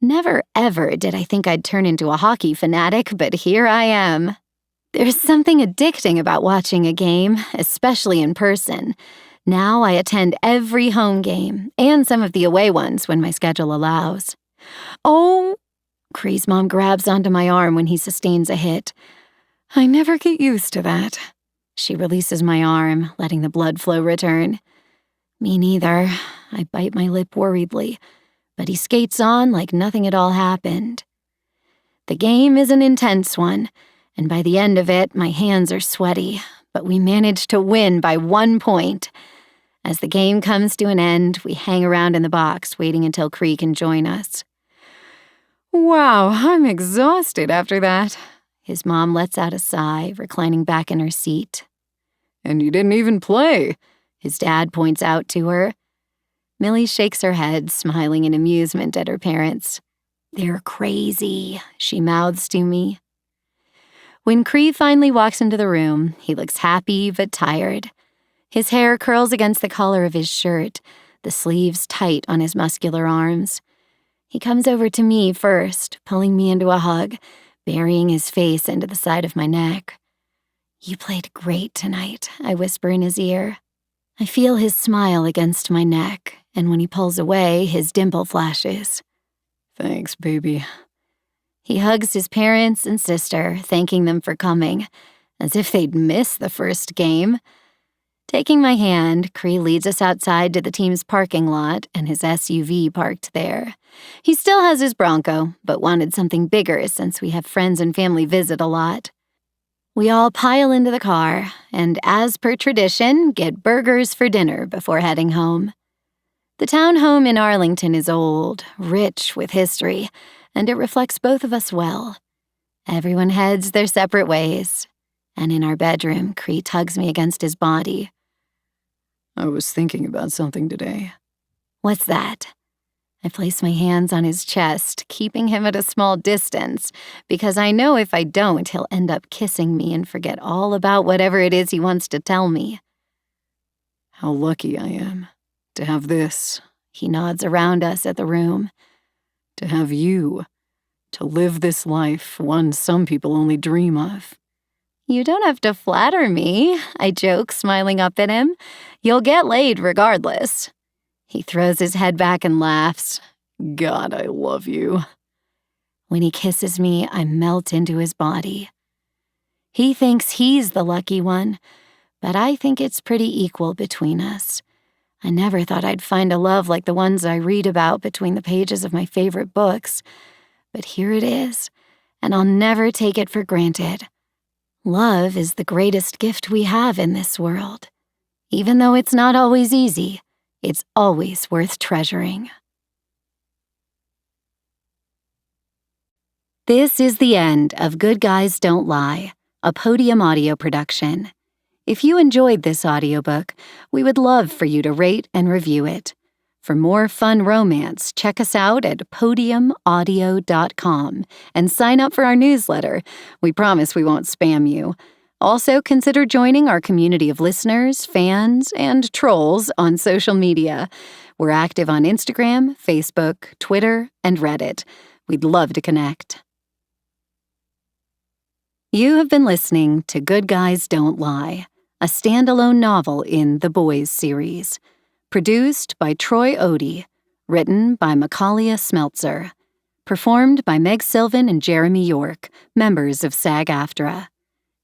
Never, ever did I think I'd turn into a hockey fanatic, but here I am. There's something addicting about watching a game, especially in person. Now I attend every home game, and some of the away ones when my schedule allows. Oh, Cree's mom grabs onto my arm when he sustains a hit. I never get used to that. She releases my arm, letting the blood flow return. Me neither. I bite my lip worriedly, but he skates on like nothing at all happened. The game is an intense one, and by the end of it, my hands are sweaty, but we manage to win by 1 point. As the game comes to an end, we hang around in the box, waiting until Cree can join us. Wow, I'm exhausted after that. His mom lets out a sigh, reclining back in her seat. And you didn't even play, his dad points out to her. Millie shakes her head, smiling in amusement at her parents. They're crazy, she mouths to me. When Cree finally walks into the room, he looks happy but tired. His hair curls against the collar of his shirt, the sleeves tight on his muscular arms. He comes over to me first, pulling me into a hug, burying his face into the side of my neck. You played great tonight, I whisper in his ear. I feel his smile against my neck, and when he pulls away, his dimple flashes. Thanks, baby. He hugs his parents and sister, thanking them for coming, as if they'd miss the first game. Taking my hand, Cree leads us outside to the team's parking lot and his SUV parked there. He still has his Bronco, but wanted something bigger since we have friends and family visit a lot. We all pile into the car and, as per tradition, get burgers for dinner before heading home. The townhome in Arlington is old, rich with history, and it reflects both of us well. Everyone heads their separate ways, and in our bedroom, Cree tugs me against his body. I was thinking about something today. What's that? I place my hands on his chest, keeping him at a small distance, because I know if I don't, he'll end up kissing me and forget all about whatever it is he wants to tell me. How lucky I am to have this. He nods around us at the room. To have you. To live this life, one some people only dream of. You don't have to flatter me, I joke, smiling up at him. You'll get laid regardless. He throws his head back and laughs. God, I love you. When he kisses me, I melt into his body. He thinks he's the lucky one, but I think it's pretty equal between us. I never thought I'd find a love like the ones I read about between the pages of my favorite books, but here it is, and I'll never take it for granted. Love is the greatest gift we have in this world. Even though it's not always easy, it's always worth treasuring. This is the end of Good Guys Don't Lie, a Podium audio production. If you enjoyed this audiobook, we would love for you to rate and review it. For more fun romance, check us out at podiumaudio.com and sign up for our newsletter. We promise we won't spam you. Also, consider joining our community of listeners, fans, and trolls on social media. We're active on Instagram, Facebook, Twitter, and Reddit. We'd love to connect. You have been listening to Good Guys Don't Lie, a standalone novel in the Boys series. Produced by Troy Odie. Written by Macaulay Smeltzer. Performed by Meg Sylvan and Jeremy York, members of SAG-AFTRA.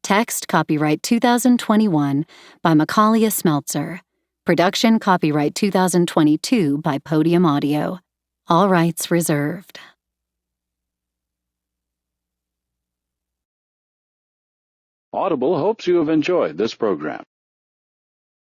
Text copyright 2021 by Macaulay Smeltzer. Production copyright 2022 by Podium Audio. All rights reserved. Audible hopes you have enjoyed this program.